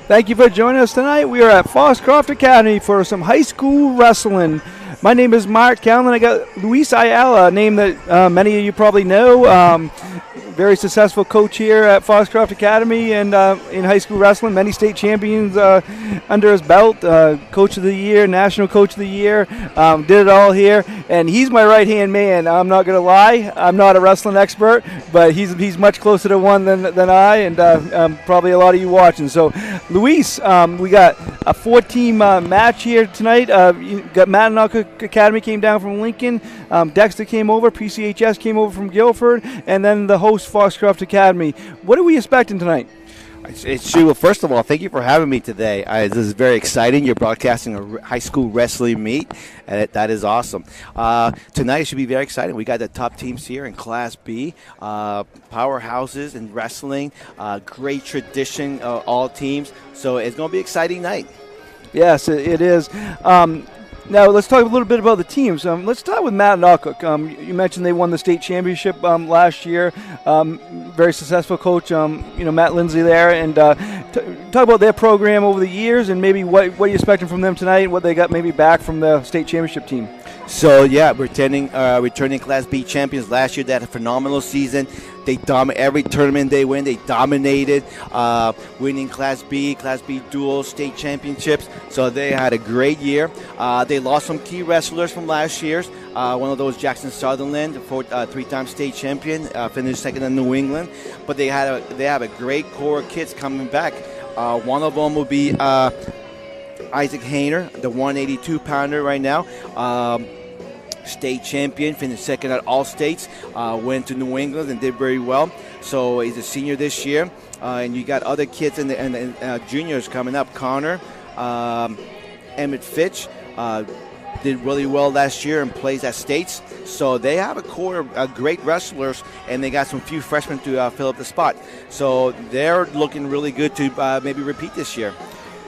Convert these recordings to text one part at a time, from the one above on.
Thank you for joining us tonight. We are at Foxcroft Academy for some high school wrestling. My name is Mark Callan. I got Luis Ayala, a name that many of you probably know. Very successful coach here at Foxcroft Academy and in high school wrestling. Many state champions under his belt. Coach of the year, national coach of the year. Did it all here. And he's my right-hand man. I'm not going to lie. I'm not a wrestling expert, but he's much closer to one than I and probably a lot of you watching. So, Luis, we got a 4-team match here tonight. You got Mattanawcook Academy came down from Lincoln. Dexter came over. PCHS came over from Guilford. And then the host, Foxcroft Academy. What are we expecting tonight? It's true. Well, first of all, thank you for having me today. This is very exciting. You're broadcasting a high school wrestling meet, and that is awesome. Tonight should be very exciting. We got the top teams here in Class B, powerhouses in wrestling, great tradition, all teams. So it's going to be an exciting night. Yes, it is. Now, let's talk a little bit about the teams. Let's start with Mattanawcook. You mentioned they won the state championship last year. Very successful coach, Matt Lindsay there. And talk about their program over the years and maybe what you're expecting from them tonight and what they got maybe back from the state championship team. So, yeah, returning Class B champions last year. They had a phenomenal season. They every tournament they win. They dominated, winning Class B dual state championships. So they had a great year. They lost some key wrestlers from last year's. One of those, Jackson Sutherland, three-time state champion, finished second in New England. But they have a great core of kids coming back. One of them will be Isaac Hayner, the 182-pounder right now. State champion, finished second at all states, went to New England and did very well. So he's a senior this year. And you got other kids and juniors coming up. Connor, Emmett Fitch, did really well last year and plays at states. So they have a core of great wrestlers, and they got some few freshmen to fill up the spot. So they're looking really good to maybe repeat this year.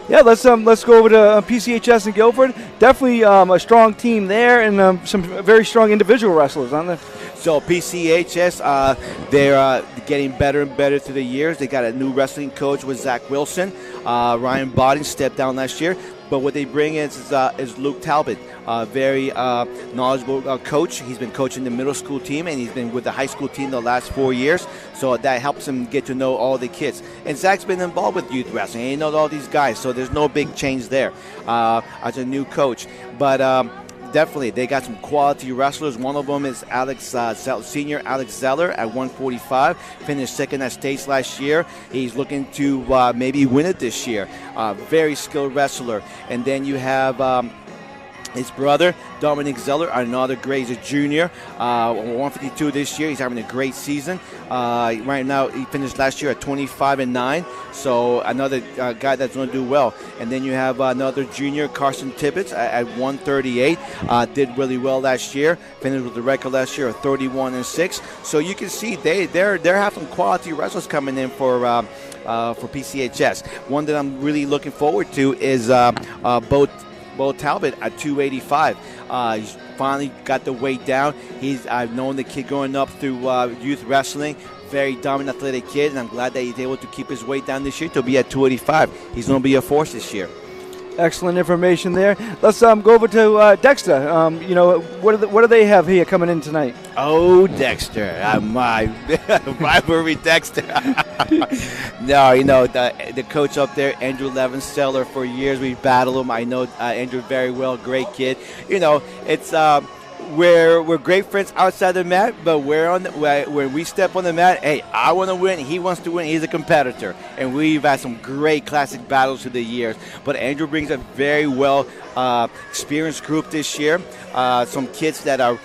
Yeah, let's go over to PCHS and Guilford. Definitely a strong team there and some very strong individual wrestlers, aren't there? So PCHS, they're getting better and better through the years. They got a new wrestling coach with Zach Wilson. Ryan Bodding stepped down last year. But what they bring is Luke Talbot, very knowledgeable coach. He's been coaching the middle school team, and he's been with the high school team the last 4 years. So that helps him get to know all the kids. And Zach's been involved with youth wrestling. He knows all these guys, so there's no big change there as a new coach. But definitely, they got some quality wrestlers. One of them is senior Alex Zeller at 145. Finished second at states last year. He's looking to maybe win it this year. Very skilled wrestler. And then you have his brother, Dominic Zeller, another great. He's a junior, 152 this year. He's having a great season. Right now, he finished last year at 25-9. So another guy that's going to do well. And then you have another junior, Carson Tibbetts, at 138. Did really well last year. Finished with the record last year of 31-6. So you can see they're having quality wrestlers coming in for PCHS. One that I'm really looking forward to is Bo Talbot at 285. He's finally got the weight down. I've known the kid growing up through youth wrestling. Very dominant athletic kid, and I'm glad that he's able to keep his weight down this year to be at 285. He's going to be a force this year. Excellent information there. Let's go over to Dexter. What do they have here coming in tonight? Oh, Dexter, my rivalry, Dexter. No, the coach up there, Andrew Levensteller, for years we battled him. I know Andrew very well, great kid. It's we're great friends outside the mat, but when we step on the mat, hey, I want to win, he wants to win, he's a competitor. And we've had some great classic battles through the years. But Andrew brings a very well experienced group this year. Some kids that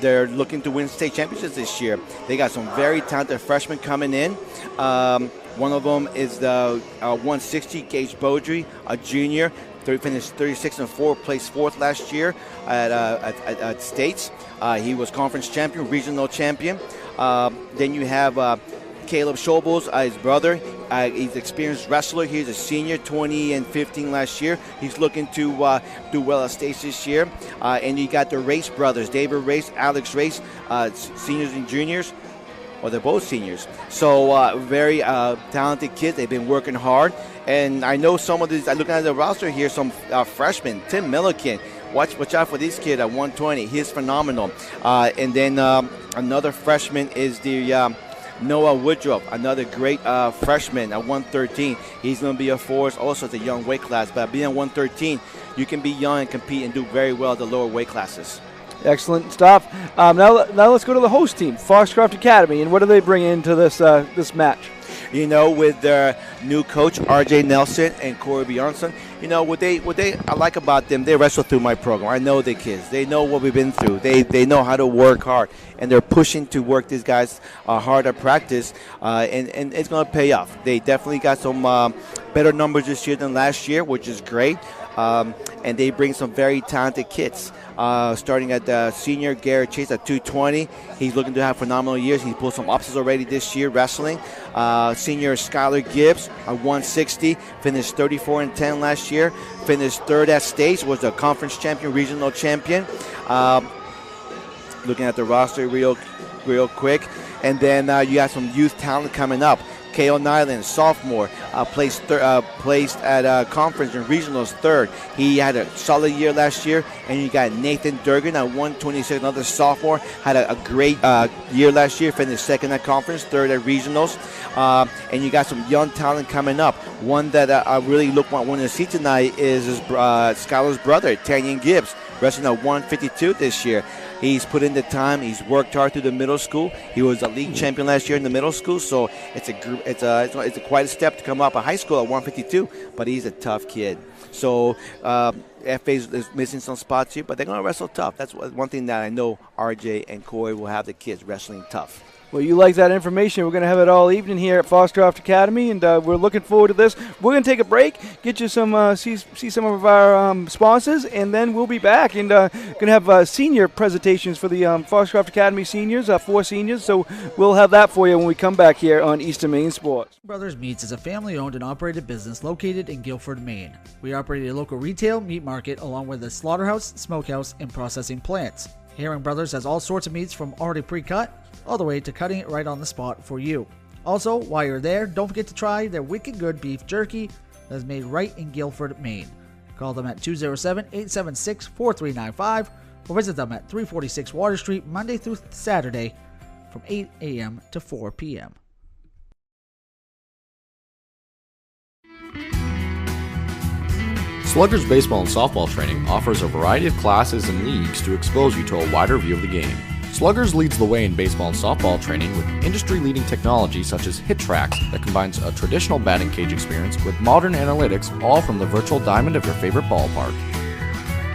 they're looking to win state championships this year. They got some very talented freshmen coming in. One of them is the 160, Gage Beaudry, a junior. Finished 36-4, placed fourth last year at states. He was conference champion, regional champion. Then you have Caleb Schobels, his brother. He's an experienced wrestler. He's a senior, 20-15 last year. He's looking to do well at states this year. And you got the Race brothers, David Race, Alex Race, seniors and juniors. Well, they're both seniors. So very talented kids. They've been working hard. And I know some of these, I look at the roster here, some freshmen, Tim Milliken. Watch out for this kid at 120. He's phenomenal. And then another freshman is the Noah Woodruff, another great freshman at 113. He's going to be a force. Also, it's a young weight class. But being at 113, you can be young and compete and do very well at the lower weight classes. Excellent stuff. Now let's go to the host team, Foxcroft Academy, and what do they bring into this this match? You know, with their new coach, R.J. Nelson and Corey Bjornsson, you know, what I like about them, they wrestle through my program. I know the kids. They know what we've been through. They know how to work hard, and they're pushing to work these guys hard at practice, and it's going to pay off. They definitely got some better numbers this year than last year, which is great, and they bring some very talented kids. Starting at the senior Garrett Chase at 220. He's looking to have phenomenal years. He pulled some upsets already this year wrestling. Senior Skyler Gibbs at 160. Finished 34-10 last year. Finished third at state. Was the conference champion, regional champion. Looking at the roster real quick. And then you got some youth talent coming up. K.O. Nyland, sophomore, placed at conference and regionals third. He had a solid year last year. And you got Nathan Durgan at 126, another sophomore, had a great year last year, finished second at conference, third at regionals. And you got some young talent coming up. One that I really want to see tonight is Skyler's brother, Tanyan Gibbs, wrestling at 152 this year. He's put in the time. He's worked hard through the middle school. He was a league champion last year in the middle school, so it's quite a step to come up at high school at 152. But he's a tough kid. So FA is missing some spots here, but they're going to wrestle tough. That's one thing that I know RJ and Corey will have the kids wrestling tough. Well, you like that information. We're going to have it all evening here at Foxcroft Academy, and we're looking forward to this. We're going to take a break, get you some see some of our sponsors, and then we'll be back and going to have senior presentations for the Foxcroft Academy seniors, 4 seniors. So we'll have that for you when we come back here on Eastern Maine Sports. Brothers Meats is a family-owned and operated business located in Guilford, Maine. We operate a local retail meat market along with a slaughterhouse, smokehouse, and processing plants. Herring Brothers has all sorts of meats from already pre-cut all the way to cutting it right on the spot for you. Also, while you're there, don't forget to try their wicked good beef jerky that is made right in Guilford, Maine. Call them at 207-876-4395 or visit them at 346 Water Street Monday through Saturday from 8 a.m. to 4 p.m. Sluggers baseball and softball training offers a variety of classes and leagues to expose you to a wider view of the game. Sluggers leads the way in baseball and softball training with industry-leading technology such as Hit Tracks that combines a traditional batting cage experience with modern analytics, all from the virtual diamond of your favorite ballpark.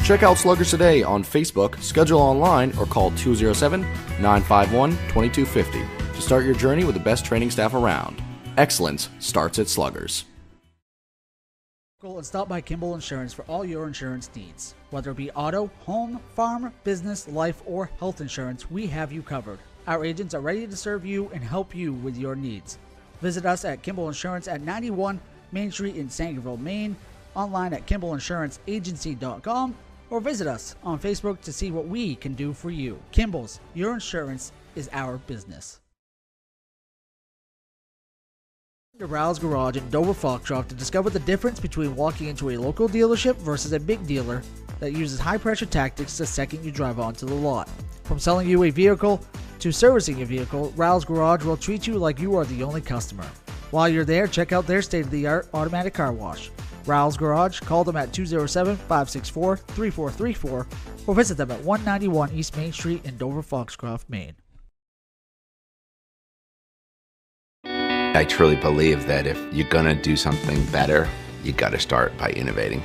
Check out Sluggers today on Facebook, schedule online, or call 207-951-2250 to start your journey with the best training staff around. Excellence starts at Sluggers. And stop by Kimball Insurance for all your insurance needs. Whether it be auto, home, farm, business, life, or health insurance, we have you covered. Our agents are ready to serve you and help you with your needs. Visit us at Kimball Insurance at 91 Main Street in Sangerville, Maine, online at KimballInsuranceAgency.com, or visit us on Facebook to see what we can do for you. Kimball's, your insurance is our business. To Rouse Garage in Dover Foxcroft to discover the difference between walking into a local dealership versus a big dealer that uses high-pressure tactics the second you drive onto the lot. From selling you a vehicle to servicing your vehicle, Rouse Garage will treat you like you are the only customer. While you're there, check out their state-of-the-art automatic car wash. Rouse Garage, call them at 207-564-3434 or visit them at 191 East Main Street in Dover Foxcroft, Maine. I truly believe that if you're going to do something better, you got to start by innovating.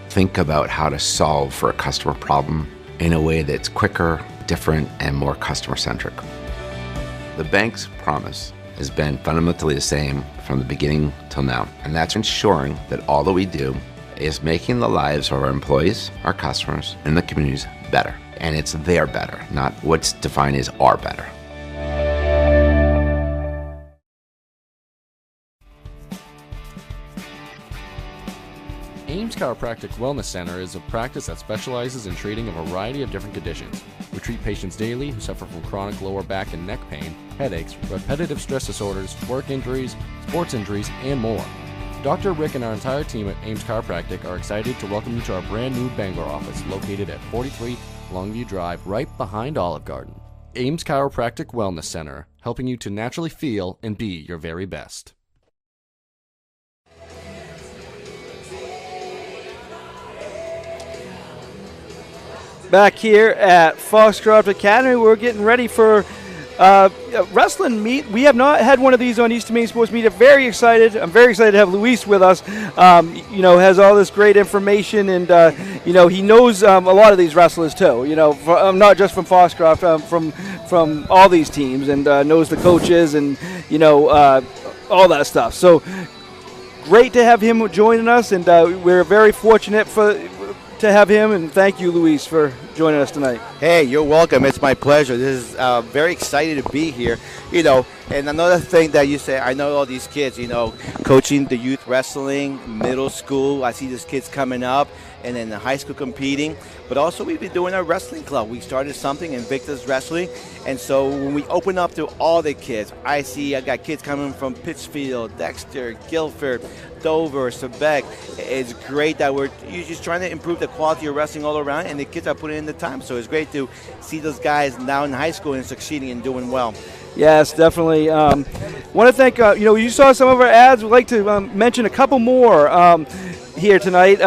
Think about how to solve for a customer problem in a way that's quicker, different, and more customer-centric. The bank's promise has been fundamentally the same from the beginning till now, and that's ensuring that all that we do is making the lives of our employees, our customers, and the communities better. And it's their better, not what's defined as our better. Ames Chiropractic Wellness Center is a practice that specializes in treating a variety of different conditions. We treat patients daily who suffer from chronic lower back and neck pain, headaches, repetitive stress disorders, work injuries, sports injuries, and more. Dr. Rick and our entire team at Ames Chiropractic are excited to welcome you to our brand new Bangor office located at 43 Longview Drive, right behind Olive Garden. Ames Chiropractic Wellness Center, helping you to naturally feel and be your very best. Back here at Foxcroft Academy, we're getting ready for wrestling meet. We have not had one of these on East Main Sports Media. Very excited. I'm very excited to have Luis with us. Has all this great information, and he knows a lot of these wrestlers too. Not just from Foxcroft, from all these teams, and knows the coaches and all that stuff. So great to have him joining us, and we're very fortunate to have him, and thank you, Luis, for joining us tonight. Hey, you're welcome. It's my pleasure. This is very excited to be here. And another thing that you say, I know all these kids, coaching the youth wrestling, middle school. I see these kids coming up, and then the high school competing. But also we've been doing our wrestling club. We started something, Invictus Wrestling. And so when we open up to all the kids, I got kids coming from Pittsfield, Dexter, Guilford, Dover, Quebec. It's great that we're just trying to improve the quality of wrestling all around, and the kids are putting in the time. So it's great to see those guys now in high school and succeeding and doing well. Yes, definitely. Want to thank, you saw some of our ads. We'd like to mention a couple more here tonight.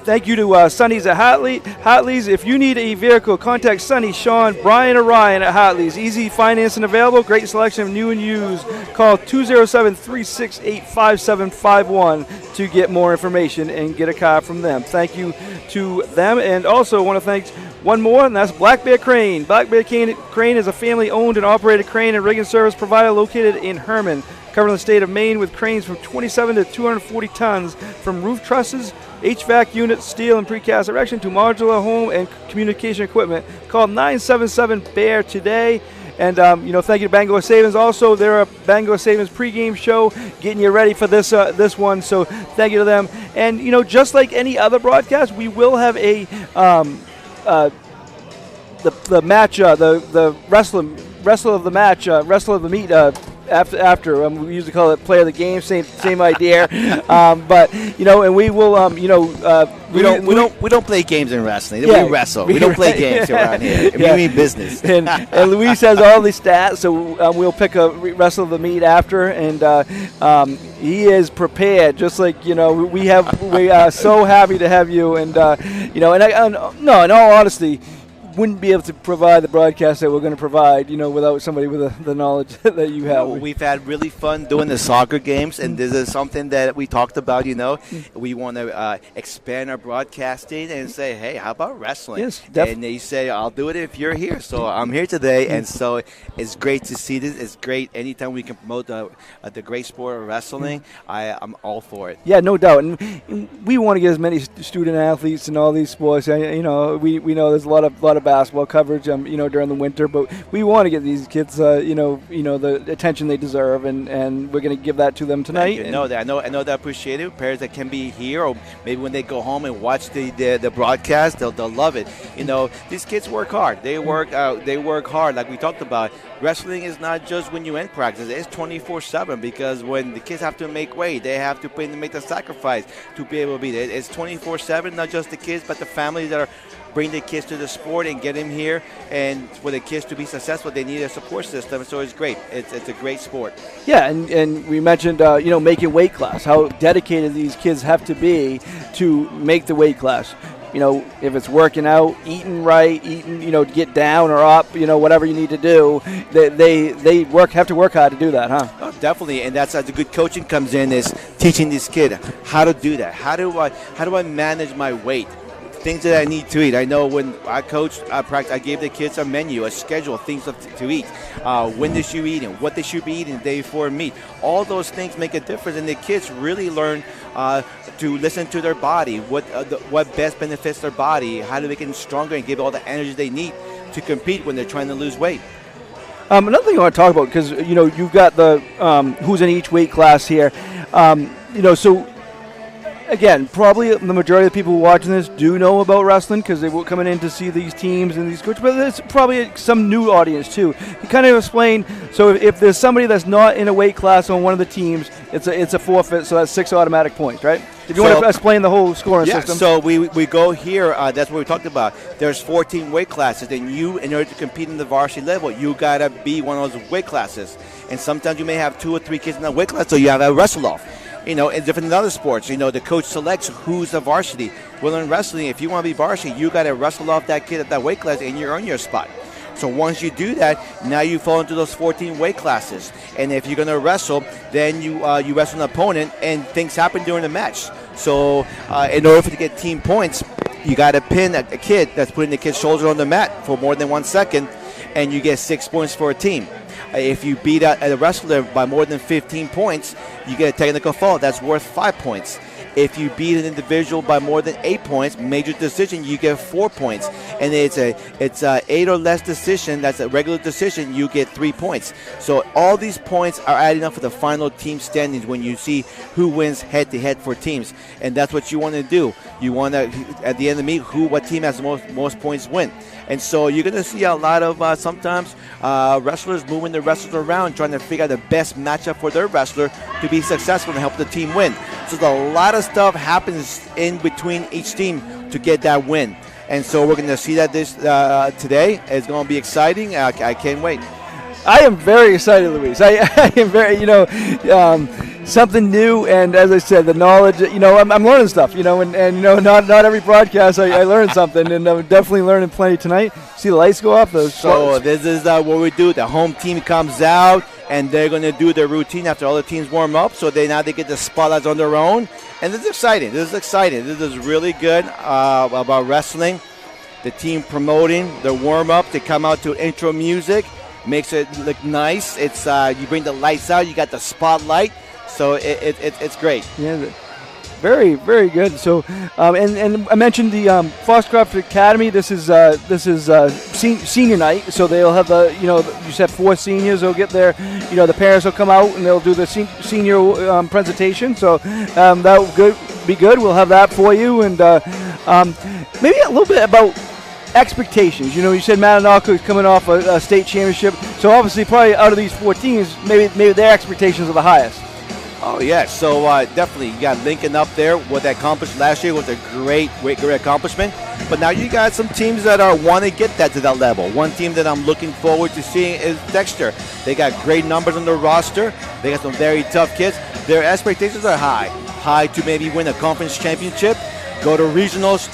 Thank you to Sonny's at Hartley's. If you need a vehicle, contact Sonny, Sean, Brian, or Ryan at Hartley's. Easy financing available. Great selection of new and used. Call 207-368-5751 to get more information and get a car from them. Thank you to them. And also want to thank one more, and that's Black Bear Crane. Black Bear Crane is a family-owned and operated crane and rigging service provider located in Herman, covering the state of Maine with cranes from 27 to 240 tons, from roof trusses, HVAC units, steel and precast erection to modular home and communication equipment. Call 977-BEAR today. And, thank you to Bangor Savings. Also, they're a Bangor Savings pregame show getting you ready for this one. So thank you to them. And, just like any other broadcast, we will have a the match, the wrestler of the match, wrestler of the meet after. We usually call it player of the game, same idea. But and we will we don't play games in wrestling. We wrestle. We don't play games around here. We mean business. And Luis has all the stats, so we'll pick a wrestler of the meet after, and he is prepared. Just like we are so happy to have you, and in all honesty, wouldn't be able to provide the broadcast that we're going to provide, without somebody with the knowledge that you have. We've had really fun doing the soccer games, and this is something that we talked about, We want to expand our broadcasting and say, hey, how about wrestling? Yes, and they say, I'll do it if you're here. So I'm here today, and so it's great to see this. It's great anytime we can promote the great sport of wrestling. I'm all for it. Yeah, no doubt. And we want to get as many student athletes in all these sports. We know there's a lot of basketball coverage, during the winter, but we want to get these kids, the attention they deserve, and we're going to give that to them tonight. I know that appreciate it. Parents that can be here, or maybe when they go home and watch the broadcast, they'll love it. These kids work hard. They work hard, like we talked about. Wrestling is not just when you end practice; it's 24/7, because when the kids have to make weight, they have to make the sacrifice to be able to be there. It's 24/7, not just the kids, but the families that are bring the kids to the sport and get them here. And for the kids to be successful, they need a support system. So it's great. It's a great sport. Yeah, and we mentioned, making weight class, how dedicated these kids have to be to make the weight class. If it's working out, eating right, to get down or up, whatever you need to do, they have to work hard to do that, huh? Oh, definitely, and that's how the good coaching comes in, is teaching this kid how to do that. How do I manage my weight? Things that I need to eat. I know when I coached, I gave the kids a menu, a schedule, things to eat, when they should be eating, what they should be eating the day before meet. All those things make a difference, and the kids really learn to listen to their body, what best benefits their body, how to make it stronger and give all the energy they need to compete when they're trying to lose weight. Another thing I want to talk about, because you've got the who's in each weight class here. So again, probably the majority of the people watching this do know about wrestling because they were coming in to see these teams and these coaches, but there's probably some new audience too. You kind of explain, so if there's somebody that's not in a weight class on one of the teams, it's a forfeit, so that's 6 automatic points, right? If you want to explain the whole scoring system. So we go here, that's what we talked about. There's 14 weight classes, and in order to compete in the varsity level, you got to be one of those weight classes. And sometimes you may have 2 or 3 kids in that weight class, so you have a wrestle off. It's different than other sports. The coach selects who's a varsity. Well, in wrestling, if you want to be varsity, you got to wrestle off that kid at that weight class, and you earn your spot. So once you do that, now you fall into those 14 weight classes. And if you're going to wrestle, then you wrestle an opponent, and things happen during the match. So in order to get team points, you got to pin a kid that's putting the kid's shoulder on the mat for more than 1 second, and you get 6 points for a team. If you beat a wrestler by more than 15 points, you get a technical foul. That's worth 5 points. If you beat an individual by more than 8 points, major decision, you get 4 points. And it's a 8 or less decision, that's a regular decision, you get 3 points. So all these points are adding up for the final team standings when you see who wins head-to-head for teams. And that's what you want to do. You want to, at the end of the meet, what team has the most points win. And so you're going to see a lot of sometimes wrestlers moving their wrestlers around, trying to figure out the best matchup for their wrestler to be successful and help the team win. So a lot of stuff happens in between each team to get that win. And so we're going to see that this today. It's going to be exciting. I can't wait. I am very excited, Luis. I am very, something new, and as I said, the knowledge. I'm learning stuff. And not every broadcast I learn something, and I'm definitely learning plenty tonight. See the lights go off. So this is what we do. The home team comes out, and they're going to do their routine after all the teams warm up. So now they get the spotlights on their own, and this is exciting. This is really good about wrestling. The team promoting their warm up. They come out to intro music. Makes it look nice. It's you bring the lights out. You got the spotlight, so it's great. Yeah, very, very good. So, and I mentioned the Foxcroft Academy. This is senior night, so they'll have you said 4 seniors. They'll get there. The parents will come out and they'll do the senior presentation. So that will be good. We'll have that for you, and maybe a little bit about expectations. You said Mattanawcook is coming off a state championship, so obviously probably out of these 4 teams, maybe their expectations are the highest. Oh yeah, so definitely you got Lincoln up there. What they accomplished last year was a great accomplishment. But now you got some teams that want to get that to that level. One team that I'm looking forward to seeing is Dexter. They got great numbers on their roster. They got some very tough kids. Their expectations are high to maybe win a conference championship, go to regionals,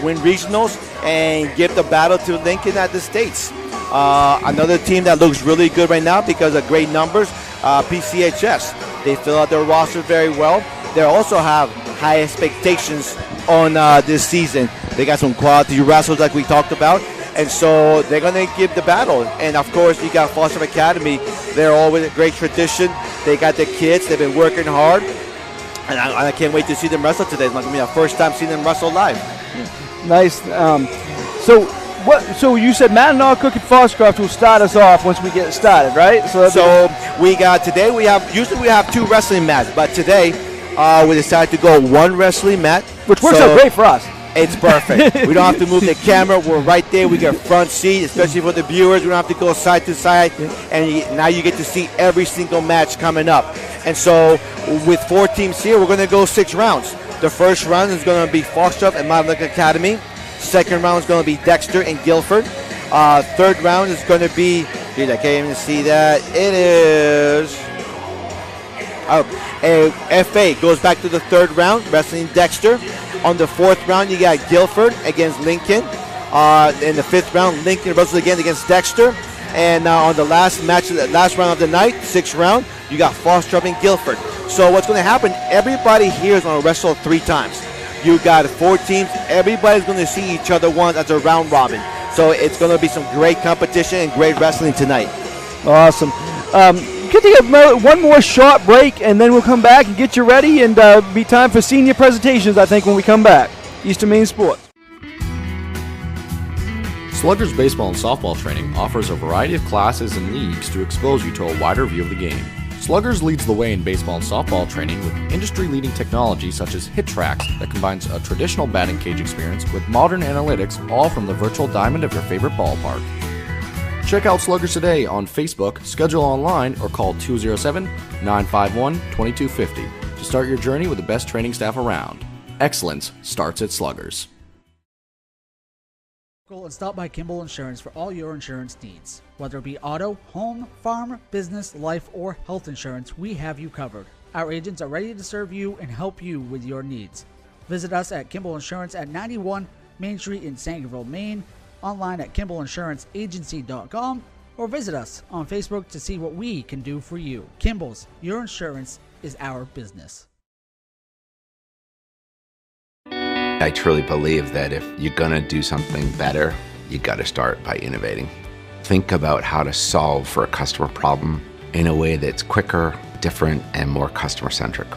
win regionals, and give the battle to Lincoln at the States. Another team that looks really good right now because of great numbers, PCHS. They fill out their roster very well. They also have high expectations on this season. They got some quality wrestlers like we talked about, and so they're going to give the battle. And, of course, you got Foxcroft Academy. They're always a great tradition. They got the kids. They've been working hard. And I can't wait to see them wrestle today. It's going to be our first time seeing them wrestle live. Nice. So you said Mattanawcook and Foxcroft will start us off once we get started, right? So we got today. Usually we have 2 wrestling mats, but today we decided to go 1 wrestling mat, which works out great for us. It's perfect. We don't have to move the camera. We're right there. We get front seat, especially for the viewers. We don't have to go side to side. And now you get to see every single match coming up. And so with 4 teams here, we're going to go 6 rounds. The first round is going to be Foxcroft and Mattanawcook Academy. Second round is going to be Dexter and Guilford. Third round is going to be, I can't even see that. It is FA goes back to the third round, wrestling Dexter. On the 4th round, you got Guilford against Lincoln. In the 5th round, Lincoln wrestles again against Dexter. And on the last round of the night, 6th round, you got Foxcroft and Guilford. So what's going to happen, everybody here is going to wrestle 3 times. You got 4 teams. Everybody's going to see each other once as a round robin. So it's going to be some great competition and great wrestling tonight. Awesome. Could take one more short break, and then we'll come back and get you ready, and be time for senior presentations, I think, when we come back. Eastern Maine Sports. Sluggers baseball and softball training offers a variety of classes and leagues to expose you to a wider view of the game. Sluggers leads the way in baseball and softball training with industry-leading technology such as HitTrax that combines a traditional batting cage experience with modern analytics, all from the virtual diamond of your favorite ballpark. Check out Sluggers today on Facebook, schedule online, or call 207-951-2250 to start your journey with the best training staff around. Excellence starts at Sluggers. And stop by Kimball Insurance for all your insurance needs. Whether it be auto, home, farm, business, life, or health insurance, we have you covered. Our agents are ready to serve you and help you with your needs. Visit us at Kimball Insurance at 91 Main Street in Sangerville, Maine, online at KimballInsuranceAgency.com, or visit us on Facebook to see what we can do for you. Kimball's, your insurance is our business. I truly believe that if you're going to do something better, you got to start by innovating. Think about how to solve for a customer problem in a way that's quicker, different, and more customer-centric.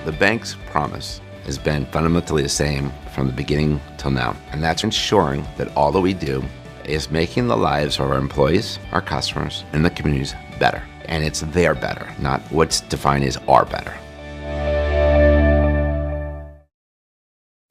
The bank's promise has been fundamentally the same from the beginning till now, and that's ensuring that all that we do is making the lives of our employees, our customers, and the communities better. And it's their better, not what's defined as our better.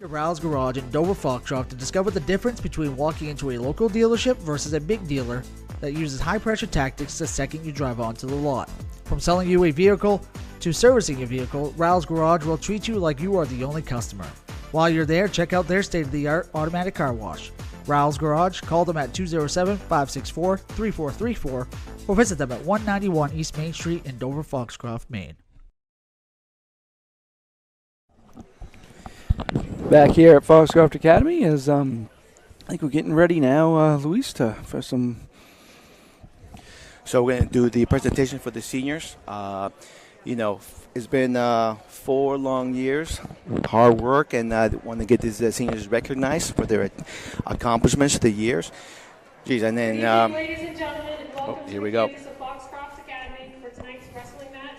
Rouse Garage in Dover Foxcroft to discover the difference between walking into a local dealership versus a big dealer that uses high-pressure tactics the second you drive onto the lot. From selling you a vehicle to servicing your vehicle, Rouse Garage will treat you like you are the only customer. While you're there, check out their state-of-the-art automatic car wash. Rouse Garage, call them at 207-564-3434 or visit them at 191 East Main Street in Dover Foxcroft, Maine. Back here at Foxcroft Academy is, I think we're getting ready now, Luis, for some. So we're going to do the presentation for the seniors. It's been 4 long years, hard work, and want to get these seniors recognized for their accomplishments of the years. Geez, and then. Good evening, ladies and gentlemen, and welcome here to we the go. campus of Foxcroft Academy for tonight's wrestling match.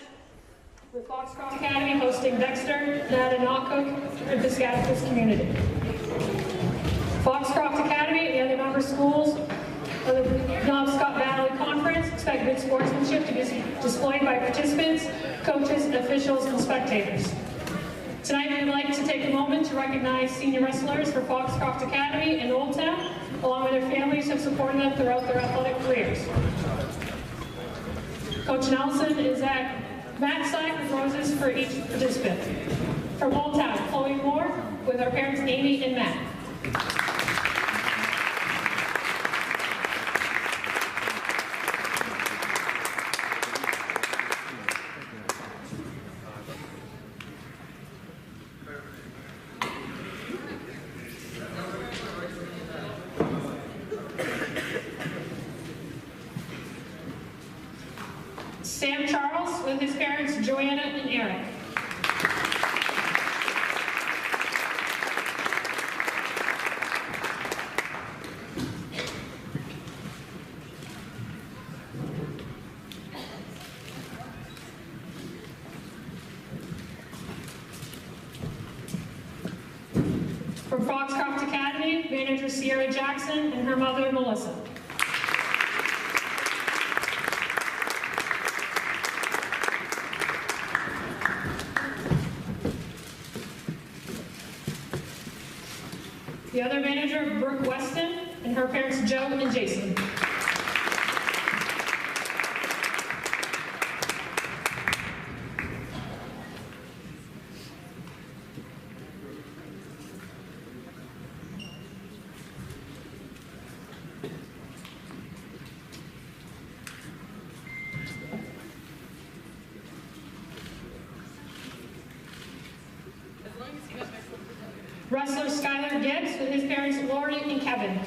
With Foxcroft Academy hosting Dexter, Mattanawcook, and Piscataquis community. Foxcroft Academy and the other member schools of the Penobscot Valley Conference expect good sportsmanship to be displayed by participants, coaches, officials, and spectators. Tonight we'd like to take a moment to recognize senior wrestlers for Foxcroft Academy in Old Town, along with their families who have supported them throughout their athletic careers. Coach Nelson is at Matt side with roses for each participant. From Old Town, Chloe Moore with her parents Amy and Matt. Sam Charles with his parents Joanna and Eric. From Foxcroft Academy, manager Sierra Jackson and her mother Melissa. The other manager, Brooke Weston, and her parents, Joe and Jason. Wrestler Skyler Gibbs with his parents Lori and Kevin.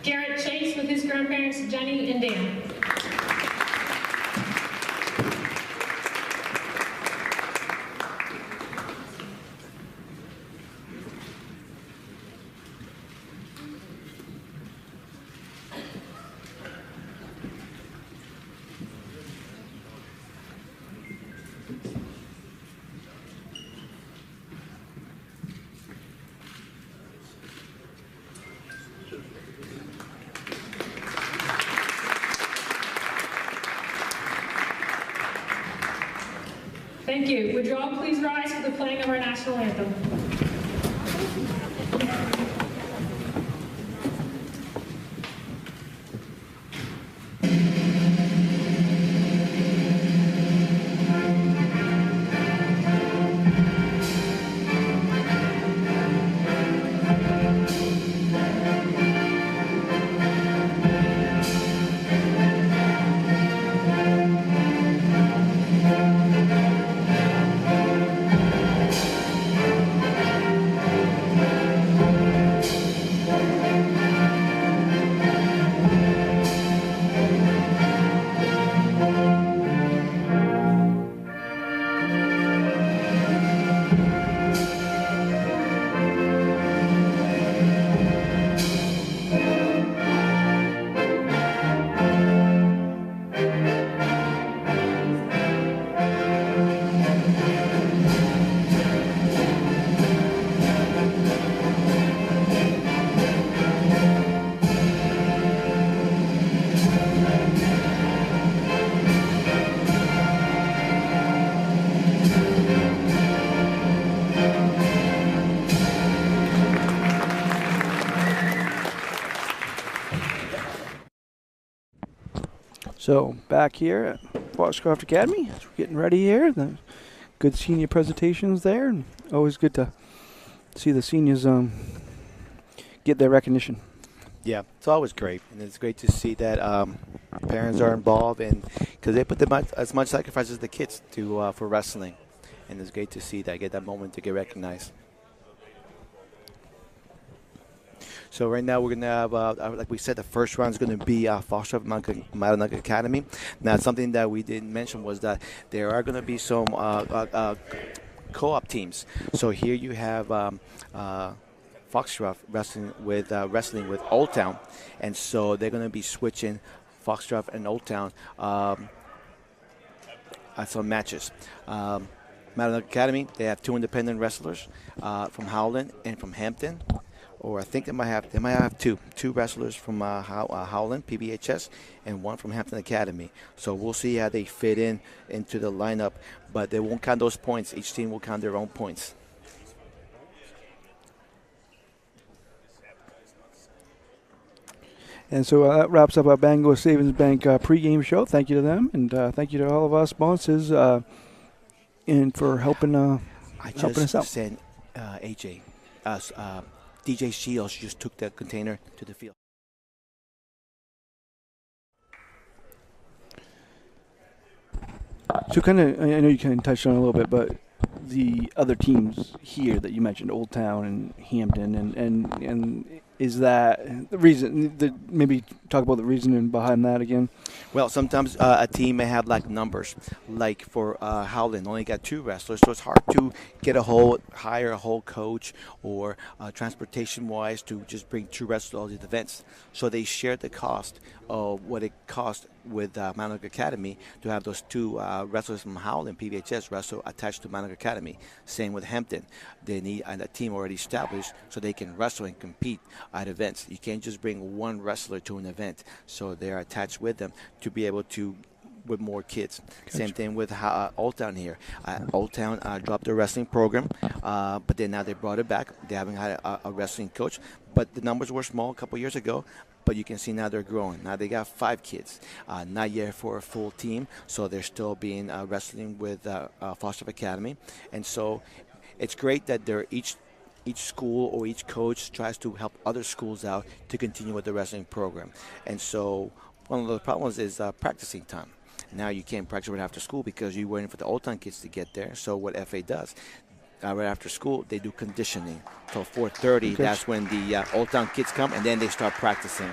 Garrett Chase with his grandparents Jenny and Dan. Thank you. Would you all please rise for the playing of our national anthem? So back here at Foxcroft Academy, as we're getting ready here. The good senior presentations there, and always good to see the seniors get their recognition. Yeah, it's always great, and it's great to see that parents are involved, and because they put as much sacrifice as the kids to for wrestling, and it's great to see that, get that moment to get recognized. So right now we're going to have, like we said, the first round is going to be Foxcroft Mattanawcook Academy. Now, something that we didn't mention was that there are going to be some co-op teams. So here you have Foxcroft wrestling with Old Town, and so they're going to be switching Foxcroft and Old Town at some matches. Mattanawcook Academy, they have two independent wrestlers from Howland and from Hampton. Or I think they might have two wrestlers from Howland, PCHS, and one from Hampton Academy. So we'll see how they fit into the lineup, but they won't count those points. Each team will count their own points. And so that wraps up our Bangor Savings Bank pregame show. Thank you to them, and thank you to all of our sponsors and for helping us out. I just sent AJ DJ Shields just took the container to the field. So I know you kind of touched on it a little bit, but the other teams here that you mentioned, Old Town and Hampton, and is that the reason? Maybe talk about the reasoning behind that again. Well, sometimes a team may have like numbers. Like for Howland, only got two wrestlers, so it's hard to hire a whole coach or transportation-wise to just bring two wrestlers to all these events. So they shared the cost of what it cost with Mattanawcook Academy to have those two wrestlers from Howland, PCHS, wrestle attached to Mattanawcook Academy. Same with Hampton. They need a team already established so they can wrestle and compete at events. You can't just bring one wrestler to an event, so they're attached with them to be able to with more kids. Gotcha. Same thing with Old Town here. Old Town dropped their wrestling program, but then now they brought it back. They haven't had a wrestling coach, but the numbers were small a couple years ago. But you can see now they're growing. Now they got 5 kids, not yet for a full team, so they're still being wrestling with Foxcroft Academy, and so it's great that they're each school or each coach tries to help other schools out to continue with the wrestling program. And so one of the problems is practicing time. Now you can't practice right after school because you're waiting for the Old Town kids to get there. So what FA does, right after school, they do conditioning. Till 4:30, that's when the Old Town kids come, and then they start practicing.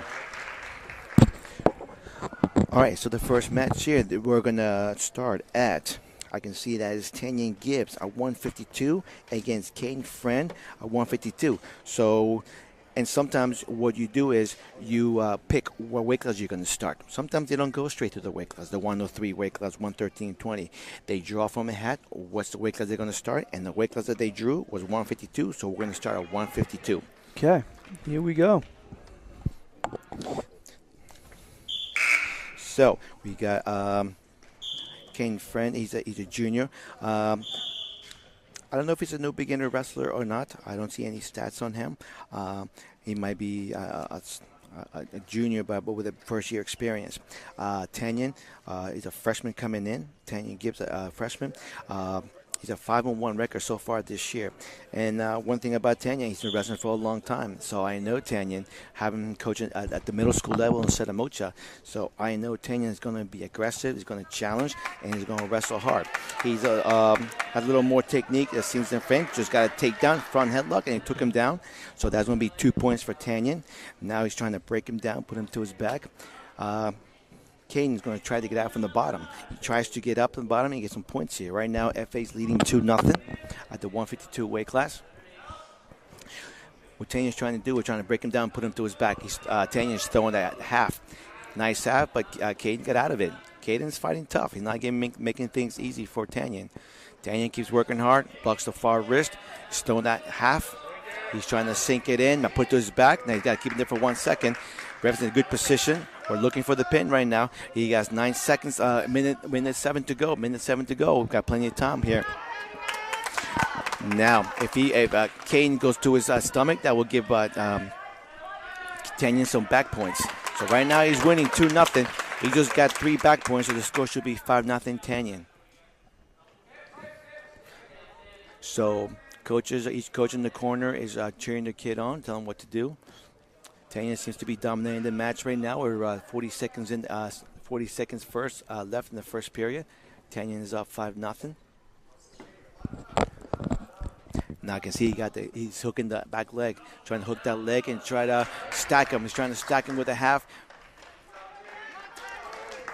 All right, so the first match here, we're going to start at, I can see that is Skyler Gibbs at 152 against Caden Friend at 152. So, and sometimes what you do is you pick what weight class you're going to start. Sometimes they don't go straight to the weight class, the 103 weight class, 113.20. They draw from a hat what's the weight class they're going to start, and the weight class that they drew was 152, so we're going to start at 152. Okay, here we go. So we got Caden Friend. He's a junior. I don't know if he's a new beginner wrestler or not. I don't see any stats on him. He might be a junior, but with a first-year experience. Tanyan is a freshman coming in. Tanyan Gibbs, a freshman. He's a 5-1 record so far this year. And one thing about Tanyan, he's been wrestling for a long time. So I know Tanyan, having him coaching at the middle school level instead of Mocha. So I know Tanyan is going to be aggressive, he's going to challenge, and he's going to wrestle hard. He's has a little more technique, it seems, than Frank. Just got a takedown, front headlock, and he took him down. So that's going to be 2 points for Tanyan. Now he's trying to break him down, put him to his back. Caden's going to try to get out from the bottom. He tries to get up from the bottom and get some points here. Right now, FA's leading 2-0 at the 152 weight class. What Tanyan's trying to do, we're trying to break him down, put him to his back. Tanyan's throwing that half. Nice half, but Caden got out of it. Caden's fighting tough. He's not making things easy for Tanyan. Tanyan keeps working hard, blocks the far wrist. He's throwing that half. He's trying to sink it in, put it to his back. Now he's got to keep it there for 1 second. Ref's in a good position. We're looking for the pin right now. He has 9 seconds, minute 7 to go. Minute 7 to go. We've got plenty of time here. Now, if Caden goes to his stomach, that will give Tanyan some back points. So right now he's winning 2-0. He just got 3 back points, so the score should be 5-0 Tanyan. So each coach in the corner is cheering the kid on, telling him what to do. Tanyan seems to be dominating the match right now. We're 40 seconds left in the first period. Tanyan is up 5-0. Now I can see he's hooking the back leg, trying to hook that leg and try to stack him. He's trying to stack him with a half.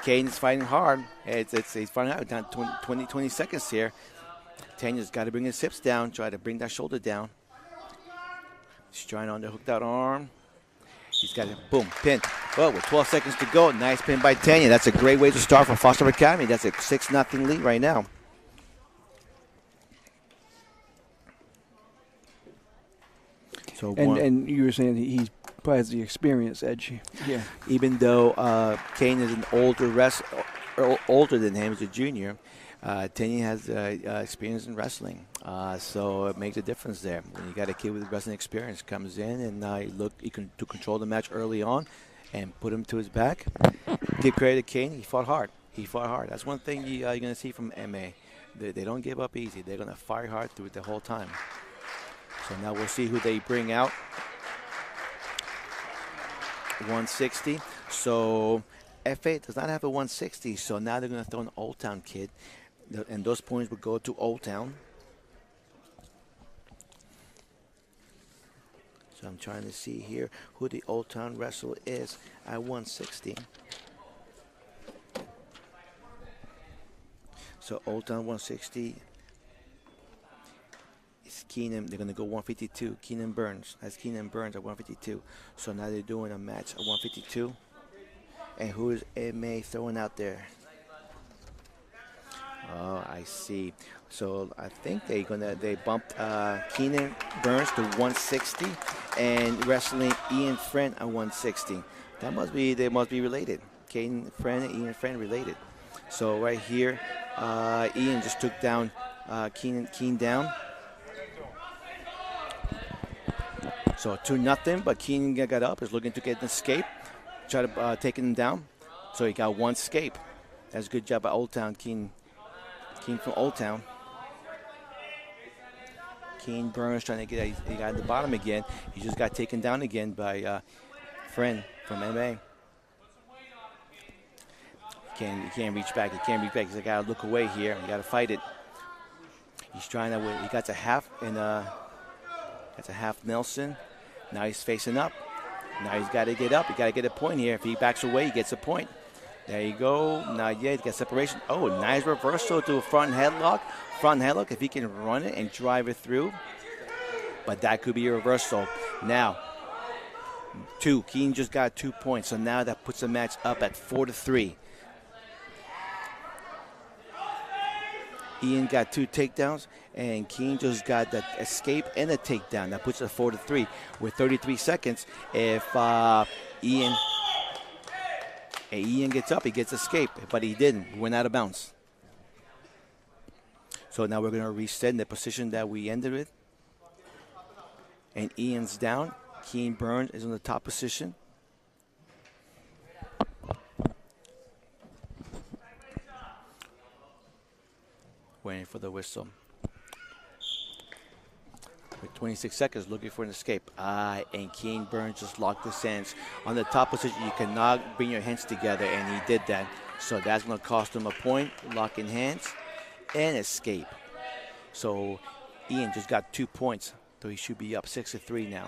Caden's fighting hard. He's fighting hard. Down 20 seconds here. Tanyan's got to bring his hips down, try to bring that shoulder down. He's trying to underhook that arm. He's got it, boom, pin. Well, with 12 seconds to go, nice pin by Tanyan. That's a great way to start for Foxcroft Academy. That's a 6-0 lead right now. So and you were saying he probably has the experience edge. Yeah. Even though Kane is an older than him, he's a junior. Tanyan has experience in wrestling, so it makes a difference there. When you got a kid with wrestling experience comes in and he can control the match early on and put him to his back. Give credit to Kane. He fought hard. That's one thing you're going to see from MA. They don't give up easy. They're going to fight hard through it the whole time. So now we'll see who they bring out. 160. So FA does not have a 160, so now they're going to throw an Old Town kid. And those points would go to Old Town. So I'm trying to see here who the Old Town wrestler is at 160. So Old Town 160 is Keenan. They're going to go 152. Keenan Burns. That's Keenan Burns at 152. So now they're doing a match at 152. And who is MA throwing out there? Oh, I see. So I think they bumped Keenan Burns to 160 and wrestling Ian Friend at 160. They must be related. Caden Friend and Ian Friend related. So right here, Ian just took down Keen down. So 2-0, but Keen got up, is looking to get an escape. Try to take him down. So he got one escape. That's a good job by Old Town. Keen from Old Town. Keen Burns trying to get he got at the bottom again. He just got taken down again by Friend from MA. He can't reach back. He's got to look away here. You got to fight it. He's trying to win. He got a half and that's a half Nelson. Now he's facing up. Now he's got to get up. He got to get a point here. If he backs away, he gets a point. There you go. Not yet. He got separation. Oh, nice reversal to a front headlock. Front headlock if he can run it and drive it through. But that could be a reversal. Now, Keen just got 2 points. So now that puts the match up at 4-3. Ian got 2 takedowns, and Keen just got that escape and a takedown. That puts it at 4-3 with 33 seconds. If Ian gets up, he gets escape, but he didn't. He went out of bounds. So now we're going to reset in the position that we ended with. And Ian's down. Keen Burns is in the top position. Waiting for the whistle. With 26 seconds, looking for an escape. And Keen Burns just locked his hands. On the top position, you cannot bring your hands together, and he did that. So that's going to cost him a point, locking hands, and escape. So Ian just got 2 points, so he should be up 6-3 now.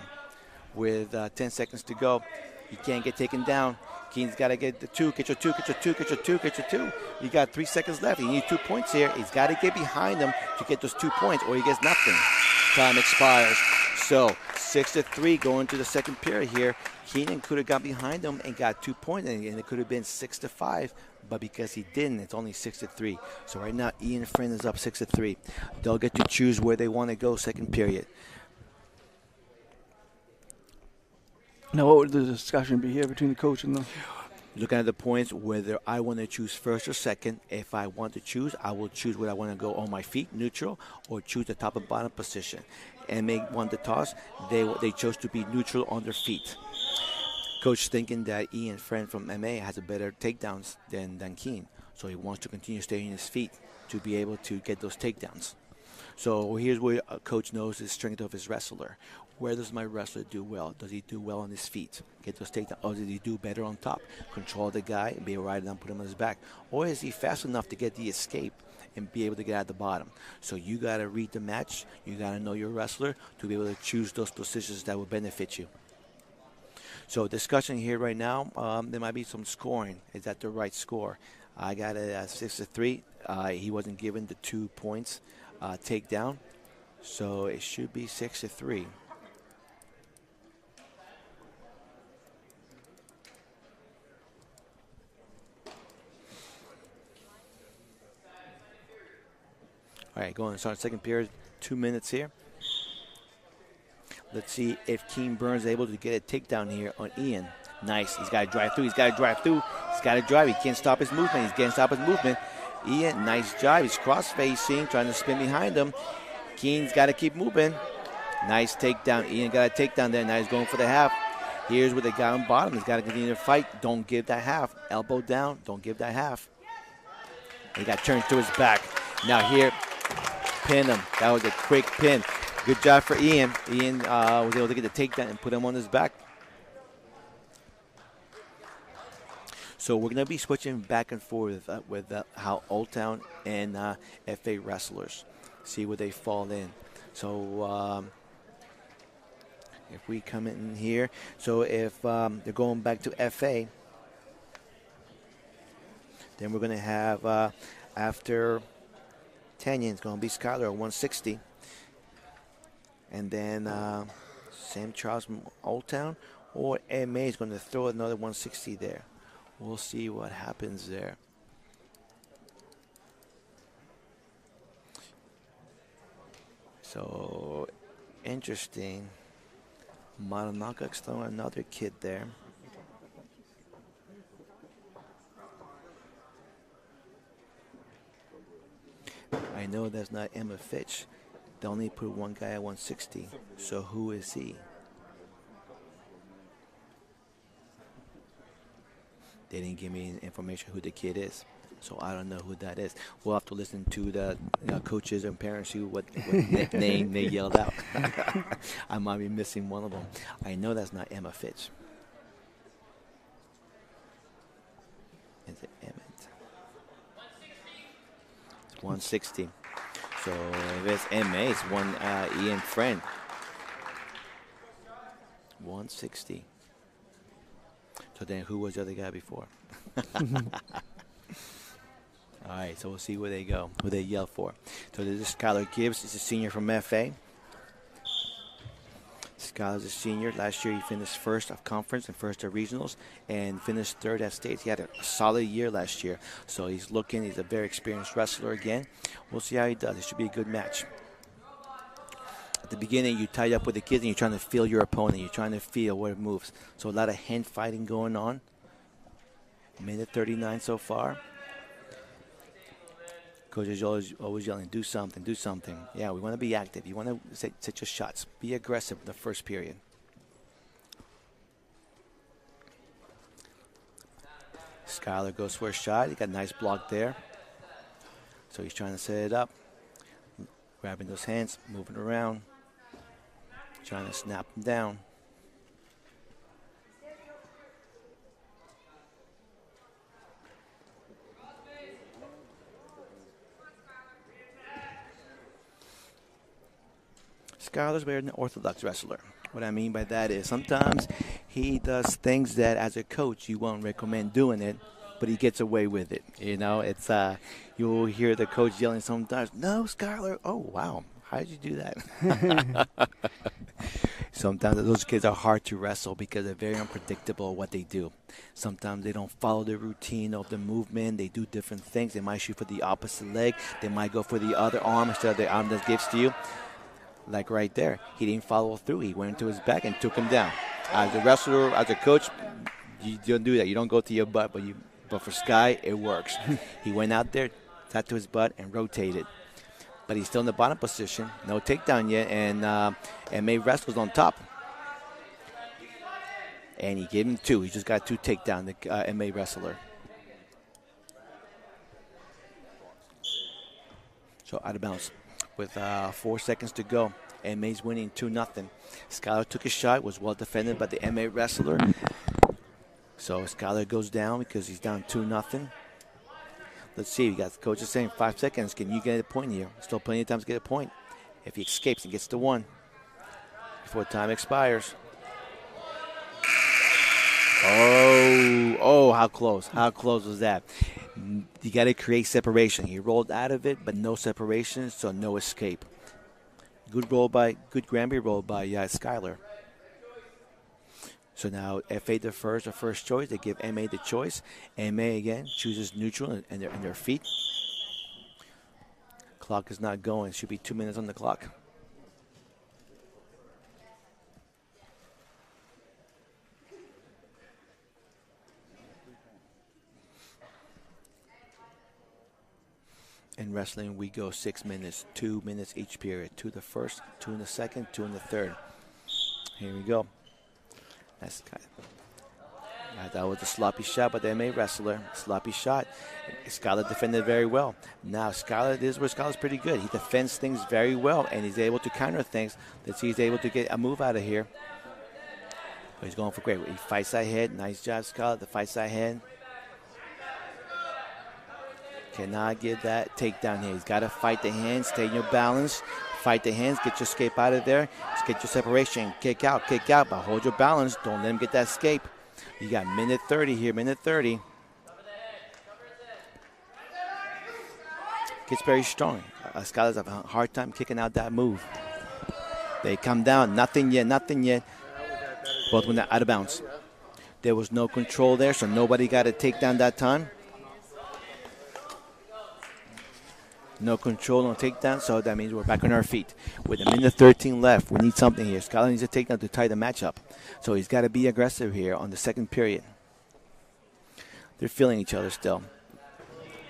With 10 seconds to go, he can't get taken down. Keen's got to get the 2, get your 2, get your 2, get your 2, get your 2. You got 3 seconds left. He needs 2 points here. He's got to get behind him to get those 2 points, or he gets nothing. Time expires. So 6-3 going to the second period here. Keenan could have got behind him and got 2 points, and it could have been 6-5. But because he didn't, it's only 6-3. So right now, Ian Friend is up 6-3. They'll get to choose where they want to go second period. Now, what would the discussion be here between the coach and the... Looking at the points, whether I want to choose first or second. If I want to choose, I will choose whether I want to go on my feet, neutral, or choose the top and bottom position. MA won the toss. They chose to be neutral on their feet. Coach thinking that Ian Friend from MA has a better takedowns than Keen. So he wants to continue staying on his feet to be able to get those takedowns. So here's where a coach knows the strength of his wrestler. Where does my wrestler do well? Does he do well on his feet? Get those takedowns. Or does he do better on top? Control the guy and be able to ride down, put him on his back. Or is he fast enough to get the escape and be able to get at the bottom? So you got to read the match. You got to know your wrestler to be able to choose those positions that will benefit you. So discussion here right now, there might be some scoring. Is that the right score? I got it at 6-3. He wasn't given the 2 points takedown. So it should be 6-3. All right, going to start second period, 2 minutes here. Let's see if Keen Burns is able to get a takedown here on Ian. Nice. He's got to drive through. He's got to drive through. He's got to drive. He can't stop his movement. He's getting stop his movement. Ian, nice drive. He's cross-facing, trying to spin behind him. Keen's got to keep moving. Nice takedown. Ian got a takedown there. Now he's going for the half. Here's where the guy on bottom has got to continue to fight. Don't give that half. Elbow down. Don't give that half. He got turned to his back. Now here, pin him. That was a quick pin. Good job for Ian. Ian was able to get the takedown and put him on his back. So we're going to be switching back and forth with how Old Town and FA wrestlers, see where they fall in. So if we come in here, so if they're going back to FA, then we're going to have after Tanya, it's going to be Skyler at 160. And then Sam Charles from Old Town or MA is going to throw another 160 there. We'll see what happens there. So, interesting. Mattanawcook's throwing another kid there. I know that's not Emma Fitch. They only put one guy at 160. So who is he? They didn't give me information who the kid is. So I don't know who that is. We'll have to listen to the coaches and parents who what name they yelled out. I might be missing one of them. I know that's not Emma Fitch. Is it Emmett? It's 160. So if it's MA, it's one Ian Friend. 160. So then who was the other guy before? All right, so we'll see where they go, who they yell for. So this is Skyler Gibbs. He's a senior from FA. Skyler's a senior. Last year he finished first of conference and first of regionals and finished third at states. He had a solid year last year. So he's a very experienced wrestler again. We'll see how he does. It should be a good match. At the beginning, you tie up with the kids and you're trying to feel your opponent. You're trying to feel where it moves. So a lot of hand fighting going on. Minute 39 so far. Coach is always yelling, do something, do something. Yeah, we want to be active. You want to set your shots. Be aggressive in the first period. Skyler goes for a shot. He got a nice block there. So he's trying to set it up. Grabbing those hands, moving around. Trying to snap them down. Skyler's very an orthodox wrestler. What I mean by that is sometimes he does things that as a coach you won't recommend doing it, but he gets away with it. You know, it's you'll hear the coach yelling sometimes, "No, Skyler! Oh, wow, how did you do that?" Sometimes those kids are hard to wrestle because they're very unpredictable what they do. Sometimes they don't follow the routine of the movement. They do different things. They might shoot for the opposite leg. They might go for the other arm instead of the arm that gives to you. Like right there, he didn't follow through. He went into his back and took him down. As a wrestler, as a coach, you don't do that. You don't go to your butt, but for Sky, it works. He went out there, sat to his butt, and rotated. But he's still in the bottom position. No takedown yet, and May wrestles on top. And he gave him 2. He just got 2 takedown, the MA wrestler. So out of bounds with 4 seconds to go. MA's winning 2-0. Skyler took a shot, was well defended by the MA wrestler. So Skyler goes down because he's down 2-0. Let's see, we got the coach is saying 5 seconds. Can you get a point here? Still plenty of time to get a point. If he escapes and gets to 1 before time expires. Oh, how close. How close was that? You got to create separation. He rolled out of it, but no separation, so no escape. Good Granby roll by Skyler. So now FA the first choice. They give MA the choice. MA again chooses neutral and their feet. Clock is not going. Should be 2 minutes on the clock. In wrestling, we go 6 minutes, 2 minutes each period. 2 the first, 2 in the second, 2 in the third. Here we go. That was a sloppy shot by the MA wrestler. Sloppy shot. Skyler defended very well. Now, this is where Skyler's pretty good. He defends things very well, and he's able to counter things. Let's see, he's able to get a move out of here. He's going for great. He fights ahead. Nice job, Skyler. The fights ahead. Cannot get that takedown here. He's got to fight the hands, stay in your balance, fight the hands, get your escape out of there, get your separation, kick out, but hold your balance. Don't let him get that escape. You got minute 30 here, minute 30. Gets very strong. Skyler's have a hard time kicking out that move. They come down, nothing yet. Both went out of bounds. There was no control there, so nobody got a takedown that time. No control, no takedown, so that means we're back on our feet. With a minute 13 left, we need something here. Skyler needs a takedown to tie the match up. So he's got to be aggressive here on the second period. They're feeling each other still.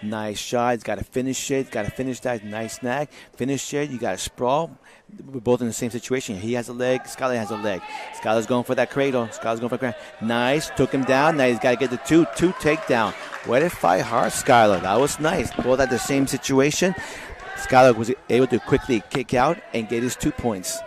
Nice shot. He's got to finish it. Got to finish that. Nice snag. Finish it. You got to sprawl. We're both in the same situation. He has a leg. Skyler has a leg. Skyler's going for that cradle. Nice. Took him down. Now he's got to get the two takedown. Way to fight hard, Skyler. That was nice. Both at the same situation. Skyler was able to quickly kick out and get his 2 points.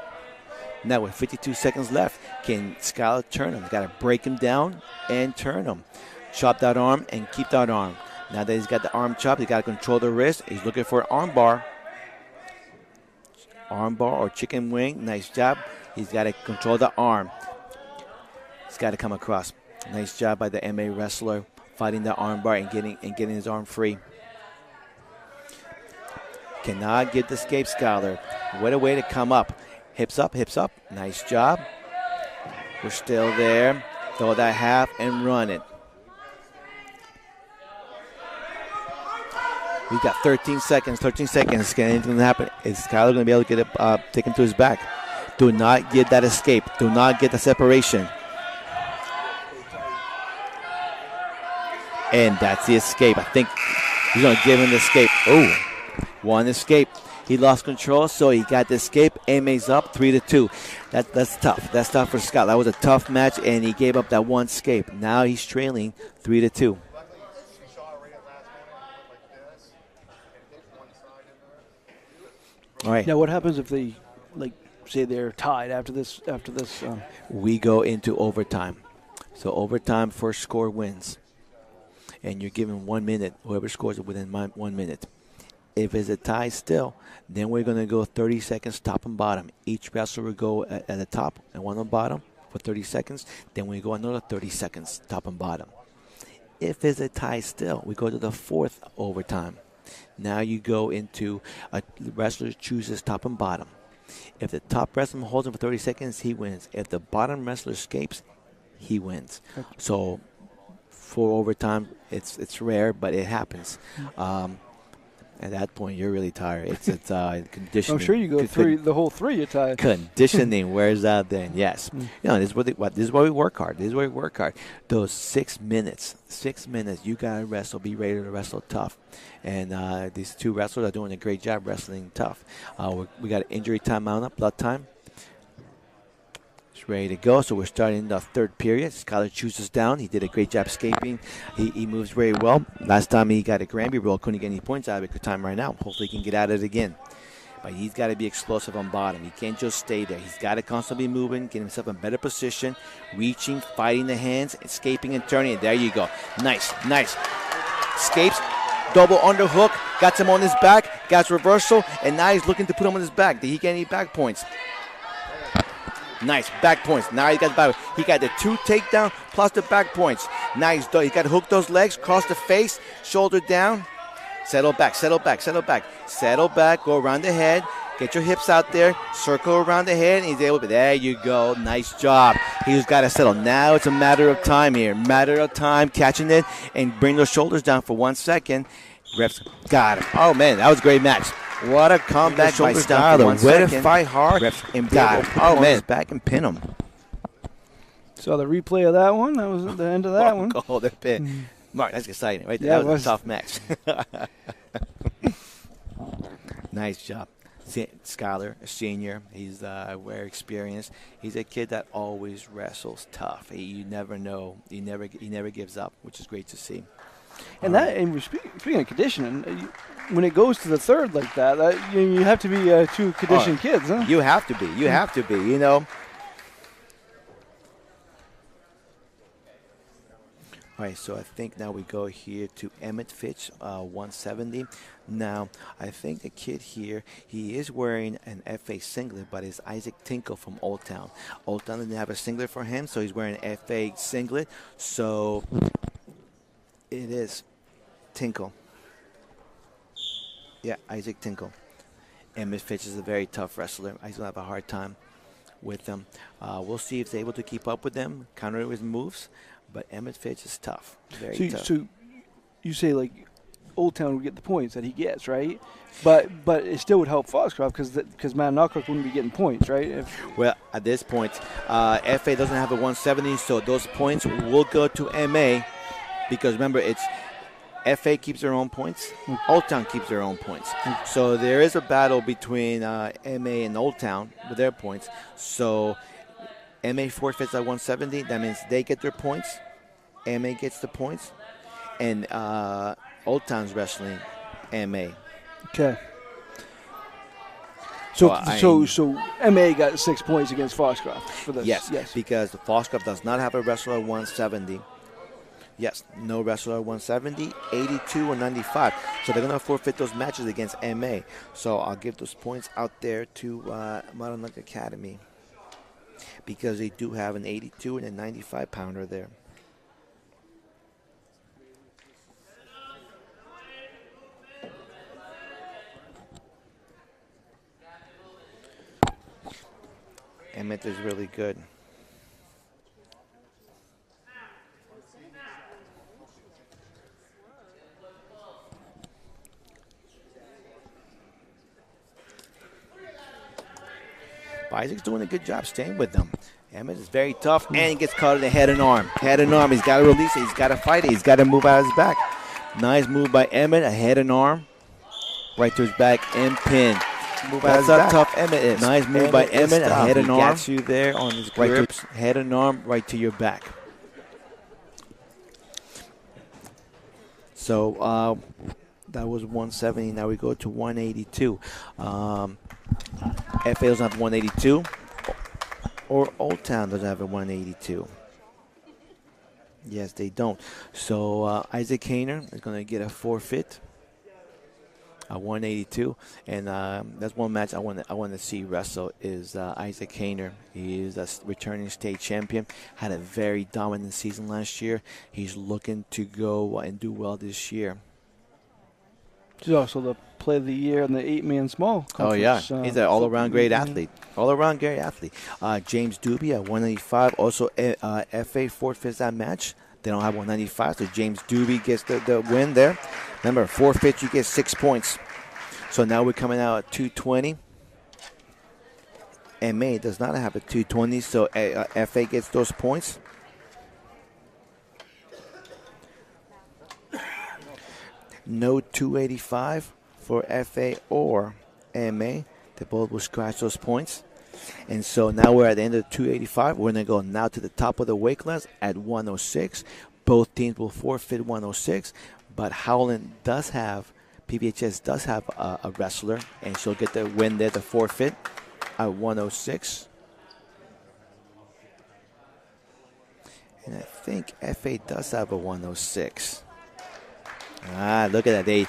Now with 52 seconds left, can Skyler turn him? He's got to break him down and turn him. Chop that arm and keep that arm. Now that he's got the arm chopped, he's got to control the wrist. He's looking for an arm bar. Arm bar or chicken wing. Nice job. He's got to control the arm. He's got to come across. Nice job by the MA wrestler fighting the arm bar and getting his arm free. Cannot get the escape, Skyler. What a way to come up. Hips up. Nice job. We're still there. Throw that half and run it. We've got 13 seconds. Can anything happen? Is Skyler going to be able to get it taken to his back? Do not get that escape. Do not get the separation. And that's the escape. I think he's going to give him the escape. Oh, One escape. He lost control, so he got the escape. MA's up 3-2. That's tough. That's tough for Scott. That was a tough match, and he gave up that one escape. Now he's trailing 3-2. All right. Now, what happens if they, say they're tied after this? We go into overtime. So overtime, first score wins. And you're given 1 minute. Whoever scores it within 1 minute. If it's a tie still, then we're going to go 30 seconds top and bottom. Each wrestler will go at the top and one on the bottom for 30 seconds. Then we go another 30 seconds top and bottom. If it's a tie still, we go to the fourth overtime. Now you go into a wrestler chooses top and bottom. If the top wrestler holds him for 30 seconds, he wins. If the bottom wrestler escapes, he wins. So for overtime, it's rare, but it happens. At that point, you're really tired. It's conditioning. I'm sure you go the whole three. You're tired. Conditioning wears out. Then yes, this is why we work hard. This is why we work hard. Those 6 minutes, you gotta wrestle. Be ready to wrestle tough. And these two wrestlers are doing a great job wrestling tough. We got an injury timeout up, blood time. Ready to go, so we're starting the third period. Skyler chooses down. He did a great job escaping. He moves very well. Last time he got a Granby roll, couldn't get any points out of it. Good time right now. Hopefully he can get out of it again. But he's got to be explosive on bottom. He can't just stay there. He's got to constantly be moving, get himself in better position, reaching, fighting the hands, escaping and turning. And there you go. Nice. Escapes, double underhook, got him on his back, got reversal, and now he's looking to put him on his back. Did he get any back points? Nice back points. Now he got the back. He got the 2 takedown plus the back points. Now he got to hook those legs, cross the face, shoulder down, settle back. Go around the head. Get your hips out there. Circle around the head. And he's able to. There you go. Nice job. He's got to settle. Now it's a matter of time here. Catching it and bring those shoulders down for 1 second. Refs got him. Oh man, that was a great match. What a comeback by Skyler. Way to fight hard. And got him. Oh, man. Back and pin him. Saw the replay of that one. That was at the end of that one. Oh, the pin. Mark, that's exciting right there. Yeah, that was a tough match. Nice job. Skyler, a senior. He's very experienced. He's a kid that always wrestles tough. You never know. He never gives up, which is great to see. And speaking of conditioning, when it goes to the third like that, you have to be two conditioned kids, huh? You have to be. All right, so I think now we go here to Emmett Fitch, 170. Now, I think the kid here, he is wearing an FA singlet, but it's Isaac Tinkle from Old Town. Old Town didn't have a singlet for him, so he's wearing an FA singlet. So it is Tinkle. Yeah, Isaac Tinkle. Emmett Fitch is a very tough wrestler. He's going to have a hard time with them. We'll see if they're able to keep up with them, counter his moves. But Emmett Fitch is tough. Very tough. So you say, Old Town would get the points that he gets, right? But it still would help Foxcroft because Mattanawcook wouldn't be getting points, right? Well, at this point, FA doesn't have a 170, so those points will go to MA because, remember, it's FA keeps their own points. Old Town keeps their own points. So there is a battle between MA and Old Town with their points. So MA forfeits at 170. That means they get their points. MA gets the points. And Old Town's wrestling MA. Okay. So MA got 6 points against Foxcroft for this. Yes, because the Foxcroft does not have a wrestler at 170. Yes, no wrestler at 170, 82, and 95. So they're going to forfeit those matches against MA. So I'll give those points out there to Mattanawcook Academy because they do have an 82 and a 95 pounder there. Emmett is really good. Isaac's doing a good job staying with them. Emmett is very tough and he gets caught in the head and arm. Head and arm. He's got to release it. He's got to fight it. He's got to move out of his back. Nice move by Emmett. A head and arm. right to his back and pin. That's how tough Emmett is. Nice move by Emmett. A head and arm. Gets you there on his grip. Head and arm right to your back. So that was 170. Now we go to 182. FA doesn't have 182. Or Old Town doesn't have a 182. Yes, they don't. So Isaac Hayner is going to get a forfeit. 182, and that's one match I want to see wrestle is Isaac Hayner. He is a returning state champion. Had a very dominant season last year. He's looking to go and do well this year. He's also the play of the year in the 8-man small conference. Oh yeah, he's an all-around great athlete. All-around great athlete. James Doobie at 185. Also, FA forfeits that match. They don't have 195, so James Doobie gets the win there. Remember, forfeit, you get 6 points. So now we're coming out at 220. MA does not have a 220, so FA gets those points. No 285 for FA or MA. They both will scratch those points. And so now we're at the end of 285. We're going to go now to the top of the weight class at 106. Both teams will forfeit 106. But Howland does have, PCHS does have a wrestler. And she'll get the win there, the forfeit at 106. And I think FA does have a 106. Look at that.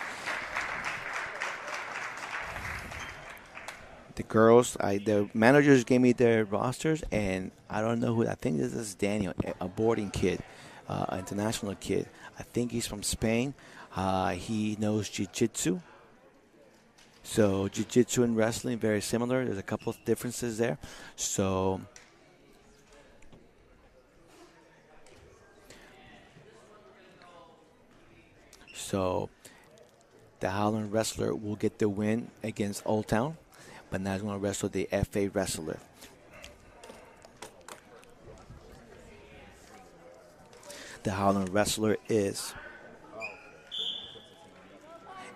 The girls, the managers gave me their rosters, and I don't know who. I think this is Daniel, a boarding kid, an international kid. I think he's from Spain. He knows jiu-jitsu. So jiu-jitsu and wrestling, very similar. There's a couple of differences there. So the Howland wrestler will get the win against Old Town. But now he's going to wrestle the FA wrestler. The Howland wrestler is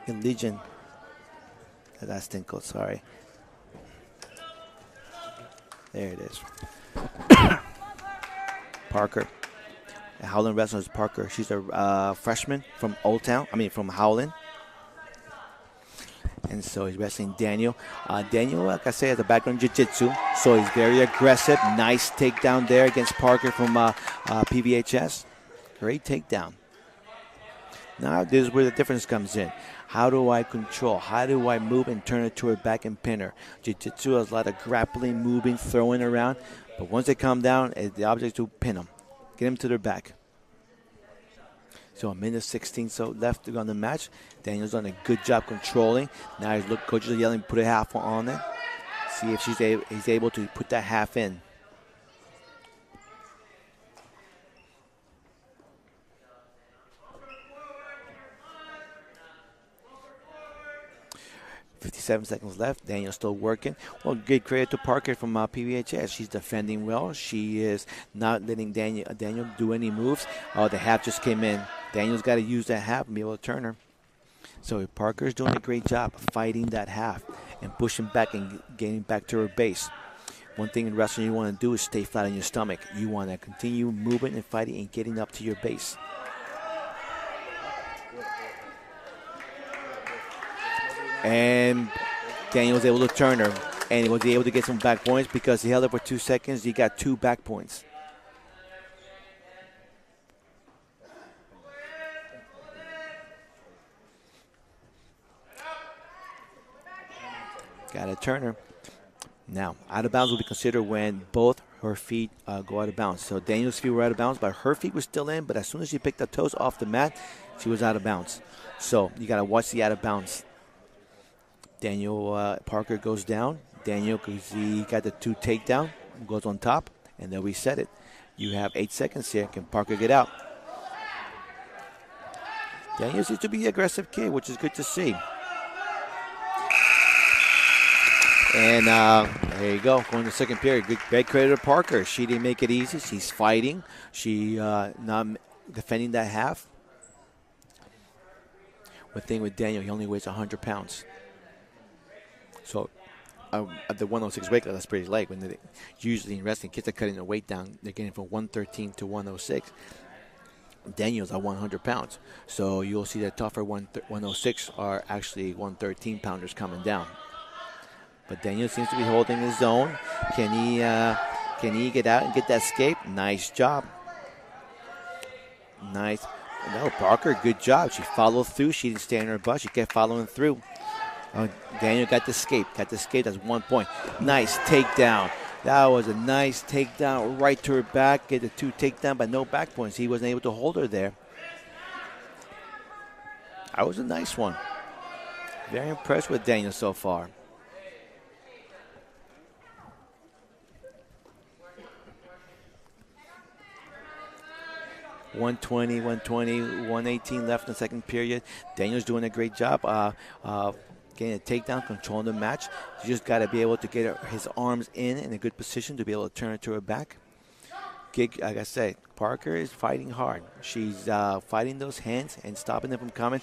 Illegion. That's Tinkle, sorry. There it is. Parker. The Howland wrestler is Parker. She's a freshman from Old Town. From Howland. And so he's wrestling Daniel. Daniel, like I said, has a background in jiu-jitsu, so he's very aggressive. Nice takedown there against Parker from PCHS. Great takedown. Now this is where the difference comes in. How do I control? How do I move and turn it to her back and pin her? Jiu-jitsu has a lot of grappling, moving, throwing around. But once they come down, the object is to pin them. Get them to their back. So a minute 16 left to go on the match. Daniel's done a good job controlling. Now coaches are yelling, put a half on it. See if he's able to put that half in. .57 seconds left. Daniel's still working. Well, good credit to Parker from PCHS. She's defending well. She is not letting Daniel do any moves. The half just came in. Daniel's got to use that half and be able to turn her. So Parker's doing a great job fighting that half and pushing back and getting back to her base. One thing in wrestling you want to do is stay flat on your stomach. You want to continue moving and fighting and getting up to your base. And Daniel was able to turn her, and he was able to get some back points because he held it for 2 seconds. He got 2 back points. Got to turn her. Now, out of bounds will be considered when both her feet go out of bounds. So Daniel's feet were out of bounds, but her feet were still in. But as soon as she picked the toes off the mat, she was out of bounds. So you got to watch the out of bounds. Daniel Parker goes down. Daniel, because he got the 2 takedown, goes on top, and then we set it. You have 8 seconds here. Can Parker get out? Daniel seems to be an aggressive kid, which is good to see. And there you go, going to the second period. Great credit to Parker. She didn't make it easy. She's fighting. She not defending that half. One thing with Daniel, he only weighs 100 pounds. So at the 106 weight class, that's pretty light. Usually in wrestling, kids are cutting their weight down. They're getting from 113 to 106. Daniel's at 100 pounds. So you'll see that tougher 106 are actually 113 pounders coming down. But Daniel seems to be holding his own. Can he get out and get that escape? Nice job. Nice. No, Parker, good job. She followed through. She didn't stay in her butt. She kept following through. Daniel got the escape. That's 1 point. Nice takedown. That was a nice takedown right to her back. Get the 2 takedown, but no back points. He wasn't able to hold her there. That was a nice one. Very impressed with Daniel so far. .120, 118 left in the second period. Daniel's doing a great job getting a takedown, controlling the match. You just got to be able to get his arms in a good position to be able to turn it to her back. Like I said, Parker is fighting hard. She's fighting those hands and stopping them from coming,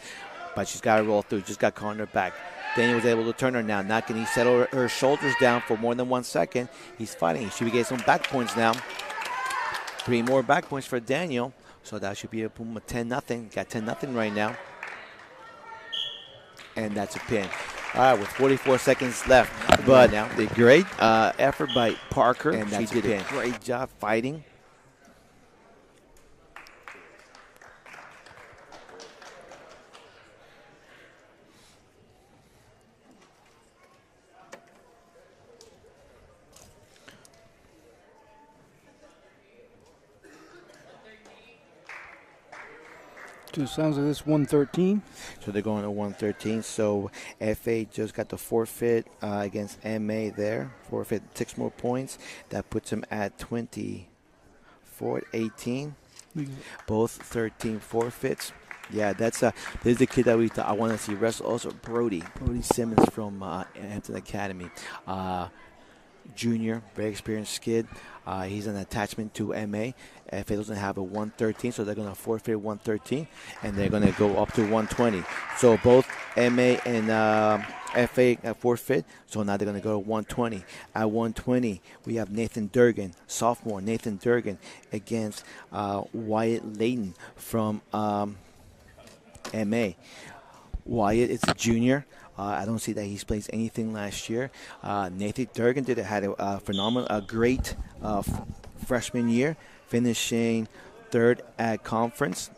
but she's got to roll through. Just got caught in her back. Daniel was able to turn her now. Not can he settle her shoulders down for more than 1 second. He's fighting. He should be getting some back points now. 3 more back points for Daniel. So that should be a 10-0. Got 10-0 right now. And that's a pin. All right, with 44 seconds left. But now the great effort by Parker. And she did a great job fighting. So it sounds like this 113. So they're going to 113. So FA just got the forfeit against MA there. Forfeit 6 more points. That puts them at 24-18. Both 13 forfeits. Yeah, this is the kid that I want to see wrestle. Also, Brody Simmons from Hampton Academy. Junior, very experienced kid. He's an attachment to MA. FA doesn't have a 113, so they're going to forfeit 113, and they're going to go up to 120. So both MA and FA forfeit, so now they're going to go to 120. At 120, we have Nathan Durgan, sophomore Nathan Durgan, against Wyatt Layton from MA. Wyatt is a junior. I don't see that he's played anything last year. Nathan Durgan had a great freshman year, finishing 3rd at conference,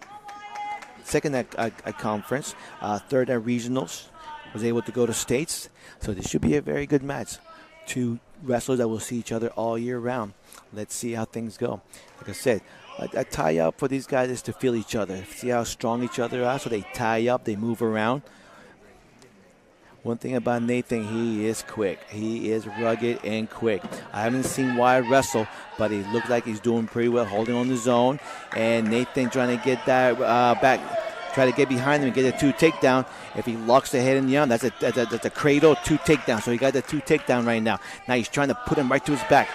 2nd at conference, 3rd at regionals, was able to go to states. So this should be a very good match. 2 wrestlers that will see each other all year round. Let's see how things go. Like I said, a tie-up for these guys is to feel each other, see how strong each other are. So they tie up, they move around. One thing about Nathan, he is quick. He is rugged and quick. I haven't seen Wyatt wrestle, but he looks like he's doing pretty well, holding on his own. And Nathan trying to get that back, try to get behind him and get a 2 takedown. If he locks the head in the arm, that's a cradle 2 takedown. So he got the 2 takedown right now. Now he's trying to put him right to his back.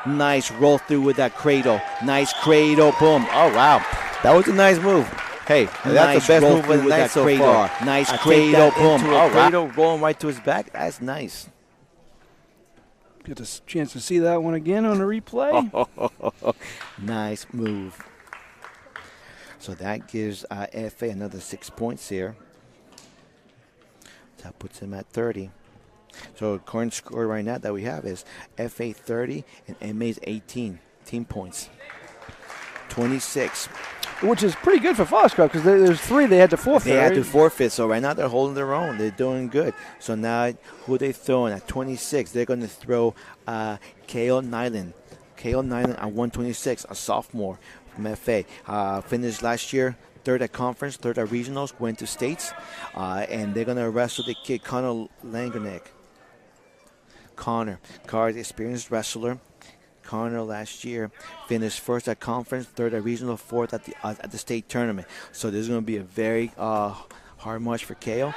Nice roll through with that cradle. Nice cradle, boom. Oh, wow. That was a nice move. Hey, that's the best move of the night so far. Nice cradle, boom. Oh, cradle rolling right to his back. That's nice. Get a chance to see that one again on the replay. Nice move. So that gives FA another 6 points here. That puts him at 30. So the current score right now that we have is FA 30 and MA's 18 team points. 26. Which is pretty good for Foxcroft because there's 3 they had to forfeit. They had to forfeit, so right now they're holding their own. They're doing good. So now who are they throwing at 26? They're going to throw Kale Nyland. Kale Nyland at 126, a sophomore from FA. Finished last year 3rd at conference, 3rd at regionals, went to states. And they're going to wrestle the kid Connor Langernick. Connor is an experienced wrestler. Connor last year finished 1st at conference, 3rd at regional, 4th at the state tournament. So this is going to be a very hard march for Kale.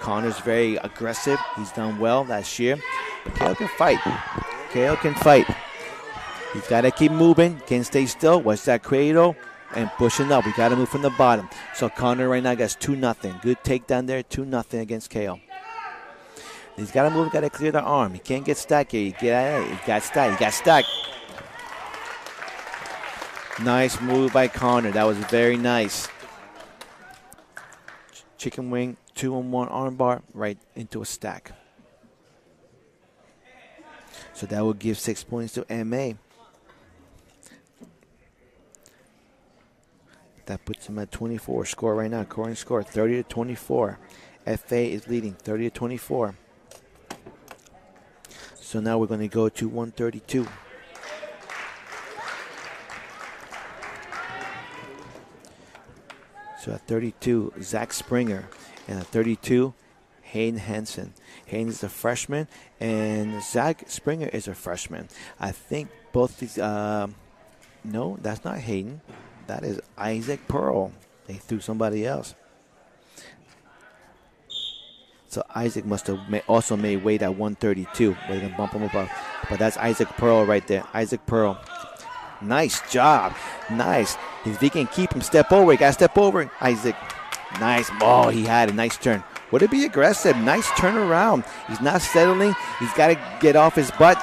Connor's very aggressive. He's done well last year. But Kale can fight. Kale can fight. He's got to keep moving. Can't stay still. Watch that cradle and pushing up. We got to move from the bottom. So Connor right now gets 2-0. Good takedown there, 2-0 against Kale. He's got to move. Got to clear the arm. He can't get stuck here. He got stuck. He got stuck. Nice move by Connor. That was very nice. Chicken wing, 2-on-1 armbar, right into a stack. So that will give 6 points to MA. That puts him at 24. Score right now. Current score 30-24. FA is leading 30-24. So now we're going to go to 132. So at 32, Zach Springer. And at 32, Hayden Henson. Hayden is a freshman, and Zach Springer is a freshman. I think both these, no, that's not Hayden. That is Isaac Pearl. They threw somebody else. So Isaac must have also made weight at 132. We're going to bump him up. But that's Isaac Pearl right there. Isaac Pearl. Nice job. Nice. If he can keep him, step over. He got to step over. Isaac. Nice. Oh, he had a nice turn. Would it be aggressive? Nice turnaround. He's not settling. He's got to get off his butt.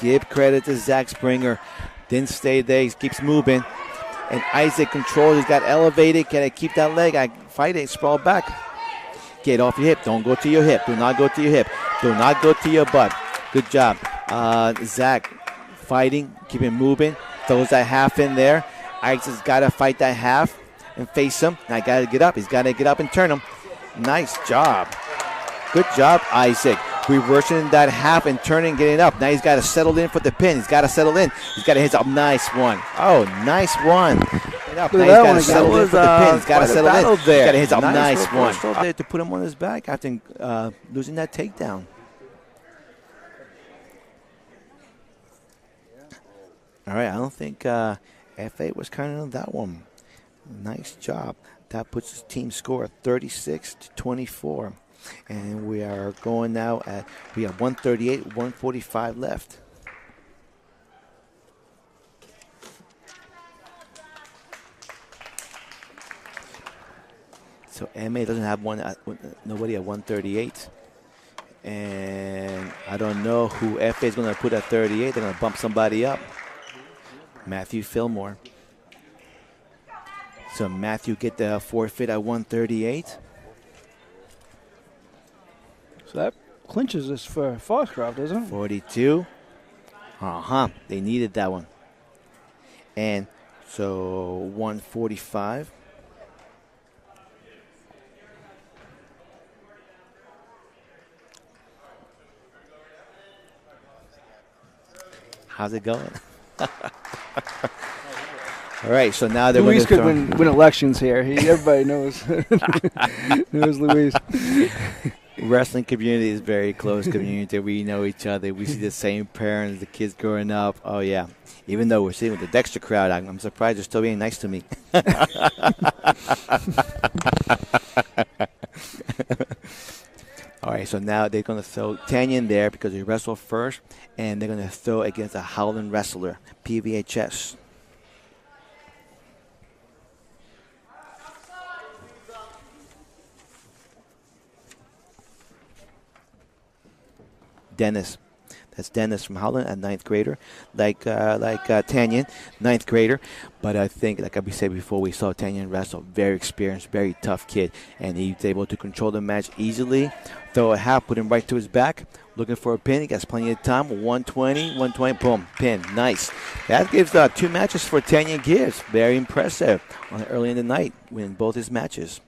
Give credit to Zach Springer. Didn't stay there. He keeps moving. And Isaac controls. He's got elevated. Can I keep that leg? I fight it. Sprawl back. Get off your hip. Don't go to your hip. Do not go to your hip. Do not go to your butt. Good job. Zach fighting. Keep him moving. Throws that half in there. Isaac's got to fight that half and face him. Now got to get up. He's got to get up and turn him. Nice job. Good job, Isaac. Reversing that half and turning, getting up. Now he's got to settle in for the pin. He's got to settle in. He's got to hit a nice one. Oh, nice one. Now he's got to settle in for the pin. He's got to settle in. He's got to hit a nice one. There to put him on his back after losing that takedown. All right, I don't think F8 was counting on that one. Nice job. That puts his team score at 36-24. And we are going now we have 138, 145 left. So MA doesn't have nobody at 138. And I don't know who FA is going to put at 38. They're going to bump somebody up. Matthew Fillmore. So Matthew get the forfeit at 138. So that clinches this for Foxcroft, doesn't it? 42. They needed that one. And so 145. How's it going? All right, so now they're Luis could win elections here. Everybody knows knows Luis. Wrestling community is very close community. We know each other. We see the same parents, the kids growing up. Oh, yeah. Even though we're sitting with the Dexter crowd, I'm surprised they're still being nice to me. All right, so now they're going to throw Tanya in there because he wrestled first, and they're going to throw against a Howland wrestler, PCHS. Dennis. That's Dennis from Howland, a ninth grader, like Tanyan, ninth grader. But I think, like we said before, we saw Tanyan wrestle, very experienced, very tough kid, and he's able to control the match easily. Throw a half, put him right to his back, looking for a pin. He got plenty of time. 120, boom, pin, nice. That gives 2 matches for Tanyan Gibbs. Very impressive early in the night, winning both his matches.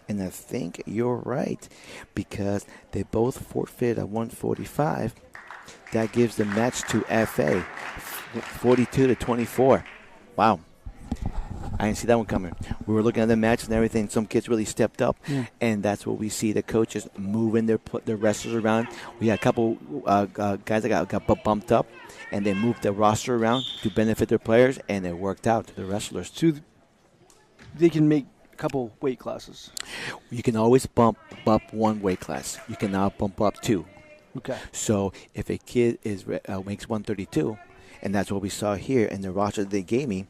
And I think you're right, because they both forfeited at 145. That gives the match to FA, 42-24. Wow. I didn't see that one coming. We were looking at the match and everything. Some kids really stepped up, and that's what we see. The coaches moving their wrestlers around. We had a couple guys that got bumped up, and they moved their roster around to benefit their players, and it worked out to the wrestlers. So they can make couple weight classes. You can always bump up 1 weight class. You can now bump up 2. Okay. So if a kid makes 132, and that's what we saw here in the roster they gave me,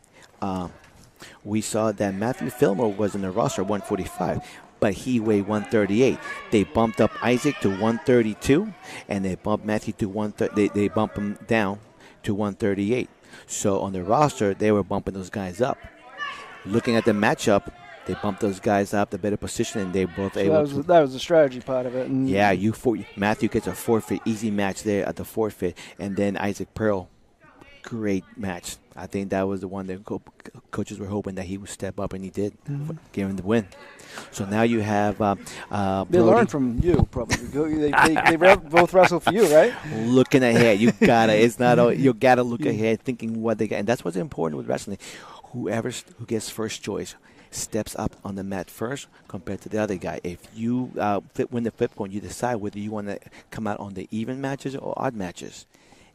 we saw that Matthew Fillmore was in the roster 145, but he weighed 138. They bumped up Isaac to 132, and they bumped Matthew to 130. They bumped him down to 138. So on the roster, they were bumping those guys up. Looking at the matchup, they bumped those guys up, the better position, and they both able to. That was the strategy part of it. And yeah, Matthew gets a forfeit, easy match there at the forfeit, and then Isaac Pearl, great match. I think that was the one that coaches were hoping that he would step up, and he did, give him the win. So now you have they learned from you, probably. They both wrestle for you, right? Looking ahead, you gotta look ahead, thinking what they got, and that's what's important with wrestling. Who gets first choice steps up on the mat first compared to the other guy. If you win the flip coin, you decide whether you want to come out on the even matches or odd matches.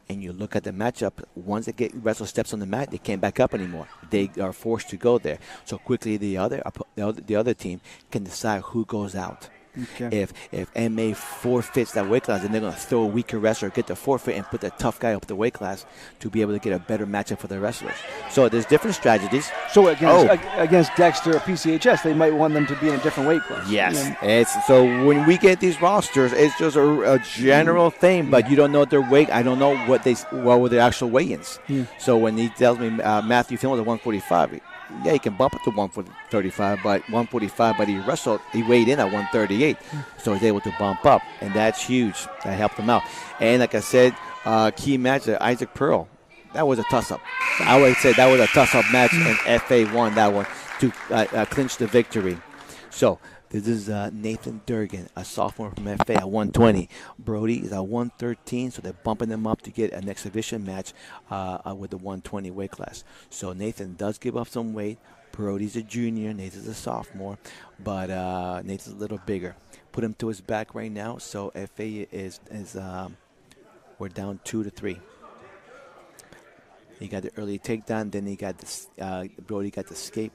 And you look at the matchup, once they wrestle steps on the mat, they can't back up anymore. They are forced to go there. So quickly the other team can decide who goes out. Okay. If MA forfeits that weight class, then they're going to throw a weaker wrestler, get the forfeit, and put the tough guy up the weight class to be able to get a better matchup for the wrestlers. So there's different strategies. So against Dexter or PCHS, they might want them to be in a different weight class. Yes. So when we get these rosters, it's just a general thing, but you don't know their weight. I don't know what were their actual weigh-ins. Yeah. So when he tells me Matthew Fillmore was 145, yeah, he can bump it to 135, but 145, but he weighed in at 138, so he's able to bump up, and that's huge. That helped him out. And like I said, key match, Isaac Pearl, that was a toss-up. I would say that was a toss-up match, and FA won that one to clinch the victory. So this is Nathan Durgan, a sophomore from FA at 120. Brody is at 113, so they're bumping them up to get an exhibition match with the 120 weight class. So Nathan does give up some weight. Brody's a junior, Nathan's a sophomore, but Nathan's a little bigger. Put him to his back right now, so FA is we're down 2-3. He got the early takedown, then he got this. Brody got the escape.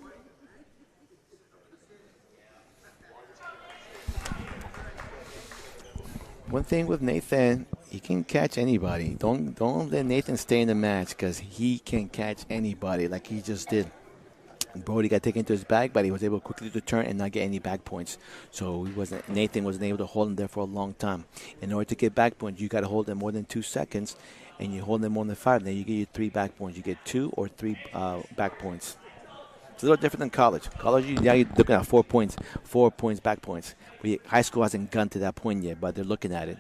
One thing with Nathan, he can catch anybody. Don't let Nathan stay in the match because he can catch anybody like he just did. Brody got taken to his back, but he was able quickly to turn and not get any back points. So Nathan wasn't able to hold him there for a long time. In order to get back points, you got to hold them more than 2 seconds, and you hold them more than 5. Then you get 3 back points. You get 2 or 3 back points. It's a little different than college. College, you're looking at 4 points, 4 points, back points. High school hasn't gone to that point yet, but they're looking at it.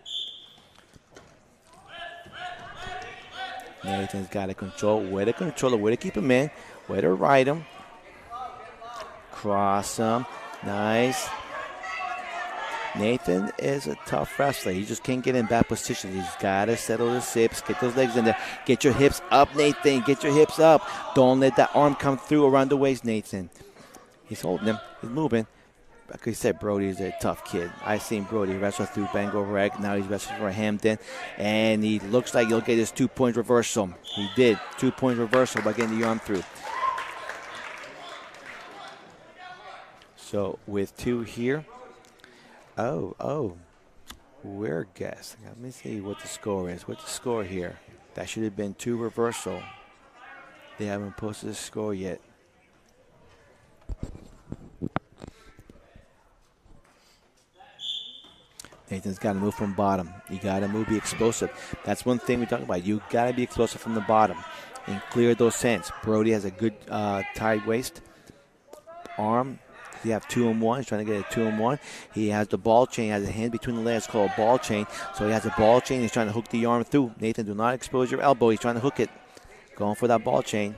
Nathan's got to control where to keep him in, where to ride him. Cross him. Nice. Nathan is a tough wrestler. He just can't get in bad position. He's got to settle his hips, get those legs in there. Get your hips up, Nathan. Get your hips up. Don't let that arm come through around the waist, Nathan. He's holding him. He's moving. Like I said, Brody is a tough kid. I've seen Brody wrestle through Bangor Rec. Now he's wrestling for Hampton. And he looks like he'll get his 2-point reversal. He did. 2-point reversal by getting the arm through. So with 2 here. We're guessing. Let me see what the score is. What's the score here? That should have been 2 reversal. They haven't posted the score yet. Nathan's got to move from bottom. You got to be explosive. That's one thing we talk about. You got to be explosive from the bottom and clear those hands. Brody has a good tight waist. Arm. You have 2-1. He's trying to get a 2-1. He has the ball chain. He has a hand between the legs called a ball chain. So he has a ball chain. He's trying to hook the arm through. Nathan, do not expose your elbow. He's trying to hook it. Going for that ball chain.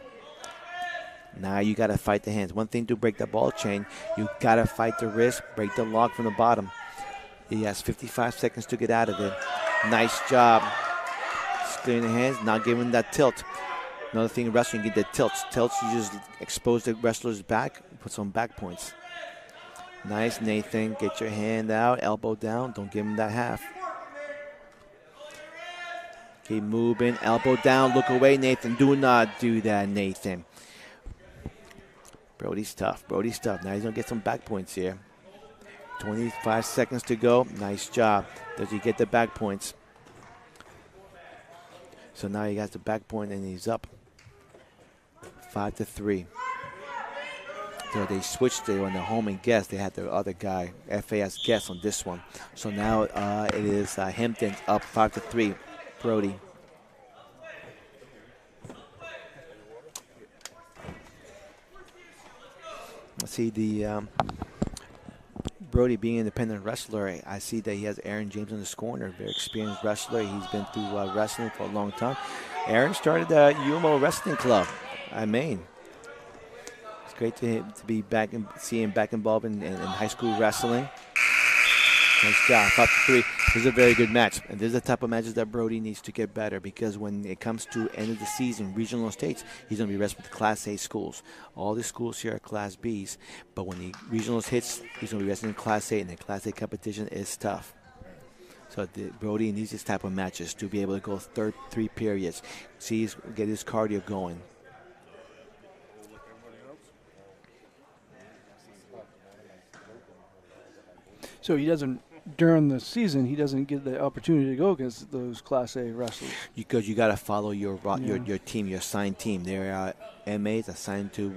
Now you got to fight the hands. One thing to break the ball chain, you got to fight the wrist, break the lock from the bottom. He has 55 seconds to get out of it. Nice job. Just clearing the hands, not giving that tilt. Another thing in wrestling, you get the tilts. Tilts, you just expose the wrestler's back, put some back points. Nice, Nathan. Get your hand out, elbow down. Don't give him that half. Keep moving, elbow down, look away, Nathan. Do not do that, Nathan. Brody's tough. Now he's going to get some back points here. 25 seconds to go. Nice job. Does he get the back points? So now he got the back point and he's up 5-3. So they switched it on the home and guest. They had the other guy, FAS guest on this one. So now it is Hampton up 5-3. Brody. Let's see the Brody being an independent wrestler. I see that he has Aaron James in his corner, very experienced wrestler. He's been through wrestling for a long time. Aaron started the UMO Wrestling Club at Maine. It's great to be back and see him back involved in high school wrestling. Nice job, 5-3. This is a very good match, and this is the type of matches that Brody needs to get better, because when it comes to end of the season, regional states, he's going to be wrestling with the Class A schools. All the schools here are Class Bs, but when the regionals hits, he's going to be wrestling in Class A, and the Class A competition is tough. So Brody needs this type of matches to be able to go 3 periods, get his cardio going. So he doesn't, during the season, he doesn't get the opportunity to go against those Class A wrestlers. Because you got to follow your team, your assigned team. There are MAs assigned to,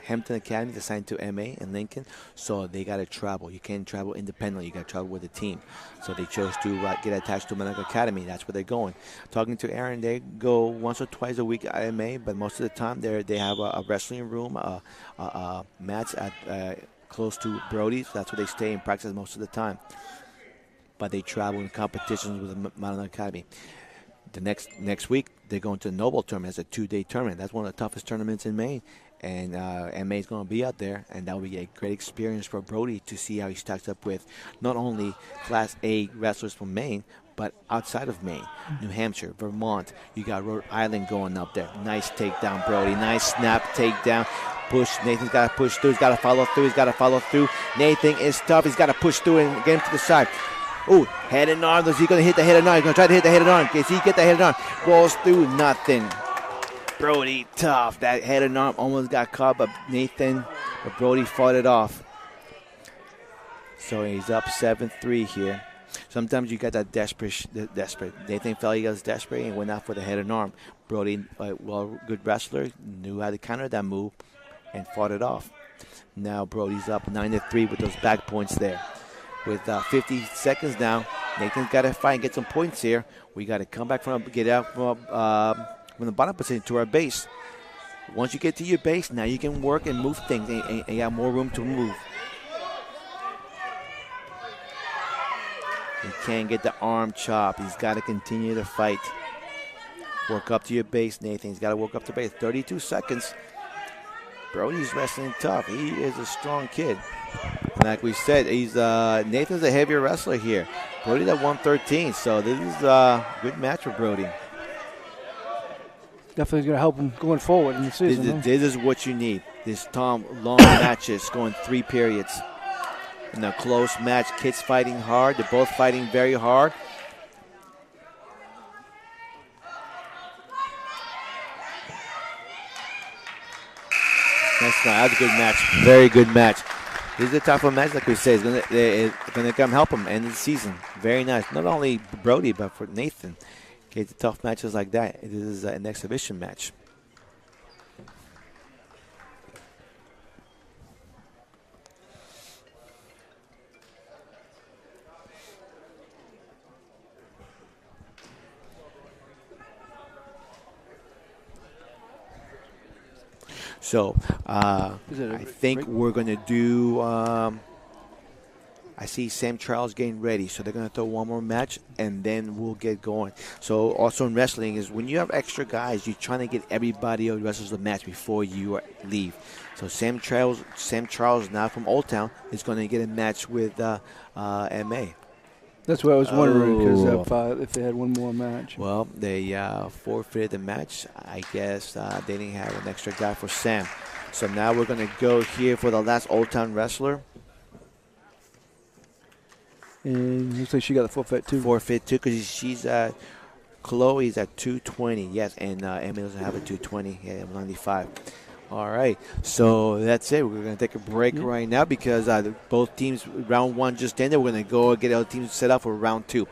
Hampton Academy is assigned to MA in Lincoln, so they got to travel. You can't travel independently. You got to travel with a team. So they chose to get attached to Mattanawcook Academy. That's where they're going. Talking to Aaron, they go once or twice a week at MA, but most of the time they have a wrestling room, a match at close to Brody's. That's where they stay and practice most of the time. But they travel in competitions with the Mattanawcook Academy. The next week, they're going to the Noble Tournament. It's a 2-day tournament. That's one of the toughest tournaments in Maine. And MA is going to be out there, and that will be a great experience for Brody to see how he stacks up with not only Class A wrestlers from Maine, but outside of Maine, New Hampshire, Vermont. You got Rhode Island going up there. Nice takedown, Brody. Nice snap takedown. Push. Nathan's got to push through. He's got to follow through. Nathan is tough. He's got to push through and get him to the side. Oh, head and arm. Is he going to hit the head and arm? He's going to try to hit the head and arm. Does he get the head and arm? Rolls through. Nothing. Brody, tough. That head and arm almost got caught, but Brody fought it off. So he's up 7-3 here. Sometimes you got that desperate. Nathan felt he was desperate and went out for the head and arm. Brody, good wrestler, knew how to counter that move and fought it off. Now Brody's up 9-3 with those back points there. With 50 seconds now, Nathan's got to fight and get some points here. We got to come back get out from the bottom position to our base. Once you get to your base, now you can work and move things, and you have more room to move. He can't get the arm chop. He's got to continue to fight. Work up to your base, Nathan. He's got to work up to base. 32 seconds. Brody's wrestling tough. He is a strong kid. Like we said, Nathan's a heavier wrestler here. Brody's at 113, so this is a good match for Brody. Definitely going to help him going forward in the season. This is what you need. This long matches going 3 periods. In a close match, kids fighting hard. They're both fighting very hard. That's a good match. Very good match. This is the type of match, like we say, is going to come help him end the season. Very nice. Not only Brody, but for Nathan. Okay, the tough matches like that. This is an exhibition match. So I think we're going to do I see Sam Charles getting ready, so they're going to throw one more match, and then we'll get going. So also in wrestling is when you have extra guys, you're trying to get everybody who wrestles the match before you leave. So Sam Charles now from Old Town is going to get a match with MA. That's what I was wondering, because if they had one more match. Well, they forfeited the match. I guess they didn't have an extra guy for Sam. So now we're going to go here for the last Old Town wrestler. And looks like she got the forfeit too. Forfeit too, because she's Chloe's at 220. Yes, and Emmy doesn't have a 220. Yeah, 95. All right, so that's it. We're going to take a break right now because both teams, round one just ended. We're going to go get our teams set up for round two.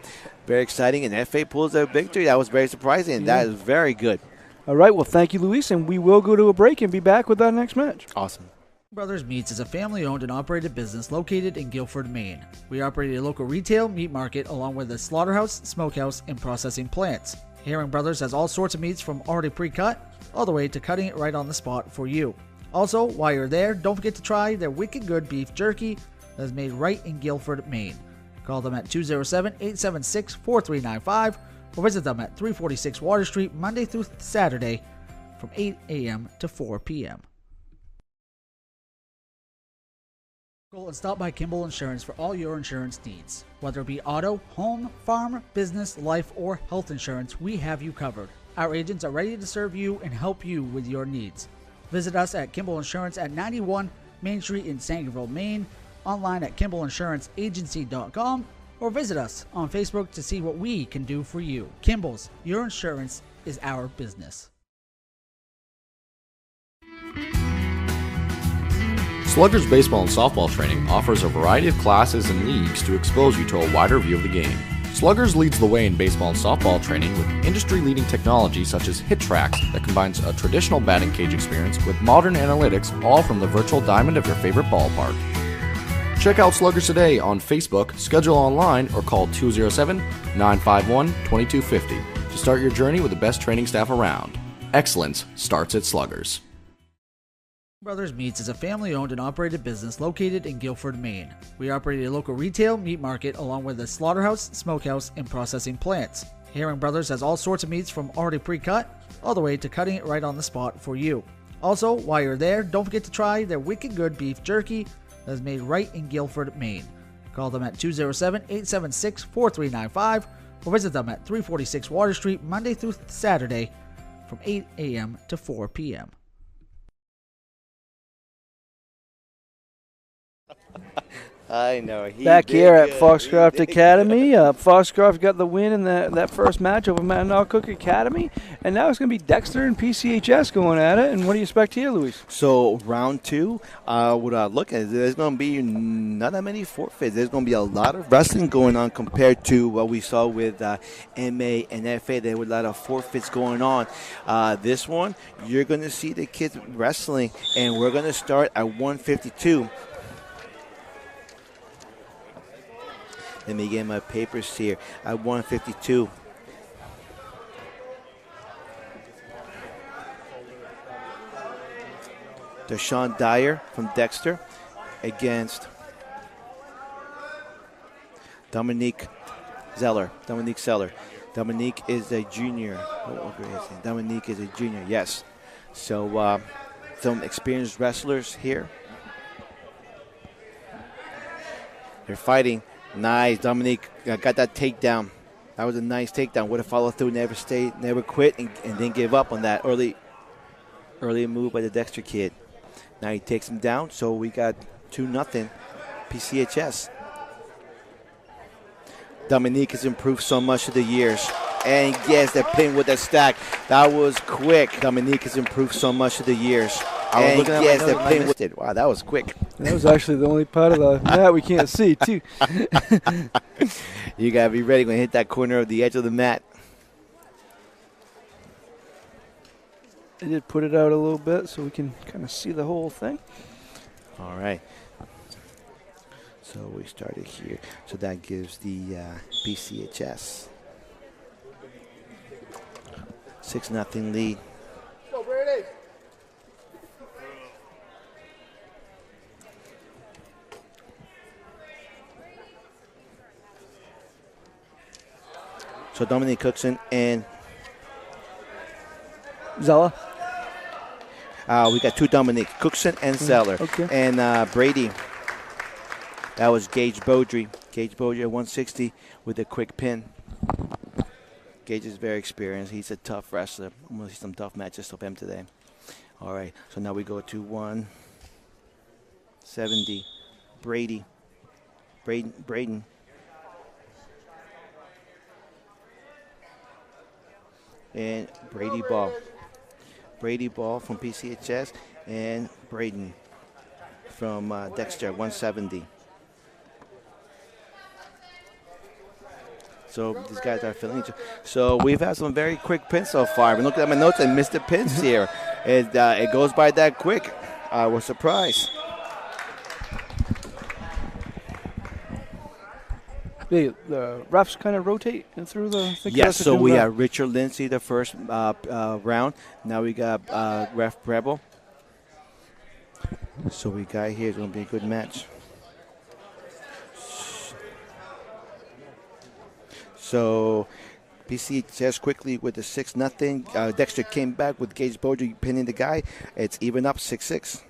Very exciting, and FA pulls a victory. That was very surprising, and that is very good. All right, well, thank you, Luis, and we will go to a break and be back with our next match. Awesome. Brothers Meats is a family-owned and operated business located in Guilford, Maine. We operate a local retail meat market along with a slaughterhouse, smokehouse, and processing plants. Herring Brothers has all sorts of meats from already pre-cut all the way to cutting it right on the spot for you. Also, while you're there, don't forget to try their wicked good beef jerky that is made right in Guilford, Maine. Call them at 207-876-4395 or visit them at 346 Water Street Monday through Saturday from 8 a.m. to 4 p.m. And stop by Kimball Insurance for all your insurance needs. Whether it be auto, home, farm, business, life, or health insurance, we have you covered. Our agents are ready to serve you and help you with your needs. Visit us at Kimball Insurance at 91 Main Street in Sangerville, Maine, online at KimballInsuranceAgency.com, or visit us on Facebook to see what we can do for you. Kimball's, your insurance is our business. Sluggers baseball and softball training offers a variety of classes and leagues to expose you to a wider view of the game. Sluggers leads the way in baseball and softball training with industry-leading technology such as hit tracks that combines a traditional batting cage experience with modern analytics, all from the virtual diamond of your favorite ballpark. Check out Sluggers today on Facebook, schedule online, or call 207-951-2250 to start your journey with the best training staff around. Excellence starts at Sluggers. Brothers Meats is a family-owned and operated business located in Guilford, Maine. We operate a local retail meat market along with a slaughterhouse, smokehouse, and processing plants. Herring Brothers has all sorts of meats from already pre-cut all the way to cutting it right on the spot for you. Also, while you're there, don't forget to try their wicked good beef jerky that is made right in Guilford, Maine. Call them at 207-876-4395 or visit them at 346 Water Street Monday through Saturday from 8 a.m. to 4 p.m. I know. Back here at Foxcroft Academy. Foxcroft got the win in that first match over Mattanawcook Academy. And now it's going to be Dexter and PCHS going at it. And what do you expect here, Luis? So round two, what I look at, there's going to be not that many forfeits. There's going to be a lot of wrestling going on compared to what we saw with MA and FA. There were a lot of forfeits going on. This one, you're going to see the kids wrestling. And we're going to start at 152. Let me get my papers here. At 152. Deshaun Dyer from Dexter against Dominique Zeller. Dominique is a junior. What grade is he? Dominique is a junior, yes. So some experienced wrestlers here. They're fighting. Nice. Dominique got that takedown. That was a nice takedown. Would have followed through, never quit, and didn't give up on that early move by the Dexter kid. Now he takes him down, so we got 2-0 PCHS. Dominique has improved so much through the years. And yes, they're playing with that stack. That was quick. Dominique has improved so much through the years. And yes, they're playing with it. Wow, that was quick. That was actually the only part of the mat we can't see, too. You got to be ready when you hit that corner of the edge of the mat. I did put it out a little bit so we can kind of see the whole thing. All right. So we started here. So that gives the PCHS 6-0 lead. Go, Brady. So Dominique Cookson and Zella. We got two Dominique, Cookson and Zeller. Okay. And Brady. That was Gage Beaudry. Gage Beaudry at 160 with a quick pin. Gage is very experienced. He's a tough wrestler. I'm going to see some tough matches of him today. All right. So now we go to 170. Braden. And Brady Ball from PCHS, and Braden from Dexter, 170. So these guys are filling each other. So we've had some very quick pins so far. I've been looking at my notes and missed the pins here. It goes by that quick. I was surprised. The refs kind of rotate through the. Yes, so we have Richard Lindsay the first round. Now we got Ref Preble. So we got here, it's going to be a good match. So PCHS quickly with the 6-0. Dexter came back with Gage Bojo pinning the guy. It's even up 6-6.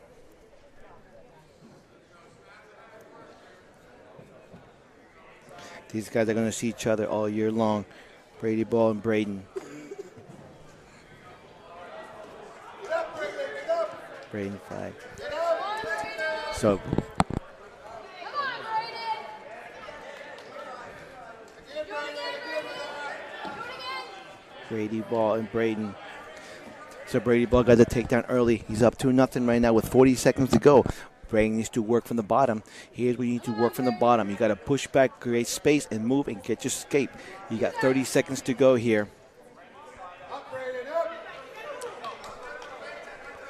These guys are going to see each other all year long. Brady Ball and Braden. Braden flag. So Brady Ball and Braden. So Brady Ball got the takedown early. He's up 2-0 right now with 40 seconds to go. Braden needs to work from the bottom. Here's where you need to work from the bottom. You got to push back, create space, and move and get your escape. You got 30 seconds to go here.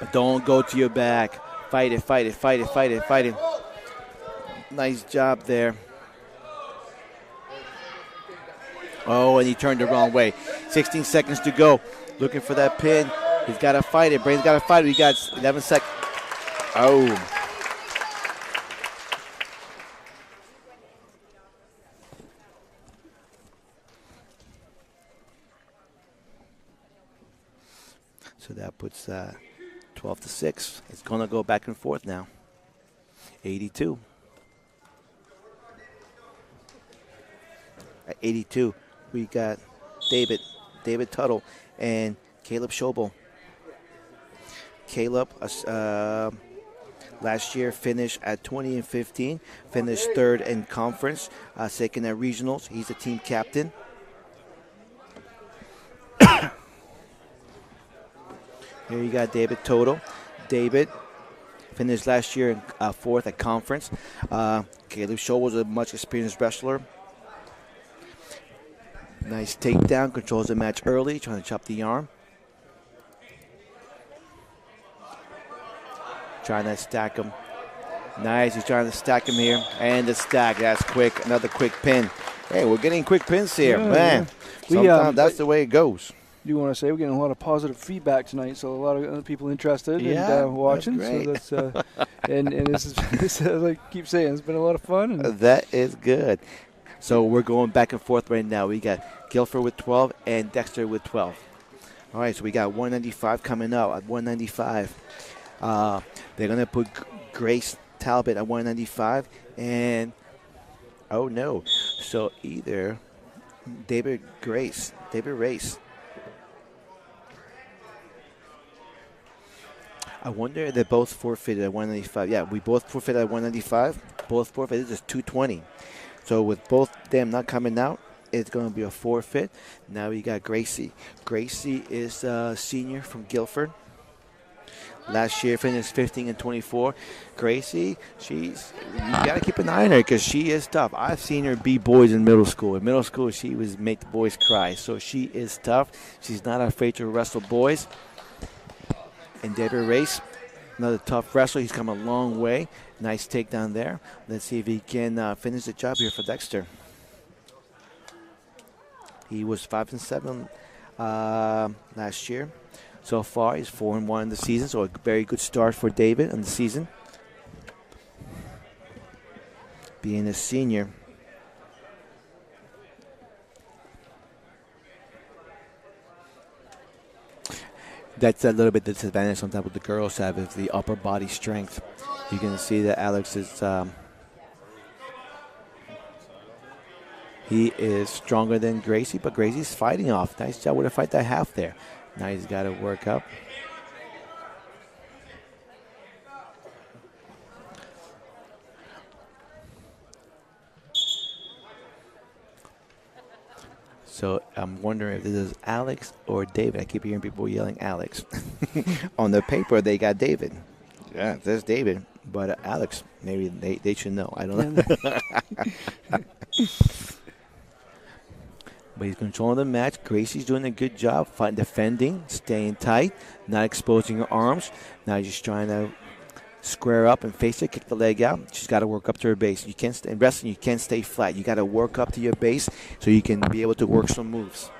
But don't go to your back. Fight it, fight it, fight it, fight it, fight it. Nice job there. Oh, and he turned the wrong way. 16 seconds to go. Looking for that pin. He's got to fight it. Braden's got to fight it. He got 11 seconds. Oh. So that puts 12-6. It's going to go back and forth now. 82. At 82, we got David Tuttle, and Caleb Schobel. Caleb, last year finished at 20-15, finished third in conference, second at regionals. He's a team captain. Here you got David Toto. David finished last year in fourth at conference. Caleb Schobel was a much experienced wrestler. Nice takedown, controls the match early, trying to chop the arm. Trying to stack him. Nice, he's trying to stack him here. And the stack, that's quick, another quick pin. Hey, we're getting quick pins here, man. Yeah. Sometimes that's the way it goes. You want to say we're getting a lot of positive feedback tonight, so a lot of other people interested in watching. That's great. So that's and this is as I keep saying, it's been a lot of fun. That is good. So we're going back and forth right now. We got Guilford with 12 and Dexter with 12. All right, so we got 195 coming up at 195. They're going to put Grace Talbot at 195. And, oh, no. So either David Race. I wonder if they both forfeited at 195. Yeah, we both forfeited at 195. Both forfeited. This is 220. So with both them not coming out, it's going to be a forfeit. Now we got Gracie. Gracie is a senior from Guilford. Last year finished 15 and 24. Gracie, you got to keep an eye on her because she is tough. I've seen her beat boys in middle school. In middle school, she was make the boys cry. So she is tough. She's not afraid to wrestle boys. And David Race, another tough wrestler. He's come a long way. Nice takedown there. Let's see if he can finish the job here for Dexter. He was 5-7 last year. So far, he's 4-1 in the season. So a very good start for David in the season. Being a senior. That's a little bit disadvantage sometimes what the girls have is the upper body strength. You can see that Alex is he is stronger than Gracie, but Gracie's fighting off. Nice job with a fight that half there. Now he's got to work up. So I'm wondering if this is Alex or David. I keep hearing people yelling Alex. On the paper, they got David. Yeah, there's David. But Alex, maybe they should know. I don't know. But he's controlling the match. Gracie's doing a good job defending, staying tight, not exposing her arms. Now he's just trying to square up and face it, kick the leg out. She's got to work up to her base. You can't in wrestling. You can't stay flat. You got to work up to your base so you can be able to work some moves.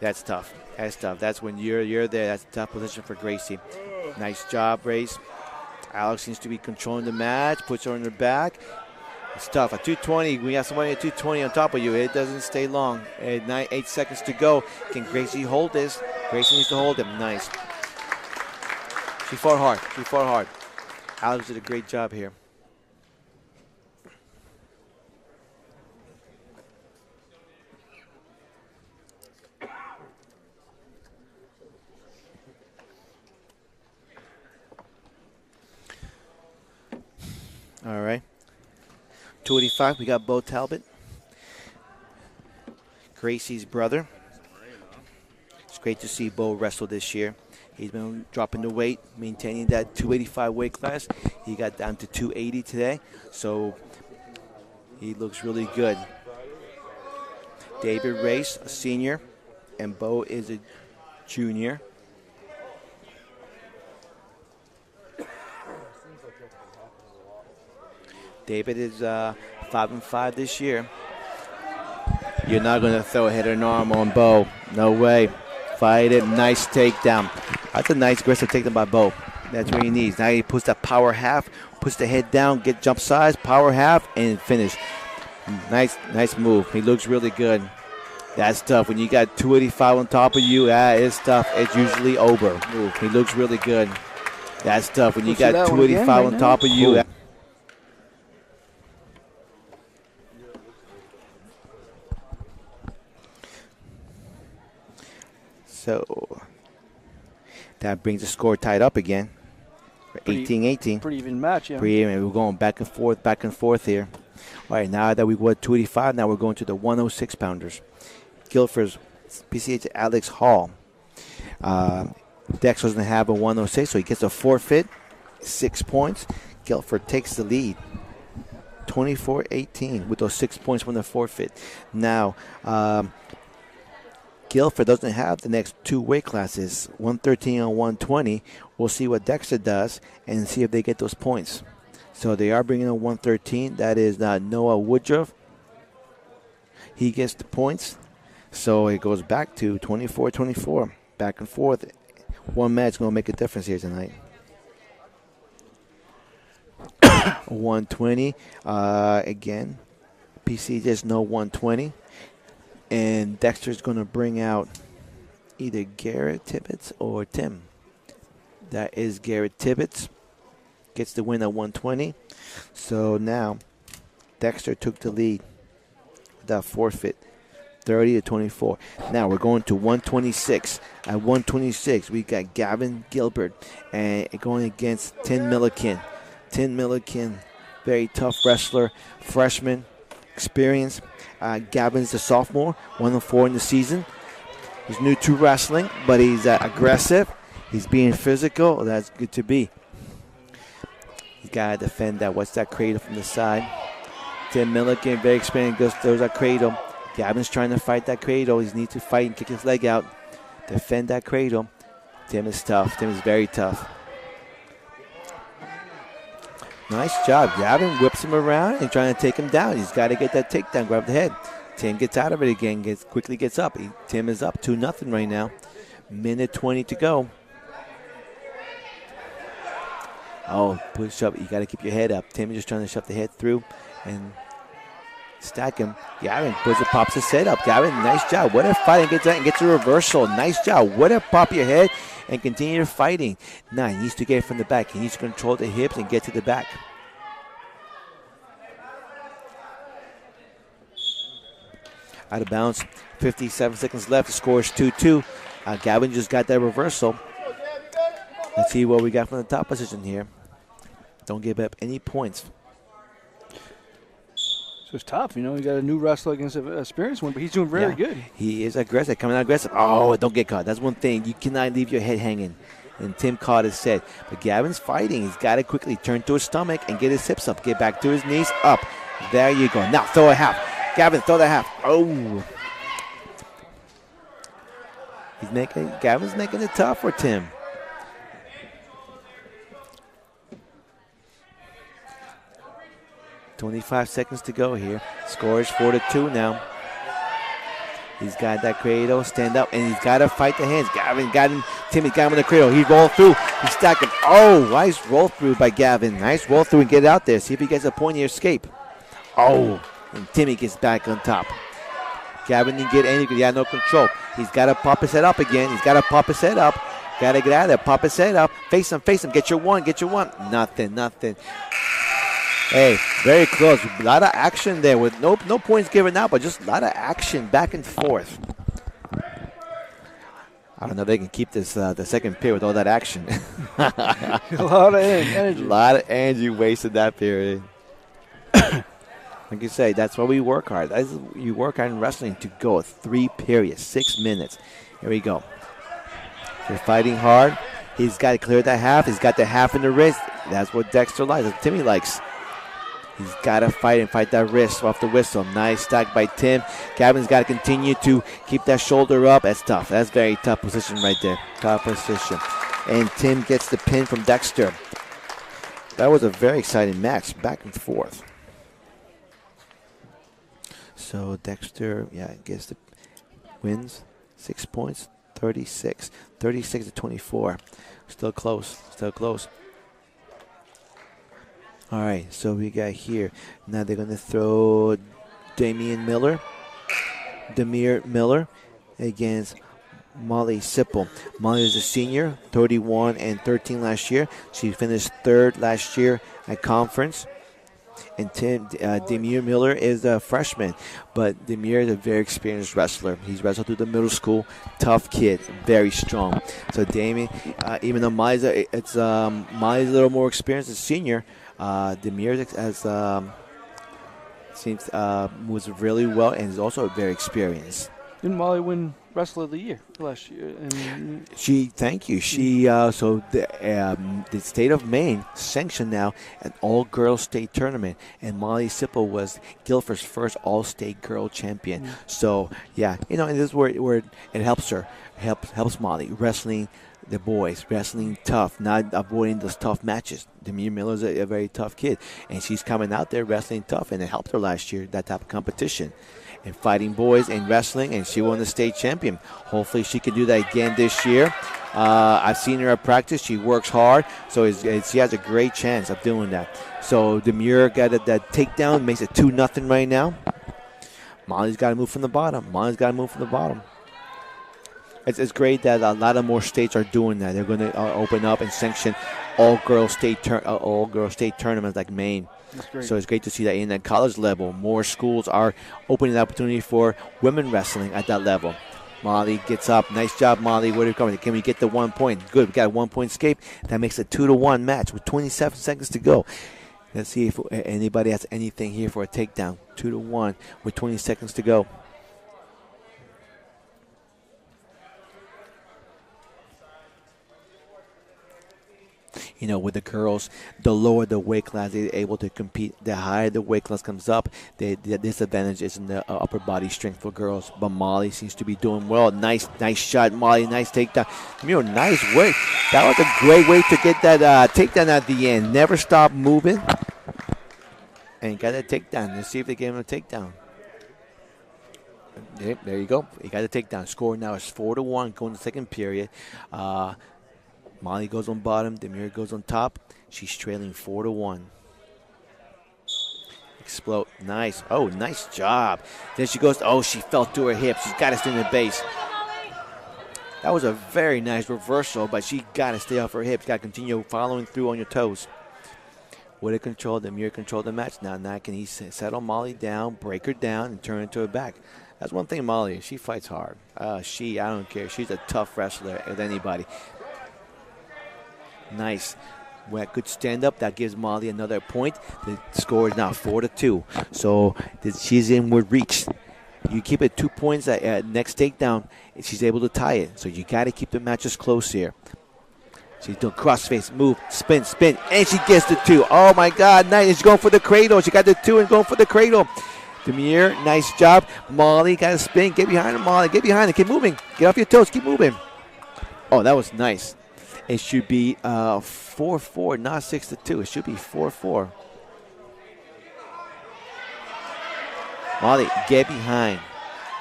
That's tough. That's tough. That's when you're there. That's a tough position for Gracie. Nice job, Grace. Alex seems to be controlling the match. Puts her on her back. It's tough. At 220, we have somebody at 220 on top of you. It doesn't stay long. 8 seconds to go. Can Gracie hold this? Gracie needs to hold him. Nice. She fought hard. She fought hard. Alex did a great job here. All right. 285, we got Bo Talbot. Gracie's brother. It's great to see Bo wrestle this year. He's been dropping the weight, maintaining that 285 weight class. He got down to 280 today, so he looks really good. David Race, a senior, and Bo is a junior. David is 5-5 this year. You're not going to throw a head or an arm on Bo. No way. Fight it. Nice takedown. That's a nice aggressive takedown by Bo. That's what he needs. Now he puts that power half, puts the head down, get jump size, power half, and finish. Nice move. He looks really good. That's tough. When you got 285 on top of you, it's tough. It's usually over. Move. He looks really good. That's tough. When you got 285 on top of you. So that brings the score tied up again. 18-18. Pretty even match, yeah. Pretty even. We're going back and forth here. All right, now that we go at 285, now we're going to the 106 pounders. Guilford's PCHS Alex Hall. Dex doesn't have a 106, so he gets a forfeit, 6 points. Guilford takes the lead, 24-18, with those 6 points from the forfeit. Now, Guilford doesn't have the next two weight classes, 113 and 120. We'll see what Dexter does and see if they get those points. So they are bringing in 113. That is Noah Woodruff. He gets the points. So it goes back to 24-24, back and forth. One match is going to make a difference here tonight. 120. Again, PC just no 120. And Dexter's going to bring out either Garrett Tibbetts or Tim. That is Garrett Tibbetts. Gets the win at 120. So now Dexter took the lead with that forfeit, 30-24. Now we're going to 126. At 126, we got Gavin Gilbert and going against Tim Milliken. Tim Milliken, very tough wrestler, freshman, experience. Gavin's a sophomore, 1-4 in the season. He's new to wrestling, but he's aggressive. He's being physical. That's good to be. He's got to defend that. What's that cradle from the side? Tim Milliken, very experienced, goes throws that cradle. Gavin's trying to fight that cradle. He needs to fight and kick his leg out. Defend that cradle. Tim is tough. Tim is very tough. Nice job. Gavin whips him around and trying to take him down. He's got to get that takedown, grab the head. Tim gets out of it again, quickly gets up. Tim is up 2-0 right now. Minute 20 to go. Oh, push up. You got to keep your head up. Tim is just trying to shove the head through and stack him. Gavin pops his head up. Gavin, nice job. What a fight, and gets that and gets a reversal. Nice job. What a pop your head and continue fighting. Now he needs to get it from the back. He needs to control the hips and get to the back. Out of bounds. 57 seconds left. The score is 2-2. Gavin just got that reversal. Let's see what we got from the top position here. Don't give up any points. So it's tough, you know. You got a new wrestler against an experienced one, but he's doing very good. He is aggressive, coming out aggressive. Oh, don't get caught. That's one thing. You cannot leave your head hanging. And Tim caught his head. But Gavin's fighting. He's got to quickly turn to his stomach and get his hips up. Get back to his knees. Up. There you go. Now throw a half. Gavin, throw the half. Oh. Gavin's making it tough for Tim. 25 seconds to go here. Score is 4-2 now. He's got that cradle, stand up, and he's got to fight the hands. Gavin got him. Timmy got him in the cradle. He rolled through. He stacked him. Oh, nice roll through by Gavin. Nice roll through and get out there. See if he gets a pointy escape. Oh, and Timmy gets back on top. Gavin didn't get any because he had no control. He's got to pop his head up again. He's got to pop his head up. Got to get out of there. Pop his head up. Face him. Get your one. Nothing. Hey, very close. A lot of action there with no points given out, but just a lot of action back and forth. I don't know if they can keep this the second period with all that action. A lot of energy. A lot of energy wasted that period. Like you say, that's why we work hard. You work hard in wrestling to go 3 periods, 6 minutes. Here we go. They're fighting hard. He's got to clear that half. He's got the half in the wrist. That's what Dexter likes. That's what Timmy likes. He's got to fight that wrist off the whistle. Nice stack by Tim. Gavin's got to continue to keep that shoulder up. That's tough. That's very tough position right there. Tough position. And Tim gets the pin from Dexter. That was a very exciting match, back and forth. So Dexter, gets the wins. 6 points, 36. 36-24. Still close. All right, so we got here. Now they're going to throw Demir Miller against Molly Sipple. Molly is a senior, 31 and 13 last year. She finished third last year at conference. And Demir Miller is a freshman, but Demir is a very experienced wrestler. He's wrestled through the middle school, tough kid, very strong. So Damien, even though Molly's a little more experienced as senior, Demir moves really well and is also very experienced. Didn't Molly win Wrestler of the Year last year? Thank you. So the state of Maine sanctioned now an all-girls state tournament, and Molly Sipple was Guilford's first all-state girl champion. So and this is where it helps her, helps Molly wrestling the boys, wrestling tough, not avoiding those tough matches. Demir Miller's a very tough kid, and she's coming out there wrestling tough, and it helped her last year, that type of competition. And fighting boys and wrestling, and she won the state champion. Hopefully she can do that again this year. I've seen her at practice. She works hard, so she has a great chance of doing that. So Demir got that takedown, makes it 2-0 right now. Molly's got to move from the bottom. It's great that a lot of more states are doing that. They're going to open up and sanction all-girl state tournaments like Maine. So it's great to see that in the college level, more schools are opening the opportunity for women wrestling at that level. Molly gets up. Nice job, Molly. Where are you coming? Can we get the 1 point? Good. We got a 1 point escape. That makes it 2-1 match with 27 seconds to go. Let's see if anybody has anything here for a takedown. 2-1 with 20 seconds to go. With the girls, the lower the weight class they're able to compete, the higher the weight class comes up, the disadvantage is in the upper body strength for girls. But Molly seems to be doing well. Nice shot, Molly. Nice takedown. Nice way. That was a great way to get that takedown at the end. Never stop moving. And got a takedown. Let's see if they gave him a takedown. There you go. He got a takedown. Score now is 4-1 going to the second period. Molly goes on bottom. Demir goes on top. She's trailing 4-1. Explode. Nice. Oh, nice job. Then she goes. Oh, she fell to her hip. She's got to stay in the base. That was a very nice reversal, but she got to stay off her hips. Got to continue following through on your toes. With a control, Demir controlled the match. Now can he settle Molly down, break her down, and turn into her back? That's one thing Molly is. She fights hard. I don't care. She's a tough wrestler with anybody. Nice. With a good stand-up, that gives Molly another point. The score is now 4-2. So she's in with reach. You keep it 2 points at next takedown, she's able to tie it. So you got to keep the matches close here. She's doing crossface, move, spin, and she gets the 2. Oh, my God, nice. She's going for the cradle. She got the 2 and going for the cradle. Demir, nice job. Molly got to spin. Get behind her, Molly. Get behind her. Keep moving. Get off your toes. Keep moving. Oh, that was nice. It should be 4-4, not 6-2. It should be 4-4. Molly, get behind.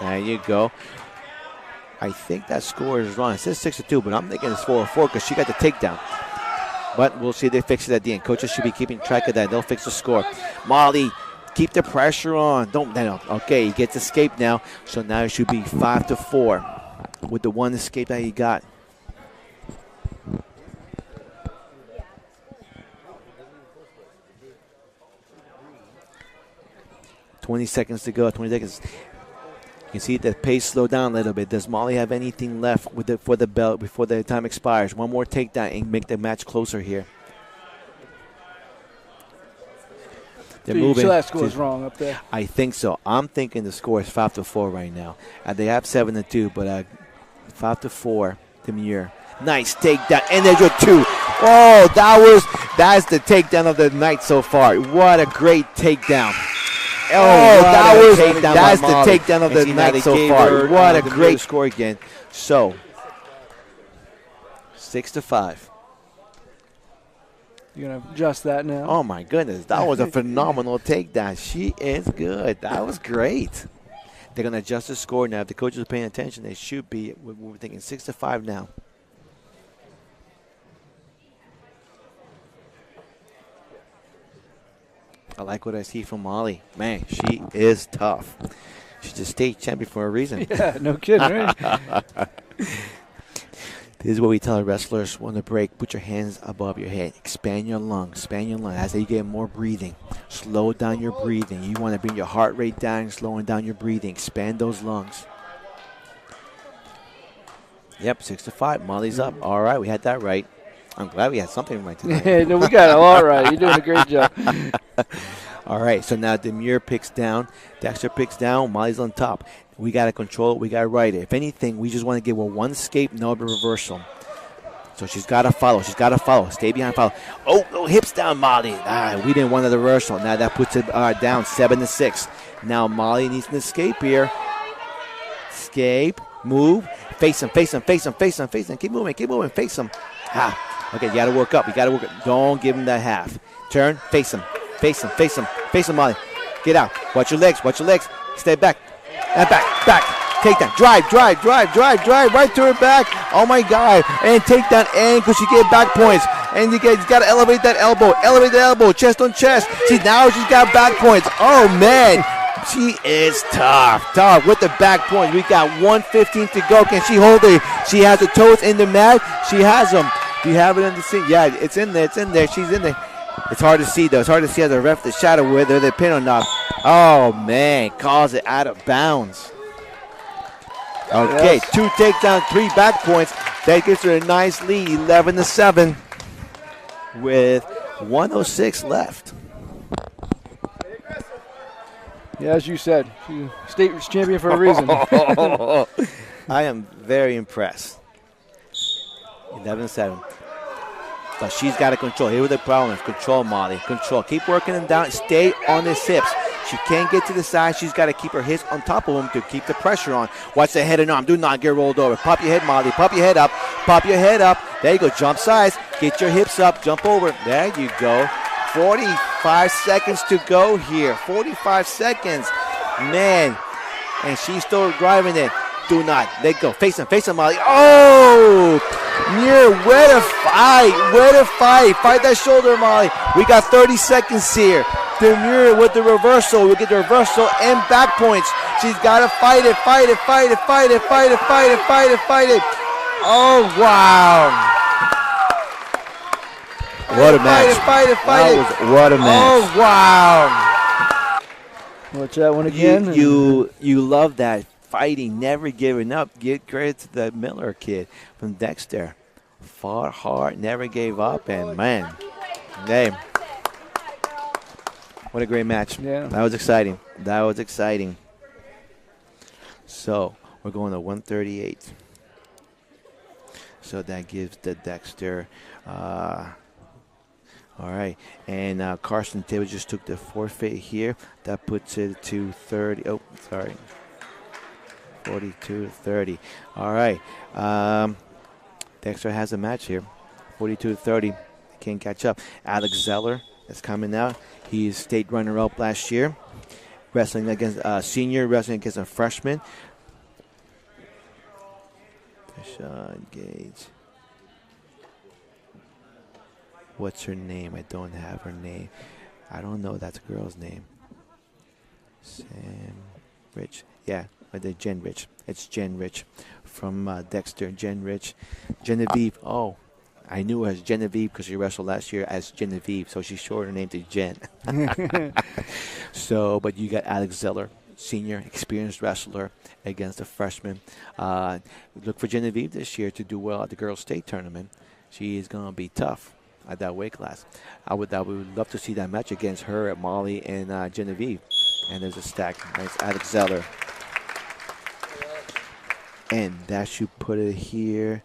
There you go. I think that score is wrong. It says 6-2, but I'm thinking it's 4-4 because she got the takedown. But we'll see if they fix it at the end. Coaches should be keeping track of that. They'll fix the score. Molly, keep the pressure on. Okay, he gets escape now. So now it should be 5-4 with the one escape that he got. $20 seconds to go. 20 seconds. You can see the pace slow down a little bit. Does Molly have anything left for the belt before the time expires? One more takedown and make the match closer here. They're moving. So that score is wrong up there. I think so. I'm thinking the score is 5-4 right now. They have 7-2, but 5-4. Demure. Nice takedown, and there's your 2. Oh, that's the takedown of the night so far. What a great takedown. That's the takedown of the night so far. What a great score again. So, 6-5. You're going to adjust that now. Oh, my goodness. That was a phenomenal takedown. She is good. That was great. They're going to adjust the score now. If the coaches are paying attention, they should be. We're thinking 6-5 now. I like what I see from Molly. Man, she is tough. She's a state champion for a reason. Yeah, no kidding, right? This is what we tell our wrestlers on the break. Put your hands above your head. Expand your lungs. Expand your lungs. As you get more breathing. Slow down your breathing. You want to bring your heart rate down, slowing down your breathing. Expand those lungs. Yep, 6-5. Molly's up. All right, we had that right. I'm glad we had something right tonight. No, we got it all right. You're doing a great job. All right, so now Demure picks down. Dexter picks down. Molly's on top. We got to control it. We got to ride it. If anything, we just want to give her one escape, no reversal. So she's got to follow. She's got to follow. Stay behind, follow. Oh, hips down, Molly. We didn't want the reversal. Now that puts it down 7-6. Now Molly needs an escape here. Escape. Move. Face him, face him, face him, face him, face him. Keep moving, face him. Okay, you got to work up. You got to work up. Don't give him that half. Turn, face him, face him, face him, face him, Molly. Get out. Watch your legs, watch your legs. Stay back. And back. Take that. Drive. Right to her back. Oh, my God. And take that end because she get back points. And you got to elevate that elbow. Elevate the elbow. Chest on chest. See, now she's got back points. Oh, man. She is tough with the back point. We got 1:15 to go. Can she hold it? She has the toes in the mat. She has them. Do you have it in the scene? Yeah, it's in there. She's in there. It's hard to see, though. It's hard to see as a ref the shadow whether the pin or not. Oh, man. Calls it out of bounds. Okay, yes. 2 takedowns, 3 back points. That gives her a nice lead, 11-7 with 1:06 left. Yeah, as you said, she's state champion for a reason. I am very impressed. 11-7. But she's got to control. Here with the problem is control, Molly. Control. Keep working them down. Stay on his hips. She can't get to the side. She's got to keep her hips on top of him to keep the pressure on. Watch the head and arm. Do not get rolled over. Pop your head, Molly. Pop your head up. Pop your head up. There you go. Jump sides. Get your hips up. Jump over. There you go. 45 seconds to go here. 45 seconds. Man. And she's still driving it. Do not let go. Face him, Molly. Oh! Near, where to fight. Fight that shoulder, Molly. We got 30 seconds here. Demure with the reversal. We'll get the reversal and back points. She's got to fight it. Oh, wow. What a match. Fight it. What a match. Oh, wow. Watch that one again. You love that. Fighting, never giving up. Give credit to the Miller kid from Dexter. Fought hard, never gave up, and man, hey, what a great match. Yeah. That was exciting. So, we're going to 138. So that gives the Dexter, all right. And Carson Taylor just took the forfeit here. That puts it to 30. Oh, sorry. 42-30. All right. Dexter has a match here. 42-30. Can't catch up. Alex Zeller is coming out. He's state runner-up last year. wrestling against senior wrestling against a freshman. Deshaun Gage. What's her name? I don't have her name. I don't know that girl's name. Sam Rich. Yeah, Jen Rich. It's Jen Rich from Dexter. Jen Rich. Genevieve. Oh, I knew her as Genevieve because she wrestled last year as Genevieve, so she shortened her name to Jen. So, but you got Alex Zeller, senior, experienced wrestler, against a freshman. Look for Genevieve this year to do well at the girls' state tournament. She is going to be tough at that weight class. I would love to see that match against her, at Molly, and Genevieve. And there's a stack. Nice Alex Zeller. And that should put it here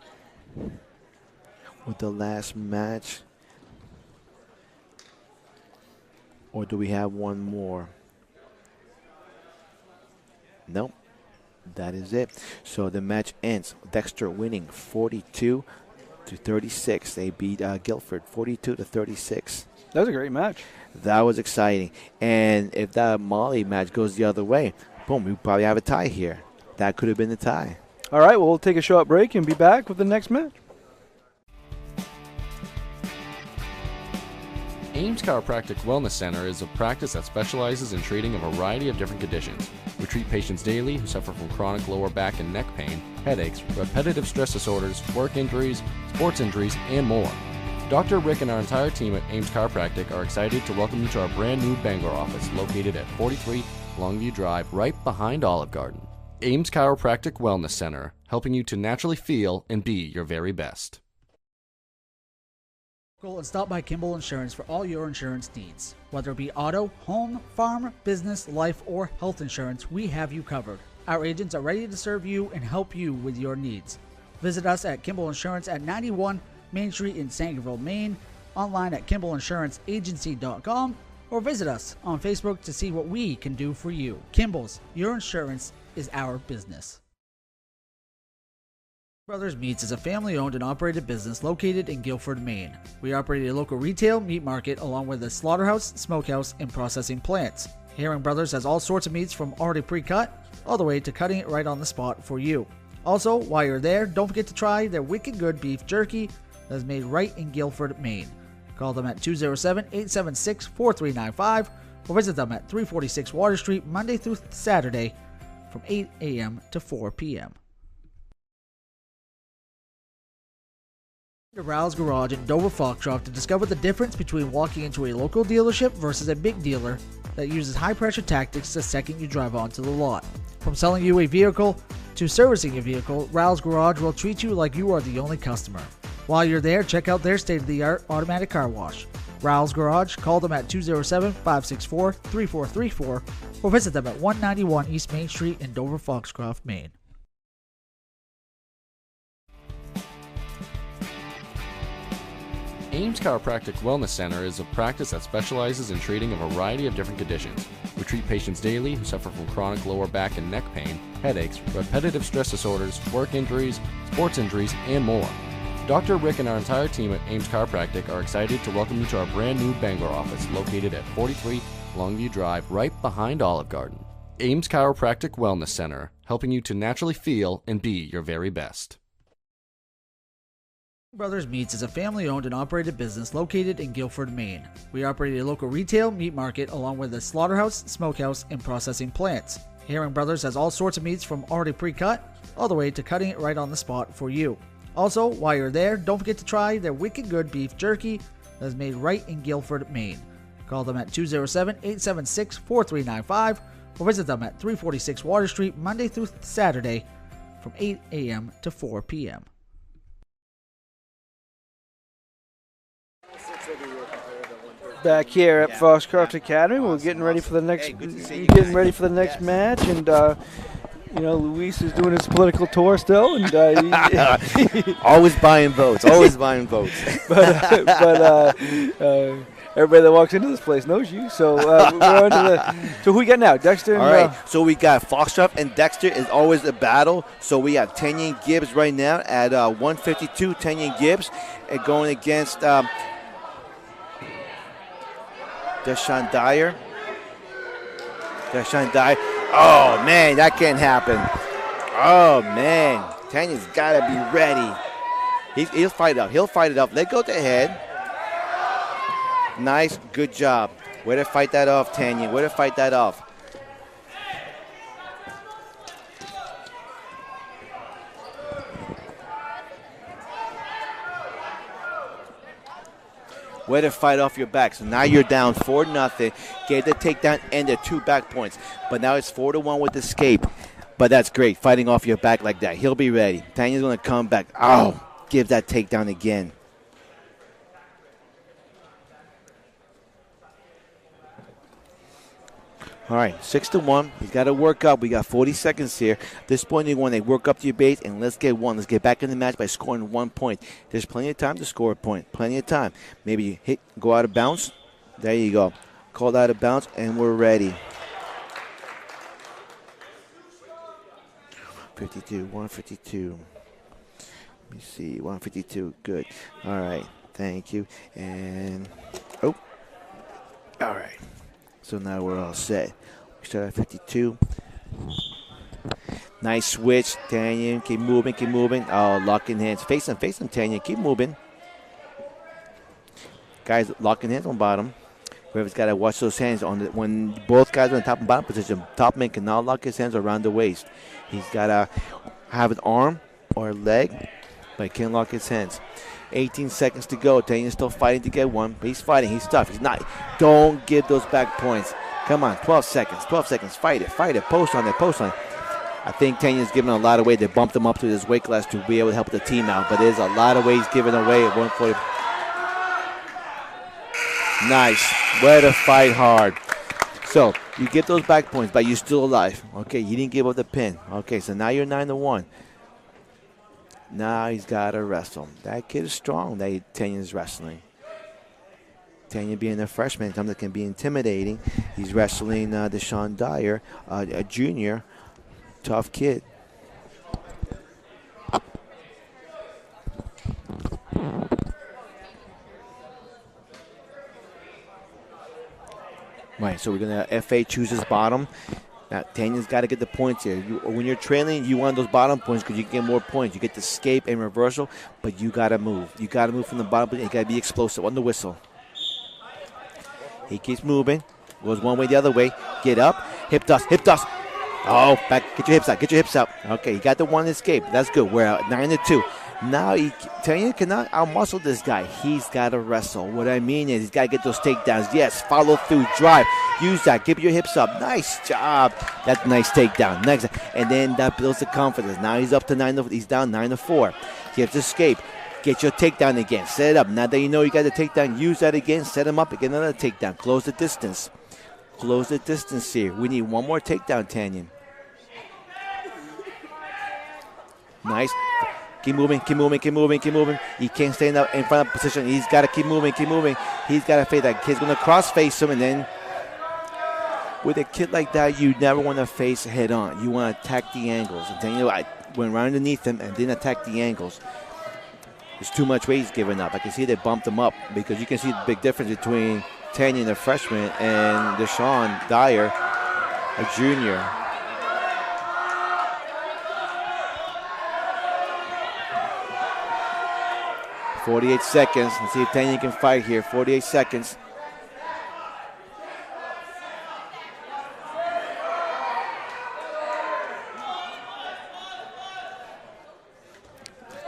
with the last match. Or do we have one more? Nope. That is it. So the match ends. Dexter winning 42-36. They beat Guilford 42-36. That was a great match. That was exciting. And if that Molly match goes the other way, boom, we probably have a tie here. That could have been the tie. All right, well, we'll take a short break and be back with the next match. Ames Chiropractic Wellness Center is a practice that specializes in treating a variety of different conditions. We treat patients daily who suffer from chronic lower back and neck pain, headaches, repetitive stress disorders, work injuries, sports injuries, and more. Dr. Rick and our entire team at Ames Chiropractic are excited to welcome you to our brand new Bangor office located at 43 Longview Drive, right behind Olive Garden. Ames Chiropractic Wellness Center, helping you to naturally feel and be your very best. Go and stop by Kimball Insurance for all your insurance needs. Whether it be auto, home, farm, business, life, or health insurance, we have you covered. Our agents are ready to serve you and help you with your needs. Visit us at Kimball Insurance at 91 Main Street in Sangerville, Maine, online at KimballInsuranceAgency.com, or visit us on Facebook to see what we can do for you. Kimball's, your insurance is our business. Brothers Meats is a family-owned and operated business located in Guilford, Maine. We operate a local retail meat market along with a slaughterhouse, smokehouse, and processing plants. Herring Brothers has all sorts of meats from already pre-cut all the way to cutting it right on the spot for you. Also, while you're there, don't forget to try their wicked good beef jerky that is made right in Guilford, Maine. Call them at 207-876-4395 or visit them at 346 Water Street Monday through Saturday from 8 a.m. to 4 p.m. To Rouse Garage in Dover Foxcroft to discover the difference between walking into a local dealership versus a big dealer that uses high-pressure tactics the second you drive onto the lot. From selling you a vehicle to servicing your vehicle, Rouse Garage will treat you like you are the only customer. While you're there, check out their state-of-the-art automatic car wash. Rouse Garage, call them at 207-564-3434 or visit them at 191 East Main Street in Dover Foxcroft, Maine. Ames Chiropractic Wellness Center is a practice that specializes in treating a variety of different conditions. We treat patients daily who suffer from chronic lower back and neck pain, headaches, repetitive stress disorders, work injuries, sports injuries, and more. Dr. Rick and our entire team at Ames Chiropractic are excited to welcome you to our brand new Bangor office located at 43 Longview Drive, right behind Olive Garden. Ames Chiropractic Wellness Center, helping you to naturally feel and be your very best. Brothers Meats is a family-owned and operated business located in Guilford, Maine. We operate a local retail meat market along with a slaughterhouse, smokehouse, and processing plants. Herring Brothers has all sorts of meats from already pre-cut all the way to cutting it right on the spot for you. Also, while you're there, don't forget to try their wicked good beef jerky that is made right in Guilford, Maine. Call them at 207-876-4395 or visit them at 346 Water Street Monday through Saturday from 8 a.m. to 4 p.m. Back here at Foxcroft Academy, we're getting ready for the next. Ready for the next match, and Luis is doing his political tour still, and always buying votes. Always buying votes. but everybody that walks into this place knows you. So we're on to so who we got now? Dexter. All right. So we got Foxcroft and Dexter is always a battle. So we have Tanya Gibbs right now at 152. Tanya Gibbs going against. Deshaun Dyer. Deshaun Dyer. Oh, man, that can't happen. Oh, man. Tanya's got to be ready. He'll fight it up. He'll fight it up. Let go to the head. Nice. Good job. Way to fight that off, Tanya. Way to fight that off. Way to fight off your back. So now you're down 4-0. Get the takedown and the 2 back points. But now it's 4-1 with escape. But that's great, fighting off your back like that. He'll be ready. Tanya's going to come back. Oh, give that takedown again. All right, 6-1. He's got to work up. We got 40 seconds here. At this point, you want to work up to your base, and let's get one. Let's get back in the match by scoring 1 point. There's plenty of time to score a point. Plenty of time. Maybe you hit, go out of bounds. There you go. Called out of bounds, and we're ready. 152. Let me see, 152. Good. All right. Thank you. And, oh. All right. So now we're all set. We start at 52. Nice switch, Tanya. Keep moving. Oh, locking hands. Face him, Tanya. Keep moving. Guys locking hands on bottom. Whoever's got to watch those hands when both guys are in top and bottom position. Top man cannot lock his hands around the waist. He's got to have an arm or a leg, but he can't lock his hands. 18 seconds to go. Tanya's still fighting to get one, but he's fighting. He's tough. He's not. Don't give those back points. Come on, 12 seconds. Fight it. Post on it. I think Tanya's giving a lot of weight. They bumped him up to this weight class to be able to help the team out, but there's a lot of weight he's giving away at 140. Nice. Way to fight hard. So you get those back points, but you're still alive. Okay, you didn't give up the pin. Okay, so now you're 9-1. Now he's got to wrestle. That kid is strong that Tanya's wrestling. Tanya being a freshman, something that can be intimidating. He's wrestling Deshaun Dyer, a junior, tough kid. Right, so we're going to FA chooses bottom. Now, Tanya's got to get the points here. When you're trailing, you want those bottom points because you can get more points. You get the escape and reversal, but you got to move. You got to move from the bottom, but you got to be explosive on the whistle. He keeps moving. Goes one way, the other way. Get up. Hip toss. Oh, back. Get your hips up. Okay, you got the one escape. That's good. We're out 9-2. Now, Tanya cannot outmuscle this guy. He's got to wrestle. What I mean is he's got to get those takedowns. Yes, follow through, drive. Use that. Give your hips up. Nice job. That's a nice takedown. Next, and then that builds the confidence. Now he's up to 9. He's down 9-4. He has to escape. Get your takedown again. Set it up. Now that you know you got the takedown, use that again. Set him up. Get another takedown. Close the distance. Close the distance here. We need one more takedown, Tanya. Nice. Keep moving. He can't stay in front of position. He's got to keep moving. He's got to face that kid's going to cross face him, and then with a kid like that, you never want to face head on. You want to attack the angles. And then I went right underneath him and didn't attack the angles. There's too much weight he's giving up. I can see they bumped him up because you can see the big difference between Tanya, the freshman, and Deshaun Dyer, a junior. .48 seconds. Let's see if Tanya can fight here. 48 seconds.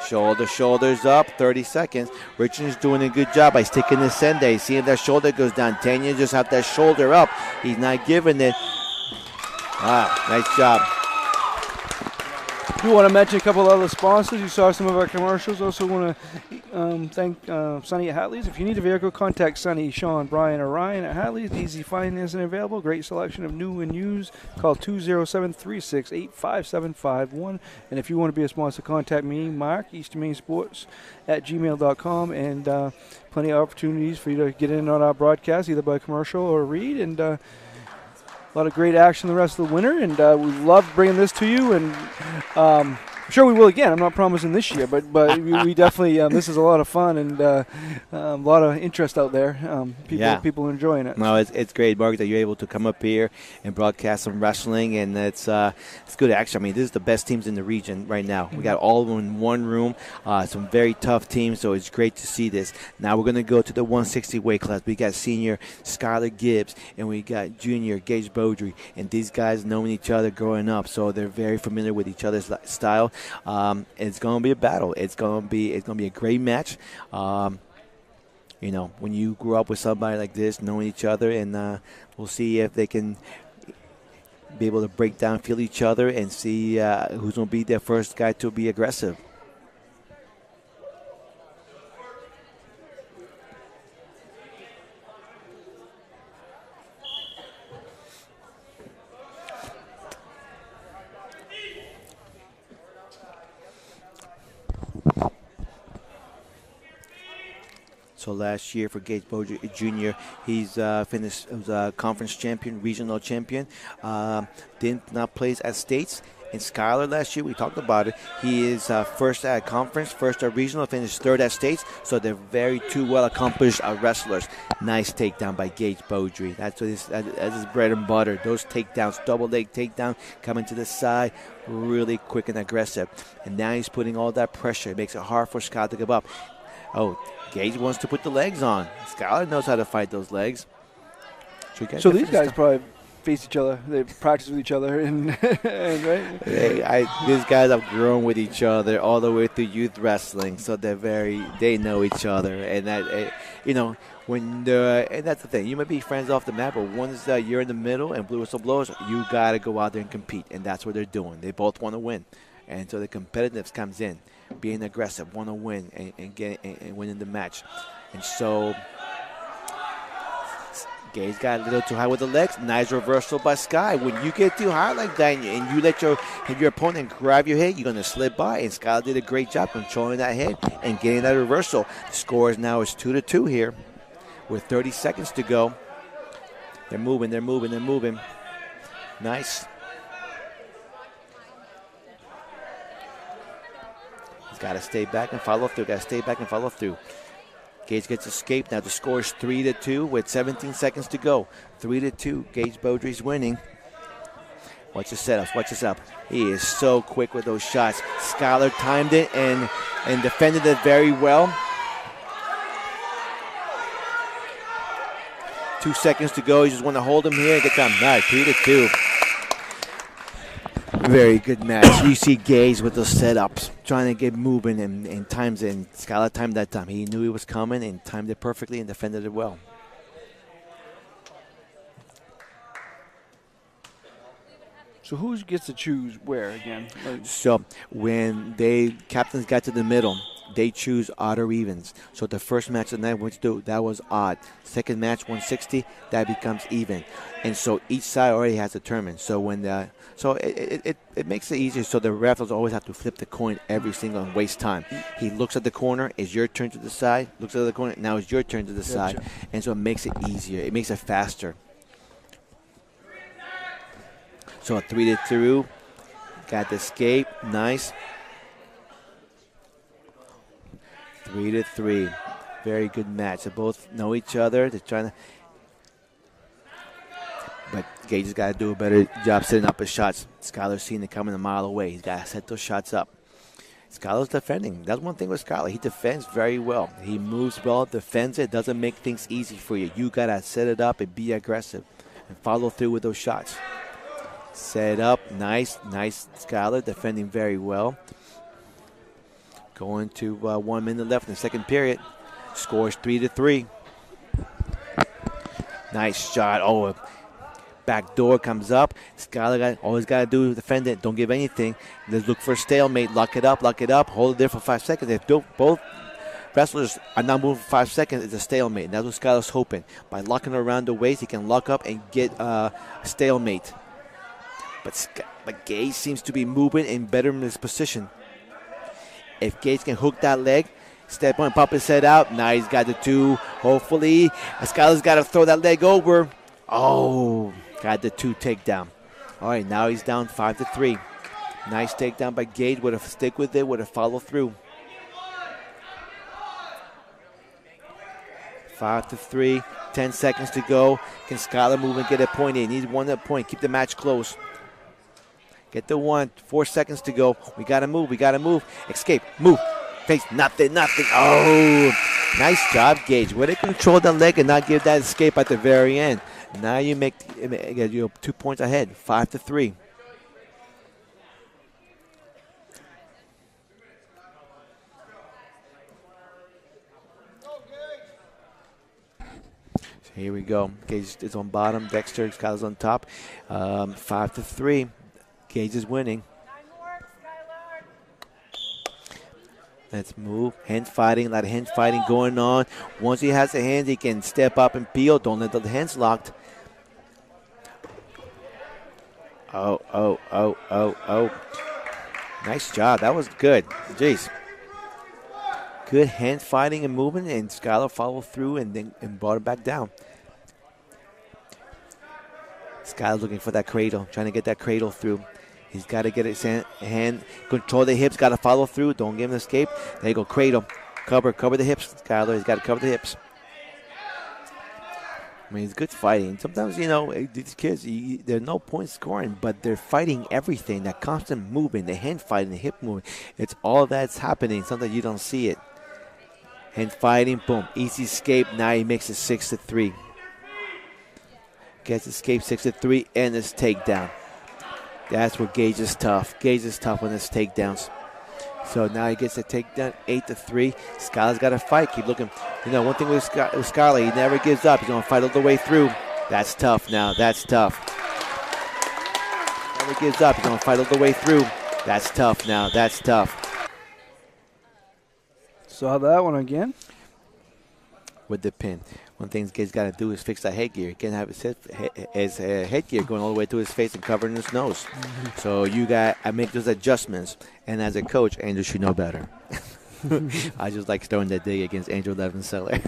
Shoulders up. 30 seconds. Richardson's doing a good job. He's taking the sende. See if that shoulder goes down. Tanya just have that shoulder up. He's not giving it. Nice job. Do want to mention a couple of other sponsors. You saw some of our commercials. Also want to thank Sonny at Hatley's. If you need a vehicle, contact Sonny, Sean, Brian, or Ryan at Hatley's. Easy financing available. Great selection of new and used. Call 207-368-5751. And if you want to be a sponsor, contact me, Mark, Eastern Maine Sports at gmail.com. And plenty of opportunities for you to get in on our broadcast, either by commercial or read. And a lot of great action the rest of the winter, and we love bringing this to you. And I'm sure we will again. I'm not promising this year, but we definitely this is a lot of fun and a lot of interest out there. People enjoying it. No, it's great, Mark, that you're able to come up here and broadcast some wrestling, and it's good action. I mean, this is the best teams in the region right now. We got all of them in one room, some very tough teams, so it's great to see this. Now we're going to go to the 160 weight class. We got senior Skyler Gibbs, and we got junior Gage Beaudry, and these guys knowing each other growing up, so they're very familiar with each other's style. It's going to be a battle. It's going to be a great match. When you grew up with somebody like this, knowing each other, and we'll see if they can be able to break down, feel each other, and see who's going to be their first guy to be aggressive. So last year for Gage Beaudry Jr., he's finished as a conference champion, regional champion. Did not place at states. And Skyler last year, we talked about it. He is first at conference, first at regional, finished third at states. So they're very two well-accomplished wrestlers. Nice takedown by Gage Beaudry. That's his bread and butter. Those takedowns, double leg takedown, coming to the side, really quick and aggressive. And now he's putting all that pressure. It makes it hard for Skyler to give up. Oh, Gage wants to put the legs on. Skyler knows how to fight those legs. So these guys probably face each other. They practice with each other, and right? These guys have grown with each other all the way through youth wrestling, so they know each other, and that and that's the thing. You might be friends off the mat, but once you're in the middle and blue whistle blows, you got to go out there and compete, and that's what they're doing. They both want to win, and so the competitiveness comes in. Being aggressive, want to win, and winning the match. And so Gage got a little too high with the legs. Nice reversal by Sky. When you get too high like that and you let your opponent grab your head, you're going to slip by. And Sky did a great job controlling that head and getting that reversal. The score is now 2-2 here with 30 seconds to go. They're moving. Nice. Got to stay back and follow through. Gage gets escaped. Now the score is 3-2 with 17 seconds to go. 3-2. Gage Beaudry's winning. Watch the setup. He is so quick with those shots. Skyler timed it and defended it very well. 2 seconds to go. You just want to hold him here and get down. Nice. 3-2. Very good match. You see Gage with those setups, trying to get moving and times it. And Skyler timed that time. He knew he was coming and timed it perfectly and defended it well. So who gets to choose where again? So when captains got to the middle, they choose odd or evens. So the first match of the night that was odd. Second match 160, that becomes even. And so each side already has a tournament. So it makes it easier. So the referees always have to flip the coin every single and waste time. He looks at the corner, it's your turn to decide. Looks at the corner, now it's your turn to decide. Gotcha. And so it makes it easier. It makes it faster. So a 3-2. Got the escape. Nice. 3-3. Very good match. They both know each other. They're trying to. But Gage has got to do a better job setting up his shots. Skyler's seen it coming a mile away. He's got to set those shots up. Skyler's defending. That's one thing with Skyler. He defends very well. He moves well, defends it, doesn't make things easy for you. You got to set it up and be aggressive and follow through with those shots. Set up. Nice. Skyler defending very well. Going to 1 minute left in the second period. Scores 3-3. Nice shot. Oh, back door comes up. Skyler always got to do is defend it. Don't give anything. Let's look for a stalemate. Lock it up. Hold it there for 5 seconds. If both wrestlers are not moving for 5 seconds, it's a stalemate. And that's what Skyler's hoping. By locking around the waist, he can lock up and get a stalemate. But Gage seems to be moving and better in his position. If Gage can hook that leg, step on, pop his head out. Now he's got the two. Hopefully, Skyler's got to throw that leg over. Oh, got the two takedown. All right, now he's down 5-3. Nice takedown by Gage. Would have stick with it. Would have followed through. 5-3. 10 seconds to go. Can Skyler move and get a point in? Needs 1 point. Keep the match close. Get the 1. 4 seconds to go. We got to move. We got to move. Escape. Move. Face. Nothing. Nothing. Oh, nice job, Gage. Way to control the leg and not give that escape at the very end. Now you make 2 points ahead. 5-3. Here we go. Gage is on bottom. Dexter, Skyler's on top. 5-3. Gage is winning. Let's move. Hand fighting. A lot of hand fighting going on. Once he has the hands, he can step up and peel. Don't let the hands locked. Oh. Nice job. That was good. Jeez. Good hand fighting and movement, and Skyler followed through and brought it back down. Skyler's looking for that cradle, trying to get that cradle through. He's got to get his hand, control the hips, got to follow through. Don't give him an escape. There you go, cradle. Cover the hips, Skyler. He's got to cover the hips. I mean, it's good fighting. Sometimes, these kids, there's no point scoring, but they're fighting everything. That constant movement, the hand fighting, the hip movement. It's all that's happening. Sometimes you don't see it. Hand fighting, boom. Easy escape. Now he makes it 6-3. Gets escape 6-3 and his takedown. That's where Gage is tough. Gage is tough on his takedowns. So now he gets a takedown 8-3. Skyler's got to fight. Keep looking. One thing with Skyler, he never gives up. He's going to fight all the way through. That's tough now. That's tough. Never gives up. He's going to fight all the way through. That's tough now. That's tough. Saw that one again. With the pin. One thing Gage's got to do is fix that headgear. He can't have his headgear going all the way to his face and covering his nose. Mm-hmm. So you got to make those adjustments. And as a coach, Angel should know better. I just like throwing that dig against Angel Levenseller.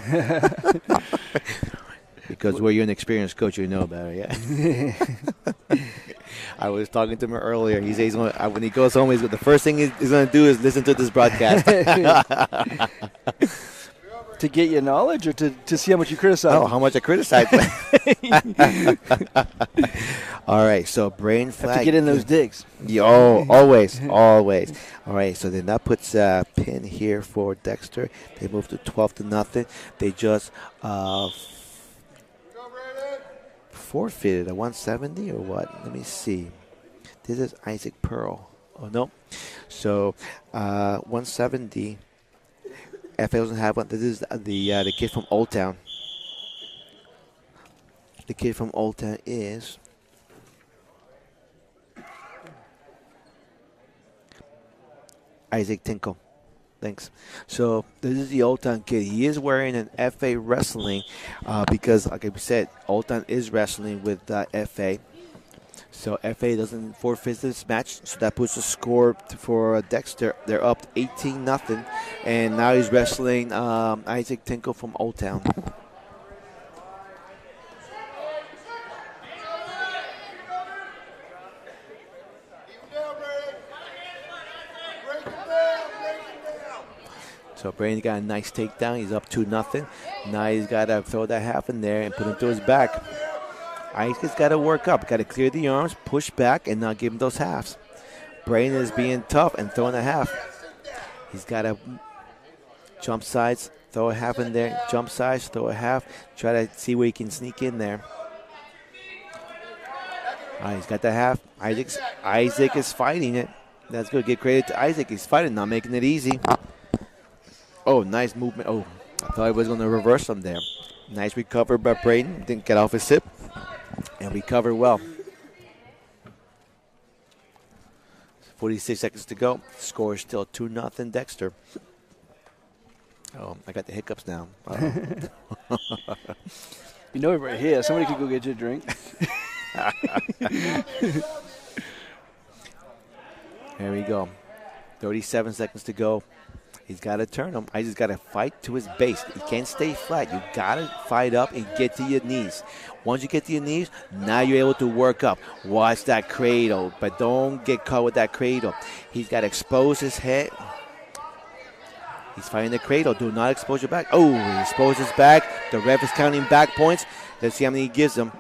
Because where you're an experienced coach, you know better, yeah. I was talking to him earlier. He says when he goes home, the first thing he's going to do is listen to this broadcast. To get your knowledge or to see how much you criticize? Oh, how much I criticize. All right, so brain flag. Have to get in those digs. Always. All right, so then that puts a pin here for Dexter. They move to 12-0. They just forfeited a 170 or what? Let me see. This is Isaac Pearl. Oh, no. So 170. FA doesn't have one. This is the kid from Old Town. The kid from Old Town is Isaac Tinkle. Thanks. So this is the Old Town kid. He is wearing an FA wrestling because, like I said, Old Town is wrestling with FA. So FA doesn't forfeit this match, so that puts the score for Dexter. They're up 18-0, and now he's wrestling Isaac Tinkle from Old Town. So Brady got a nice takedown. He's up 2-0. Now he's got to throw that half in there and put it to his back. Isaac's got to work up. Got to clear the arms, push back, and not give him those halves. Brayden is being tough and throwing a half. He's got to jump sides, throw a half in there, jump sides, throw a half, try to see where he can sneak in there. All right, he's got the half. Isaac is fighting it. That's good. Give credit to Isaac. He's fighting, not making it easy. Oh, nice movement. Oh, I thought he was going to reverse him there. Nice recovery by Brayden. Didn't get off his hip. And recovered well. 46 seconds to go. Score is still 2-0 Dexter. Oh, I got the hiccups now. You know it right here. Somebody could go get you a drink. There we go. 37 seconds to go. He's got to turn him. I just got to fight to his base. He can't stay flat. You got to fight up and get to your knees. Once you get to your knees, now you're able to work up. Watch that cradle, but don't get caught with that cradle. He's got to expose his head. He's fighting the cradle. Do not expose your back. Oh, he exposed his back. The ref is counting back points. Let's see how many he gives him.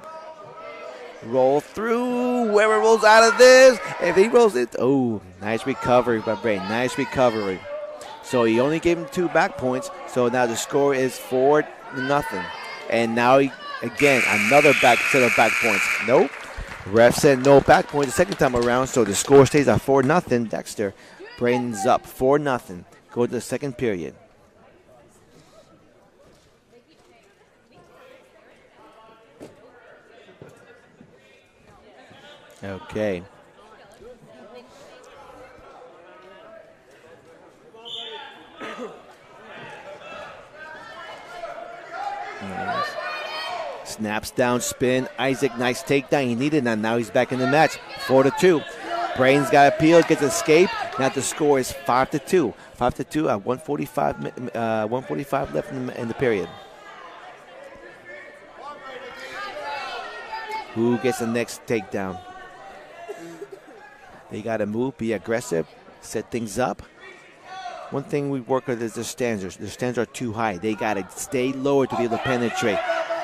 Roll through. Whoever rolls out of this. If he rolls it. Oh, nice recovery by Brain. Nice recovery. So he only gave him 2 back points. So now the score is 4-0. And now, again, another set of back points. Nope. Ref said no back points the second time around. So the score stays at 4-0. Dexter. Braden's up 4-0. Go to the second period. Okay. Nice. Snaps down, spin. Isaac, nice takedown. He needed that. Now he's back in the match. 4-2. Brain's got a peel, gets escape. Now the score is 5-2. 5-2 at 1:45 left in the period. Who gets the next takedown? They got to move, be aggressive, set things up. One thing we work with is the stands. The stands are too high. They got to stay lower to be able to penetrate.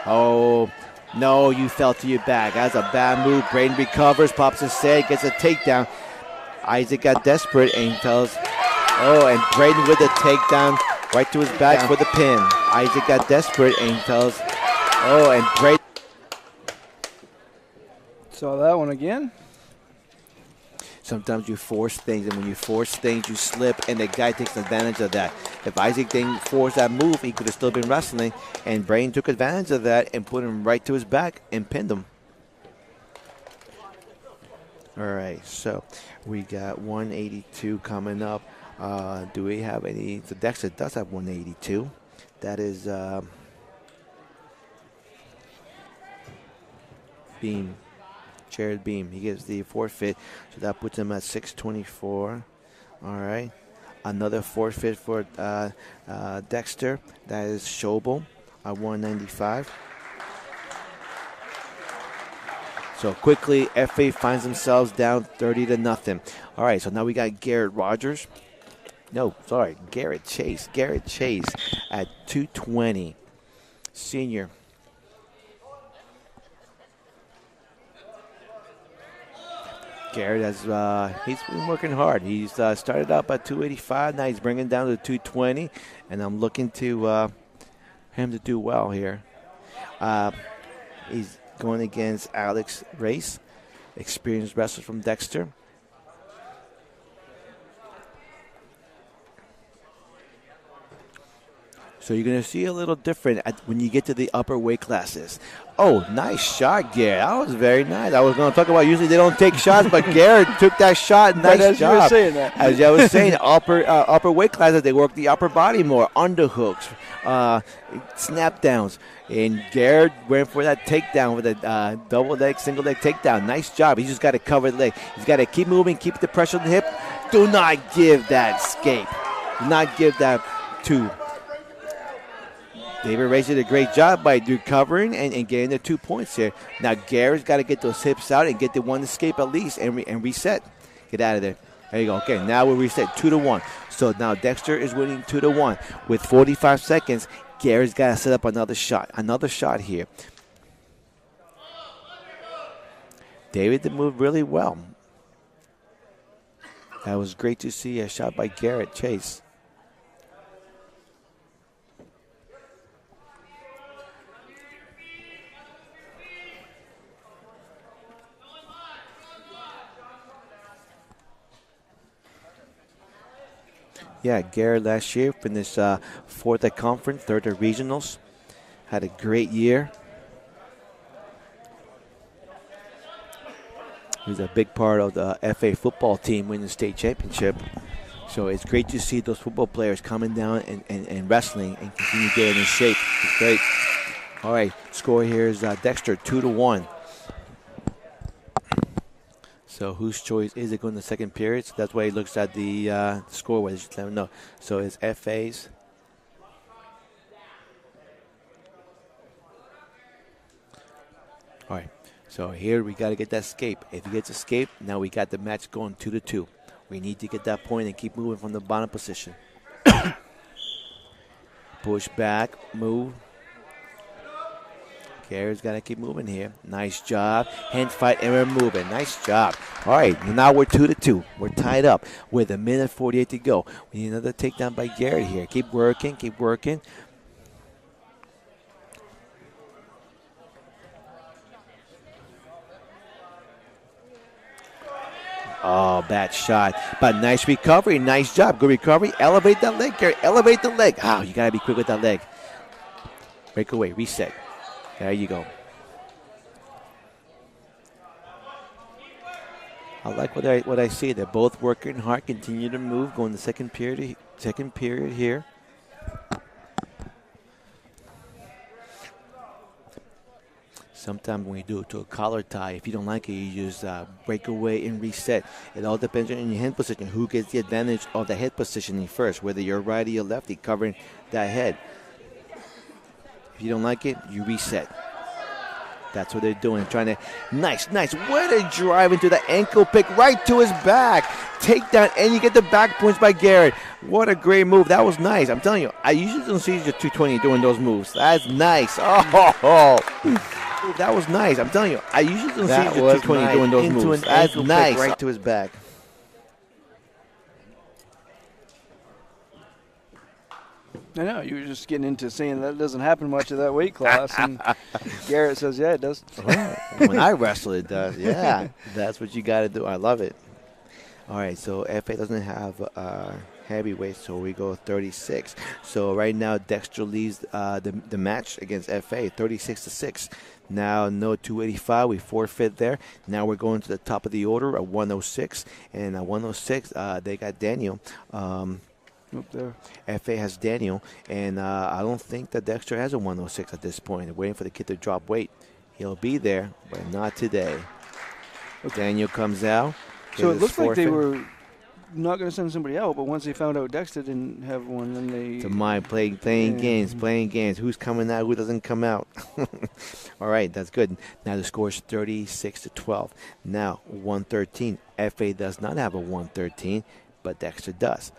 Oh, no, you fell to your back. That's a bad move. Braden recovers, pops his head, gets a takedown. Isaac got desperate and tells, oh, and Braden with the takedown right to his back for the pin. Isaac got desperate and tells, oh, and Braden. Saw that one again. Sometimes you force things, and when you force things, you slip, and the guy takes advantage of that. If Isaac didn't force that move, he could have still been wrestling, and Braden took advantage of that and put him right to his back and pinned him. All right, so we got 182 coming up. Do we have any? So Dexter does have 182. That is Beam. Jared Beam. He gives the forfeit, so that puts him at 624. All right. Another forfeit for Dexter. That is Schobel at 195. So quickly, FA finds themselves down 30-0. All right, so now we got Garrett Rogers. No, sorry, Garrett Chase. Garrett Chase at 220. Senior. Garrett has he's been working hard. He's started out at 285. Now he's bringing down to 220, and I'm looking to him to do well here. He's going against Alex Race, experienced wrestler from Dexter. So you're going to see a little different when you get to the upper weight classes. Oh, nice shot, Garrett. That was very nice. I was going to talk about usually they don't take shots, but Garrett took that shot. Nice job. You were saying that. As I was saying, upper weight classes, they work the upper body more, underhooks, snap downs. And Garrett went for that takedown with a double leg, single leg takedown. Nice job. He just got to cover the leg. He's got to keep moving, keep the pressure on the hip. Do not give that escape. Do not give that to David Race did a great job by recovering and getting the 2 points here. Now Garrett's got to get those hips out and get the one escape at least and reset. Get out of there. There you go. Okay, now we'll reset 2-1. So now Dexter is winning 2-1. With 45 seconds, Garrett's got to set up another shot. Another shot here. David did move really well. That was great to see a shot by Garrett Chase. Yeah, Garrett last year finished fourth at conference, third at regionals. Had a great year. He was a big part of the FA football team winning the state championship. So it's great to see those football players coming down and wrestling and continue getting in shape. It's great. All right, score here is Dexter 2-1. So whose choice is it going to the second period? So that's why he looks at the score. Just let him know. So it's FA's. All right. So here we got to get that escape. If he gets escape, now we got the match going 2-2. We need to get that point and keep moving from the bottom position. Push back, move. Garrett's got to keep moving here. Nice job. Hand fight, and we're moving. Nice job. All right, now we're 2-2. We're tied up with 1:48 to go. We need another takedown by Garrett here. Keep working, keep working. Oh, bad shot. But nice recovery. Nice job. Good recovery. Elevate that leg, Garrett. Elevate the leg. Oh, you got to be quick with that leg. Break away. Reset. There you go. I like what I see. They're both working hard. Continue to move. Going to second period here. Sometimes when you do it to a collar tie, if you don't like it, you just break away and reset. It all depends on your head position. Who gets the advantage of the head positioning first, whether you're righty or lefty, covering that head. If you don't like it, you reset. That's what they're doing. Trying to, nice. Way to drive into the ankle pick right to his back. Takedown, and you get the back points by Garrett. What a great move. That was nice. I'm telling you, I usually don't see the 220 doing those moves. That's nice. Oh. That was nice. I'm telling you, I usually don't see the 220 doing those moves. That's nice. Right to his back. I know, you were just getting into saying that doesn't happen much of that weight class, and Garrett says, yeah, it does. When I wrestle, it does. Yeah, that's what you got to do. I love it. All right, so FA doesn't have heavyweight, so we go 36. So right now, Dexter leads the match against FA, 36-6. Now, no 285. We forfeit there. Now we're going to the top of the order at 106. And at 106, they got Daniel. Up there. FA has Daniel. And I don't think that Dexter has a 106 at this point. They're waiting for the kid to drop weight. He'll be there, but not today. Okay. Daniel comes out. So it looks like they were not going to send somebody out, but once they found out Dexter didn't have one, then they... To mind playing games. Who's coming out, who doesn't come out. All right, that's good. Now the score is 36-12. Now 113. FA does not have a 113, but Dexter does.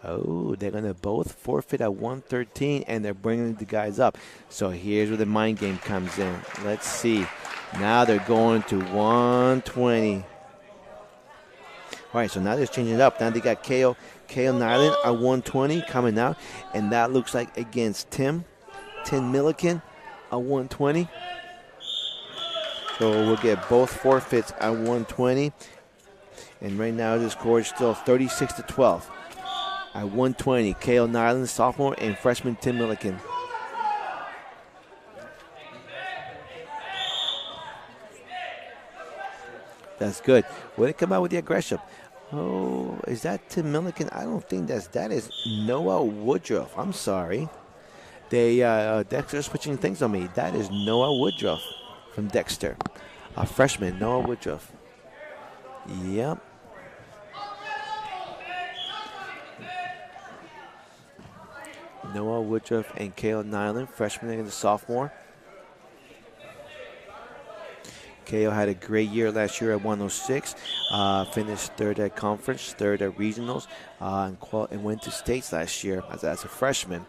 Oh, they're going to both forfeit at 113, and they're bringing the guys up. So here's where the mind game comes in. Let's see. Now they're going to 120. All right, so now they're changing it up. Now they got Kale Nyland at 120 coming out, and that looks like against Tim Milliken at 120. So we'll get both forfeits at 120. And right now the score is still 36-12. At 120, Kale Nyland, sophomore, and freshman Tim Milliken. That's good. Way to come out with the aggression. Oh, is that Tim Milliken? I don't think that is Noah Woodruff. I'm sorry. Dexter switching things on me. That is Noah Woodruff from Dexter. A freshman, Noah Woodruff. Yep. Noah Woodruff and Kale Nyland, freshman and a sophomore. Kale had a great year last year at 106. Finished third at conference, third at regionals, and went to states last year as a freshman.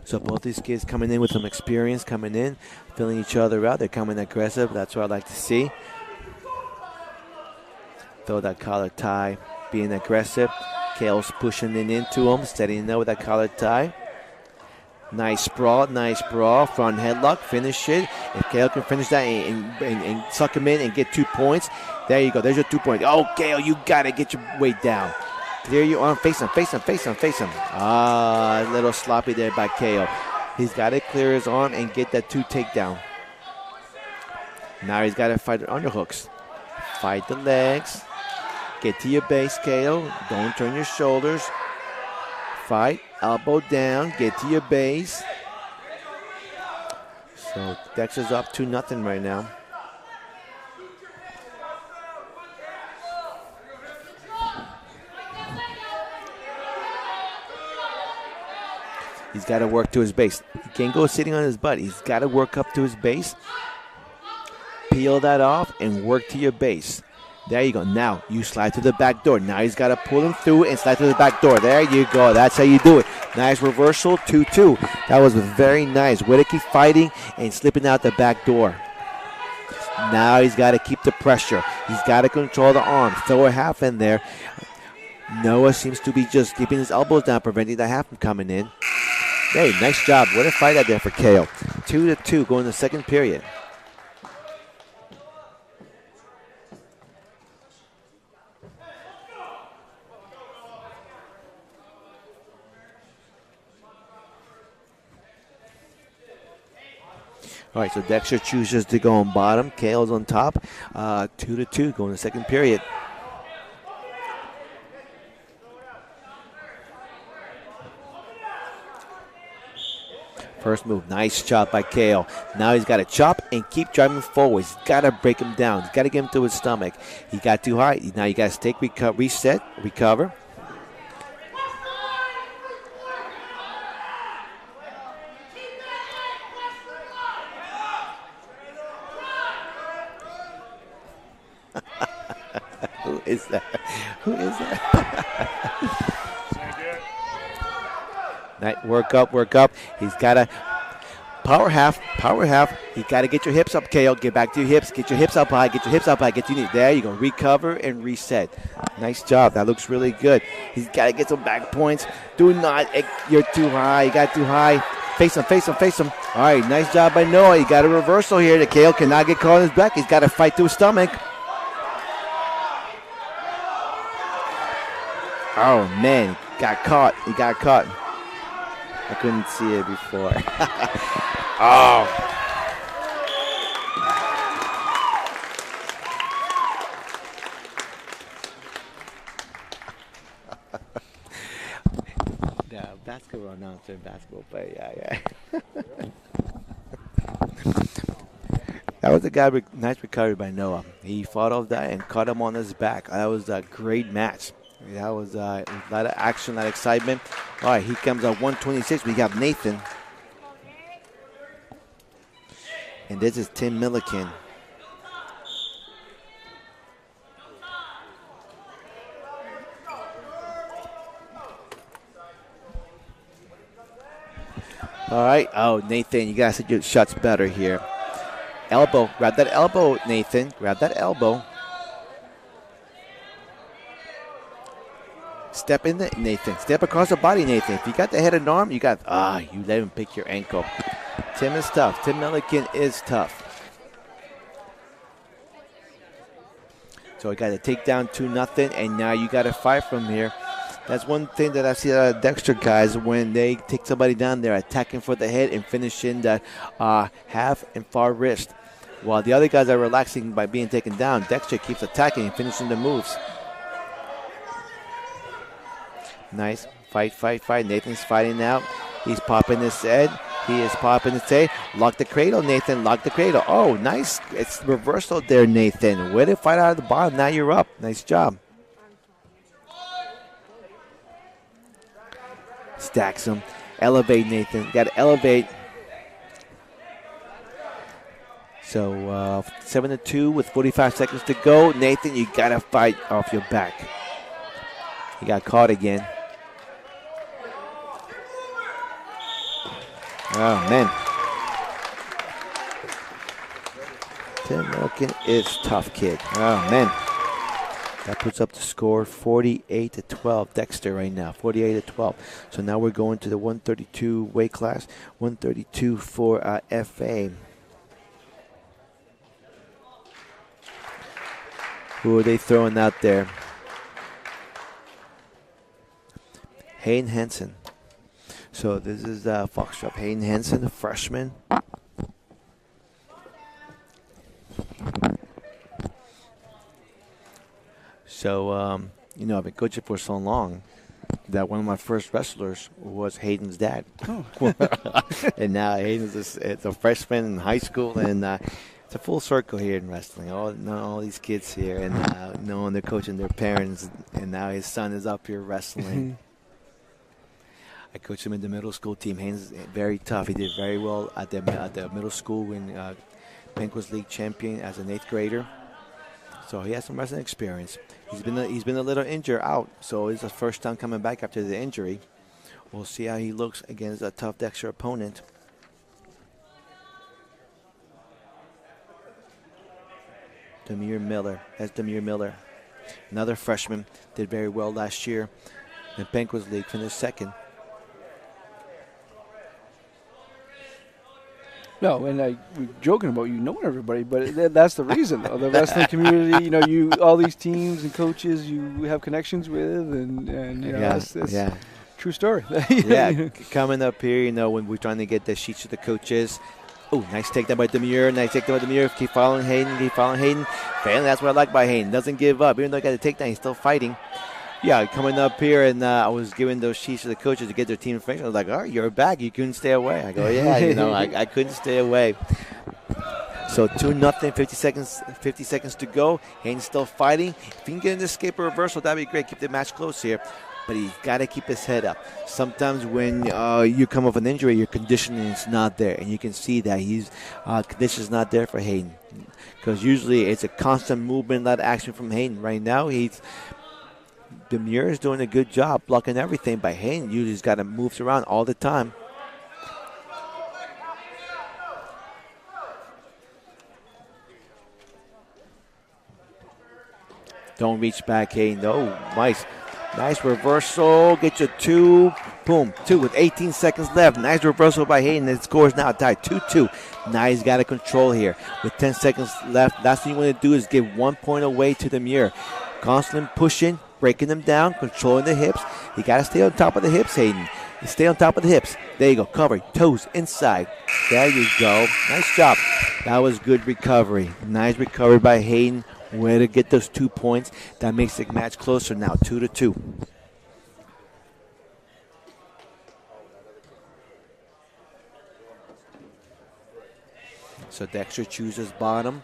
So both these kids coming in with some experience, filling each other out. They're coming aggressive. That's what I like to see. Throw that collar tie, being aggressive. Kale's pushing it into him, setting it with that collar tie. Nice sprawl, front headlock, finish it. If Kale can finish that and suck him in and get 2 points, there you go. There's your 2 points. Oh, Kale, you got to get your weight down. Clear your arm, face him. Ah, a little sloppy there by Kale. He's got to clear his arm and get that 2 takedown. Now he's got to fight the underhooks. Fight the legs. Get to your base, Kale. Don't turn your shoulders. Fight, elbow down, get to your base. So Dexter's up 2-0 right now. He's got to work to his base. He can't go sitting on his butt. He's got to work up to his base. Peel that off and work to your base. There you go. Now you slide to the back door. Now he's got to pull him through and slide to the back door. There you go. That's how you do it. Nice reversal, 2-2. That was very nice. Whittaker fighting and slipping out the back door. Now he's got to keep the pressure. He's got to control the arm. Throw a half in there. Noah seems to be just keeping his elbows down, preventing the half from coming in. Hey, nice job. What a fight out there for Kale. 2-2 going to the second period. All right, so Dexter chooses to go on bottom. Kale's on top. 2-2 going to the second period. First move, nice chop by Kale. Now he's got to chop and keep driving forward. He's got to break him down. He's got to get him to his stomach. He got too high. Now you got to take, reset, recover. Who is that? Who is that? Work up. He's got to power half. You got to get your hips up, Kale. Get back to your hips. Get your hips up high. Get your knees. There you go. Recover and reset. Nice job. That looks really good. He's got to get some back points. Do not. You're too high. You got too high. Face him. All right. Nice job by Noah. You got a reversal here. The Kale cannot get caught on his back. He's got to fight to his stomach. Oh, man. He got caught. I couldn't see it before. Oh. Yeah, basketball announcer, basketball player, yeah. That was a guy, nice recovery by Noah. He fought off that and caught him on his back. That was a great match. That was a lot of action, a lot of excitement. All right, he comes at 126. We got Nathan. And this is Tim Milliken. All right. Oh, Nathan, you got to set your shots better here. Elbow. Grab that elbow, Nathan. Grab that elbow. Step in there, Nathan. Step across the body, Nathan. If you got the head and arm, you let him pick your ankle. Tim is tough. Tim Milliken is tough. So we got to take down 2-0, and now you got to fight from here. That's one thing that I see a lot of Dexter guys when they take somebody down there, attacking for the head and finishing that half and far wrist. While the other guys are relaxing by being taken down, Dexter keeps attacking and finishing the moves. Nice. Fight. Nathan's fighting out. He's popping his head. He is popping his head. Lock the cradle, Nathan. Lock the cradle. Oh, nice. It's reversal there, Nathan. Way to fight out of the bottom. Now you're up. Nice job. Stacks him. Elevate, Nathan. Got to elevate. So 7-2 with 45 seconds to go. Nathan, you got to fight off your back. He got caught again. Oh, man. Tim Milliken is tough, kid. Oh, man. That puts up the score 48-12. Dexter right now, 48-12. So now we're going to the 132 weight class, 132 for FA. Who are they throwing out there? Hayden Hansen. So this is Foxcroft. Hayden Hansen, a freshman. So, I've been coaching for so long that one of my first wrestlers was Hayden's dad. Oh. And now Hayden's a freshman in high school, and it's a full circle here in wrestling. All these kids here, and knowing they're coaching their parents, and now his son is up here wrestling. I coached him in the middle school team. Haynes is very tough. He did very well at the middle school when Pink was league champion as an 8th grader. So he has some wrestling experience. He's been a little injured out, so it's his first time coming back after the injury. We'll see how he looks against a tough Dexter opponent. Demir Miller. That's Demir Miller. Another freshman. Did very well last year. The Banquets League finished 2nd. No, and we're joking about you knowing everybody, but that's the reason. The wrestling community, you all these teams and coaches you have connections with, and that's true story. Coming up here, when we're trying to get the sheets to the coaches. Oh, nice takedown by Demir. Keep following Hayden. Finally, that's what I like by Hayden. Doesn't give up. Even though he got a takedown, he's still fighting. Yeah, coming up here, and I was giving those sheets to the coaches to get their team information. I was like, "Oh, you're back. You couldn't stay away." I go, "Yeah, I couldn't stay away." So 2-0, 50 seconds to go. Hayden's still fighting. If he can get an escape or reversal, that'd be great. Keep the match close here. But he's got to keep his head up. Sometimes when you come off an injury, your conditioning is not there. And you can see that his condition is not there for Hayden. Because usually it's a constant movement, a lot of action from Hayden. Right now, Demir is doing a good job blocking everything. But Hayden usually has got to move around all the time. Don't reach back, Hayden. Oh, nice reversal. Get you 2. Boom. 2 with 18 seconds left. Nice reversal by Hayden. The score is now tied 2-2. Now he's got to control here. With 10 seconds left, last thing you want to do is give 1 point away to Demir. Constantly pushing, breaking them down, controlling the hips. You got to stay on top of the hips, Hayden. You stay on top of the hips. There you go. Cover. Toes inside. There you go. Nice job. That was good recovery. Nice recovery by Hayden. Way to get those 2 points. That makes the match closer now, 2-2. So Dexter chooses bottom.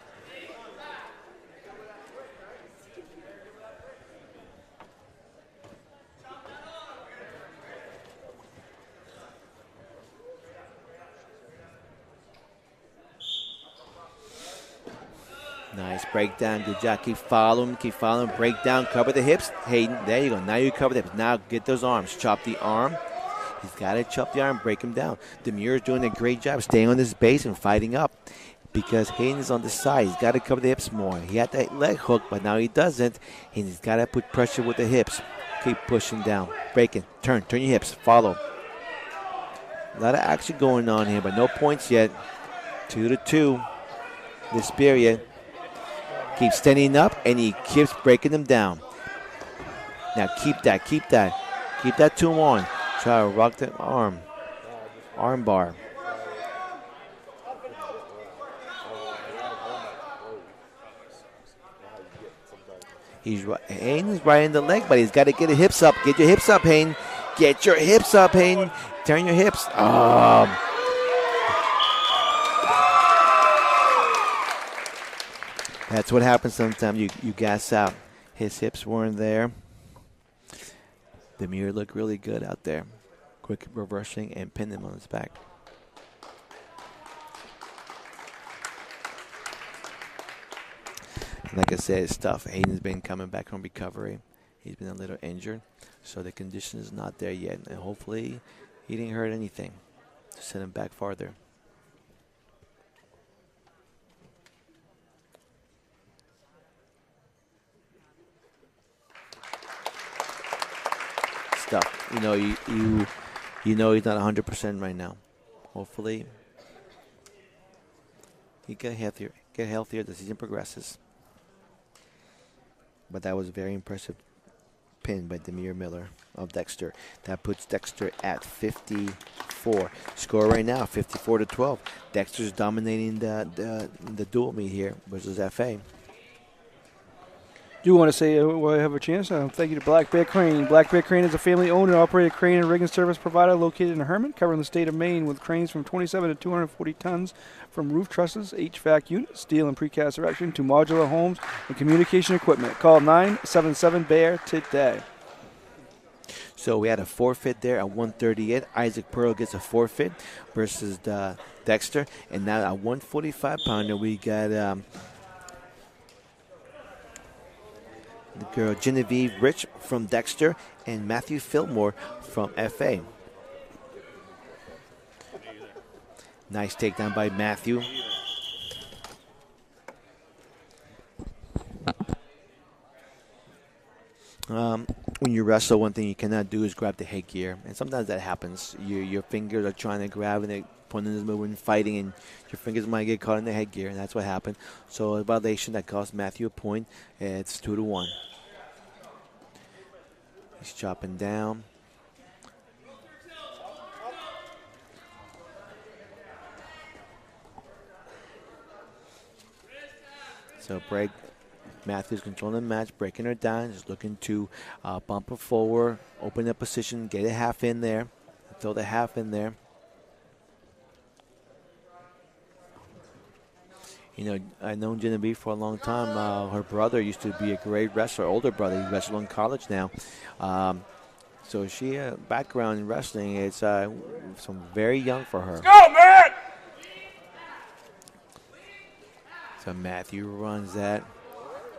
Nice breakdown. Good job. Keep following. Breakdown. Cover the hips. Hayden, there you go. Now you cover the hips. Now get those arms. Chop the arm. He's got to chop the arm, break him down. Demir is doing a great job staying on his base and fighting up because Hayden is on the side. He's got to cover the hips more. He had that leg hook, but now he doesn't. And he's got to put pressure with the hips. Keep pushing down. Breaking. Turn your hips. Follow. A lot of action going on here, but no points yet. 2-2 this period. Keeps standing up, and he keeps breaking them down. Now keep that. Keep that 2 on. Try to rock the arm bar. Hayden's right in the leg, but he's got to get his hips up. Get your hips up, Hayden. Get your hips up, Hayden. Turn your hips. That's what happens sometimes. You gas out. His hips weren't there. Demir looked really good out there. Quick reversing and pinned him on his back. And like I said, it's tough. Hayden's been coming back from recovery. He's been a little injured, so the condition is not there yet. And hopefully he didn't hurt anything to send him back farther. Stuff. You know he's not 100% right now. Hopefully he get healthier as the season progresses. But that was a very impressive pin by Demir Miller of Dexter. That puts Dexter at 54. Score right now, 54-12. Dexter's dominating the dual meet here versus FA. Do want to say, while I have a chance, thank you to Black Bear Crane. Black Bear Crane is a family-owned and operated crane and rigging service provider located in Hermon, covering the state of Maine with cranes from 27 to 240 tons, from roof trusses, HVAC units, steel and precast erection to modular homes and communication equipment. Call 977-BEAR today. So we had a forfeit there at 138. Isaac Pearl gets a forfeit versus Dexter. And now at 145-pounder, we got the girl Genevieve Rich from Dexter and Matthew Fillmore from FA. Nice takedown by Matthew. When you wrestle, one thing you cannot do is grab the headgear, and sometimes that happens. Your fingers are trying to grab, and the opponent is moving, fighting, and your fingers might get caught in the headgear, and that's what happened. So a violation that cost Matthew a point. It's 2-1. He's chopping down. So break. Matthews controlling the match, breaking her down, just looking to bump her forward, open the position, get a half in there, throw the half in there. You know, I've known Genevieve for a long time. Her brother used to be a great wrestler, older brother. He wrestles in college now. So she background in wrestling. It's some very young for her. Let's go, man! So Matthew runs that.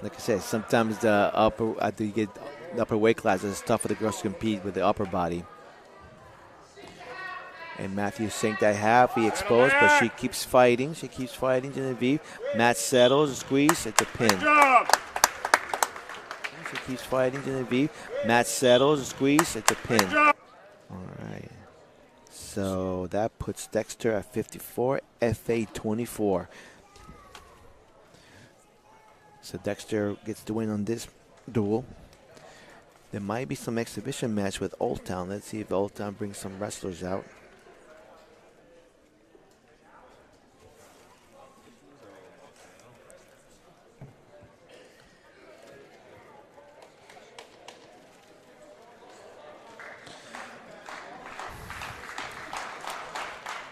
Like I said, sometimes the upper after you get the upper weight classes, it's tough for the girls to compete with the upper body. And Matthew sank that half. He exposed, but she keeps fighting. She keeps fighting, Genevieve. Matt settles, a squeeze. It's a pin. She keeps fighting, Genevieve. Matt settles, a squeeze. It's a pin. All right. So that puts Dexter at 54, FA 24. So Dexter gets the win on this duel. There might be some exhibition match with Old Town. Let's see if Old Town brings some wrestlers out.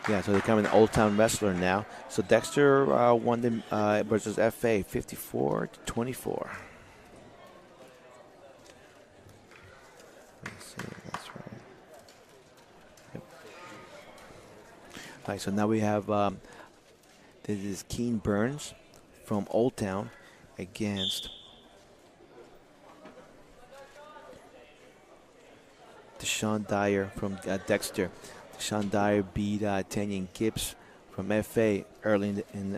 Yeah, so they're coming Old Town wrestler now. So Dexter won them versus FA 54-24. Let's see, that's right. Yep. All right, so now we have this is Keen Burns from Old Town against Deshaun Dyer from Dexter. Deshaun Dyer beat Tanya Gibbs from FA early in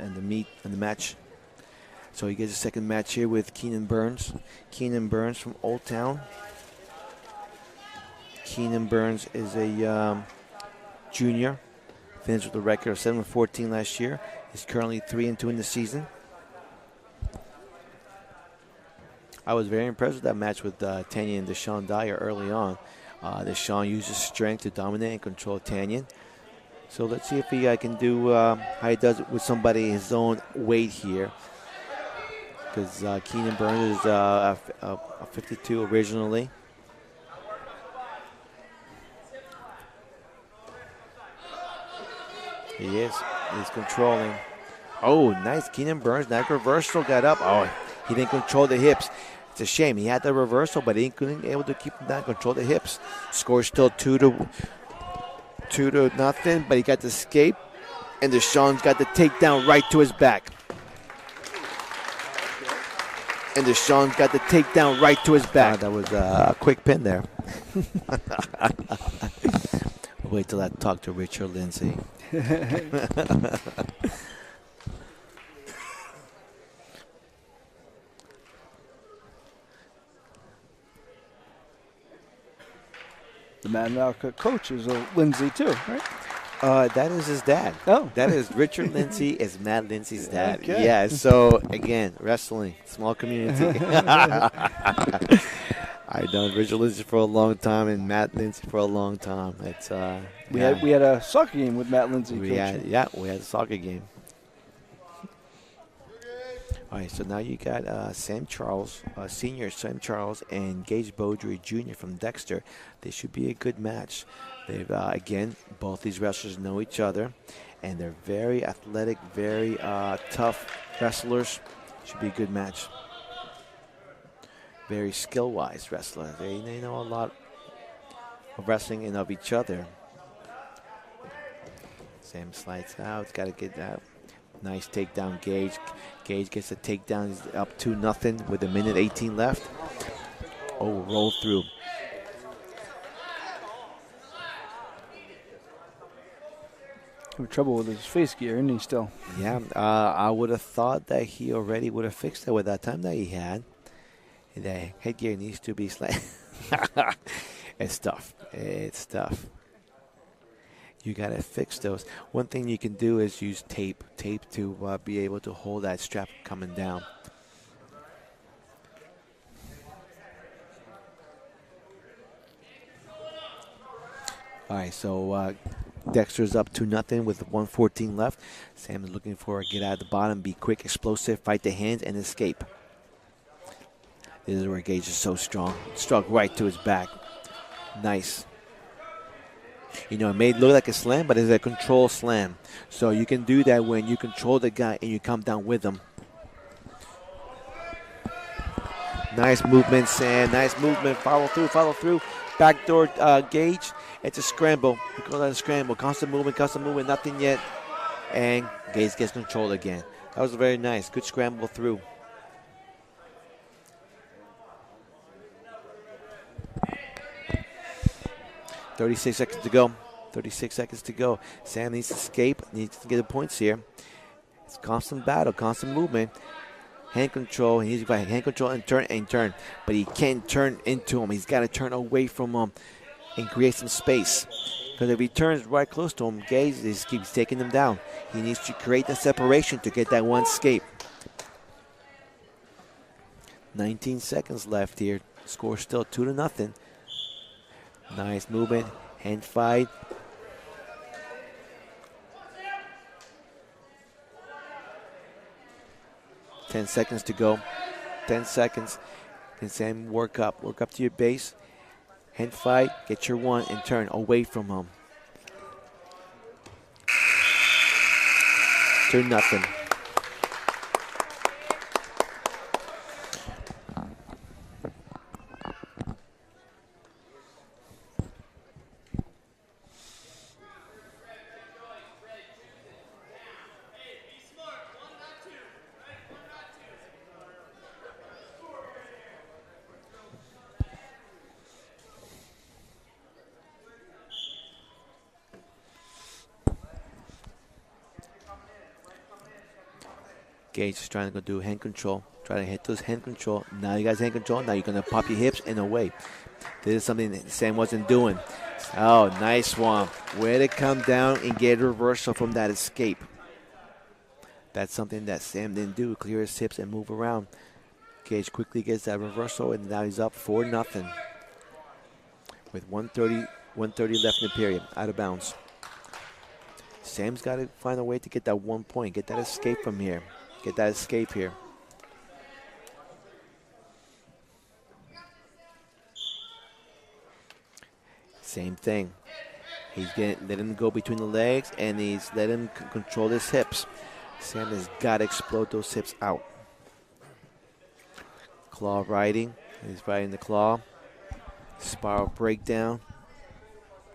the match. So he gets a second match here with Keenan Burns. Keenan Burns from Old Town. Keenan Burns is a junior. Finished with a record of 7-14 last year. He's currently 3-2 in the season. I was very impressed with that match with Tanya and Deshaun Dyer early on. Deshaun uses strength to dominate and control Tanya. So let's see if he can do how he does it with somebody his own weight here. Because Keenan Burns is a 52 originally. He is. He's controlling. Oh, nice. Keenan Burns. That reversal got up. Oh, he didn't control the hips. It's a shame. He had the reversal, but he couldn't be able to keep him down, control the hips. Score still 2-0, but he got the escape, and Deshaun's got the takedown right to his back. And Deshaun's got the takedown right to his back. That was a quick pin there. Wait till I talk to Richard Lindsay. The Mattanawcook coach is Lindsay too, right? That is his dad. Oh. That is Richard Lindsay is Matt Lindsay's dad. Okay. Yeah, so again, wrestling, small community. I've known Richard Lindsay for a long time and Matt Lindsay for a long time. It's we had a soccer game with Matt Lindsay. we had a soccer game. All right, so now you got Sam Charles, senior Sam Charles, and Gage Beaudry Jr. from Dexter. This should be a good match. They've again, both these wrestlers know each other, and they're very athletic, very tough wrestlers. Should be a good match. Very skill-wise wrestlers. They know a lot of wrestling and of each other. Sam slides out. Got to get that. Nice takedown, Gage. Gage gets a takedown. He's up 2-0 with 1:18 left. Oh, roll through. Having trouble with his face gear, isn't he still? Yeah, I would have thought that he already would have fixed it with that time that he had. The headgear needs to be slightly. It's tough. It's tough. You got to fix those. One thing you can do is use tape to be able to hold that strap coming down. All right, so Dexter's up 2-0 with 1:14 left. Sam is looking for a get out of the bottom, be quick, explosive, fight the hands, and escape. This is where Gage is so strong. Struck right to his back. Nice. You know, it may look like a slam, but it's a control slam. So you can do that when you control the guy and you come down with him. Nice movement, Sam. Nice movement. Follow through. Backdoor Gage. It's a scramble. We call that a scramble. Constant movement. Nothing yet. And Gage gets control again. That was very nice. Good scramble through. .36 seconds to go. Sam needs to escape. Needs to get the points here. It's constant battle. Constant movement. Hand control. He needs to fight hand control and turn. But he can't turn into him. He's got to turn away from him and create some space. Because if he turns right close to him, Gage just keeps taking him down. He needs to create the separation to get that one escape. 19 seconds left here. Score still 2-0. Nice movement. Hand fight. Ten seconds to go. 10 seconds. Can Sam work up to your base. Hand fight. Get your one and turn away from him. 2-0. Gage is trying to go do hand control. Try to hit those hand control. Now you guys hand control. Now you're going to pop your hips and away. This is something that Sam wasn't doing. Oh, nice one. Way to come down and get a reversal from that escape. That's something that Sam didn't do. Clear his hips and move around. Gage quickly gets that reversal, and now he's up 4-0. With 1:30 left in the period. Out of bounds. Sam's got to find a way to get that 1 point. Get that escape from here. Get that escape here. Same thing. He's letting him go between the legs, and he's letting him control his hips. Sam has got to explode those hips out. Claw riding. He's riding the claw. Spiral breakdown.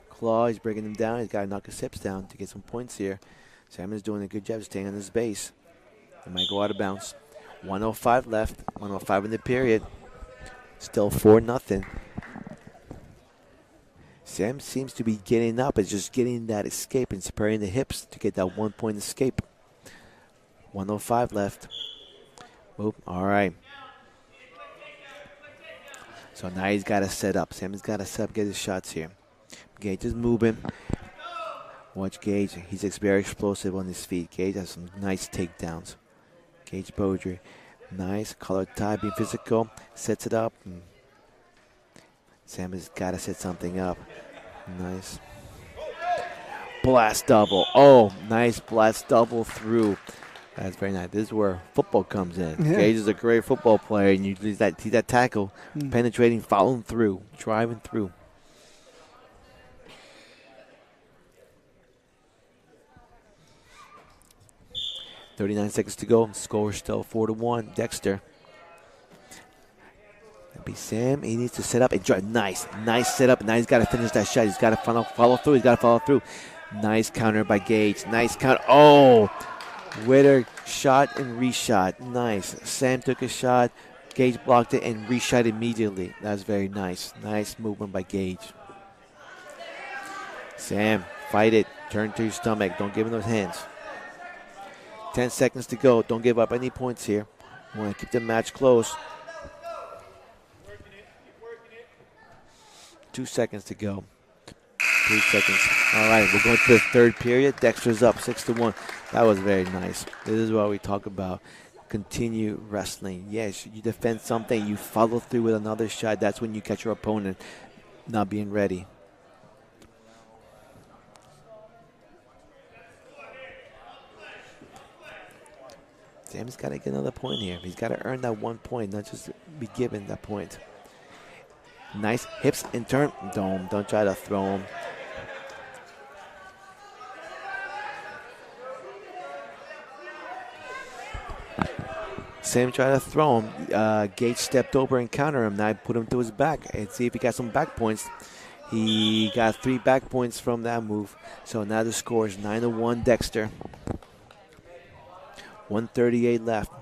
Claw, he's breaking him down. He's got to knock his hips down to get some points here. Sam is doing a good job staying on his base. He might go out of bounds. 1:05 left. 1:05 in the period. Still 4-0. Sam seems to be getting up. It's just getting that escape and separating the hips to get that 1 point escape. 1:05 left. Oop, all right. So now he's got to set up. Sam's got to set up, get his shots here. Gage is moving. Watch Gage. He's very explosive on his feet. Gage has some nice takedowns. Gage Beaudry. Nice. Collar tie, being physical. Sets it up. Sam has got to set something up. Nice. Blast double. Oh, nice blast double through. That's very nice. This is where football comes in. Yeah. Gage is a great football player, and you see that tackle, penetrating, following through, driving through. .39 seconds to go. Score still 4-1. Dexter. That'd be Sam, he needs to set up and drive. Nice setup. Now he's got to finish that shot. He's got to follow through. Nice counter by Gage. Nice counter. Oh, Witter shot and reshot. Nice. Sam took a shot. Gage blocked it and reshot immediately. That's very nice. Nice movement by Gage. Sam, fight it. Turn to your stomach. Don't give him those hands. 10 seconds to go. Don't give up any points here. You want to keep the match close. 2 seconds to go. 3 seconds. All right, we're going to the third period. Dexter's up 6-1. That was very nice. This is what we talk about. Continue wrestling. Yes, you defend something, you follow through with another shot. That's when you catch your opponent not being ready. Sam's got to get another point here. He's got to earn that 1 point, not just be given that point. Nice hips and turn. Don't try to throw him. Sam tried to throw him. Gage stepped over and countered him. Now I put him to his back and see if he got some back points. He got 3 back points from that move. So now the score is 9-1 Dexter. 1:38 left.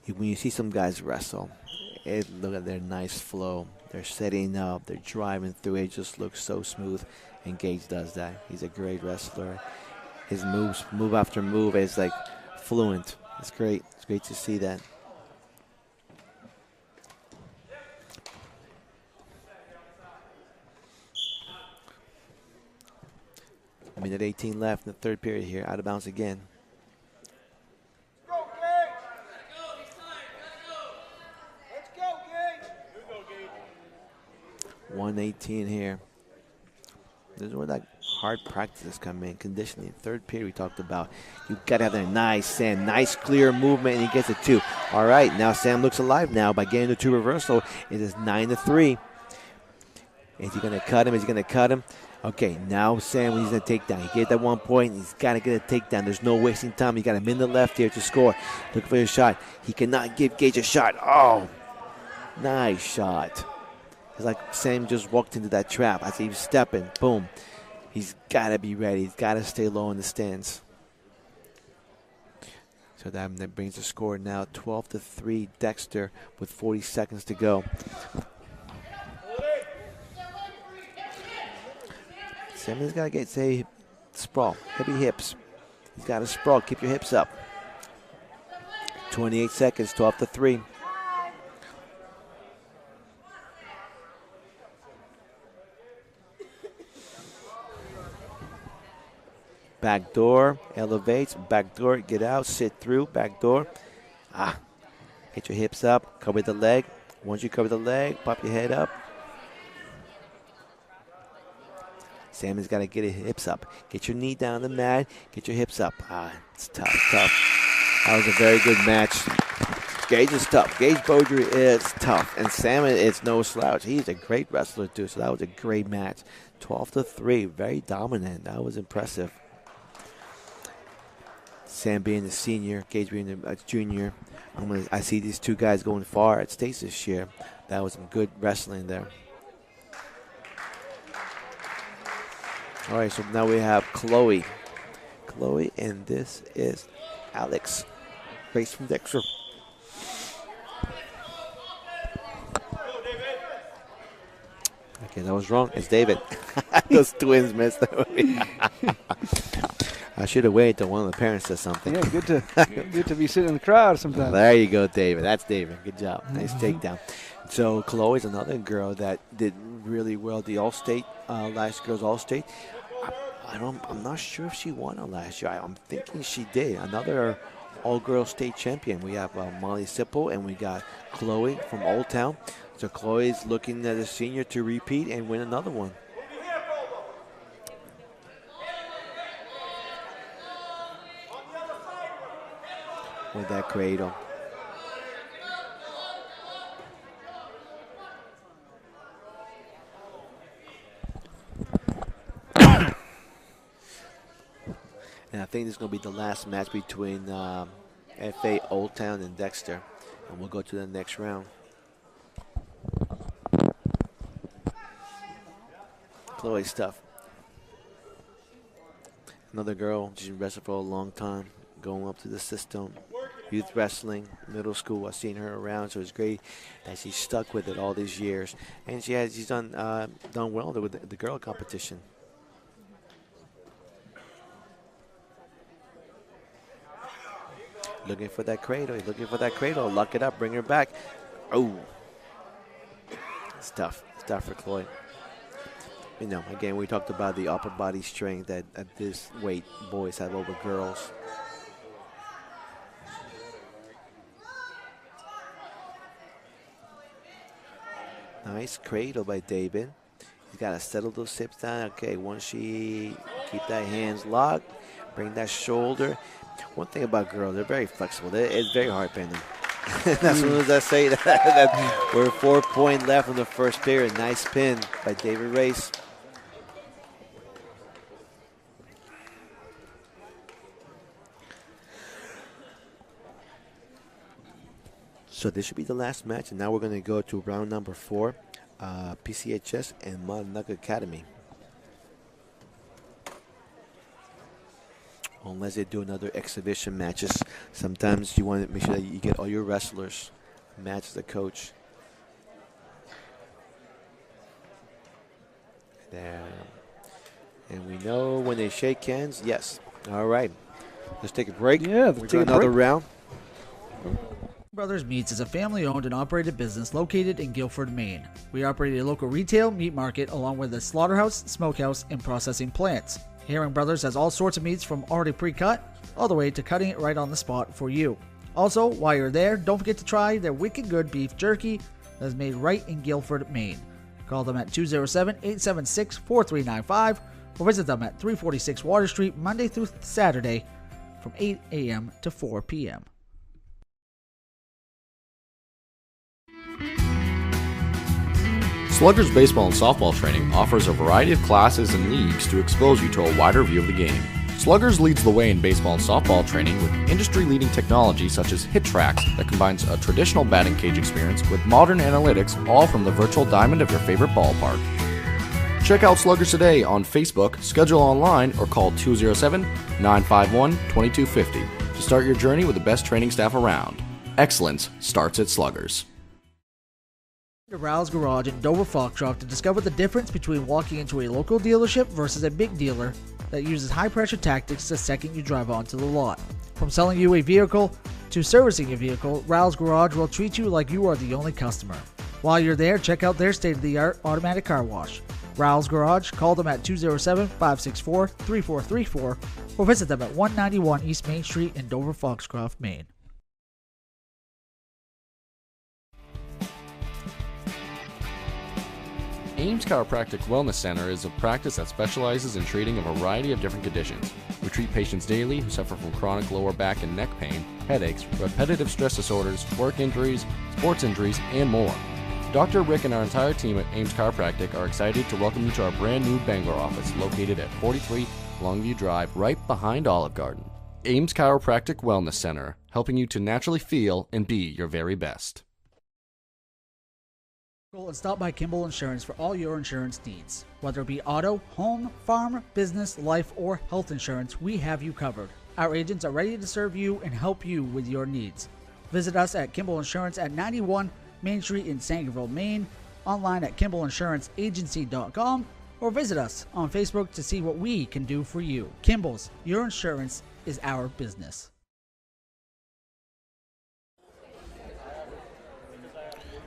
When you see some guys wrestle, look at their nice flow. They're setting up, they're driving through. It just looks so smooth, and Gage does that. He's a great wrestler. His moves, move after move, is like fluent. It's great. It's great to see that. Minute 18 left in the third period here. Out of bounds again. 1:18 here. This is where that hard practices come in. Conditioning. Third period we talked about. You've got to have that nice Sam. Nice clear movement, and he gets it 2. All right, now Sam looks alive now by getting the 2 reversal. It is 9-3. Is he going to cut him? Is he going to cut him? Okay, now Sam, he's going to take down. He gave that 1 point. He's got to get a takedown. There's no wasting time. He got a minute left here to score. Looking for his shot. He cannot give Gage a shot. Oh, nice shot. It's like Sam just walked into that trap. As he was stepping, boom. He's got to be ready. He's got to stay low in the stands. So that brings the score now 12-3 Dexter with 40 seconds to go. Sammy's got to get, sprawl, heavy hips. He's got to sprawl, keep your hips up. 28 seconds, 12-3. Back door, elevates, back door, get out, sit through, back door. Get your hips up, cover the leg. Once you cover the leg, pop your head up. Sammy's got to get his hips up. Get your knee down the mat, get your hips up. It's tough. That was a very good match. Gage is tough. Gage Beaudry is tough. And Sam is no slouch. He's a great wrestler too, so that was a great match. 12-3, very dominant. That was impressive. Sam being the senior, Gage being the junior. I see these two guys going far at states this year. That was some good wrestling there. All right, so now we have Chloe. Chloe, and this is Alex. Race from Dexter. Okay, that was wrong. It's David. Those twins missed. I should have waited till one of the parents says something. Yeah, good to be sitting in the crowd sometimes. There you go, David. That's David. Good job. Nice takedown. So Chloe's another girl that did really well. The All-State, last girls All-State. I'm not sure if she won on last year. I'm thinking she did. Another all-girls state champion. We have Molly Sipple and we got Chloe from Old Town. So Chloe's looking at a senior to repeat and win another one. With that cradle. And I think this is going to be the last match between FA Old Town and Dexter. And we'll go to the next round. Chloe's tough. Another girl, she's wrestled for a long time, going up to the system. Youth wrestling, middle school, I've seen her around, so it's great that she's stuck with it all these years. And she's done well with the girl competition. Looking for that cradle. He's looking for that cradle. Lock it up. Bring her back. Oh. It's tough. It's tough for Chloe. You know, again, we talked about the upper body strength that at this weight boys have over girls. Nice cradle by David. He's got to settle those hips down. Okay, once she keep that hands locked, bring that shoulder. One thing about girls, they're very flexible. It's very hard bending. As soon as I say that, we're 4 points left in the first period. Nice pin by David Race. So this should be the last match, and now we're going to go to round number 4, PCHS and Mattanawcook Academy. Unless they do another exhibition matches. Sometimes you want to make sure that you get all your wrestlers match the coach. There. And we know when they shake hands, yes. All right. Let's take a break. Yeah, we'll take another round. Brothers Meats is a family-owned and operated business located in Guilford, Maine. We operate a local retail meat market along with a slaughterhouse, smokehouse, and processing plants. Herring Brothers has all sorts of meats from already pre-cut all the way to cutting it right on the spot for you. Also, while you're there, don't forget to try their wicked good beef jerky that is made right in Guilford, Maine. Call them at 207-876-4395 or visit them at 346 Water Street Monday through Saturday from 8 a.m. to 4 p.m. Sluggers baseball and softball training offers a variety of classes and leagues to expose you to a wider view of the game. Sluggers leads the way in baseball and softball training with industry-leading technology such as HitTrax that combines a traditional batting cage experience with modern analytics, all from the virtual diamond of your favorite ballpark. Check out Sluggers today on Facebook, schedule online, or call 207-951-2250 to start your journey with the best training staff around. Excellence starts at Sluggers. To Rouse Garage in Dover Foxcroft to discover the difference between walking into a local dealership versus a big dealer that uses high-pressure tactics the second you drive onto the lot. From selling you a vehicle to servicing your vehicle, Rouse Garage will treat you like you are the only customer. While you're there, check out their state-of-the-art automatic car wash. Rouse Garage, call them at 207-564-3434 or visit them at 191 East Main Street in Dover Foxcroft, Maine. Ames Chiropractic Wellness Center is a practice that specializes in treating a variety of different conditions. We treat patients daily who suffer from chronic lower back and neck pain, headaches, repetitive stress disorders, work injuries, sports injuries, and more. Dr. Rick and our entire team at Ames Chiropractic are excited to welcome you to our brand new Bangor office located at 43 Longview Drive, right behind Olive Garden. Ames Chiropractic Wellness Center, helping you to naturally feel and be your very best. And stop by Kimball Insurance for all your insurance needs. Whether it be auto, home, farm, business, life, or health insurance, we have you covered. Our agents are ready to serve you and help you with your needs. Visit us at Kimball Insurance at 91 Main Street in Sangerville, Maine, online at KimballInsuranceAgency.com, or visit us on Facebook to see what we can do for you. Kimball's, your insurance is our business.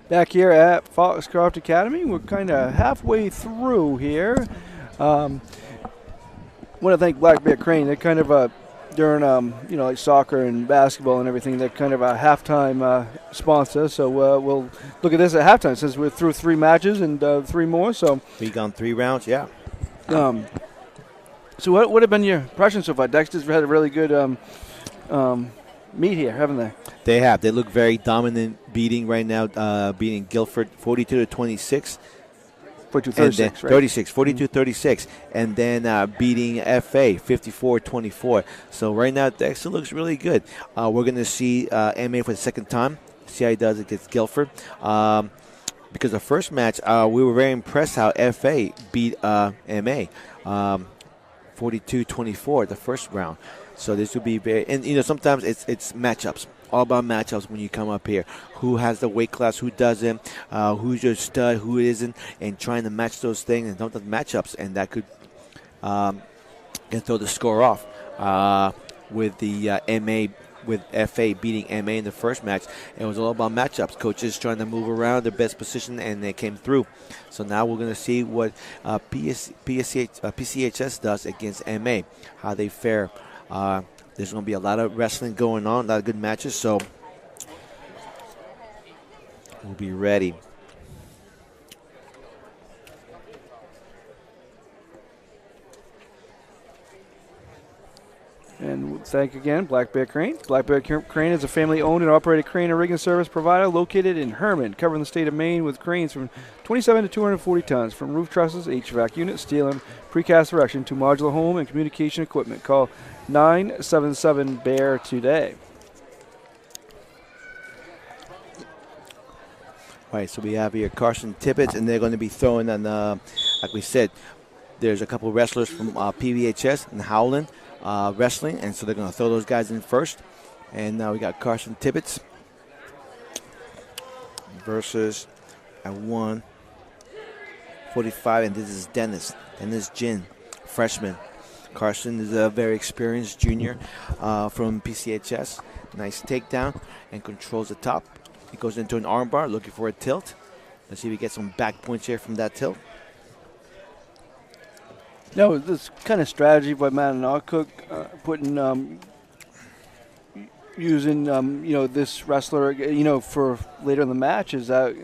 Back here at Foxcroft Academy, we're kind of halfway through here. Want to thank Black Bear Crane. They're kind of during like soccer and basketball and everything. They're kind of a halftime sponsor. So we'll look at this at halftime since we're through 3 matches and 3 more. So we gone 3 rounds, yeah. So what have been your impressions so far? Dexter's had a really good meet here, haven't they? They have. They look very dominant, beating right now, beating Guilford 42-26. 42-36, right? 42-36, and then beating FA 54-24. So right now, Dexter looks really good. We're going to see MA for the second time. See how he does against Guilford. Because the first match, we were very impressed how FA beat MA 42-24 the first round. So this would be very, and sometimes it's matchups. All about matchups when you come up here. Who has the weight class, who doesn't, who's your stud, who isn't, and trying to match those things and don't have matchups, and that could throw the score off. With the MA, with FA beating MA in the first match, it was all about matchups. Coaches trying to move around their best position, and they came through. So now we're going to see what PCHS does against MA, how they fare. There's going to be a lot of wrestling going on, a lot of good matches, so we'll be ready. And thank again, Black Bear Crane. Black Bear Crane is a family-owned and operated crane and rigging service provider located in Herman, covering the state of Maine with cranes from 27 to 240 tons, from roof trusses, HVAC units, steel and precast erection to modular home and communication equipment. Call 977-BEAR today. All right, so we have here Carson Tibbetts, and they're going to be throwing on, like we said, there's a couple wrestlers from PVHS and Howland Wrestling, and so they're going to throw those guys in first. And now we got Carson Tibbetts versus at 145, and this is Dennis Jin, freshman. Carson is a very experienced junior from PCHS. Nice takedown and controls the top. He goes into an armbar looking for a tilt. Let's see if we get some back points here from that tilt. No, this kind of strategy by Mattanawcook, putting, using, this wrestler, for later in the match. Is that?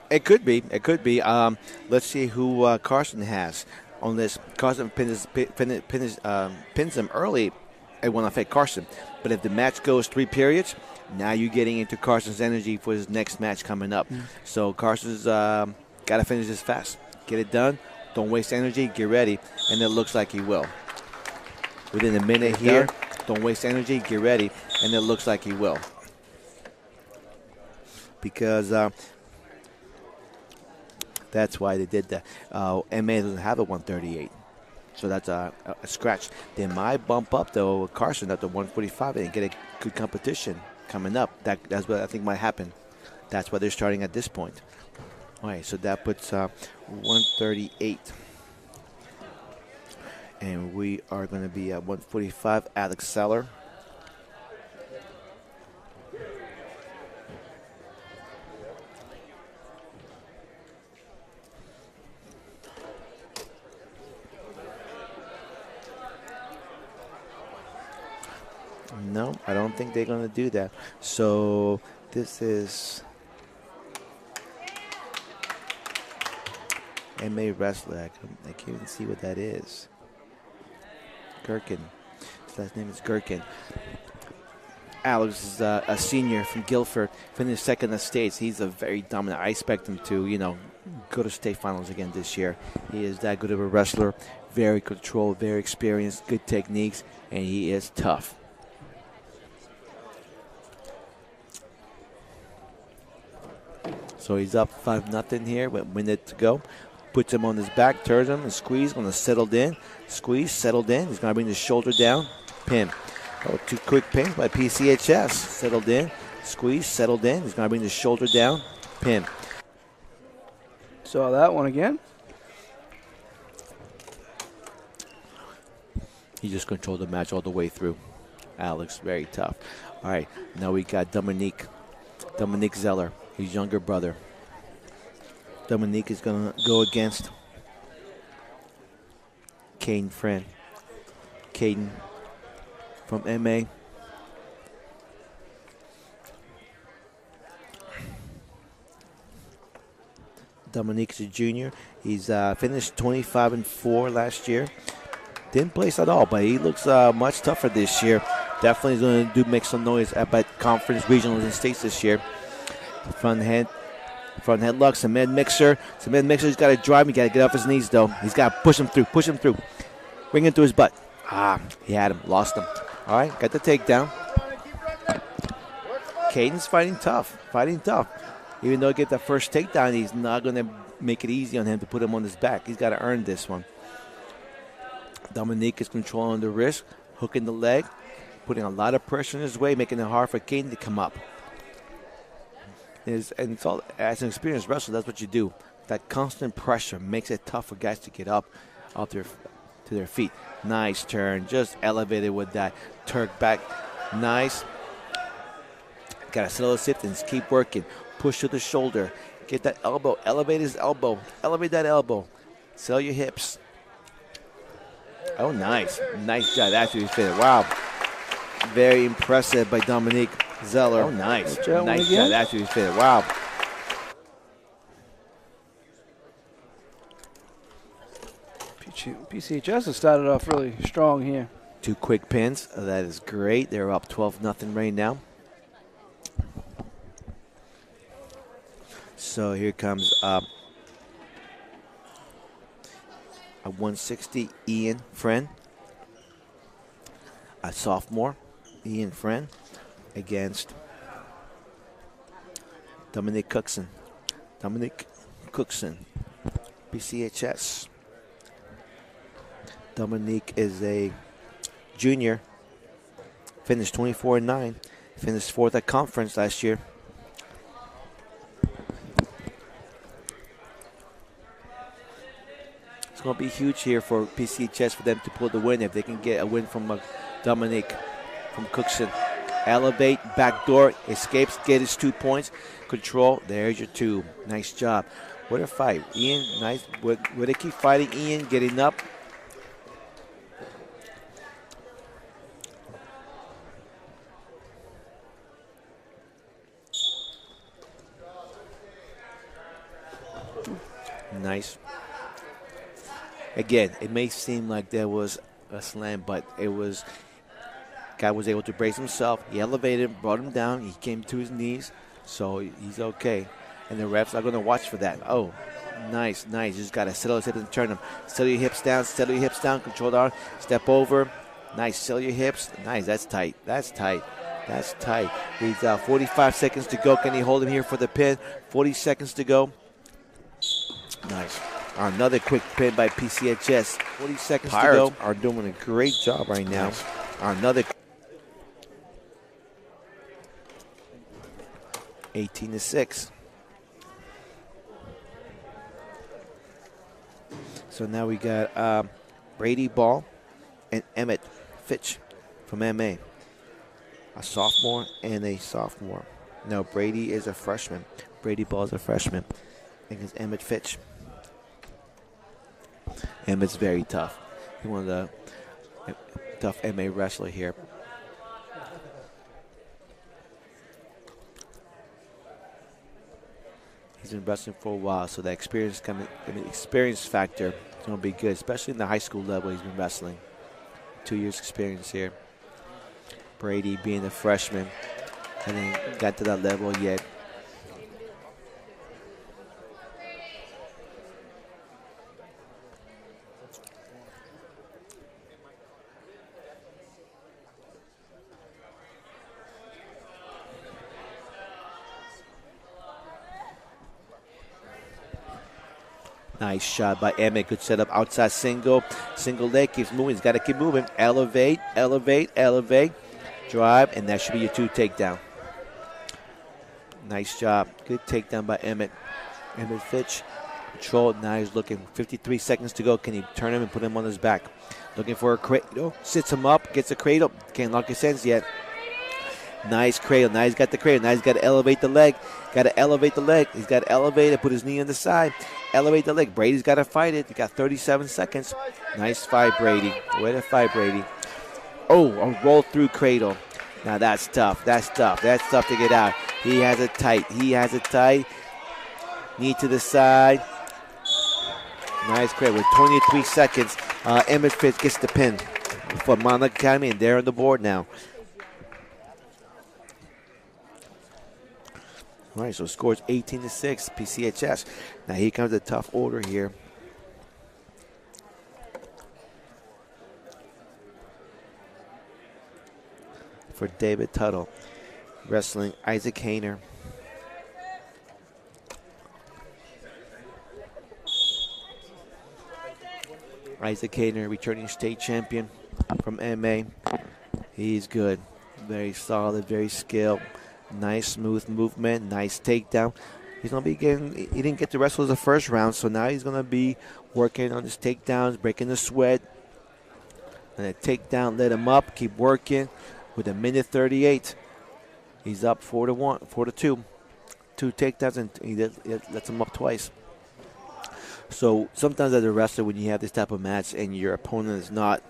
It could be. Let's see who Carson has on this. Carson pins him early. It won't affect Carson. But if the match goes 3 periods, now you're getting into Carson's energy for his next match coming up. So Carson's got to finish this fast. Get it done. Don't waste energy. Get ready. And it looks like he will. Within a minute here, don't waste energy. Get ready. And it looks like he will. Because that's why they did that. MA doesn't have a 138. So that's a scratch. They might bump up, though, Carson up to 145 and get a good competition coming up. That's what I think might happen. That's why they're starting at this point. All right, so that puts 138. And we are going to be at 145. Alex Seller. No, I don't think they're going to do that. So this is MA wrestler. I can't even see what that is. Gherkin. His last name is Gherkin. Alex is a senior from Guilford, finished second in the States. He's a very dominant. I expect him to, go to state finals again this year. He is that good of a wrestler. Very controlled, very experienced, good techniques, and he is tough. So he's up 5-0 here with a minute to go. Puts him on his back, turns him, and squeeze. Going to settle in. Squeeze, settled in. He's going to bring the shoulder down. Pin. Oh, 2 quick pins by PCHS. Settled in. Squeeze, settled in. He's going to bring the shoulder down. Pin. Saw that one again. He just controlled the match all the way through. Alex, very tough. All right, now we got Dominique Zeller, his younger brother. Dominique is going to go against Caden Friend. Caden from MA. Dominique's a junior. He's finished 25-4 last year. Didn't place at all, but he looks much tougher this year. Definitely going to make some noise at conference, regionals, and states this year. Front hand Front headlock, cement mixer. Cement mixer's got to drive him. He got to get off his knees, though. He's got to push him through. Bring him to his butt. He had him, lost him. All right, got the takedown. Caden's fighting tough. Even though he get the first takedown, he's not going to make it easy on him to put him on his back. He's got to earn this one. Dominique is controlling the wrist, hooking the leg, putting a lot of pressure in his way, making it hard for Caden to come up. And it's all, as an experienced wrestler, that's what you do. That constant pressure makes it tough for guys to get up to their feet. Nice turn, just elevated with that Turk back. Nice. Got to settle his hips and keep working. Push to the shoulder. Get that elbow. Elevate his elbow. Elevate that elbow. Sell your hips. Oh, nice. Nice job. That's what he's fitted. Wow. Very impressive by Dominique Zeller. Oh, nice. Nice job. That's what he's fitted. Wow. PCHS has started off really strong here. 2 quick pins. That is great. They're up 12-0 right now. So here comes a 160 Ian Friend, a sophomore Ian Friend against Dominic Cookson. PCHS. Dominique is a junior, finished 24-9, finished 4th at conference last year. It's going to be huge here for PCHS for them to pull the win if they can get a win from Dominique from Cookson. Elevate, backdoor, escapes, get his 2 points. Control, there's your 2. Nice job. What a fight. Ian, nice. Would they keep fighting? Ian getting up. Nice. Again, it may seem like there was a slam, but it was, guy was able to brace himself. He elevated, brought him down. He came to his knees, so he's okay. And the refs are going to watch for that. Oh, nice. You just got to settle his hips and turn them. Settle your hips down, control the arm, step over. Nice, settle your hips. Nice, that's tight. He's 45 seconds to go. Can he hold him here for the pin? 40 seconds to go. Nice. Another quick pin by PCHS. 40 seconds Pirates to go. are doing a great job right now. Another 18-6. So now we got Brady Ball and Emmett Fitch from MA. A sophomore and a sophomore. No, Brady is a freshman. Brady Ball is a freshman against Emmett Fitch. Emmett's very tough. He's one of the tough MA wrestler here. He's been wrestling for a while, so that experience factor is going to be good, especially in the high school level he's been wrestling. 2 years experience here. Brady being a freshman, hasn't got to that level yet. Nice shot by Emmett. Good setup. Outside single. Single leg. Keeps moving. He's got to keep moving. Elevate. Drive. And that should be your 2 takedown. Nice job. Good takedown by Emmett. Emmett Fitch. Control. Now he's looking. 53 seconds to go. Can he turn him and put him on his back? Looking for a cradle. Sits him up. Gets a cradle. Can't lock his hands yet. Nice cradle. Now he's got the cradle. Now he's got to elevate the leg. He's got to elevate and put his knee on the side. Elevate the leg. Brady's got to fight it. He got 37 seconds. Nice fight, Brady. Way to fight, Brady. Oh, a roll through cradle. Now that's tough. That's tough to get out. He has it tight. Knee to the side. Nice cradle. With 23 seconds, Emmett Fitz gets the pin for Mattanawcook Academy, and they're on the board now. All right, so scores 18-6, PCHS. Now here comes a tough order here. For David Tuttle, wrestling Isaac Hayner. Isaac Hayner, returning state champion from MA. He's good. Very solid, very skilled. Nice, smooth movement, nice takedown. He's going to be getting, he didn't get to wrestle the first round, so now he's going to be working on his takedowns, breaking the sweat. And a takedown, let him up, keep working with 1:38. He's up 4-2. 2 takedowns, and he lets him up twice. So sometimes as a wrestler, when you have this type of match and your opponent is not,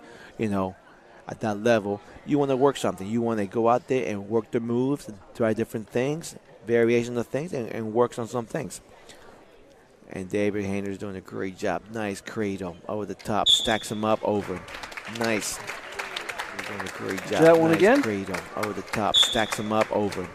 at that level, you want to work something. You want to go out there and work the moves, and try different things, variations of things, and works on some things. And David Hayner's doing a great job. Nice cradle over the top, stacks him up over. Nice. He's doing a great job. That one nice again? Cradle over the top, stacks him up over.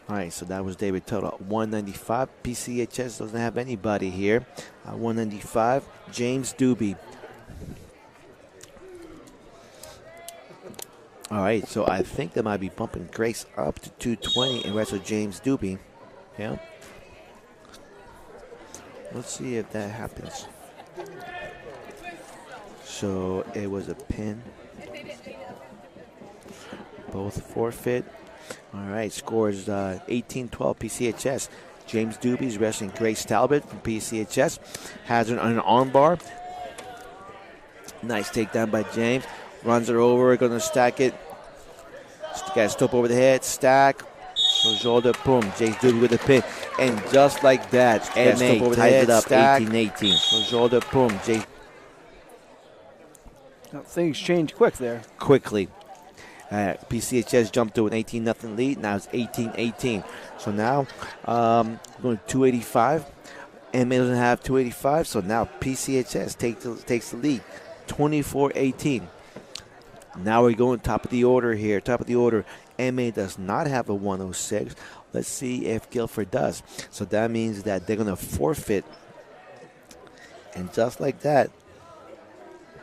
All right, so that was David Tuttle. 195. PCHS doesn't have anybody here. 195. James Doobie. All right, so I think they might be bumping Grace up to 220 and wrestle James Doobie. Yeah. Let's see if that happens. So it was a pin. Both forfeit. All right, scores 18-12 PCHS. James Doobie's wrestling Grace Talbot from PCHS. Has her on an armbar. Nice takedown by James. Runs her over, going to stack it. Got a stop over the head, stack. Shoulder, boom. James Doobie with a pin. And just like that, NA ties it up, 18-18. Shoulder, boom. James. Things change quick there. Quickly. PCHS jumped to an 18-0 lead. Now it's 18-18. So now going to 285. MA doesn't have 285. So now PCHS takes the lead. 24-18. Now we're going top of the order here. Top of the order. MA does not have a 106. Let's see if Guilford does. So that means that they're going to forfeit. And just like that,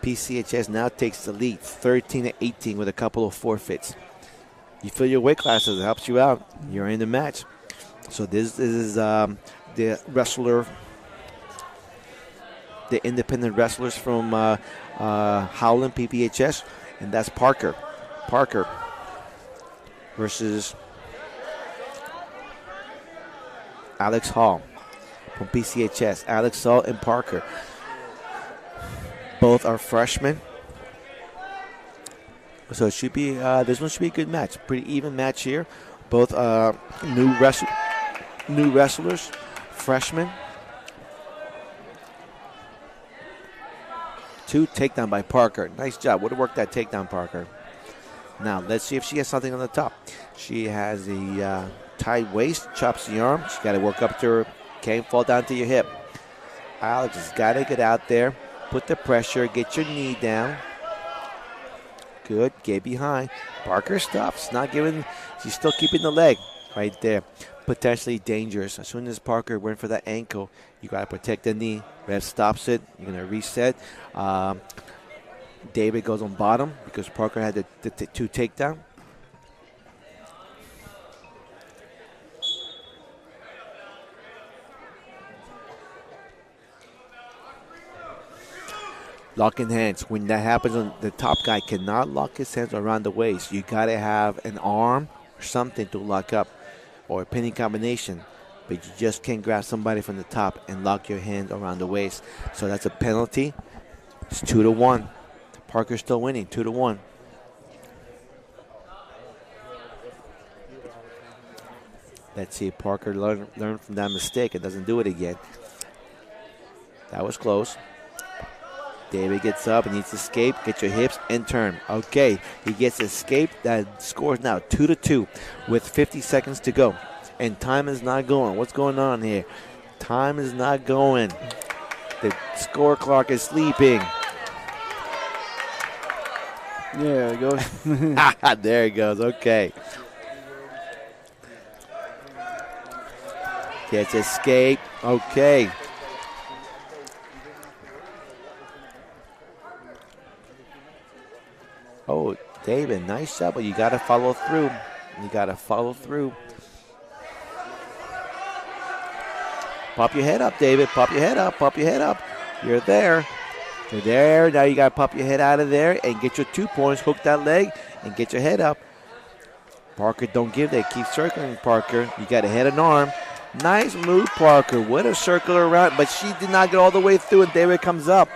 PCHS now takes the lead, 13-18 with a couple of forfeits. You fill your weight classes, it helps you out. You're in the match. So this is the wrestler, the independent wrestlers from Howland PPHS, and that's Parker. Parker versus Alex Hall from PCHS. Alex Hall and Parker. Both are freshmen. So it should be this one should be a good match. Pretty even match here. Both new wrestlers, freshmen. 2 takedown by Parker. Nice job. Way to work that takedown, Parker. Now let's see if she has something on the top. She has the tight waist, chops the arm. She's got to work up to her. Can't fall down to your hip. Alex has got to get out there. Put the pressure, get your knee down. Good, get behind. Parker stops, not giving, she's still keeping the leg right there. Potentially dangerous. As soon as Parker went for that ankle, you got to protect the knee. Ref stops it, you're going to reset. David goes on bottom because Parker had the 2 takedown. Locking hands. When that happens, the top guy cannot lock his hands around the waist. You got to have an arm or something to lock up, or a pinning combination. But you just can't grab somebody from the top and lock your hand around the waist. So that's a penalty. It's 2-1. Parker's still winning, 2-1. Let's see if Parker learned from that mistake and doesn't do it again. That was close. David gets up and needs to escape. Get your hips and turn. Okay, he gets escaped. That scores now 2-2 with 50 seconds to go. And time is not going. What's going on here? Time is not going. The score clock is sleeping. Yeah, it goes. There it goes. Okay. Gets escape. Okay. Oh, David, nice shot, but you got to follow through. You got to follow through. Pop your head up, David. Pop your head up. Pop your head up. You're there. You're there. Now you got to pop your head out of there and get your 2 points. Hook that leg and get your head up. Parker, don't give that. Keep circling, Parker. You got to head and arm. Nice move, Parker. What a circular around. But she did not get all the way through, and David comes up.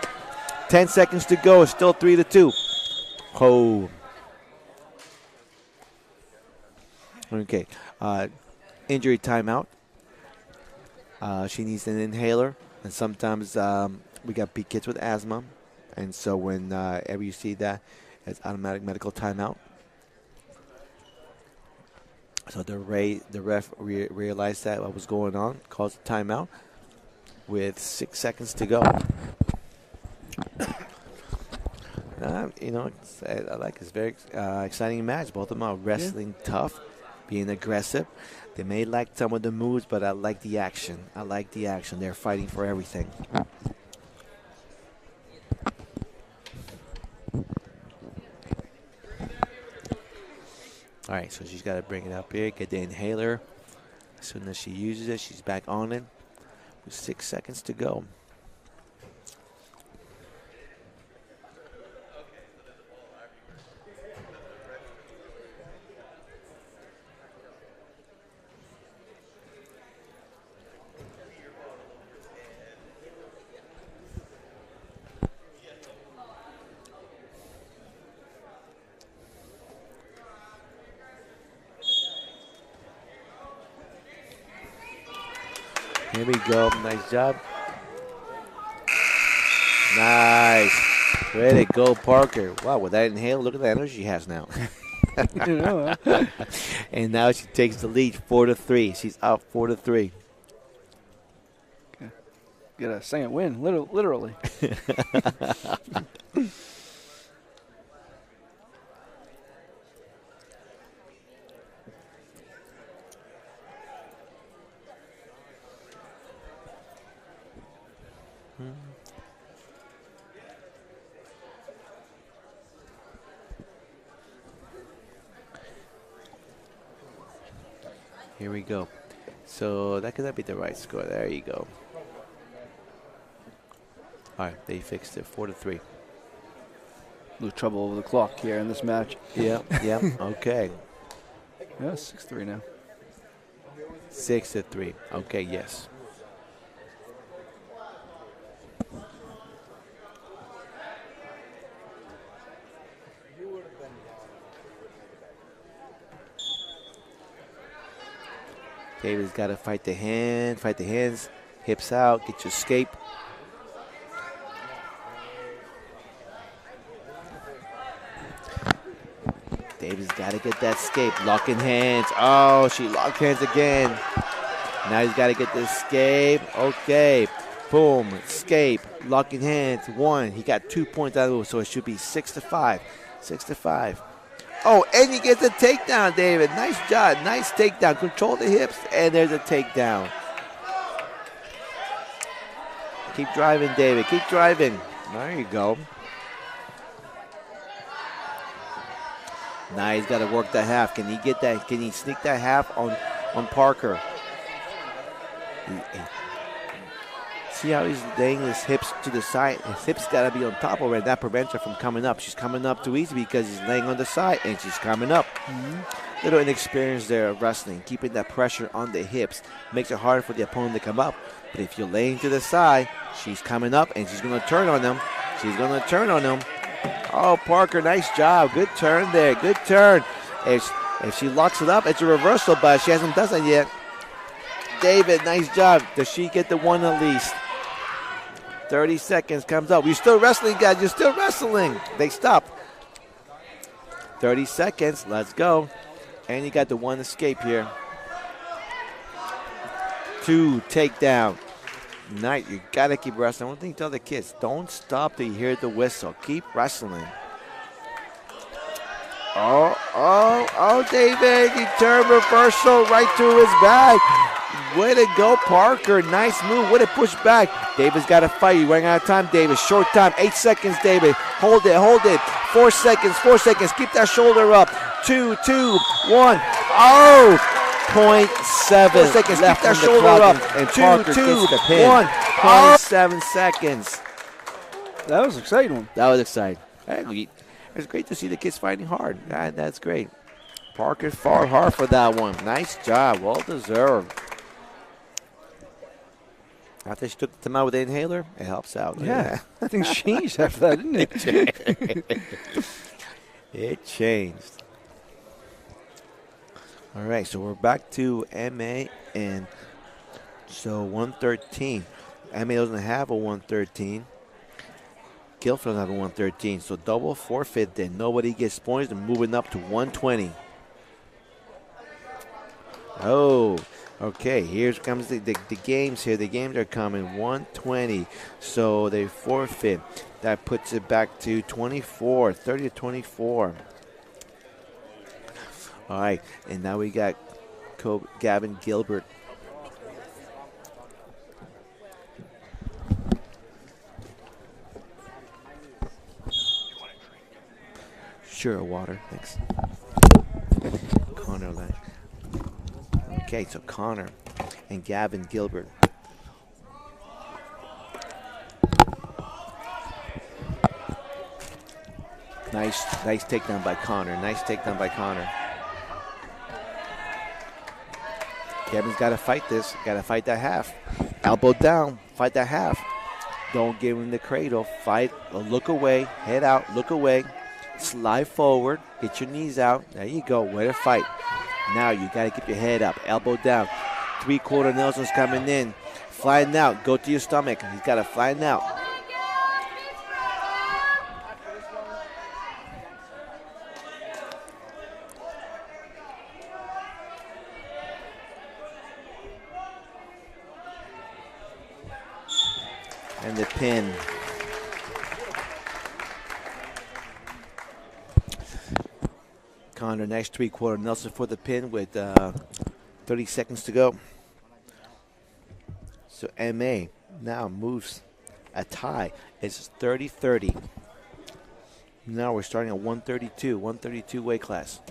10 seconds to go. It's still 3-2. Oh. Okay. Injury timeout. She needs an inhaler. And sometimes we got big kids with asthma. And so whenever you see that, it's automatic medical timeout. So the ref realized that what was going on, calls a timeout with 6 seconds to go. I like it's very exciting match. Both of them are wrestling tough, being aggressive. They may like some of the moves, but I like the action. They're fighting for everything. All right, so she's got to bring it up here, get the inhaler. As soon as she uses it, she's back on it with 6 seconds to go. Here we go. Nice job. Nice. Way to go, Parker. Wow, with that inhale, look at the energy she has now. And now she takes the lead 4-3. She's out 4-3. Get a second win, literally. Here we go. So that could not be the right score. There you go. All right, they fixed it. 4-3. Little trouble over the clock here in this match. Yeah. Okay. Yeah, 6-3 now. 6-3. Okay, yes. David's got to fight the hands, hips out, get your escape. David's got to get that escape, locking hands. Oh, she locked hands again. Now he's got to get the escape. Okay, boom, escape, locking hands, 1. He got 2 points out of it, so it should be 6-5, 6-5. Oh, and he gets a takedown, David. Nice job. Nice takedown. Control the hips, and there's a takedown. Keep driving, David. Keep driving. There you go. Now he's got to work that half. Can he get that? Can he sneak that half on Parker? See how he's laying his hips to the side? His hips got to be on top of her. That prevents her from coming up. She's coming up too easy because he's laying on the side, and she's coming up. Little inexperience there of wrestling. Keeping that pressure on the hips makes it hard for the opponent to come up. But if you're laying to the side, she's coming up, and she's going to turn on them. She's going to turn on them. Oh, Parker, nice job. Good turn there. Good turn. If she locks it up, it's a reversal, but she hasn't done that yet. David, nice job. Does she get the one at least? 30 seconds comes up. You're still wrestling, guys. You're still wrestling. They stop. 30 seconds. Let's go. And you got the one escape here. 2 takedown. Night, you got to keep wrestling. One thing to tell the kids, don't stop till you hear the whistle. Keep wrestling. Oh, David, you turned reversal right through his bag. Way to go, Parker. Nice move. Way to push back. David's got to fight. You're running out of time, David. Short time. 8 seconds, David. Hold it. 4 seconds. Keep that shoulder up. 2, 2, 1. Oh! 0.7 4 seconds. left. Keep that on the shoulder clock, up. and 2, Parker 2, gets the pin. 1. 0.7 seconds. That was an exciting one. That was exciting. Hey, it's great to see the kids fighting hard. That's great. Parker fought hard for that one. Nice job. Well deserved. After she took the time out with the inhaler, it helps out. Yeah. Things changed after that, didn't it? It changed. All right, so we're back to MA, and so 113. MA doesn't have a 113. Guilford doesn't have a 113, so double forfeit then. Nobody gets points and moving up to 120. Oh, okay, here comes the games here. The games are coming, 120, so they forfeit. That puts it back to 24, 30 to 24. All right, and now we got Gavin Gilbert. Sure, water, thanks. Connor Lang. Okay, so Connor and Gavin Gilbert. Nice takedown by Connor. Gavin's got to fight this. Got to fight that half. Elbow down. Fight that half. Don't give him the cradle. Fight. Look away. Head out. Look away. Slide forward. Get your knees out. There you go. Way to fight. Now you got to keep your head up. Elbow down. 3/4 Nelson's coming in. Flying out. Go to your stomach. He's got to flying out. And the pin. Connor, next 3/4 Nelson for the pin with 30 seconds to go. So MA now moves a tie. It's 30-30. Now we're starting at 132 weight class.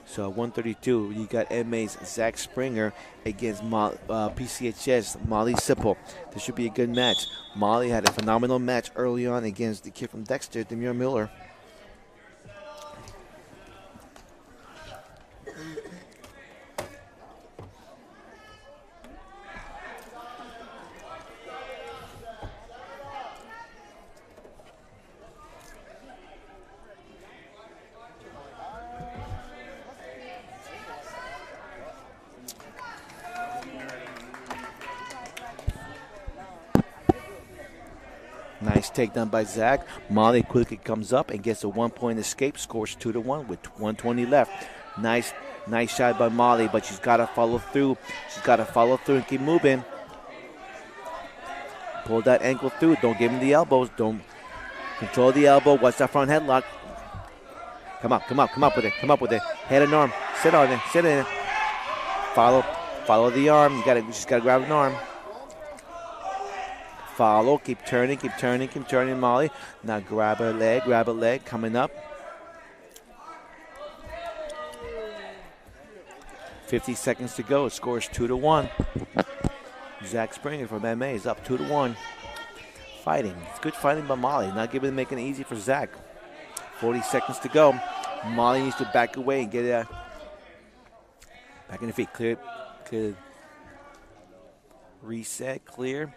So at 132, you got MA's Zach Springer against PCHS Molly Sipple. This should be a good match. Molly had a phenomenal match early on against the kid from Dexter, Demir Miller. Nice takedown by Zach. Molly quickly comes up and gets a 1-point escape. Scores 2-1 with 120 left. Nice shot by Molly, but she's got to follow through. And keep moving. Pull that ankle through. Don't give him the elbows. Don't control the elbow. Watch that front headlock. Come up with it. Head and arm. Sit on it. Follow the arm. You just gotta grab an arm. Follow, keep turning, Molly. Now grab a leg, coming up. 50 seconds to go. It scores 2-1. Zach Springer from MA is up 2-1. Fighting. It's good fighting by Molly. Not making it easy for Zach. 40 seconds to go. Molly needs to back away and get back in the feet. Clear. Reset, clear.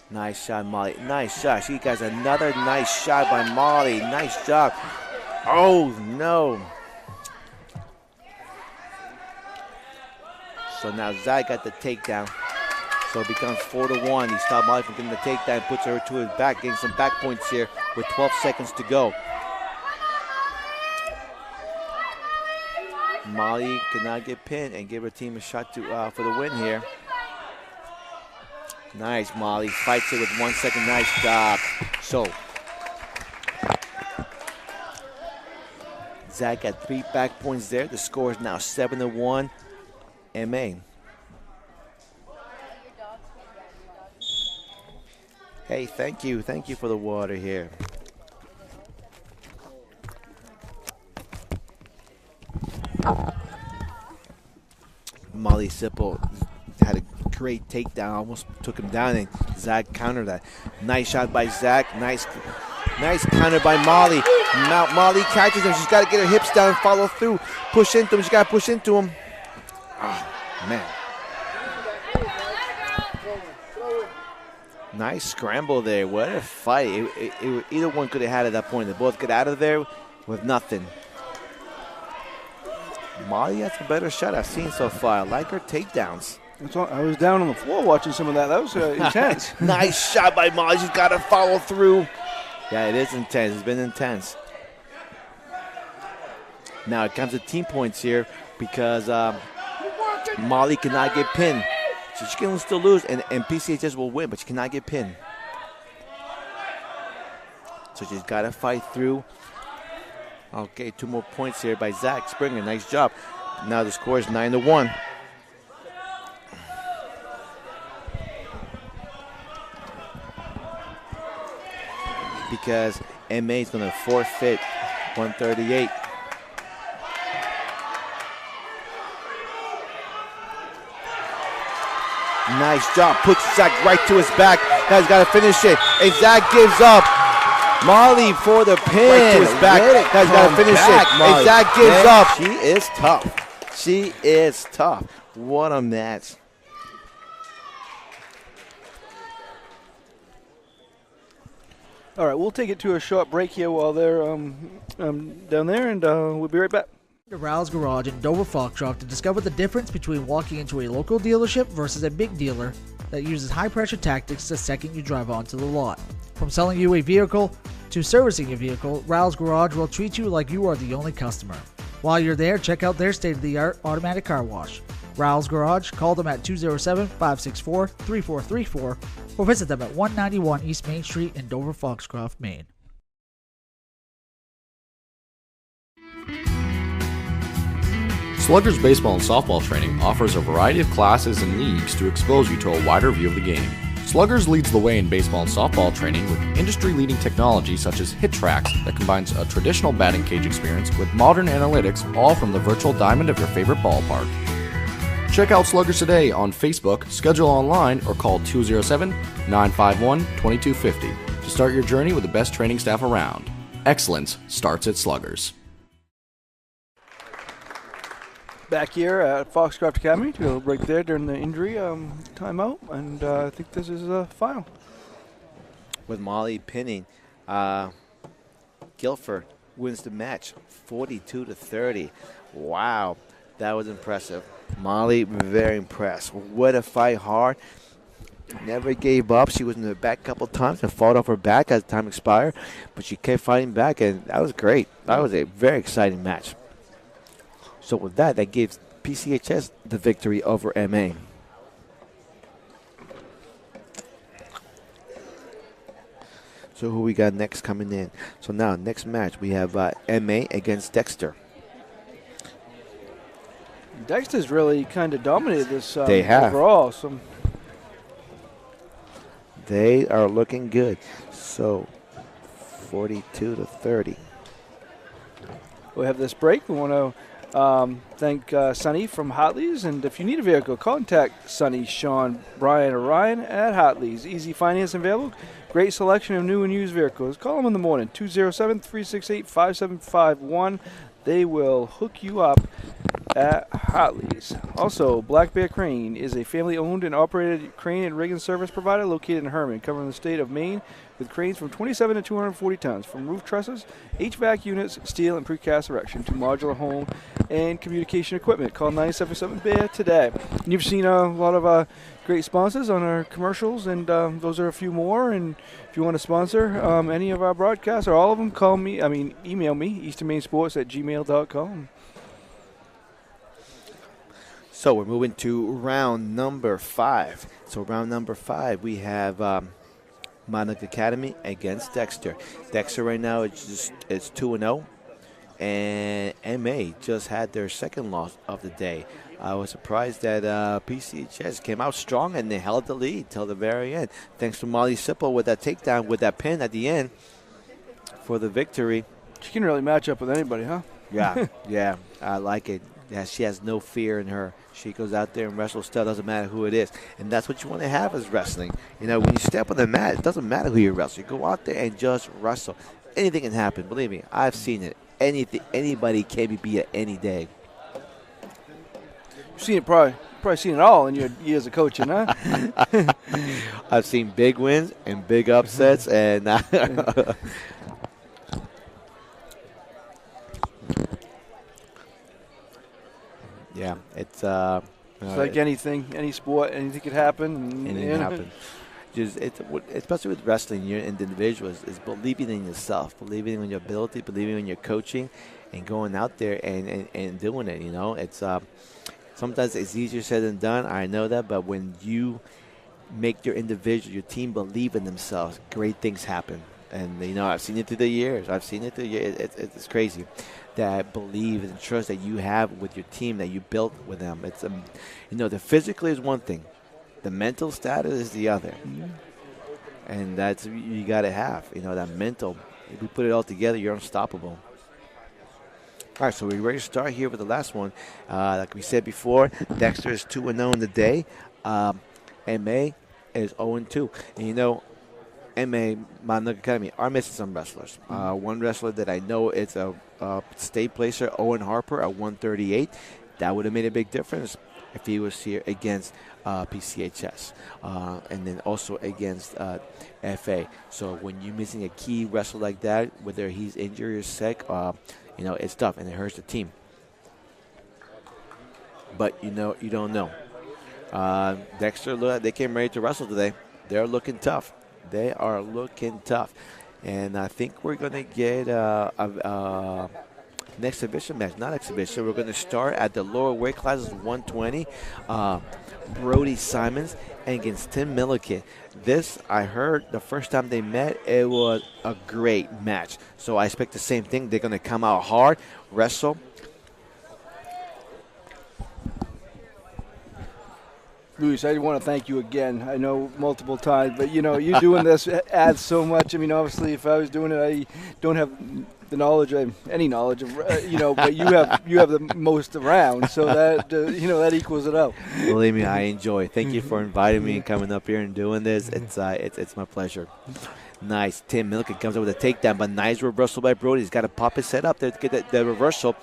Nice shot, Molly. Nice shot. She got another nice shot by Molly. Nice job. Oh, no. So now Zach got the takedown. So it becomes 4-1. He stopped Molly from getting the takedown, puts her to his back, getting some back points here with 12 seconds to go. Molly cannot get pinned and give her team a shot for the win here. Nice, Molly. Fights it with 1 second. Nice job. So, Zach got 3 back points there. The score is now 7-1. MA. Hey, thank you. Thank you for the water here. Molly Sipple had a great takedown, almost took him down, and Zach countered that. Nice shot by Zach. Nice counter by Molly. Now Molly catches him. She's got to get her hips down and follow through. Push into him. She's got to push into him. Oh, man. Nice scramble there. What a fight. Either one could have had at that point. They both get out of there with nothing. Molly has a better shot I've seen so far. I like her takedowns. I was down on the floor watching some of that. That was intense. Nice shot by Molly. She's got to follow through. Yeah, it is intense. It's been intense. Now it comes to team points here because Molly cannot get pinned. So she can still lose, and PCHS will win, but she cannot get pinned. So she's got to fight through. Okay, 2 more points here by Zach Springer. Nice job. Now the score is 9-1. Because MA is going to forfeit 138. Nice job. Puts Zach right to his back. Now he's got to finish it. And Zach gives up. Molly for the pin. Right to his back. Now he's got to finish it. And Zach gives up. She is tough. She is tough. What a match. All right, we'll take it to a short break here while they're down there, and we'll be right back. To Rouse Garage in Dover Foxcroft to discover the difference between walking into a local dealership versus a big dealer that uses high-pressure tactics the second you drive onto the lot. From selling you a vehicle to servicing a vehicle, Rouse Garage will treat you like you are the only customer. While you're there, check out their state-of-the-art automatic car wash. Rouse Garage, call them at 207-564-3434 or visit them at 191 East Main Street in Dover Foxcroft, Maine. Sluggers Baseball and Softball Training offers a variety of classes and leagues to expose you to a wider view of the game. Sluggers leads the way in baseball and softball training with industry-leading technology such as HitTrax that combines a traditional batting cage experience with modern analytics, all from the virtual diamond of your favorite ballpark. Check out Sluggers today on Facebook, schedule online, or call 207-951-2250 to start your journey with the best training staff around. Excellence starts at Sluggers. Back here at Foxcroft Academy, to go break there during the injury timeout, and I think this is the final. With Molly pinning, Guilford wins the match 42-30. Wow, that was impressive. Molly, very impressed. What a fight, hard. Never gave up. She was in the back a couple times and fought off her back as time expired, but she kept fighting back, and that was great. That was a very exciting match. So with that, that gives PCHS the victory over MA. So who we got next coming in? So now, next match, we have MA against Dexter. Dexter's really kind of dominated this they have. overall. So they are looking good. So 42-30. We'll have this break. We want to thank Sonny from Hartley's, and if you need a vehicle, contact Sonny, Sean, Brian, or Ryan at Hartley's. Easy financing available. Great selection of new and used vehicles. Call them in the morning, 207-368-5751. They will hook you up at Hartley's. Also, Black Bear Crane is a family-owned and operated crane and rigging service provider located in Herman, covering the state of Maine with cranes from 27 to 240 tons, from roof trusses, HVAC units, steel and precast erection to modular home and communication equipment. Call 977 Bear today. And you've seen a lot of great sponsors on our commercials, and those are a few more. And if you want to sponsor any of our broadcasts or all of them, email me, easternmainsports@gmail.com. So we're moving to round number 5. So round number 5, we have Mattanawcook Academy against Dexter. Dexter right now it's 2-0, and MA just had their second loss of the day. I was surprised that PCHS came out strong and they held the lead till the very end. Thanks to Molly Sipple with that takedown with that pin at the end for the victory. She can really match up with anybody, huh? Yeah, yeah, I like it. Yeah, she has no fear in her. She goes out there and wrestles still, doesn't matter who it is. And that's what you want to have as wrestling. You know, when you step on the mat, it doesn't matter who you wrestle. You go out there and just wrestle. Anything can happen. Believe me, I've seen it. Anybody can be beat at any day. You've seen it probably seen it all in your years of coaching, huh? I've seen big wins and big upsets, and yeah, it's like anything, any sport, anything could happen. Anything can happen. Just especially with wrestling, you're an individual is believing in yourself, believing in your ability, believing in your coaching, and going out there and doing it. You know, it's sometimes it's easier said than done. I know that, but when you make your individual, your team believe in themselves, great things happen. And you know, I've seen it through the years. It's crazy. That believe and trust that you have with your team that you built with them. It's you know, the physical is one thing, the mental status is the other, and that's you got to have. You know, that mental. If we put it all together, you're unstoppable. All right, so we're ready to start here with the last one. Like we said before, Dexter is 2-0 in the day. MA is 0-2, and you know, MA, Mattanawcook Academy, are missing some wrestlers. One wrestler that I know is a state placer, Owen Harper, at 138. That would have made a big difference if he was here against PCHS, and then also against FA. So when you're missing a key wrestler like that, whether he's injured or sick, you know, it's tough and it hurts the team. But you know, you don't know. Dexter, they came ready to wrestle today. They're looking tough. They are looking tough. And I think we're going to get an exhibition match. Not exhibition. We're going to start at the lower weight classes, 120. Brody Simons against Tim Milliken. This, I heard the first time they met, it was a great match. So I expect the same thing. They're going to come out hard, wrestle. Luis, I want to thank you again. I know multiple times, but, you know, you doing this adds so much. I mean, obviously, if I was doing it, I don't have the knowledge, any knowledge of, you know, but you have the most around, so that, you know, that equals it out. Believe me, I enjoy it. Thank you for inviting me and coming up here and doing this. It's my pleasure. Nice. Tim Milliken comes up with a takedown, but nice reversal by Brody. He's got to pop his head up there to get the reversal.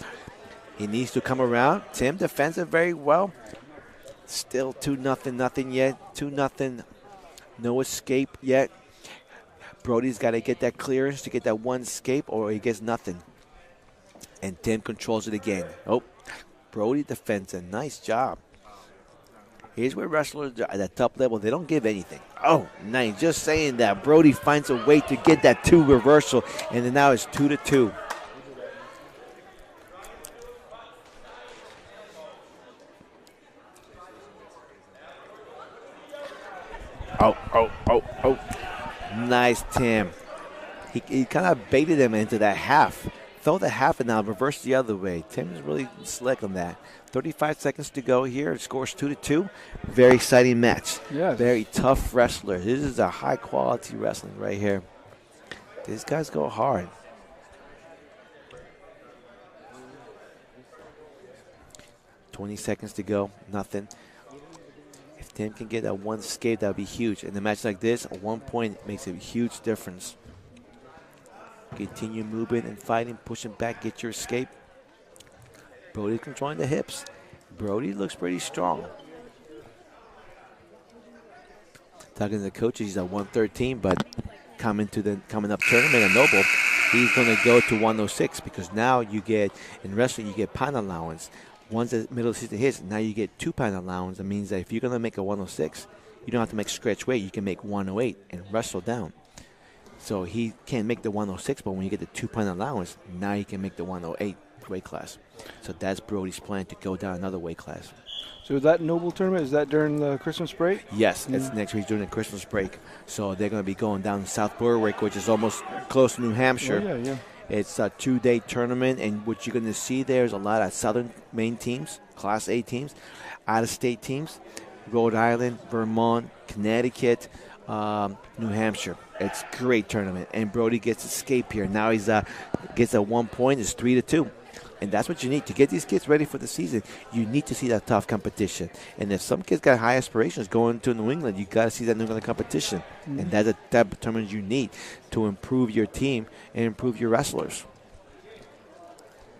He needs to come around. Tim defends it very well. Still 2-0, nothing yet. 2-0, no escape yet. Brody's got to get that clearance to get that one escape, or he gets nothing. And Tim controls it again. Oh, Brody defends it. Nice job. Here's where wrestlers at that top level, they don't give anything. Oh, nice. Just saying that. Brody finds a way to get that 2 reversal, and then now it's 2-2. Oh. Nice, Tim. He kind of baited him into that half. Throw the half and now reverse the other way. Tim is really slick on that. 35 seconds to go here. It scores 2-2. Very exciting match. Yes. Very tough wrestler. This is a high-quality wrestling right here. These guys go hard. $20 seconds to go. Nothing. Tim can get that one escape, that would be huge. In a match like this, 1 point makes a huge difference. Continue moving and fighting, pushing back, get your escape. Brody controlling the hips. Brody looks pretty strong. Talking to the coaches, he's at 113, but coming up tournament at Noble, he's going to go to 106 because now you get, in wrestling, you get pound allowance. Once the middle season hits, now you get 2 pound allowance. That means that if you're going to make a 106, you don't have to make stretch weight. You can make 108 and wrestle down. So he can't make the 106, but when you get the 2 pound allowance, now you can make the 108. weight class. So that's Brody's plan, to go down another weight class. So is that Noble tournament, is that during the Christmas break? Yes, it's next week during the Christmas break. So they're going to be going down to South Berwick, which is almost close to New Hampshire. Oh, yeah. It's a 2-day tournament, and what you're going to see there is a lot of Southern Maine teams, Class A teams, out-of-state teams, Rhode Island, Vermont, Connecticut, New Hampshire. It's a great tournament, and Brody gets escape here. Now he's gets at 1 point. It's 3-2. And that's what you need to get these kids ready for the season. You need to see that tough competition. And if some kids got high aspirations going to New England, you got to see that New England competition. And that determines you need to improve your team and improve your wrestlers.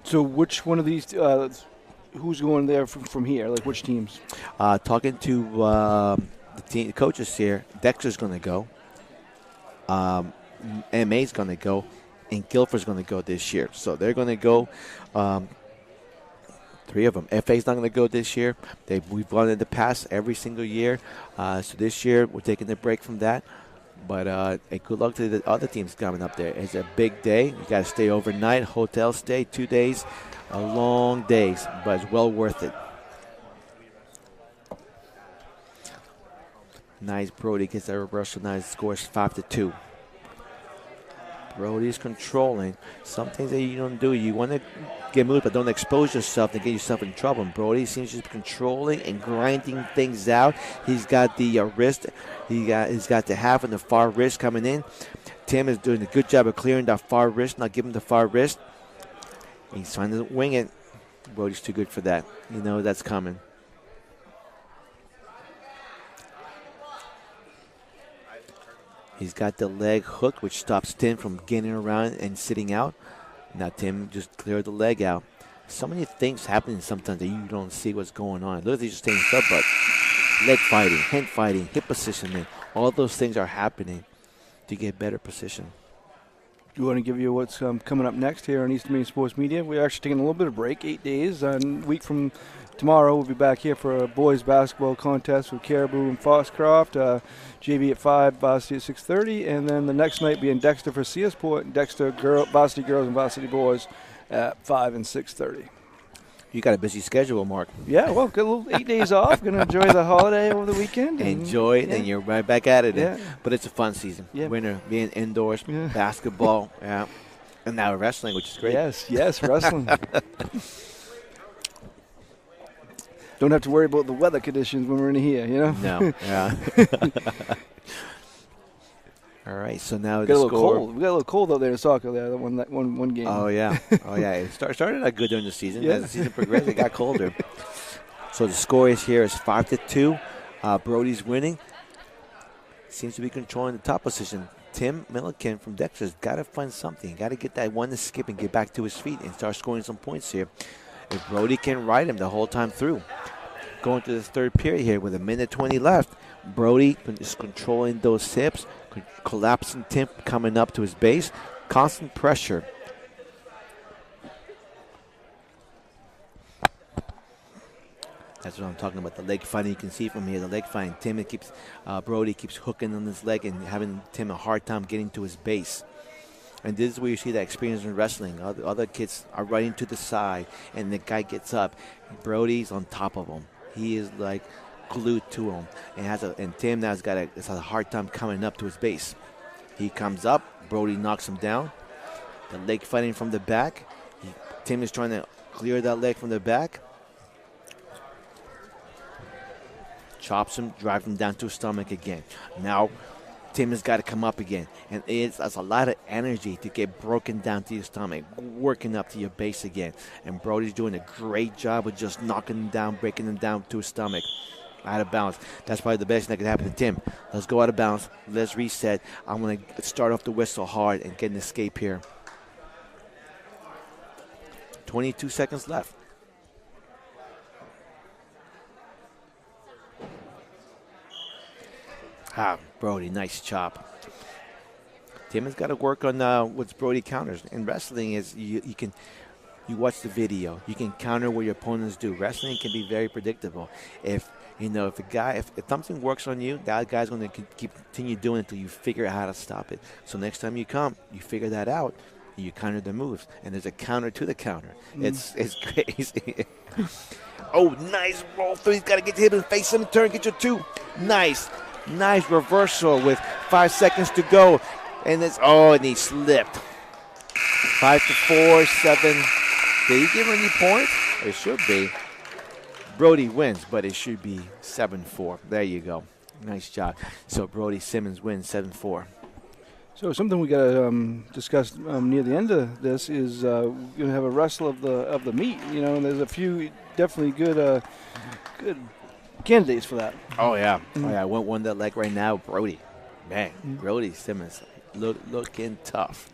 So which one of these, who's going there from here? Like which teams? Talking to the coaches here, Dexter's going to go. MA's going to go. And Guilford's going to go this year. So they're going to go, 3 of them. FA's not going to go this year. We've gone in the past every single year. So this year we're taking a break from that. But good luck to the other teams coming up there. It's a big day. You got to stay overnight, hotel stay, 2 days, long days, but it's well worth it. Nice Brody gets that reversal. Nice scores 5-2. Brody's controlling. Some things that you don't do. You want to get moved, but don't expose yourself and get yourself in trouble. And Brody seems to be controlling and grinding things out. He's got the wrist. He's got the half and the far wrist coming in. Tim is doing a good job of clearing that far wrist, not giving the far wrist. He's trying to wing it. Brody's too good for that. You know that's coming. He's got the leg hook, which stops Tim from getting around and sitting out. Now Tim just cleared the leg out. So many things happening sometimes that you don't see what's going on. Literally just staying stuck, but leg fighting, hand fighting, hip positioning, all those things are happening to get better position. Do you want to give you what's coming up next here on Eastern Maine Sports Media? We're actually taking a little bit of break, 8 days. A week from tomorrow, we'll be back here for a boys basketball contest with Caribou and Foxcroft. JV at 5, varsity at 6:30. And then the next night being Dexter for Searsport, and Dexter varsity girls and varsity boys at 5 and 6:30. You got a busy schedule, Mark. Yeah, well, got a little 8 days off. Going to enjoy the holiday over the weekend. Enjoy it, and you're right back at it. Yeah. But it's a fun season. Yeah. Winter, being indoors, basketball, and now wrestling, which is great. Yes, wrestling. Don't have to worry about the weather conditions when we're in here, you know? No, yeah. All right, so now We the got a little score. cold. We got a little cold out there in soccer there, that one game. Oh, yeah. It started out good during the season. Yeah. As the season progressed, it got colder. So the score is 5-2. Brody's winning. Seems to be controlling the top position. Tim Milliken from Dexter's got to find something. Got to get that one to skip and get back to his feet and start scoring some points here. If Brody can ride him the whole time through. Going to the third period here with 1:20 left. Brody is controlling those hips, collapsing Tim coming up to his base. Constant pressure. That's what I'm talking about, the leg fighting. You can see from here, the leg fighting. Brody keeps hooking on his leg and having Tim a hard time getting to his base. And this is where you see that experience in wrestling. Other kids are running to the side, and the guy gets up. Brody's on top of him. He is like glued to him, and Tim now has got a hard time coming up to his base. He comes up. Brody knocks him down. The leg fighting from the back. Tim is trying to clear that leg from the back. Chops him, drives him down to his stomach again. Now Tim has got to come up again. And that's a lot of energy to get broken down to your stomach, working up to your base again. And Brody's doing a great job of just knocking him down, breaking him down to his stomach. Out of bounds. That's probably the best thing that could happen to Tim. Let's go out of bounds. Let's reset. I'm going to start off the whistle hard and get an escape here. 22 seconds left. Brody, nice chop. Tim has got to work on what's Brody counters. And wrestling is you watch the video. You can counter what your opponents do. Wrestling can be very predictable. If something works on you, that guy's going to continue doing it until you figure out how to stop it. So next time you come, you figure that out. You counter the moves, and there's a counter to the counter. It's crazy. Oh, nice roll through. He's got to get to him and face him, turn, get your 2. Nice reversal with 5 seconds to go. And and he slipped. 5-4, 7. Did he give him any points? It should be. Brody wins, but it should be 7-4. There you go. Nice job. So Brody Simmons wins 7-4. So something we got to discuss near the end of this is we're going to have a wrestle of the meet. And there's a few definitely good candidates for that. Oh yeah, I won that leg right now. Brody, man, Brody Simmons looking tough,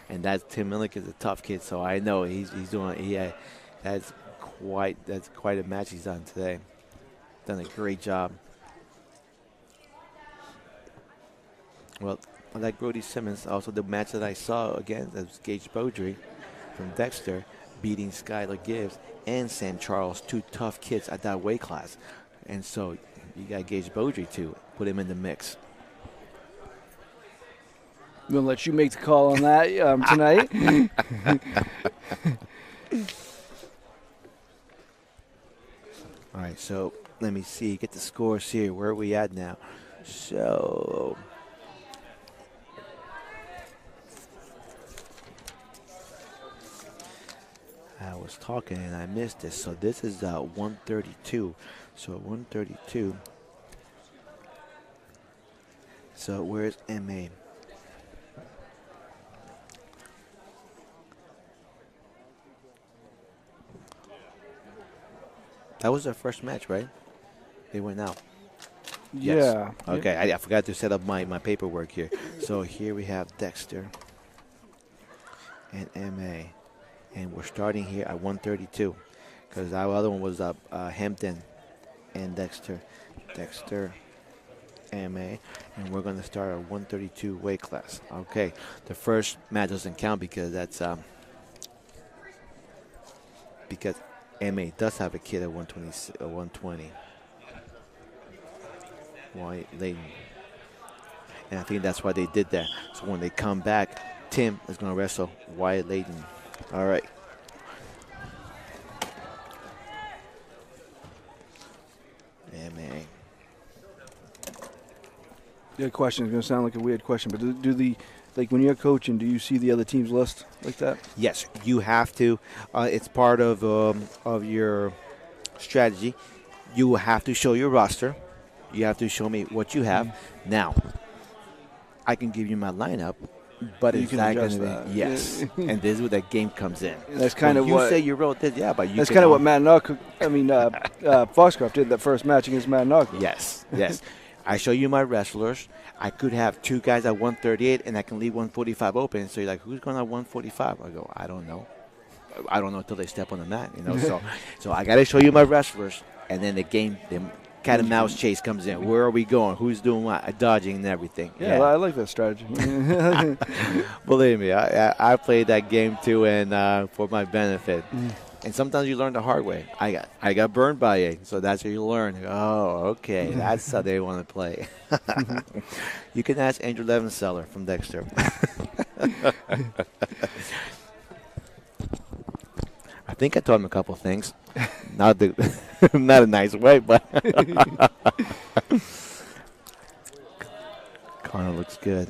and that Tim Millick is a tough kid. So I know he's doing. That's quite a match he's done today. Done a great job. Well, I like Brody Simmons. Also, the match that I saw again was Gage Beaudry from Dexter beating Skyler Gibbs and Sam Charles, 2 tough kids at that weight class. And so you got Gage Beaudry to put him in the mix. I'm going to let you make the call on that tonight. All right, so let me see. Get the scores here. Where are we at now? So I was talking and I missed this. So this is 132. So 132. So where's MA? That was their first match, right? They went out. Yeah. Yes. Okay, I forgot to set up my paperwork here. So here we have Dexter and MA. And we're starting here at 132 because our other one was Hampton and Dexter. Dexter, MA, and we're going to start at 132 weight class. Okay, the first match doesn't count because that's because MA does have a kid at 120. Wyatt Layton. And I think that's why they did that. So when they come back, Tim is going to wrestle Wyatt Layton. All right. MA. The question is going to sound like a weird question, but like when you're coaching, do you see the other team's list like that? Yes, you have to. It's part of your strategy. You have to show your roster. You have to show me what you have. Now, I can give you my lineup, but you it's can not going adjust to that. be. Yes, and this is where that game comes in. That's kind of you what say you wrote this. Yeah, but you. That's kind of what Mattanawcook. Foxcroft did that first match against Mattanawcook. Yes. I show you my wrestlers. I could have 2 guys at 138, and I can leave 145 open. So you're like, who's going at 145? I go, I don't know. I don't know until they step on the mat. So I got to show you my wrestlers, and then the cat and mouse chase comes in. Where are we going? Who's doing what? Dodging and everything. Yeah. I like that strategy. Believe me, I played that game too, and for my benefit. And sometimes you learn the hard way. I got burned by it, so that's how you learn. Oh, okay, that's how they want to play. You can ask Andrew Levenseller from Dexter. I think I told him a couple things. Not a nice way, but Connor looks good.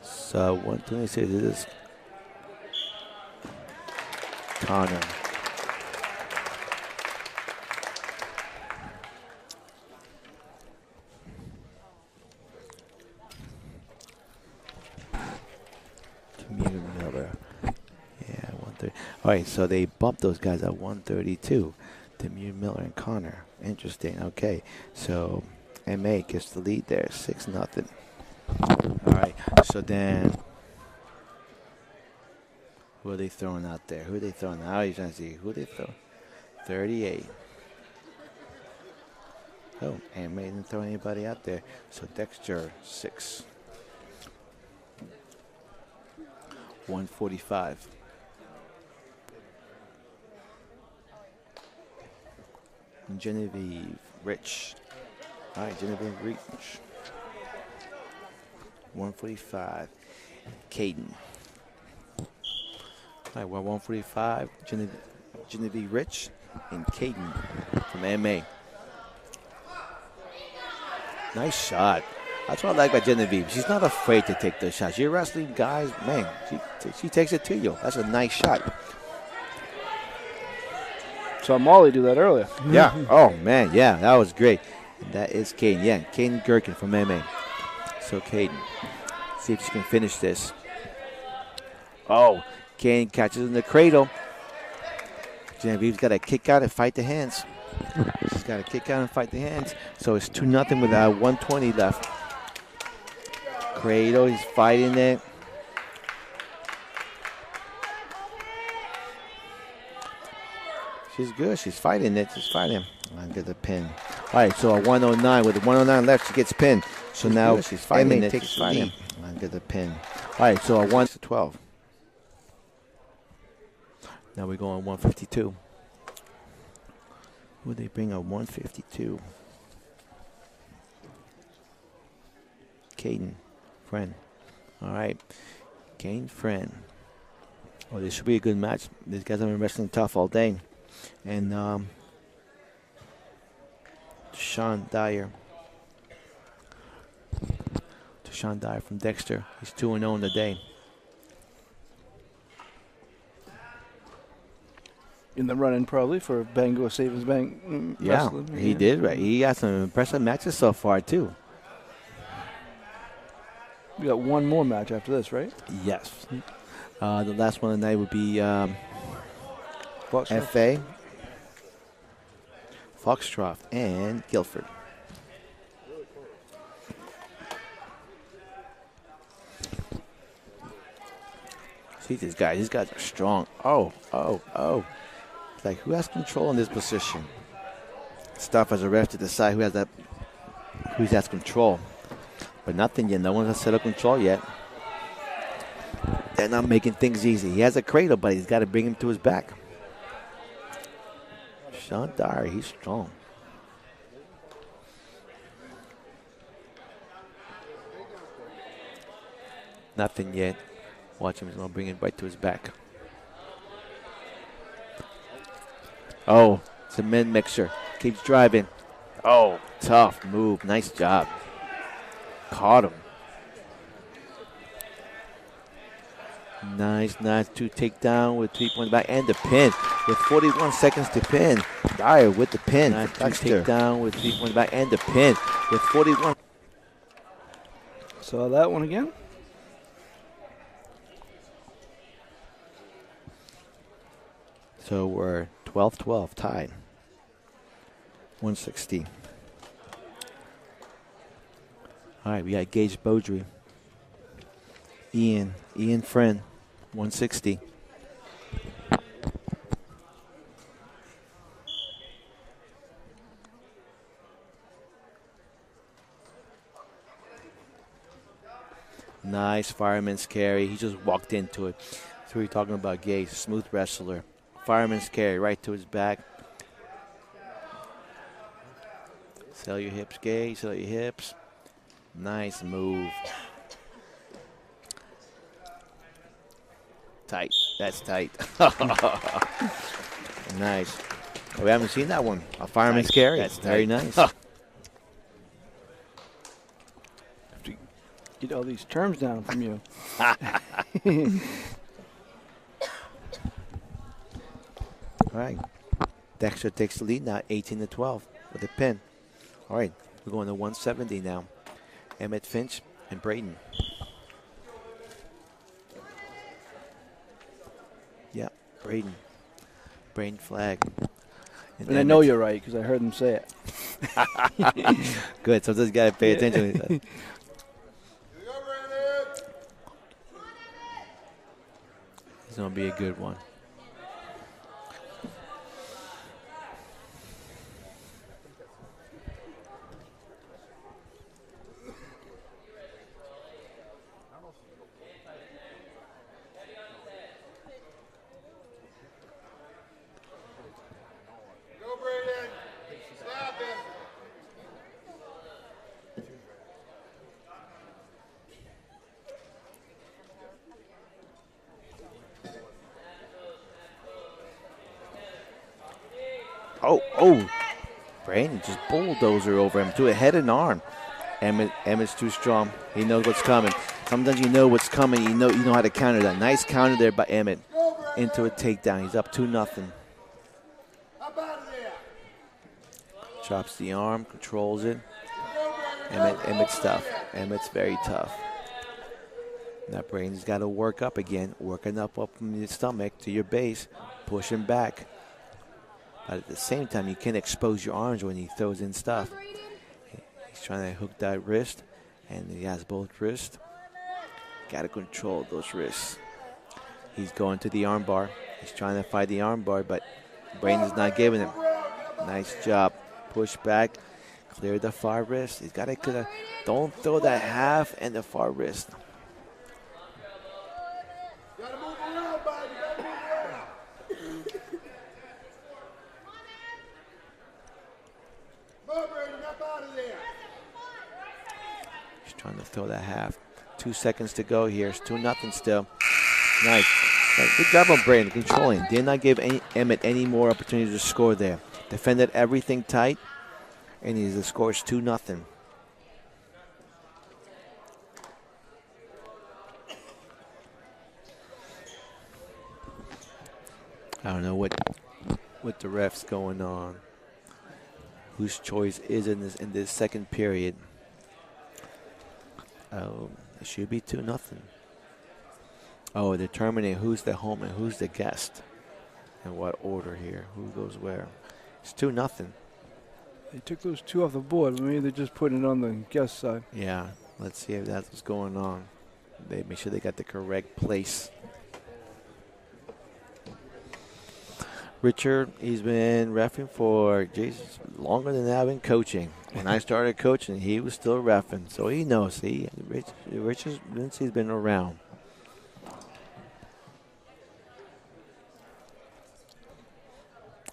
So 126 is Connor. Miller. Yeah, 130. All right, so they bumped those guys at 132. Demir Miller and Connor. Interesting. Okay, so MA gets the lead there, 6-0. All right, so then who are they throwing out there? Who are they throwing out? You're trying to see who they throw. 38. Oh, and they didn't throw anybody out there. So Dexter, 6. 145. Genevieve, Rich. All right, Genevieve reach. 145. Caden. All right, we're 145. Genevieve Rich and Caden from MA. Nice shot. That's what I like about Genevieve. She's not afraid to take those shots. You're wrestling guys, man, she takes it to you. That's a nice shot. Saw Molly do that earlier. Yeah. Oh, man. Yeah, that was great. And that is Caden. Yeah, Caden Gherkin from MMA. So, Caden, see if she can finish this. Oh, Caden catches in the cradle. Genevieve's got to kick out and fight the hands. She's got to kick out and fight the hands. So, it's 2-0 with 120 left. Cradle, he's fighting it. She's good. She's fighting it. She's fighting. I get the pin. All right, so a 109. With the 109 left, she gets pinned. So now she's fighting it. Takes the lead. I get the pin. All right, so a 1-12. Now we're going 152. Would they bring a 152? Caden, friend. All right, Caden, friend. Oh, this should be a good match. These guys have been wrestling tough all day. And Sean Dyer from Dexter. He's 2-0 in the day. In the run-in probably for Bangor Savings Bank. Yeah, he did, right. He got some impressive matches so far, too. We got one more match after this, right? Yes. The last one tonight would be Foxcroft. FA, Foxcroft, and Guilford. See these guys. These guys are strong. Oh. It's like, who has control in this position? It's tough as a ref to decide who has control. But nothing yet. No one has set up control yet. They're not making things easy. He has a cradle, but he's got to bring him to his back. Sean Dyer, he's strong. Nothing yet. Watch him. He's going to bring it right to his back. Oh, it's a men mixer. Keeps driving. Oh, tough move. Nice job. Caught him. Nice 2 takedown with 3 points back and the pin. With 41 seconds to pin. Dyer with the pin. Nice 2 takedown with 3 points back and the pin. With 41. Saw that one again. So we're 12-12 tied. 160. All right, we got Gage Beaudry. Ian Friend, 160. Nice fireman's carry. He just walked into it. So we're talking about Gage, smooth wrestler. Fireman's carry right to his back. Sell your hips, Gage. Sell your hips. Nice move. Tight. That's tight. Nice. We haven't seen that one. A fireman's carry. That's very nice. Have to get all these terms down from you. All right. Dexter takes the lead now, 18-12 with a pin. All right. We're going to 170 now. Emmett Finch and Braden. Yeah, Braden. Braden flag. And I know you're right because I heard him say it. Good. Sometimes you got to pay attention. It's going to be a good one. Oh. Brandon just bulldozer over him to a head and arm. Emmett's too strong. He knows what's coming. Sometimes you know what's coming. You know how to counter that. Nice counter there by Emmett into a takedown. He's up 2-0. Drops the arm, controls it. Emmett's tough. Emmett's very tough. Now Brandon's got to work up again, working up from your stomach to your base, pushing back. But at the same time, you can't expose your arms when he throws in stuff. He's trying to hook that wrist, and he has both wrists. Got to control those wrists. He's going to the arm bar. He's trying to fight the arm bar, but Brandon's not giving him. Nice job. Push back, clear the far wrist. He's got to don't throw that half and the far wrist. He's trying to throw that half. 2 seconds to go here. It's 2-0 still. Nice. Good job on Brandon controlling. Did not give Emmett any more opportunities to score there. Defended everything tight, and the score is 2-0. I don't know what the refs going on. Whose choice is in this second period? Oh, it should be 2-0. Oh, determining who's the home and who's the guest, and what order here. Who goes where? It's 2-0. They took those two off the board. Maybe they're just putting it on the guest side. Yeah, let's see if that's what's going on. They make sure they got the correct place. Richard, he's been reffing for longer than I've been coaching. When I started coaching, he was still reffing, so he knows. Richard, he's been around.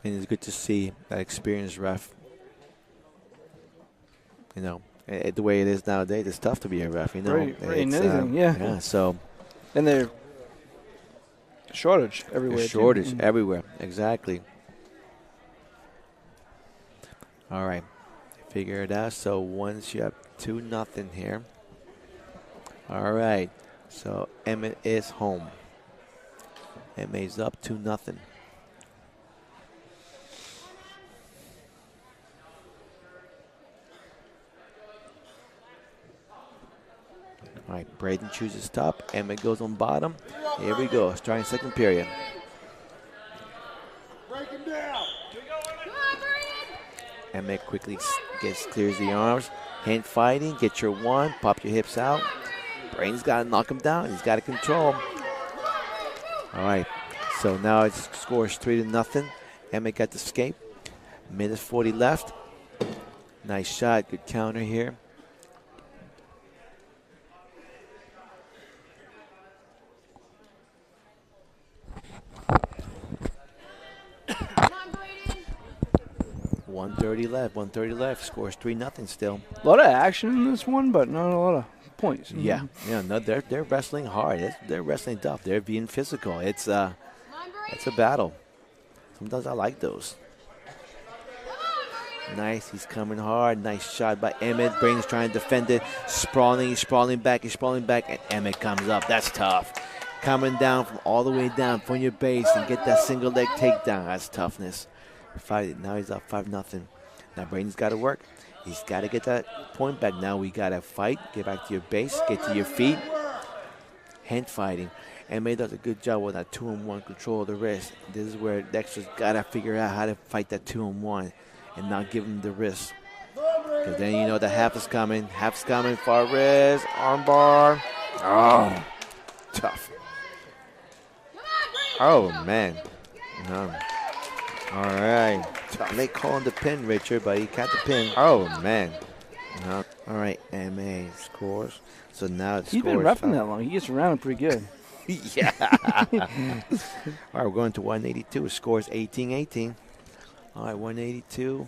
And it's good to see that experienced ref. You know, the way it is nowadays, it's tough to be a ref. You know, anything, yeah. Yeah. So, and they're shortage everywhere. There's shortage everywhere. Exactly. All right, figure it out. So once you have 2-0 here. All right. So Emmett is home. Emmett's up 2-0. All right, Braden chooses top. Emmett goes on bottom. Here we go. Starting second period. Emmett quickly clears the arms. Hand fighting. Get your one. Pop your hips out. Braden's got to knock him down. He's got to control. All right. So now it scores 3-0. Emmett got the escape. Minute 40 left. Nice shot. Good counter here. $130 left. Scores 3-0 still. A lot of action in this one, but not a lot of points. Yeah. No, they're wrestling hard. They're wrestling tough. They're being physical. It's a battle. Sometimes I like those. Nice. He's coming hard. Nice shot by Emmett. Braden's trying to defend it. Sprawling back. And Emmett comes up. That's tough. Coming down from all the way down from your base and get that single leg takedown. That's toughness. Now he's up 5-0. Now Braden's got to work. He's got to get that point back. Now we got to fight. Get back to your base. Get to your feet. Hand fighting. Emmett does a good job with that 2-on-1 control of the wrist. This is where Dexter's got to figure out how to fight that 2-on-1 and not give him the wrist. Because then you know the half is coming. Half's coming. Far wrist. Arm bar. Oh, tough. Oh, man. No. All right. They call him the pin, Richard, but he got the pin. Oh, man. No. All right. MA scores. So now it's He's been roughing that long. He gets around pretty good. Yeah. All right, we're going to 182. Scores 18-18. All right, 182.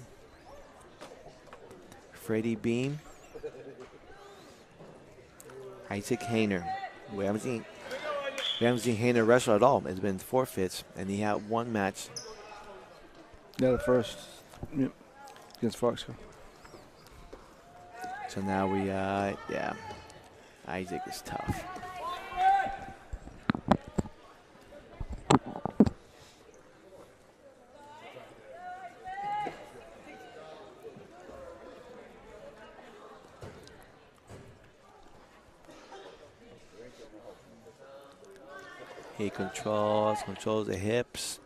Freddie Beam. Isaac Hayner. We haven't seen Hayner wrestle at all. It's been forfeits, and he had one match. Yeah, the first. Yep. Against Foxcroft. So now we, yeah, Isaac is tough. He controls the hips.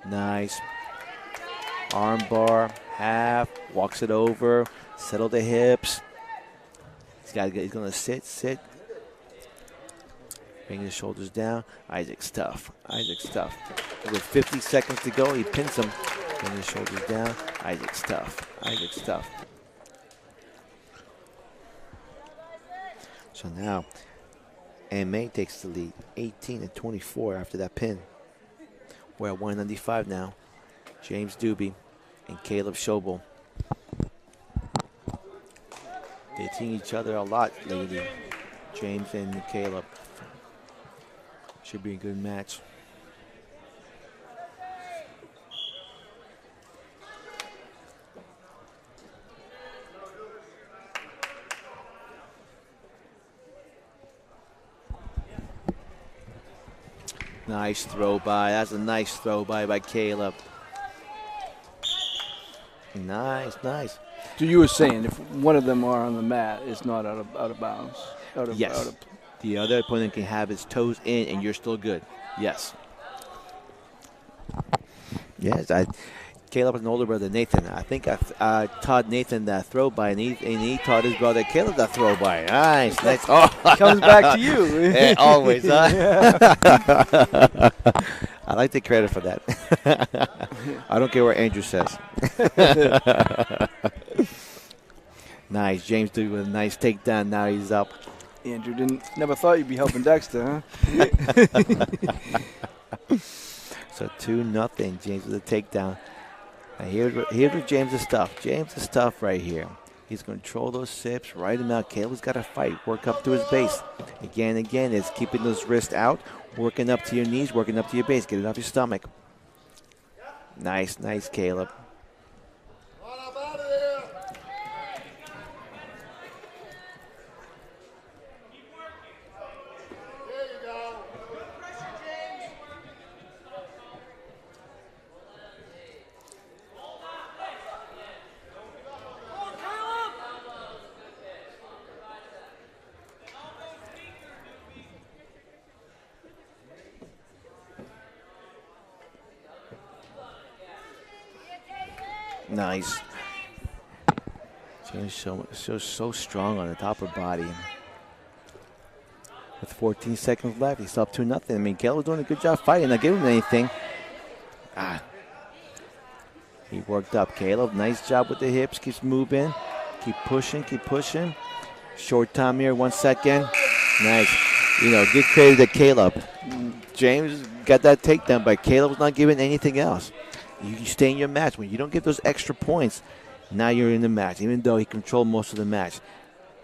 Nice. Arm bar, half, walks it over, settle the hips. He's going to sit. Bring his shoulders down. Isaac's tough. With 50 seconds to go, he pins him. Bring his shoulders down. Isaac's tough. So now, MA takes the lead, 18-24 after that pin. We're at 195 now. James Doobie and Caleb Schobel. They're teaming each other a lot lately. James and Caleb. Should be a good match. Nice throw by. That's a nice throw by Caleb. Nice. So you were saying if one of them are on the mat, it's not out of bounds. Yes. The other opponent can have his toes in, and you're still good. Yes. Yes. Caleb is an older brother, Nathan. I think I taught Nathan that throw by, and he taught his brother Caleb that throw by. Nice. Oh, comes back to you. Yeah, always, huh? I like the credit for that. I don't care what Andrew says. Nice. James did with a nice takedown. Now he's up. Andrew never thought you'd be helping Dexter, huh? So 2-0. James with a takedown. Now here's where James is tough. James is tough right here. He's going to control those sips, ride him out. Caleb's got to fight, work up to his base. Again, it's keeping those wrists out, working up to your knees, working up to your base. Get it off your stomach. Nice, Caleb. Nice. James so strong on the top of her body. With 14 seconds left, he's up 2-0. I mean, Caleb was doing a good job fighting. Not giving him anything. He worked up. Caleb, nice job with the hips. Keeps moving. Keep pushing. Short time here, 1 second. Nice. Give credit to Caleb. James got that takedown, but Caleb was not giving anything else. You stay in your match. When you don't get those extra points, now you're in the match, even though he controlled most of the match.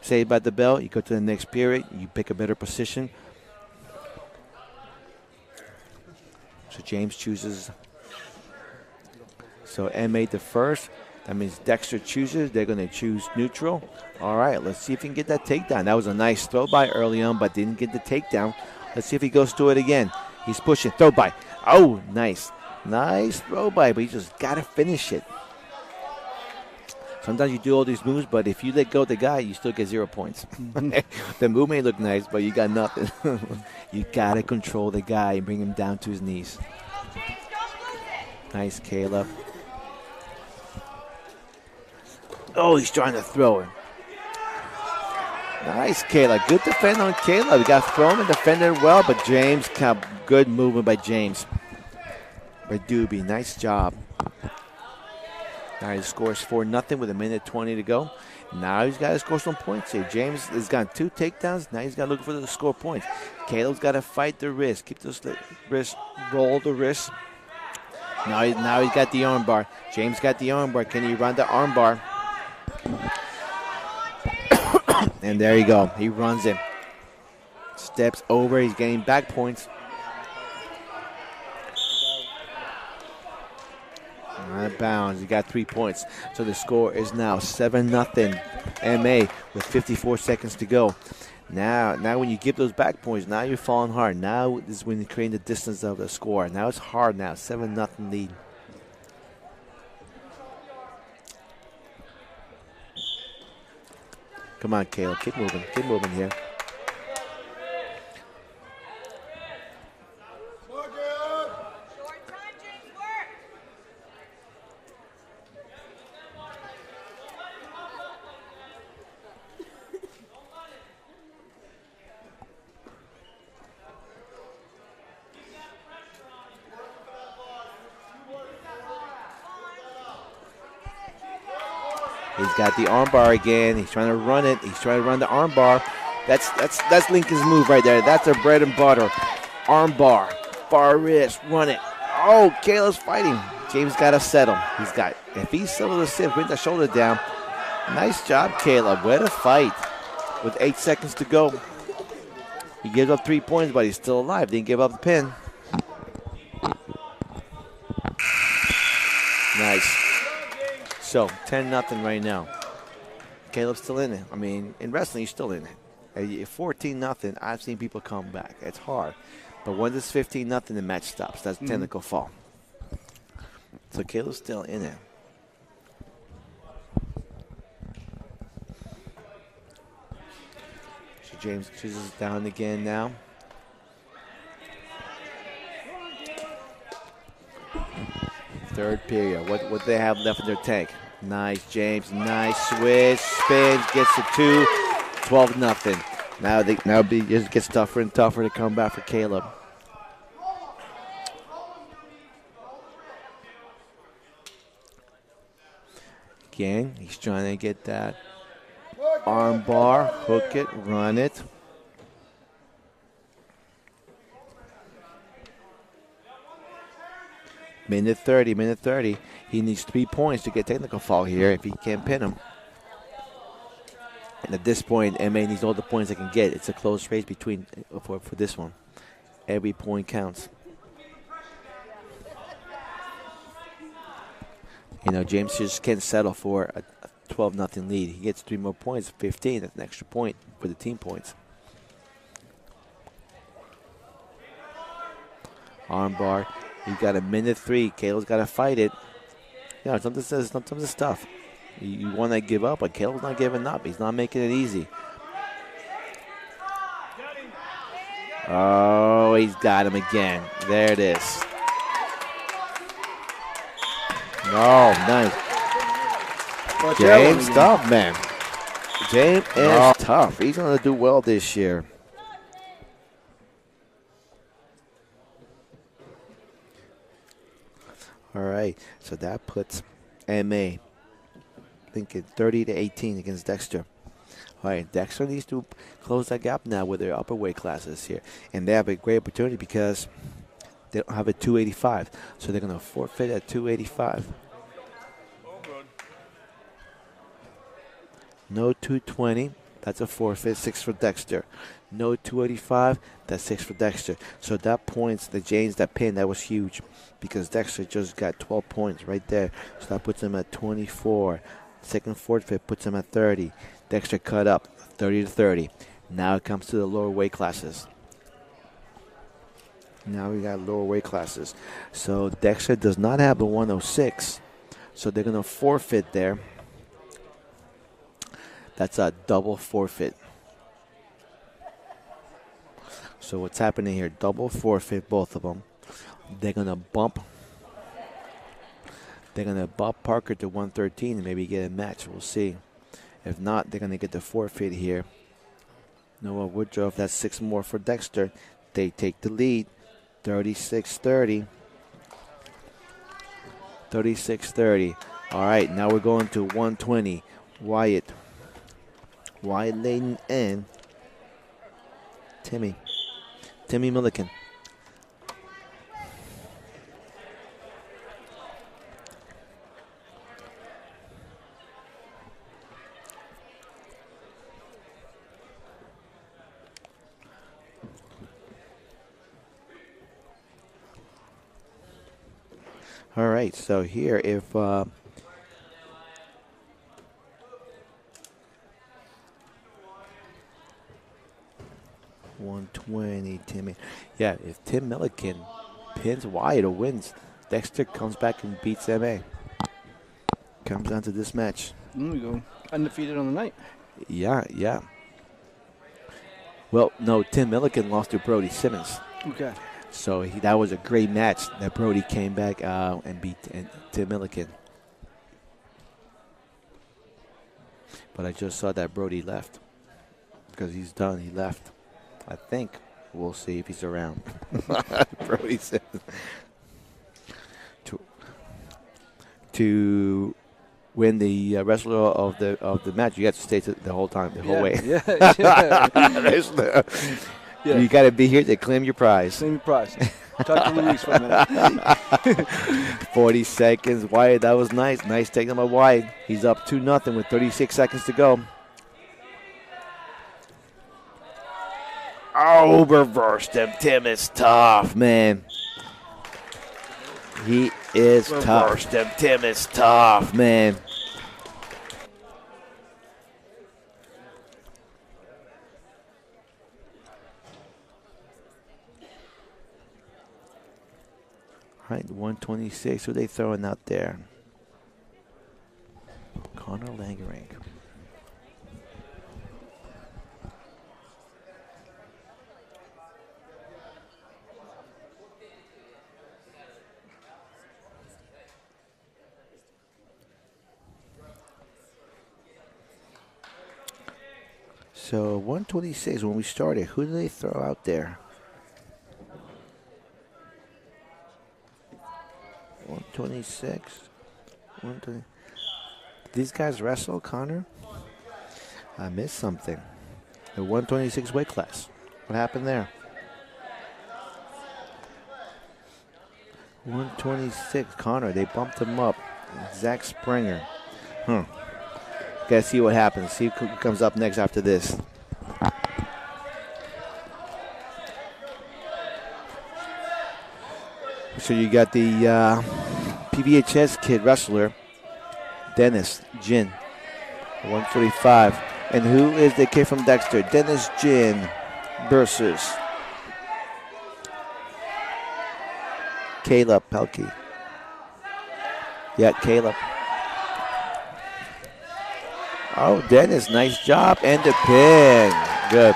Say about the bell, you go to the next period, you pick a better position. So James chooses. So M made the first. That means Dexter chooses. They're going to choose neutral. All right, let's see if he can get that takedown. That was a nice throw by early on, but didn't get the takedown. Let's see if he goes to it again. He's pushing. Throw by. Oh, nice. Nice throw by, but you just got to finish it. Sometimes you do all these moves, but if you let go of the guy, you still get 0 points. The move may look nice, but you got nothing. You got to control the guy and bring him down to his knees. Nice, Caleb. Oh, he's trying to throw him. Nice, Caleb. Good defend on Caleb. He got thrown and defended well, but James, good movement by James. By Doobie. Nice job. All right, the score is 4-0 with 1:20 to go. Now he's got to score some points here. James has got 2 takedowns. Now he's got to look for the score points. Caleb's got to fight the wrist. Keep those wrist, roll the wrist. Now he's got the arm bar. James got the arm bar. Can he run the arm bar? And there you go. He runs it. Steps over. He's getting back points. Out of bounds. He got 3 points. So the score is now 7-0 MA with 54 seconds to go. Now when you give those back points, now you're falling hard. Now is when you create the distance of the score. Now it's hard now. 7-0 lead. Come on, Caleb. Keep moving. Keep moving here. He's got the arm bar again. He's trying to run it. He's trying to run the arm bar. That's Lincoln's move right there. That's their bread and butter. Arm bar, bar wrist, run it. Oh, Caleb's fighting. James got to settle. If he settles the sit, bring the shoulder down. Nice job, Caleb. Way to fight. With 8 seconds to go. He gives up 3 points, but he's still alive. Didn't give up the pin. Nice. So, 10-0 right now. Caleb's still in it. I mean, in wrestling, he's still in it. At 14-0, I've seen people come back. It's hard. But when it's 15-0, the match stops. That's technical fall. So, Caleb's still in it. So, James chooses down again now. Third period. What do they have left in their tank? Nice, James. Nice switch. Spins. Gets to 2. 12-0. Now it just gets tougher and tougher to come back for Caleb. Again, he's trying to get that arm bar. Hook it. Run it. Minute 30. He needs 3 points to get technical foul here if he can't pin him. And at this point, MA needs all the points they can get. It's a close race for this one. Every point counts. James just can't settle for a 12-0 lead. He gets 3 more points, 15. That's an extra point for the team points. Arm bar. You've got a minute 3. Caleb's got to fight it. Sometimes it's tough. You want to give up, but Caleb's not giving up. He's not making it easy. Oh, he's got him again. There it is. Oh, nice. James tough, man. James is tough. He's going to do well this year. All right, so that puts MA thinking 30-18 against Dexter. All right, Dexter needs to close that gap now with their upper weight classes here. And they have a great opportunity because they don't have a 285. So they're going to forfeit at 285. No 220. That's a forfeit. 6 for Dexter. No 285. That's 6 for Dexter. So that points the James, that pin, that was huge because Dexter just got 12 points right there. So that puts him at 24. Second forfeit puts him at 30. Dexter cut up 30-30. Now it comes to the lower weight classes. Now we got lower weight classes. So Dexter does not have a 106. So they're going to forfeit there. That's a double forfeit. So what's happening here? Double forfeit, both of them. They're going to bump Parker to 113 and maybe get a match. We'll see. If not, they're going to get the forfeit here. Noah Woodruff, that's 6 more for Dexter. They take the lead, 36-30. 36-30. All right, now we're going to 120. Wyatt. Wide Layden and Timmy Milliken. All right, so here if 120, Timmy. Yeah, if Tim Milliken pins Wyatt or wins, Dexter comes back and beats MA. Comes down to this match. There we go. Undefeated on the night. Yeah. Well, no, Tim Milliken lost to Brody Simmons. Okay. So that was a great match that Brody came back and beat Tim Milliken. But I just saw that Brody left because he's done. He left. I think we'll see if he's around. Brody said to win the wrestler of the match, you have to stay the whole time, the whole way. Yeah. You got to be here to claim your prize. Claim your prize. Talk to Luis for a minute. 40 seconds. Wyatt, that was nice. Nice taking by Wyatt. He's up 2-0 with 36 seconds to go. Oh, reversed him. Tim is tough, man. He is tough. Reversed him. Tim is tough, man. All right, 126. Who are they throwing out there? Connor Langering. So 126 when we started. Who do they throw out there? 126. 120. These guys wrestle, Connor? I missed something. The 126 weight class. What happened there? 126, Connor. They bumped him up. Zach Springer. Gotta see what happens. See who comes up next after this. So you got the PCHS kid wrestler, Dennis Jin, 145. And who is the kid from Dexter? Dennis Jin versus Caleb Pelkey. Yeah, Caleb. Oh, Dennis, nice job. And the pin. Good.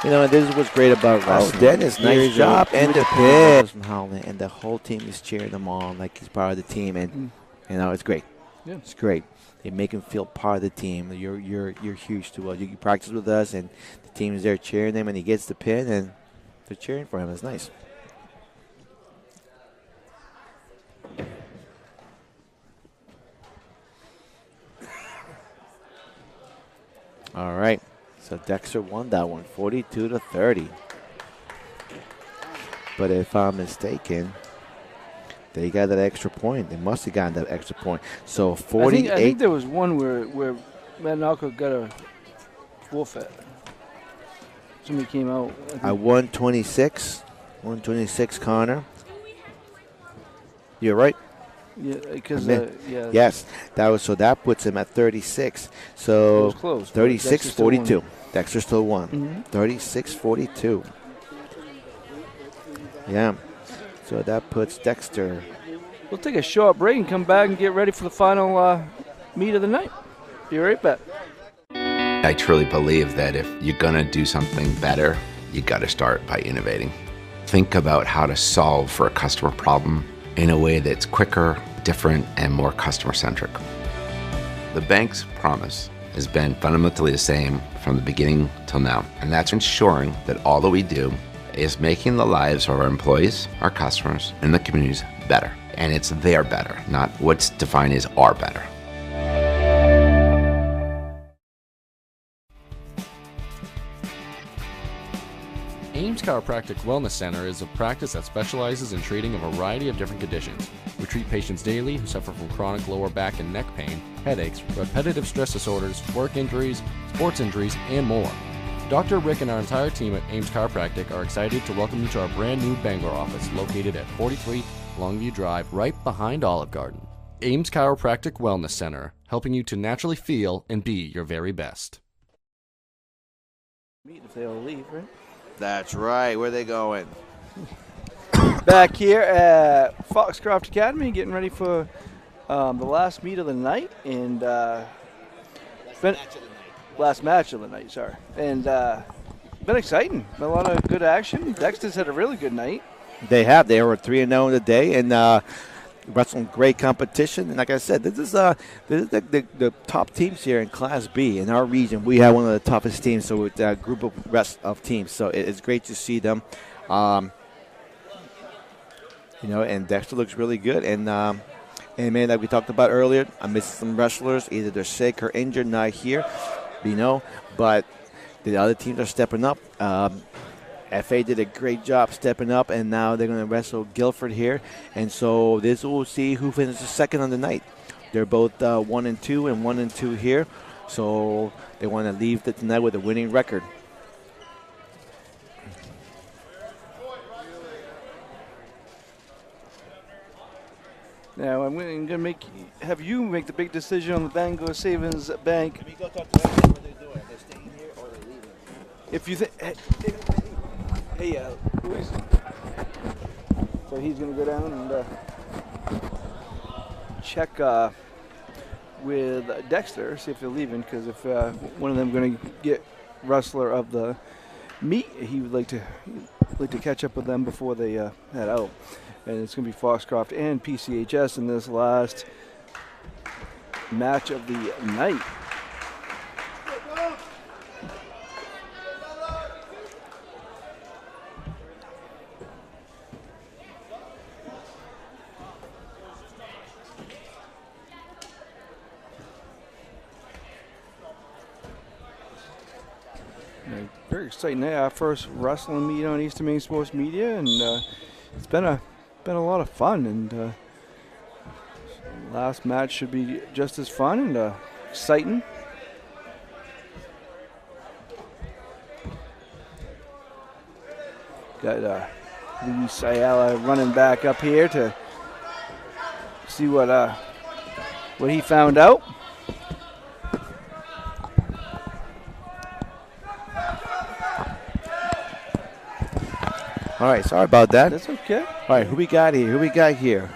You know, this is what's great about wrestling. Oh, Dennis, nice job. And the pin. From Howland, and the whole team is cheering him on like he's part of the team. And, you know, it's great. Yeah. It's great. They make him feel part of the team. You're huge to us. You practice with us, and the team is there cheering him, and he gets the pin, and they're cheering for him. It's nice. All right, so Dexter won that one, 42-30. But if I'm mistaken, they got that extra point. They must have gotten that extra point. So 48. I think there was one where Mattanawcook got a forfeit. Somebody came out. I 126, Connor. You're right. Yeah, because yes, that puts him at 36. So it was close. 36-42. Dexter still won. 36-42. Yeah. So that puts Dexter. We'll take a short break and come back and get ready for the final meet of the night. Be right back. I truly believe that if you're going to do something better, you got to start by innovating. Think about how to solve for a customer problem in a way that's quicker, different, and more customer-centric. The bank's promise has been fundamentally the same from the beginning till now, and that's ensuring that all that we do is making the lives of our employees, our customers, and the communities better. And it's their better, not what's defined as our better. Ames Chiropractic Wellness Center is a practice that specializes in treating a variety of different conditions. We treat patients daily who suffer from chronic lower back and neck pain, headaches, repetitive stress disorders, work injuries, sports injuries, and more. Dr. Rick and our entire team at Ames Chiropractic are excited to welcome you to our brand new Bangor office located at 43 Longview Drive, right behind Olive Garden. Ames Chiropractic Wellness Center, helping you to naturally feel and be your very best. If they'll leave, right? That's right. Where are they going? Back here at Foxcroft Academy, getting ready for the last meet of the night, and last match of the night. Sorry, and been exciting. Been a lot of good action. Dexter's had a really good night. They have. They were 3-0 in the day, and wrestling great competition. And like I said, this is the top teams here in Class B in our region. We have one of the toughest teams, so with a group of teams. So it's great to see them. And Dexter looks really good. And man, like we talked about earlier, I'm missing some wrestlers. Either they're sick or injured, not here. But the other teams are stepping up. FA did a great job stepping up, and now they're going to wrestle Guilford here. And so this will see who finishes second on the night. They're both 1-2 and 1-2 here. So they want to leave tonight with a winning record. Now I'm going to have you make the big decision on the Bangor Savings Bank. Let me go talk to them. What they're doing? Are they staying here or are they leaving? If you think, hey, Luis. So he's going to go down and check with Dexter, see if they're leaving. Because if one of them going to get wrestler of the meet, he would like to catch up with them before they head out. And it's going to be Foxcroft and PCHS in this last match of the night. Very exciting day. Our first wrestling meet on Eastern Maine Sports Media, and it's been a lot of fun, and last match should be just as fun and exciting. Got Luis Ayala running back up here to see what he found out. All right, sorry about that. That's okay. All right, who we got here?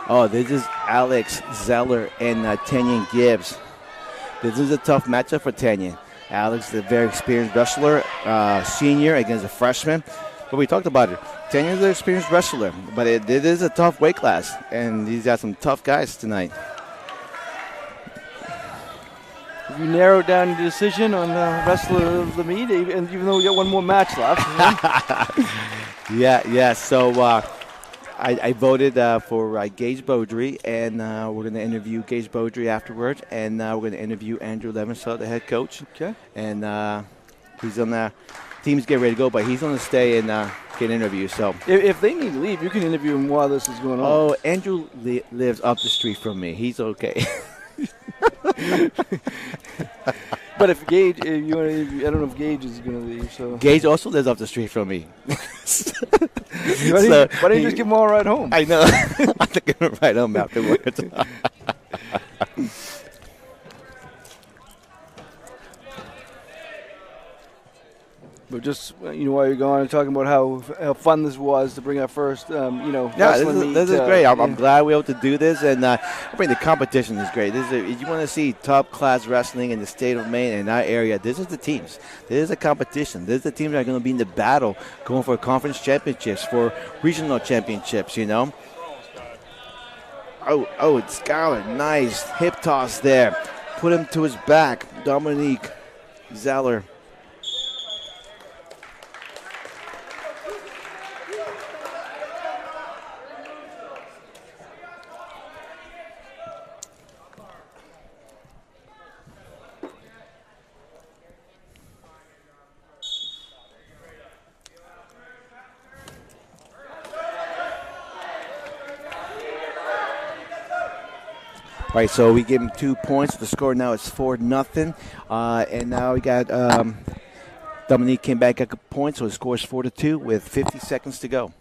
Oh, this is Alex Zeller and Tanyan Gibbs. This is a tough matchup for Tanyan. Alex is a very experienced wrestler, senior against a freshman. But we talked about it. Tanyan's an experienced wrestler, but it is a tough weight class, and he's got some tough guys tonight. Have you narrowed down your decision on wrestler of the meet, and even though we got one more match left? Yeah. So I voted for Gage Beaudry, and we're going to interview Gage Beaudry afterwards, and we're going to interview Andrew Levinson, the head coach. Okay. And he's on the teams get ready to go, but he's going to stay and get interviewed. So if they need to leave, you can interview him while this is going on. Oh, Andrew lives up the street from me. He's okay. But if Gage, I don't know if Gage is going to leave. So Gage also lives up the street from me. Why don't you just give him all right home? I know. I'm going to ride home afterwards. But just while you're gone, talking about how fun this was to bring our first, wrestling meet. This is great. I'm glad we were able to do this, and I mean the competition is great. If you want to see top class wrestling in the state of Maine and our area, this is the teams. This is a competition. This is the teams that are going to be in the battle, going for conference championships, for regional championships. Oh, it's Skyler. Nice hip toss there. Put him to his back. Dominique Zeller. right, so we give him 2 points. The score now is 4-0. And now we got Dominique came back at a point, so the score is 4-2 with 50 seconds to go.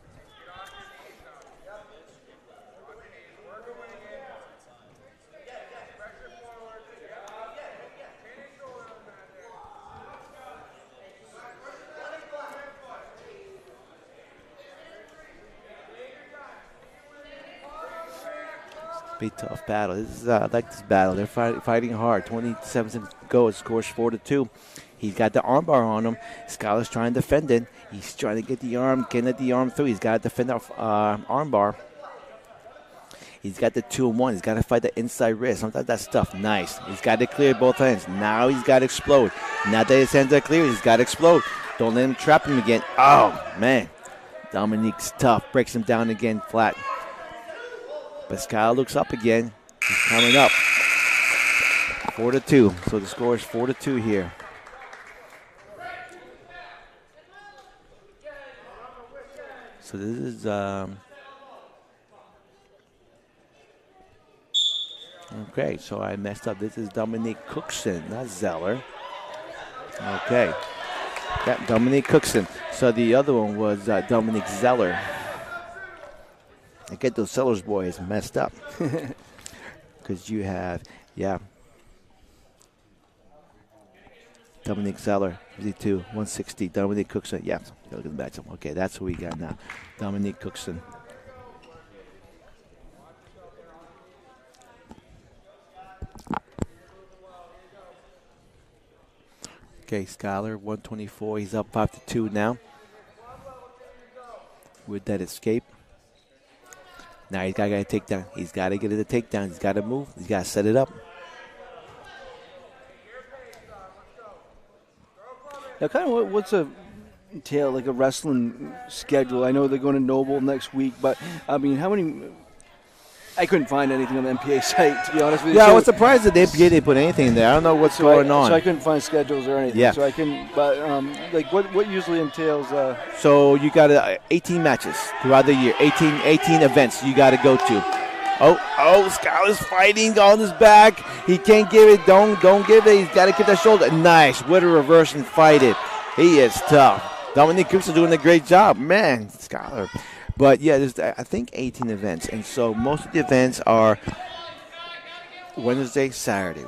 Be a tough battle. This is I like this battle. They're fighting hard. 27 seconds to go. It scores 4-2. He's got the armbar on him. Skyler's trying to defend it. He's trying to get the arm, getting the arm through. He's got to defend our armbar. He's got the 2-1. He's got to fight the inside wrist. Sometimes that stuff nice. He's got to clear both hands. Now he's got to explode. Now that his hands are clear, he's got to explode. Don't let him trap him again. Oh, man. Dominique's tough. Breaks him down again flat. But Skyler looks up again. He's coming up. 4-2. So the score is 4-2 here. So this is okay. So I messed up. This is Dominique Cookson, not Zeller. Okay, that Dominique Cookson. So the other one was Dominique Zeller. I get those Sellers boys messed up because you have, Dominique Zeller, 52, 160. Dominique Cookson, look at the matchup. Okay, that's what we got now. Dominique Cookson. Okay, Skyler, 124. He's up 5-2 now with that escape. Now he's got to get a takedown. He's got to get it a takedown. He's got to move. He's got to set it up. Now, kind of what's a entail like a wrestling schedule? I know they're going to Noble next week, but I mean, how many? I couldn't find anything on the MPA site, to be honest with you. Yeah, so, I was surprised that the MPA didn't put anything in there. I don't know what's going on. So I couldn't find schedules or anything. Yeah. So I can, but like what usually entails? So you got 18 matches throughout the year, 18 events you got to go to. Oh, Skyler's fighting on his back. He can't give it. Don't give it. He's got to get that shoulder. Nice. With a reverse and fight it. He is tough. Dominique Gibbs is doing a great job. Man, Skyler. But, yeah, there's, I think, 18 events. And so most of the events are Wednesday, Saturday.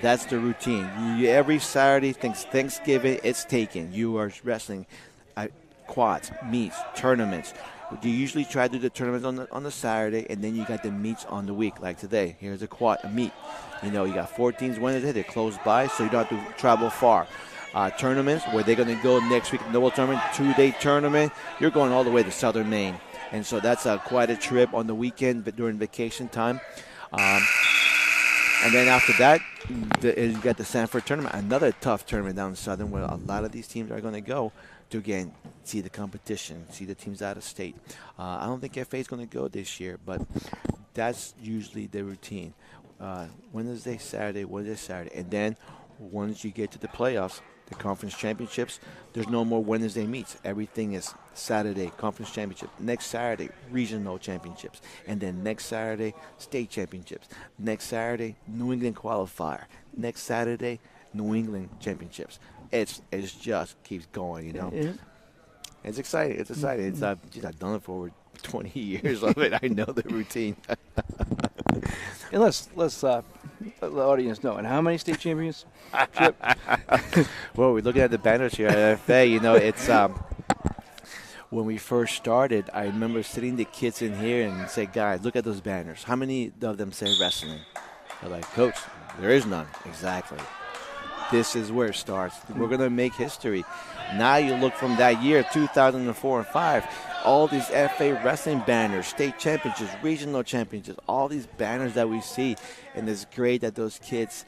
That's the routine. Every Saturday, Thanksgiving, it's taken. You are wrestling quads, meets, tournaments. You usually try to do the tournaments on the Saturday, and then you got the meets on the week. Like today, here's a meet. You got 14s Wednesday. They're close by, so you don't have to travel far. Tournaments where they're going to go next week, Noble tournament, 2-day tournament. You're going all the way to Southern Maine, and so that's quite a trip on the weekend, but during vacation time. And then after that, you got the Sanford tournament, another tough tournament down in Southern, where a lot of these teams are going to go to again see the competition, see the teams out of state. I don't think FA is going to go this year, but that's usually the routine. Wednesday, Saturday, and then once you get to the playoffs, the conference championships, there's no more Wednesday meets. Everything is Saturday, conference championship. Next Saturday, regional championships. And then next Saturday, state championships. Next Saturday, New England qualifier. Next Saturday, New England championships. It just keeps going, Yeah. It's exciting. I've done it for over 20 years of it. I know the routine. And let's let the audience know. And how many state champions? Well, we're looking at the banners here at FA. It's when we first started, I remember sitting the kids in here and say, guys, look at those banners. How many of them say wrestling? They're like, Coach, there is none. Exactly. This is where it starts. We're going to make history. Now you look from that year, 2004 and 5, all these FA wrestling banners, state championships, regional championships, all these banners that we see. And it's great that those kids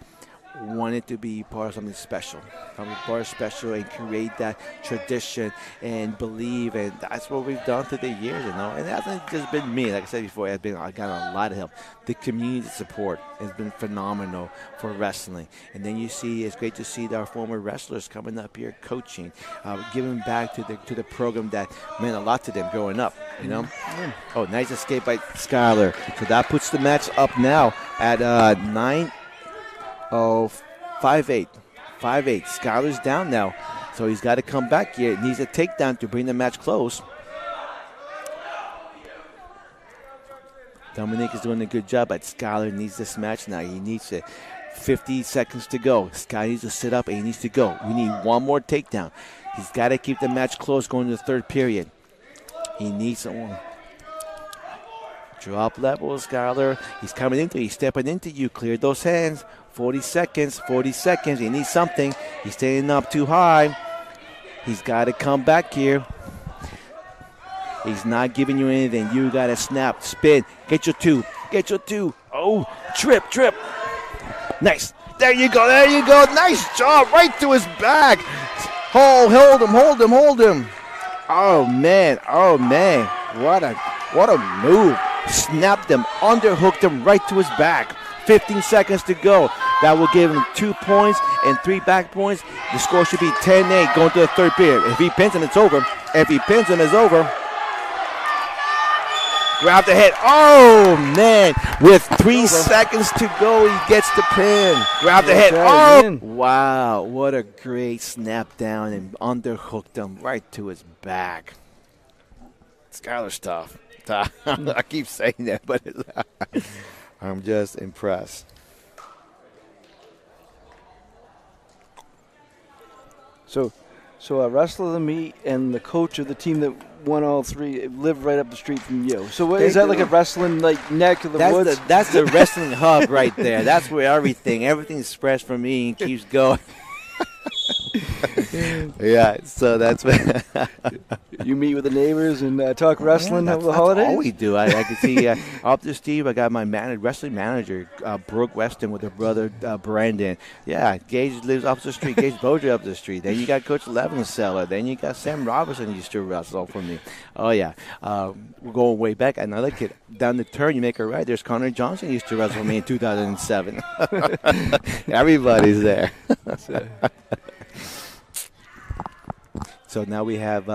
wanted to be part of something special, and create that tradition and believe, and that's what we've done through the years, And it hasn't just been me, like I said before. I got a lot of help. The community support has been phenomenal for wrestling, and then it's great to see our former wrestlers coming up here coaching, giving back to the program that meant a lot to them growing up. Oh, nice escape by Skyler. So that puts the match up now at 9. Oh, 5-8. 5-8. Skyler's down now. So he's got to come back here. He needs a takedown to bring the match close. Dominic is doing a good job, but Skyler needs this match now. He needs it. 50 seconds to go. Skyler needs to sit up and he needs to go. We need one more takedown. He's got to keep the match close going to the third period. He needs someone. Drop level, Skyler. He's coming into you. He's stepping into you. Clear those hands. 40 seconds. 40 seconds. He needs something. He's staying up too high. He's got to come back here. He's not giving you anything. You got to snap, spin. Get your two. Get your two. Oh, trip. Nice. There you go. Nice job. Right to his back. Hold him. Oh, man. What a move. Snapped him, underhooked him right to his back. 15 seconds to go. That will give him 2 points and 3 back points. The score should be 10-8 going to the third period. If he pins him, it's over. If he pins him, it's over. Grab the head. Oh, man. With 3 seconds to go, he gets the pin. Grab the head. Oh, wow. What a great snap down and underhooked him right to his back. Skyler stuff. I keep saying that, but I'm just impressed. So a wrestler of the meet and the coach of the team that won all three live right up the street from you. So is that like a wrestling neck of the woods? That's the wrestling hub right there. That's where everything's spreads from me and keeps going. Yeah, so that's what you meet with the neighbors and talk wrestling over the holidays? That's all we do. I can see up to Steve, I got my wrestling manager, Brooke Weston, with her brother, Brandon. Yeah, Gage lives up the street. Gage Boudreaux up the street. Then you got Coach Levenseller. Then you got Sam Robertson used to wrestle for me. Oh, yeah. We're going way back. Another kid, down the turn, you make a right. There's Connor Johnson used to wrestle for me in 2007. Everybody's there. So now we have,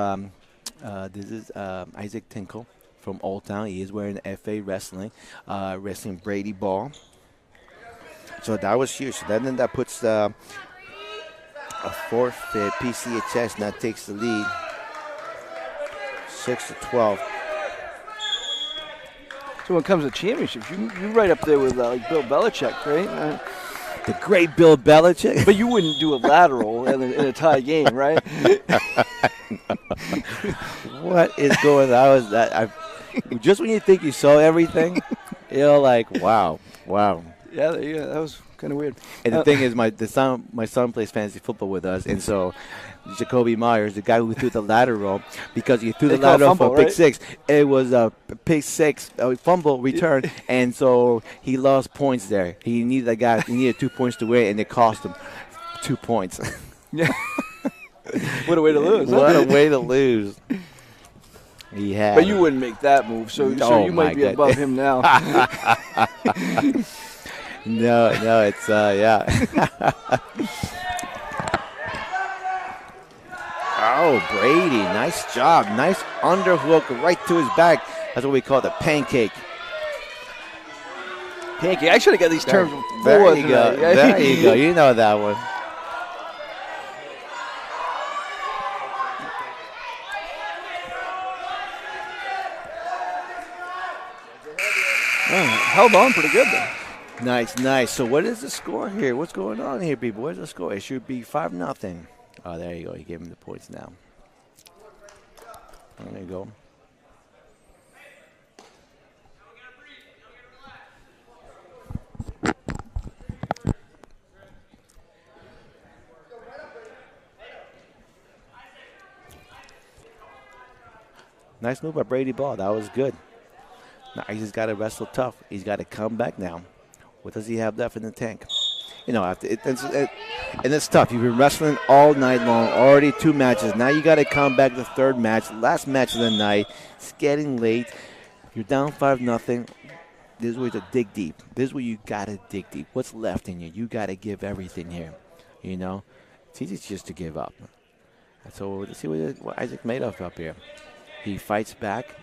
this is Isaac Tinkle from Old Town. He is wearing FA wrestling, wrestling Brady Ball. So that was huge. So then that puts a forfeit. PCHS now takes the lead, 6-12. So when it comes to championships, you right up there with Bill Belichick, right? The great Bill Belichick. But you wouldn't do a lateral in a tie game, right? What is going on? Just when you think you saw everything, you're like, wow. Yeah, that was kind of weird. And the thing is, my son plays fantasy football with us, and so Jacoby Myers, the guy who threw the lateral, because he threw the lateral for pick six. It was a pick six, a fumble return, and so he lost points there. He needed 2 points to win, and it cost him 2 points. Yeah. What a way to lose. What a way to lose. He had. But you wouldn't make that move, so you might be above him now. No, it's, yeah. Oh, Brady, nice job. Nice underhook right to his back. That's what we call the pancake. Pancake. I should have got these terms before. There you go. There you go. You know that one. Held on pretty good then. Nice. So what is the score here? What's going on here, people? Where's the score? It should be 5-0. Oh, there you go. You gave him the points now. There you go. Nice move by Brady Ball. That was good. Now he's just got to wrestle tough. He's got to come back now. What does he have left in the tank? you know, and it's tough. You've been wrestling all night long, already 2 matches. Now you got to come back the third match, last match of the night. It's getting late. You're down 5-0. This is where you dig deep. This is where you got to dig deep. What's left in you? You got to give everything here, you know. It's easy just to give up. So let's see what Isaac Madoff up here. He fights back.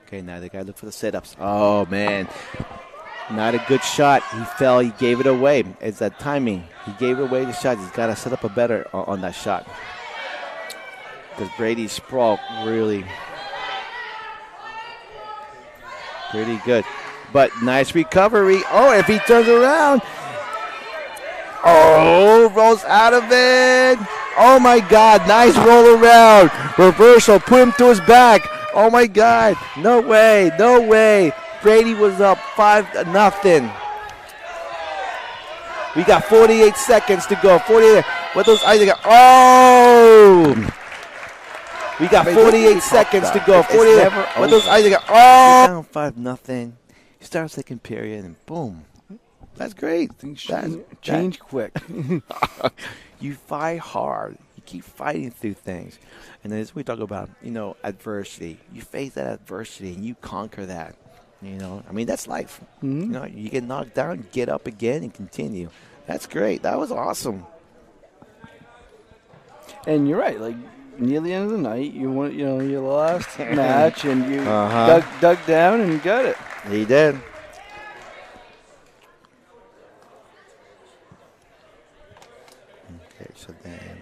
Okay, now they got to look for the sit-ups. Oh, man. Not a good shot. He fell. He gave it away. It's that timing. He gave away the shot. He's got to set up a better on that shot. Because Brady Sprawl really pretty good. But nice recovery. Oh, if he turns around. Oh, rolls out of it. Oh, my God. Nice roll around. Reversal. Put him to his back. Oh, my God. No way. No way. Brady was up 5-0. We got 48 seconds to go. 48. What those eyes got? Oh! We got 48 seconds to go. 48. What those eyes got? Oh! Down 5-0. You start second period and boom. That's great. Things change quick. You fight hard. You keep fighting through things. And as we talk about, you know, adversity, you face that adversity and you conquer that. You know, I mean, that's life. Mm-hmm. You know, you get knocked down, get up again, and continue. That's great. That was awesome. And you're right. Like near the end of the night, you want your last match, and you dug down and got it. He did. Okay, so then.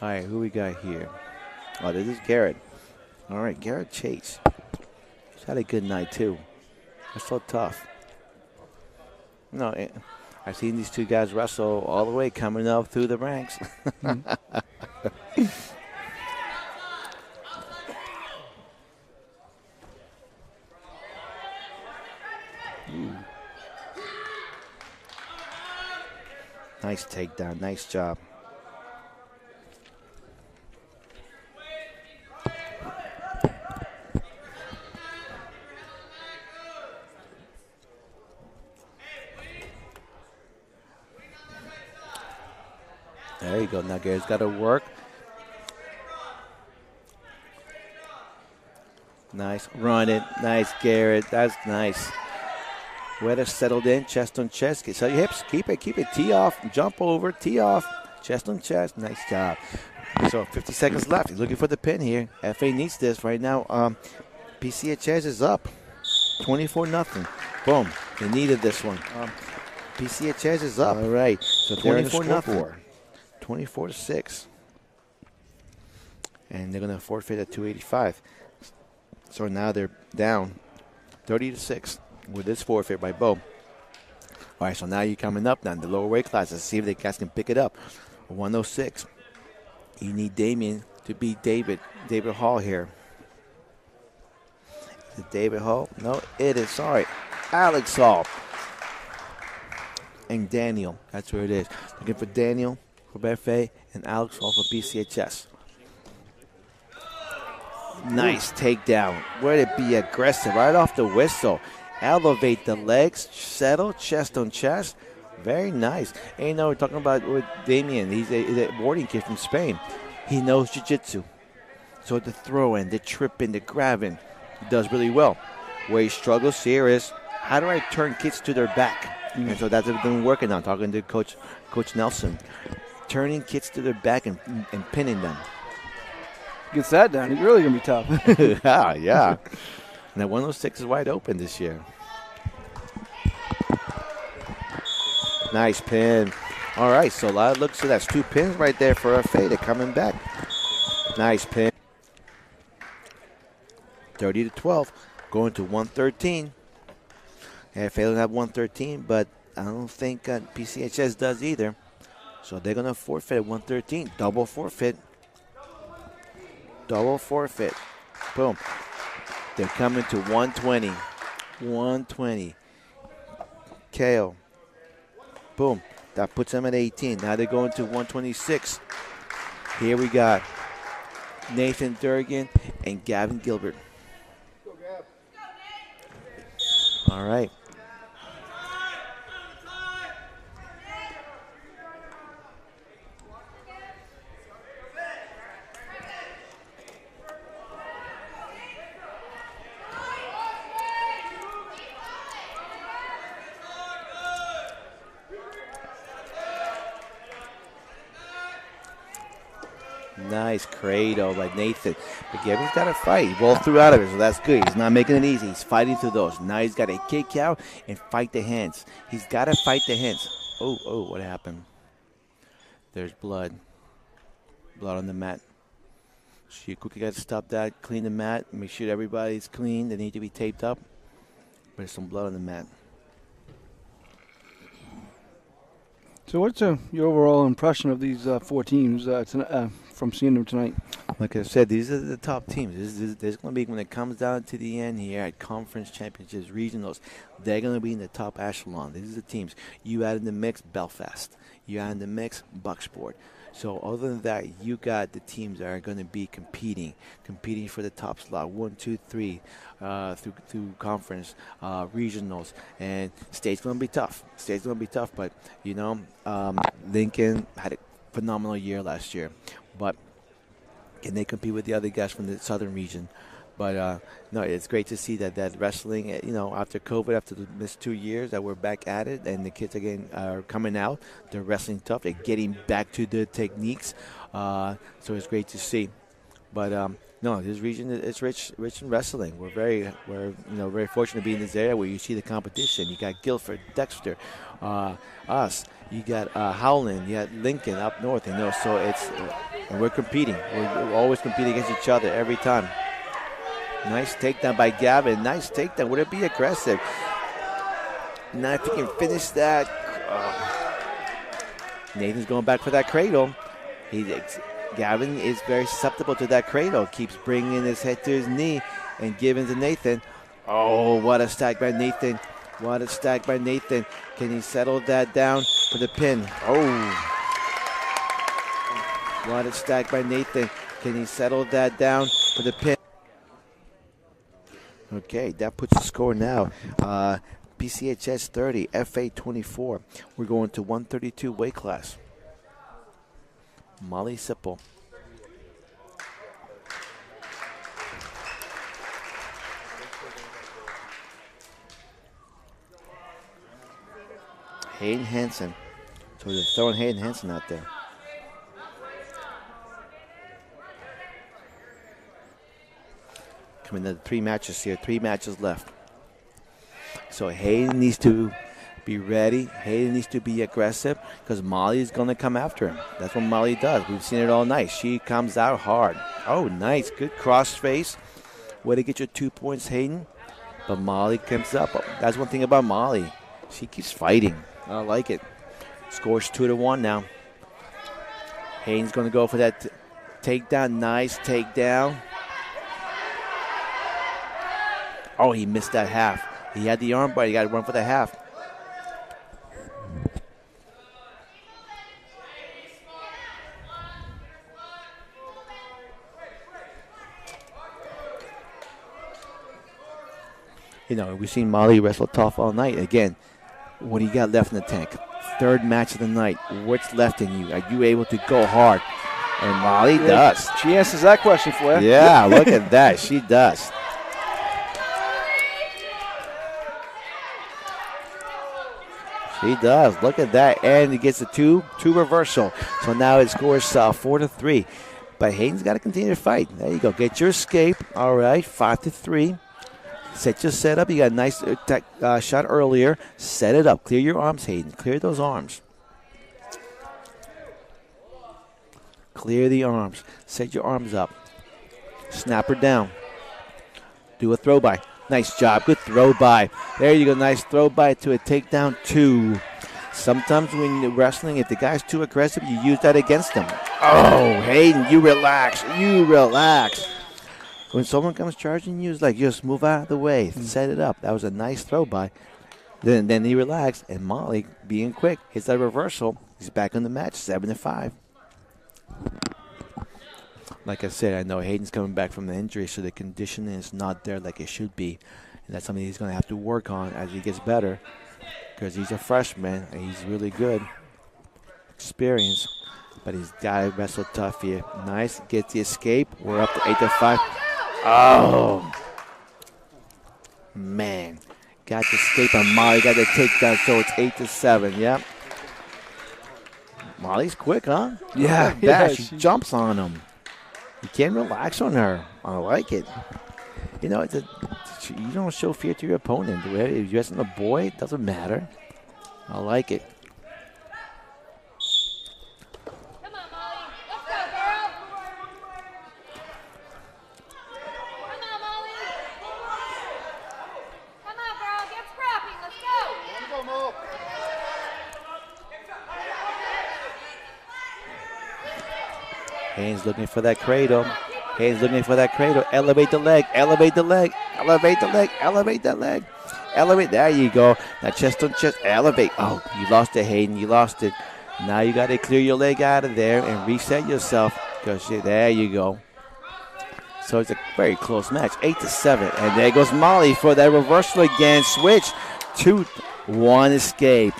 All right, who we got here? Oh, this is Garrett. All right, Garrett Chase. He's had a good night, too. That's so tough. No, I've seen these two guys wrestle all the way coming up through the ranks. Nice takedown. Nice job. There you go. Now Garrett's got to work. Nice. Run it. Nice, Garrett. That's nice. Weather settled in. Chest on chest. Set your hips. Keep it. Keep it. Tee off. Jump over. Tee off. Chest on chest. Nice job. So 50 seconds left. He's looking for the pin here. FA needs this right now. PCHS is up. 24-0. Boom. They needed this one. PCHS is up. All right. So 24-0. 24-6. And they're going to forfeit at 285. So now they're down 30-6 with this forfeit by Bo. All right, so now you're coming up now in the lower weight classes. See if the guys can pick it up. 106. You need Damien to beat David Hall here. Is it David Hall? No, it is. Sorry. Alex Hall. And Daniel. That's where it is. Looking for Daniel for BFA and Alex Hall for BCHS. Nice takedown. Way to be aggressive right off the whistle. Elevate the legs, settle, chest on chest. Very nice. And you know, we're talking about with Damien. He's a boarding kid from Spain. He knows jiu-jitsu. So the throw-in, the tripping, the grabbing, he does really well. Where he struggles here is, how do I turn kids to their back? And so that's what we've been working on, talking to Coach Nelson. Turning kids to their back and pinning them. Gets that down, he's really going to be tough. yeah. Now 106 is wide open this year. Nice pin. All right, so a lot of looks. So that's 2 pins right there for FA. They're coming back. Nice pin. 30-12, going to 113. Yeah, failing at 113, but I don't think PCHS does either. So they're going to forfeit at 113. Double forfeit. Double forfeit. Boom. They're coming to 120. 120. KO. Boom. That puts them at 18. Now they're going to 126. Here we got Nathan Durgan and Gavin Gilbert. All right. Nice cradle by Nathan. But Gavin's got to fight. He rolled through out of it, so that's good. He's not making it easy. He's fighting through those. Now he's got to kick out and fight the hands. He's got to fight the hands. Oh, what happened? There's blood. Blood on the mat. So you quickly got to stop that, clean the mat, make sure everybody's clean. They need to be taped up. But there's some blood on the mat. So what's your overall impression of these 4 teams from seeing them tonight? Like I said, these are the top teams. There's going to be, when it comes down to the end here at conference championships, regionals, they're going to be in the top echelon. These are the teams. You add in the mix Belfast. You add in the mix Bucksport. So other than that, you got the teams that are going to be competing for the top slot, 1, 2, 3, through conference, regionals, and state's going to be tough. But Lincoln had a phenomenal year last year, but can they compete with the other guys from the southern region? But no, it's great to see that wrestling, after COVID, after the missed 2 years, that we're back at it, and the kids are coming out. They're wrestling tough. They're getting back to the techniques. So it's great to see. But no, this region is rich in wrestling. We're very fortunate to be in this area where you see the competition. You got Guilford, Dexter, us. You got Howland. You got Lincoln up north. So it's and we're competing. We're always competing against each other every time. Nice takedown by Gavin. Nice takedown. Would it be aggressive? Now if he can finish that. Nathan's going back for that cradle. Gavin is very susceptible to that cradle. Keeps bringing his head to his knee and giving to Nathan. Oh, what a stack by Nathan. Can he settle that down for the pin? Oh. What a stack by Nathan. Can he settle that down for the pin? Okay, that puts the score now. PCHS 30, FA 24. We're going to 132 weight class. Molly Sipple. Hayden Hansen. So they're throwing Hayden Hansen out there. Coming to 3 matches here, 3 matches left. So Hayden needs to be ready. Hayden needs to be aggressive because Molly is going to come after him. That's what Molly does. We've seen it all night. She comes out hard. Oh, nice. Good cross face. Way to get your 2 points, Hayden. But Molly comes up. That's one thing about Molly. She keeps fighting. I like it. Scores 2-1 now. Hayden's going to go for that takedown. Nice takedown. Oh, he missed that half. He had the arm, but he got to run for the half. We've seen Molly wrestle tough all night. Again, what do you got left in the tank? 3rd match of the night. What's left in you? Are you able to go hard? And Molly does. She answers that question for you. Yeah, look at that. She does. He does. Look at that. And he gets a two reversal. So now it scores 4-3. But Hayden's got to continue to fight. There you go. Get your escape. All right. 5-3. Set your setup. You got a nice shot earlier. Set it up. Clear your arms, Hayden. Clear those arms. Clear the arms. Set your arms up. Snap her down. Do a throw by. Nice job. Good throw by. There you go. Nice throw by to a takedown 2. Sometimes when you're wrestling, if the guy's too aggressive, you use that against him. Oh, Hayden, you relax. You relax. When someone comes charging you, it's like, just move out of the way. Set it up. That was a nice throw by. Then he relaxed, and Molly, being quick, hits that reversal. He's back in the match, 7-5. Like I said, I know Hayden's coming back from the injury, so the conditioning is not there like it should be. And that's something he's going to have to work on as he gets better, because he's a freshman and he's really good. Experience, but he's got to wrestle tough here. Nice, gets the escape. We're up to 8-5. Oh, man. Got the escape on Molly, got the takedown, so it's 8-7, yep. Molly's quick, huh? Yeah, she jumps on him. You can't relax on her. I like it. You know, you don't show fear to your opponent. If you're wrestling a boy, it doesn't matter. I like it. Come on, Molly. Let's go, girl. Come on, Molly. Come on, girl. Get scrappy. Let's go. Go, Mo. Haynes looking for that cradle. Haynes looking for that cradle. Elevate the leg. Elevate the leg. Elevate the leg. Elevate that leg. Elevate. There you go. Now chest on chest. Elevate. Oh, you lost it, Hayden. You lost it. Now you got to clear your leg out of there and reset yourself. Because there you go. So it's a very close match. 8-7. And there goes Molly for that reversal again. Switch. 2-1 escape.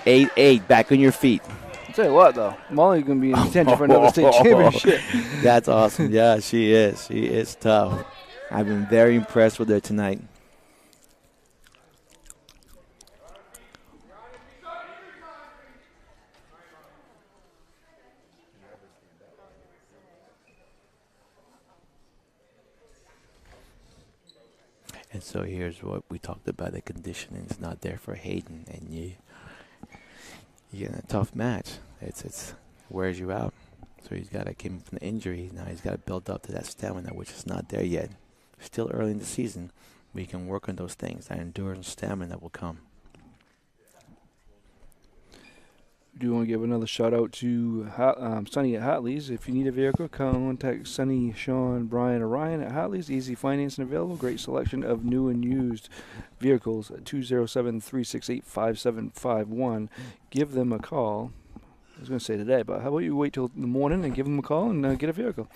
8-8. Back on your feet. Tell you what, though, Molly's going to be in contention for another state championship. That's awesome. Yeah, she is. She is tough. I've been very impressed with her tonight. And so here's what we talked about. The conditioning is not there for Hayden, and you get in a tough match. It's wears you out. So he's got to come from the injury. Now he's got to build up to that stamina, which is not there yet. Still early in the season. We can work on those things. That endurance, stamina will come. Do you want to give another shout out to Sonny at Hartley's? If you need a vehicle, contact Sonny, Sean, Brian, or Ryan at Hartley's. Easy financing available. Great selection of new and used vehicles at 207-368-5751. Give them a call. I was going to say today, but how about you wait till the morning and give them a call and get a vehicle?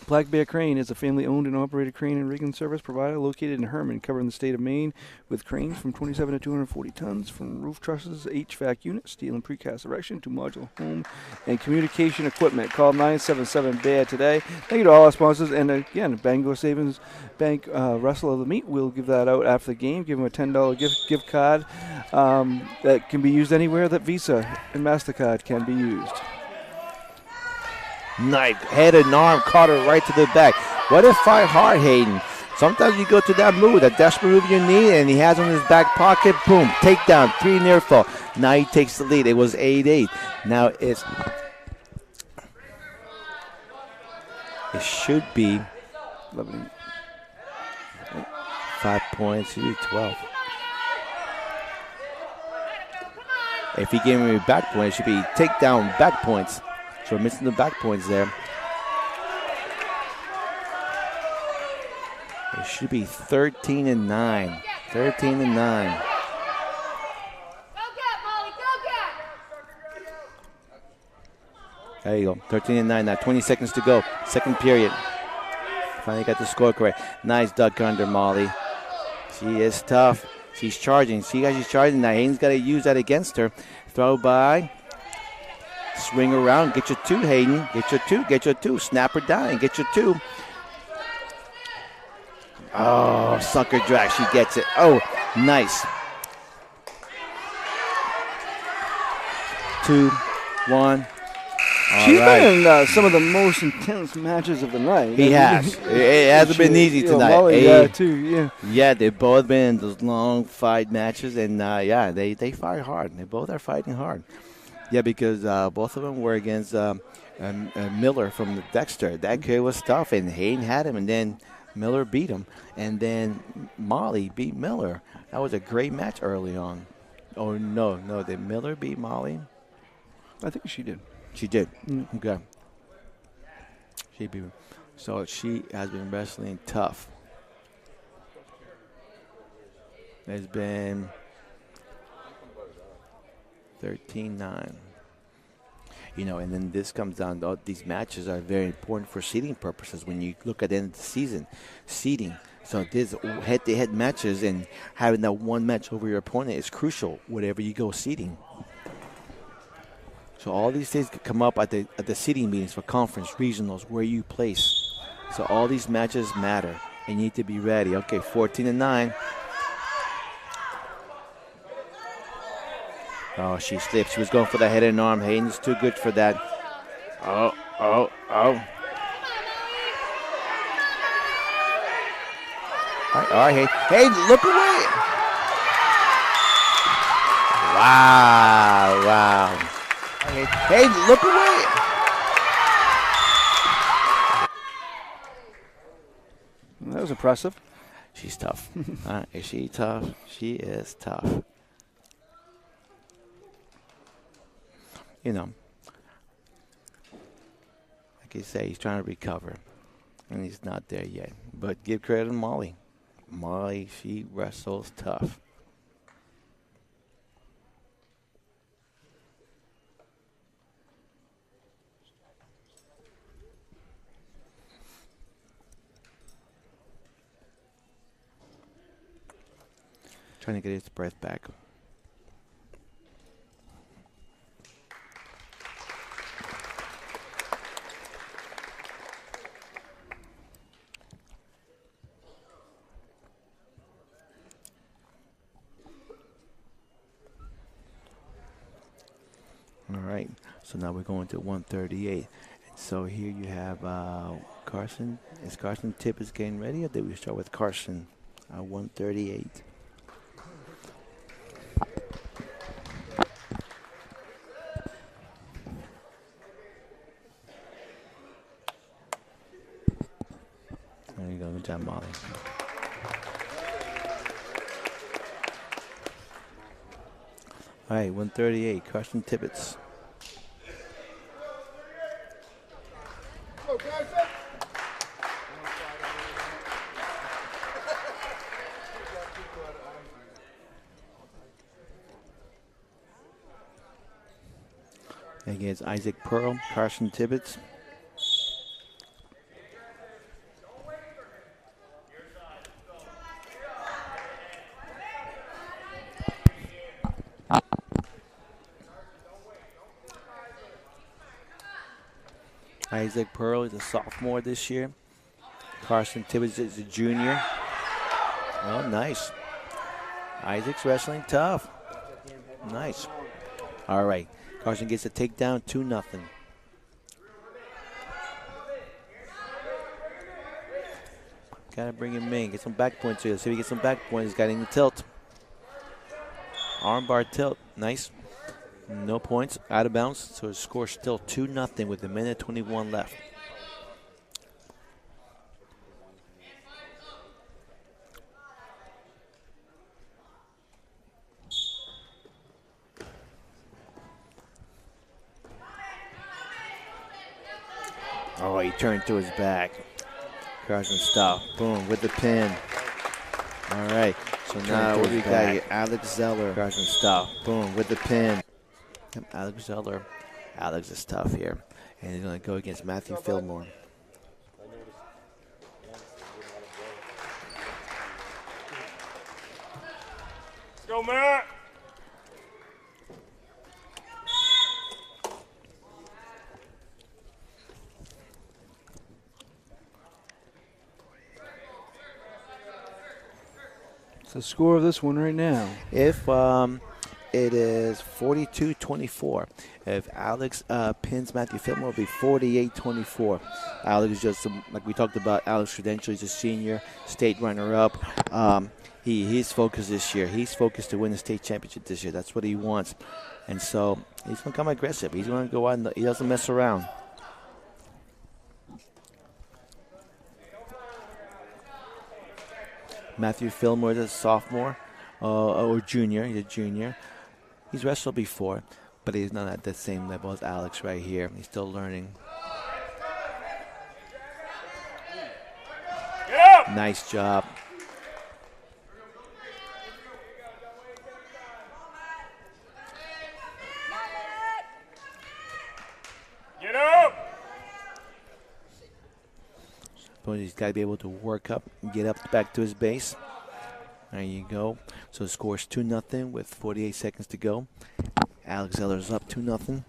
Black Bear Crane is a family-owned and operated crane and rigging service provider located in Herman, covering the state of Maine, with cranes from 27 to 240 tons, from roof trusses, HVAC units, steel and precast erection, to modular home and communication equipment. Call 977-BEAR today. Thank you to all our sponsors. And again, Bangor Savings Bank Wrestle of the Meet. We'll give that out after the game. Give them a $10 gift card that can be used anywhere that Visa and MasterCard can be used. Nice. Head and arm, caught her right to the back. What if fight hard, Hayden? Sometimes you go to that move, that desperate move you need, and he has on his back pocket. Boom. Takedown. 3 near fall. Now he takes the lead. It was 8-8. Now it should be 5 points. Should be 12. If he gave me back points, it should be takedown back points. So we're missing the back points there. It should be 13-9. 13-9. Go get, Molly. Go get. There you go. 13-9 now. 20 seconds to go. Second period. Finally got the score correct. Nice duck under Molly. She is tough. She's charging. See how she's charging now. Hayden's got to use that against her. Throw by. Swing around. Get your 2, Hayden. Get your 2. Get your 2. Snap her down and get your 2. Oh, sucker drag. She gets it. Oh, nice. 2-1. She's been in some of the most intense matches of the night. He has. It hasn't been easy tonight. Molly, too, yeah. Yeah, they've both been in those long fight matches, and they fight hard. They both are fighting hard. Yeah, because both of them were against Miller from the Dexter. That kid was tough, and Hayden had him, and then Miller beat him, and then Molly beat Miller. That was a great match early on. Oh, no, did Miller beat Molly? I think she did. She did. Okay. She beat him. So she has been wrestling tough. It's been 13-9. You know, and then this comes down to these matches are very important for seeding purposes when you look at the end of the season. Seeding. So this head-to-head matches and having that one match over your opponent is crucial whenever you go seeding. So all these things could come up at the seeding meetings for conference, regionals, where you place. So all these matches matter, and you need to be ready. Okay, 14-9. Oh, she slipped. She was going for the head and arm. Hayden's too good for that. Oh. All right, Hayden, look away. Wow. Hayden, look away. That was impressive. She's tough. Is she tough? She is tough. You know, like I say, he's trying to recover, and he's not there yet. But give credit to Molly. Molly, she wrestles tough. Trying to get his breath back. All right, so now we're going to 138. And so here you have Carson. Is Carson Tippett getting ready, or did we start with Carson? 138. There you go, good job, Molly. All right, 138, Carson Tippett. Against Isaac Pearl, Carson Tippett. Isaac Pearl is a sophomore this year. Carson Tippett is a junior. Oh, nice. Isaac's wrestling tough. Nice. All right. Carson gets a takedown, 2-0. Got to bring him in. Get some back points here. See if he gets some back points. He's got in the tilt. Armbar tilt. Nice. No points. Out of bounds. So his score still 2-0 with a minute 21 left. Oh, he turned to his back. Carson stop. Boom, with the pin. All right. So now what we got here? Alex Zeller. Carson stop. Boom, with the pin. Alex Zeller. Alex is tough here. And he's going to go against Matthew Fillmore. Let's go, Matt. The score of this one right now. If it is 42-24. If Alex pins Matthew Fillmore, it'll be 48-24. Alex is just, like we talked about, Alex credential, he's a senior, state runner-up. He's focused this year. He's focused to win the state championship this year. That's what he wants. And so he's going to come aggressive. He's going to go out and he doesn't mess around. Matthew Fillmore is a sophomore or junior. He's a junior. He's wrestled before, but he's not at the same level as Alex right here. He's still learning. Nice job. Get up! But he's got to be able to work up and get up back to his base. There you go. So the score's 2-0 with 48 seconds to go. Alex Zeller's up 2-0.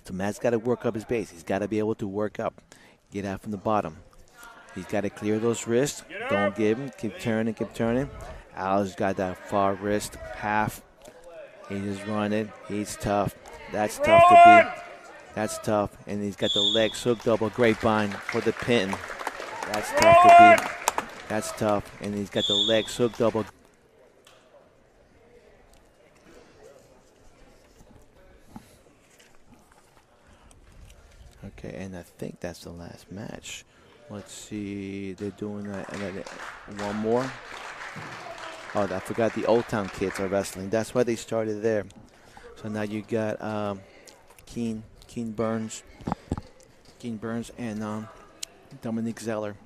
So Matt's got to work up his base. He's got to be able to work up, get out from the bottom. He's got to clear those wrists. Don't give him. Keep turning, keep turning. Alex got that far wrist, half. He's just running. He's tough. That's tough to beat. That's tough. And he's got the legs hook double grapevine for the pin. That's tough to beat. That's tough. And he's got the legs hook double. Okay, and I think that's the last match. Let's see. They're doing one more. Oh, I forgot the Old Town kids are wrestling. That's why they started there. So now you got Keen Burns and Dominique Zeller.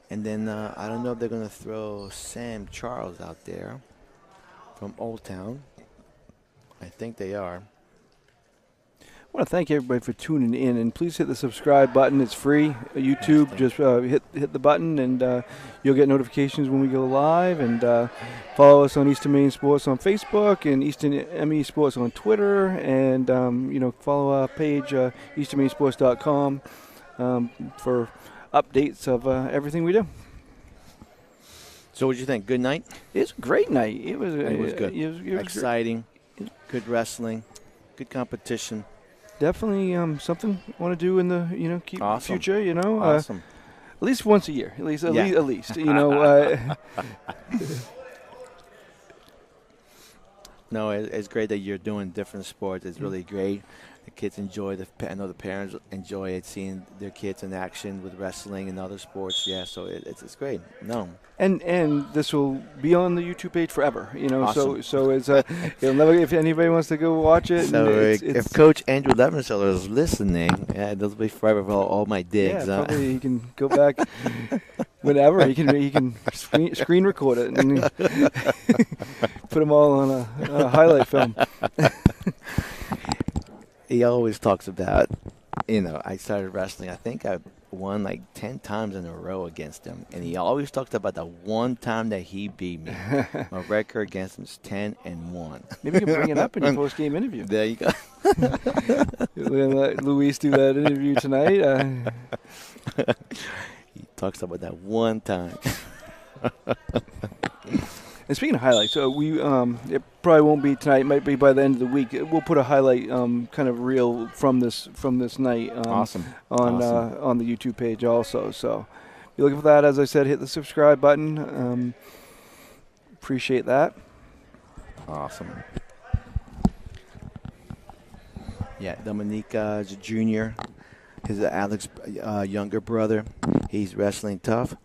And then I don't know if they're going to throw Sam Charles out there from Old Town. I think they are. I want to thank everybody for tuning in, and please hit the subscribe button. It's free. YouTube, just hit the button, and you'll get notifications when we go live. And follow us on Eastern Maine Sports on Facebook and Eastern ME Sports on Twitter, and follow our page easternmainesports.com for updates of everything we do. So, what did you think? Good night? It's a great night. It was good. It was exciting. Good wrestling. Good competition. Definitely something I want to do in the future. Awesome. At least once a year. At least. No, it's great that you're doing different sports. It's really great. The kids enjoy I know the parents enjoy it, seeing their kids in action with wrestling and other sports. Yeah, so it's great. No. And this will be on the YouTube page forever. Awesome. So it's it'll never. If anybody wants to go watch it. So if Coach Andrew Levenseller is listening, this will be forever for all my digs. Yeah, probably he can go back whenever. He can screen record it and put them all on a highlight film. He always talks about, I started wrestling. I think I won like 10 times in a row against him. And he always talks about the one time that he beat me. My record against him is 10-1. Maybe you can bring it up in your post-game interview. There you go. We're going to let Luis do that interview tonight. He talks about that one time. And speaking of highlights, so it probably won't be tonight. It might be by the end of the week. We'll put a highlight kind of reel from this night. Awesome. On the YouTube page also. So if you're looking for that, as I said, hit the subscribe button. Appreciate that. Awesome. Yeah, Dominique is a junior. His Alex younger brother. He's wrestling tough.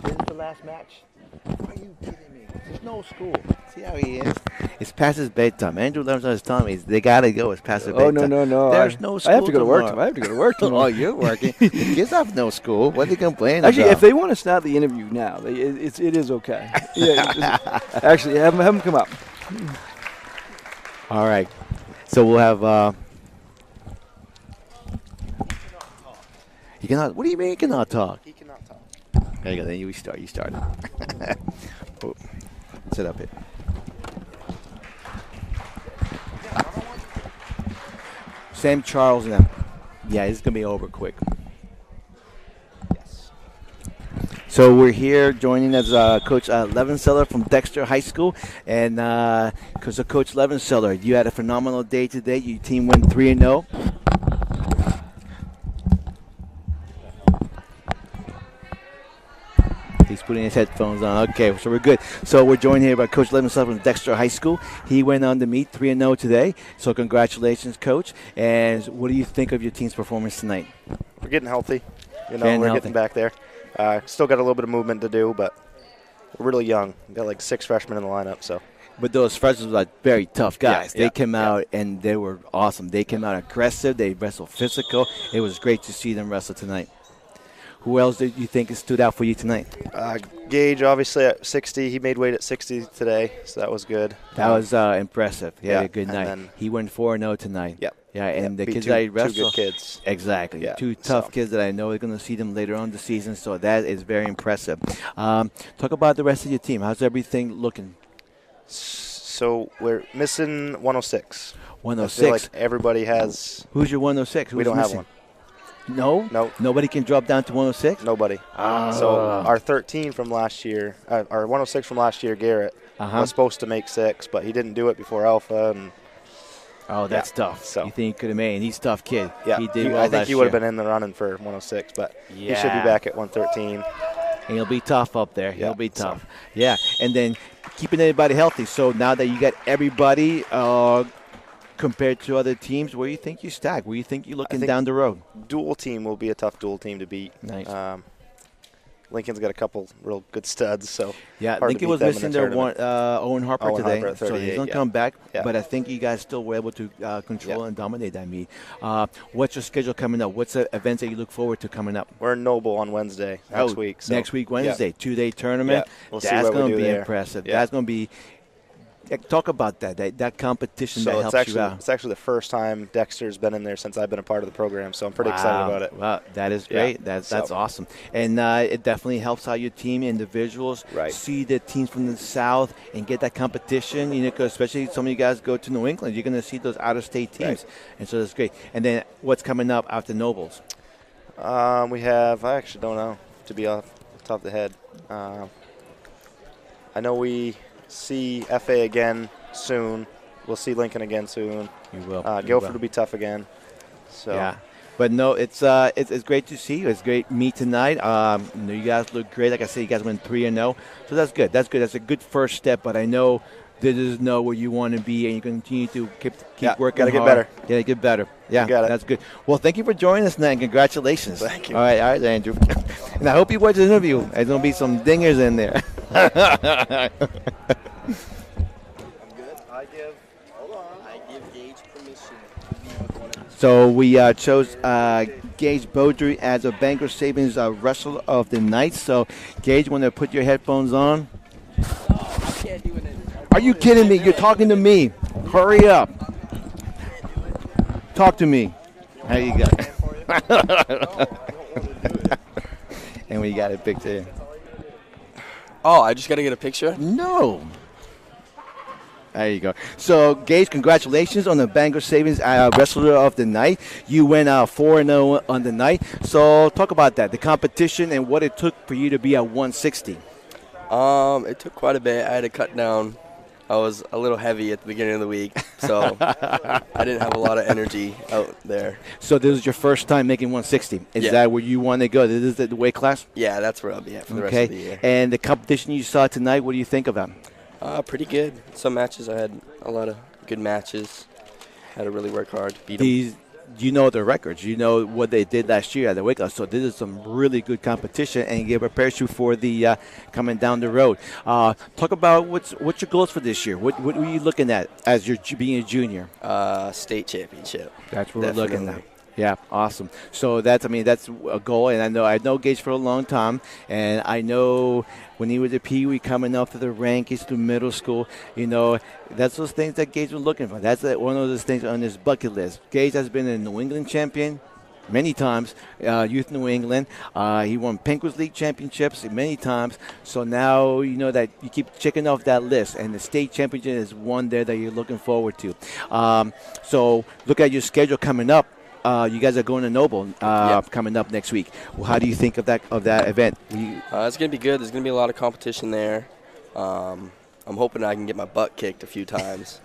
This is the last match. Are you kidding me? There's no school. See how he is? It's past his bedtime. Andrew Levinson is telling me they got to go. It's past his bedtime. No. There's no school. I have to go to work tomorrow. I have to go to work tomorrow. Oh, you're working. Kids have no school. What are they complaining Actually, about? if they want to start the interview now, it is okay. Yeah, actually, have them come up. All right. So we'll have. He cannot. What do you mean he cannot talk? He cannot talk. There you go. Then you start. Oh, sit up here. Sam Charles now. Yeah, this is gonna be over quick. Yes. So we're here joining as Coach Levenseller from Dexter High School, and because of Coach Levenseller, you had a phenomenal day today. Your team went 3-0. He's putting his headphones on. Okay, so we're good. So we're joined here by Coach Levinson from Dexter High School. He went on to meet 3-0 today. So congratulations, Coach. And what do you think of your team's performance tonight? We're getting healthy. Getting back there. Still got a little bit of movement to do, but we're really young. We've got like 6 freshmen in the lineup, so. But those freshmen were very tough guys. Yeah, they came out and they were awesome. They came out aggressive. They wrestled physical. It was great to see them wrestle tonight. Who else did you think stood out for you tonight? Gage, obviously, at 60. He made weight at 60 today, so that was good. That was impressive. He had a good night. Then, he went 4-0 tonight. Yep. Yeah, and the kids two, that I wrestled. 2 good kids. Exactly. Yeah, 2 tough kids that I know are going to see them later on the season, so that is very impressive. Talk about the rest of your team. How's everything looking? So we're missing 106. 106. I feel like everybody has. Who's your 106? We don't have one. No? No. Nobody can drop down to 106? Nobody. So our 13 from last year, our 106 from last year, Garrett, was supposed to make 6, but he didn't do it before Alpha. And that's tough. So you think he could have made it? And he's a tough kid. Yeah, he did well I think last he would have year. been in the running for 106, but he should be back at 113. And he'll be tough up there. He'll be tough. So. Yeah, and then keeping everybody healthy. So now that you got everybody compared to other teams, where do you think you stack? Where do you think you're looking down the road? Dual team will be a tough dual team to beat. Nice. Lincoln's got a couple real good studs, so yeah. hard Lincoln to was beat them missing in the their tournament. Owen Harper today, Harper at so 38, he's gonna come back. Yeah. But I think you guys still were able to control and dominate that meet. What's your schedule coming up? What's the events that you look forward to coming up? We're in Noble on Wednesday next week. So. Next week, Wednesday, 2-day tournament. Yeah. We'll see That's what going we to do be there. impressive. Yeah. That's going to be. Talk about that competition So that helps you out. It's actually the first time Dexter's been in there since I've been a part of the program, so I'm pretty excited about it. Wow, that is great. Yeah. That's awesome. And it definitely helps out your team, individuals, see the teams from the South and get that competition, 'cause especially some of you guys go to New England, you're going to see those out-of-state teams. And so that's great. And then what's coming up after Nobles? We have, I actually don't know, to be off the top of the head. I know we see FA again soon. We'll see Lincoln again soon. You will. Guilford will be tough again. So yeah, but no, it's great to see you. It's great meet tonight. You guys look great. Like I said, you guys went 3-0, so that's good. That's good. That's a good first step. But I know this is where you want to be, and you continue to keep working. Gotta get hard. better. Yeah, get better. Yeah, that's good. Well, thank you for joining us tonight. And congratulations. Thank you. All right, Andrew. And I hope you watch the interview. There's gonna be some dingers in there. So we chose Gage Beaudry as a Bangor Savings Wrestler of the Night. So, Gage, want to put your headphones on? Are you kidding me? You're talking to me. Hurry up. Talk to me. There you go. And we got a picture. Oh, I just got to get a picture? No. There you go. So, Gage, congratulations on the Bangor Savings Wrestler of the Night. You went 4-0 on the night. So, talk about that, the competition and what it took for you to be at 160. It took quite a bit. I had to cut down. I was a little heavy at the beginning of the week, so I didn't have a lot of energy out there. So, this is your first time making 160. Is that where you want to go? This is the weight class? Yeah, that's where I'll be at for the rest of the year. And the competition you saw tonight, what do you think of them? Pretty good. Some matches I had a lot of good matches. Had to really work hard to beat them. You know the records. You know what they did last year at the weight class. So this is some really good competition, and it prepares you for the coming down the road. Talk about what's your goals for this year. What are you looking at as you're being a junior? State championship. That's what we're looking at. Yeah, awesome. So that's a goal, and I know Gage for a long time, and I know when he was a Pee Wee coming up to the rankings to middle school, that's those things that Gage was looking for. That's one of those things on his bucket list. Gage has been a New England champion many times, Youth New England. He won Pinkwoods League championships many times. So now you know that you keep checking off that list, and the state championship is one there that you're looking forward to. So look at your schedule coming up. You guys are going to Noble coming up next week. Well, how do you think of that event? It's going to be good. There's going to be a lot of competition there. I'm hoping I can get my butt kicked a few times.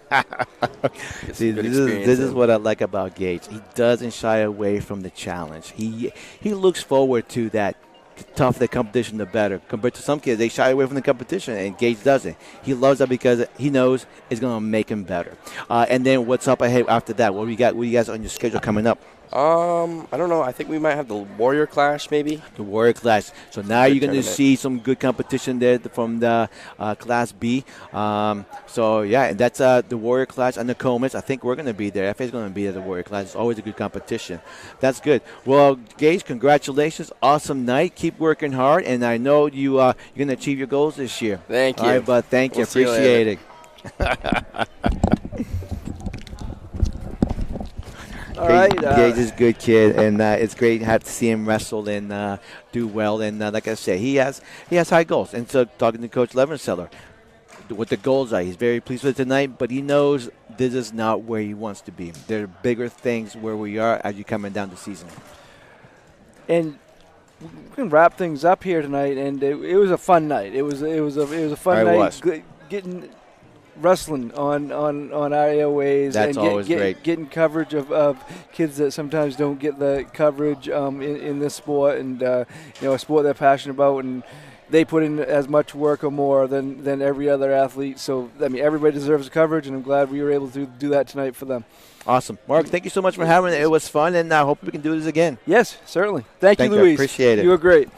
See, this is what I like about Gage. He doesn't shy away from the challenge. He looks forward to that tougher the competition, the better. Compared to some kids, they shy away from the competition, and Gage doesn't. He loves that because he knows it's going to make him better. And then what's up ahead after that? What do you got? What do you guys on your schedule coming up? I don't know. I think we might have the Warrior Clash, maybe. The Warrior Clash. So now you're going to see some good competition there from the Class B. So, yeah, and that's the Warrior Clash and the Comas. I think we're going to be there. FA's going to be at the Warrior Clash. It's always a good competition. That's good. Well, Gage, congratulations. Awesome night. Keep working hard, and I know you're going to achieve your goals this year. Thank you. All right, bud. Thank you. Appreciate it. All right, Gage is a good kid, and it's great to see him wrestle and do well. And like I said, he has high goals. And so talking to Coach Levenseller, what the goals are, he's very pleased with it tonight, but he knows this is not where he wants to be. There are bigger things where we are as you're coming down the season. And we can wrap things up here tonight, and it was a fun night. It was a fun night. Getting wrestling on IOAs. That's and always great. Getting coverage of kids that sometimes don't get the coverage in this sport, and a sport they're passionate about, and they put in as much work or more than every other athlete. So, I mean, everybody deserves coverage, and I'm glad we were able to do that tonight for them. Awesome. Mark, thank you so much for having it. It was fun, and I hope we can do this again. Yes, certainly. Thank you, Luis. Appreciate it. You were great.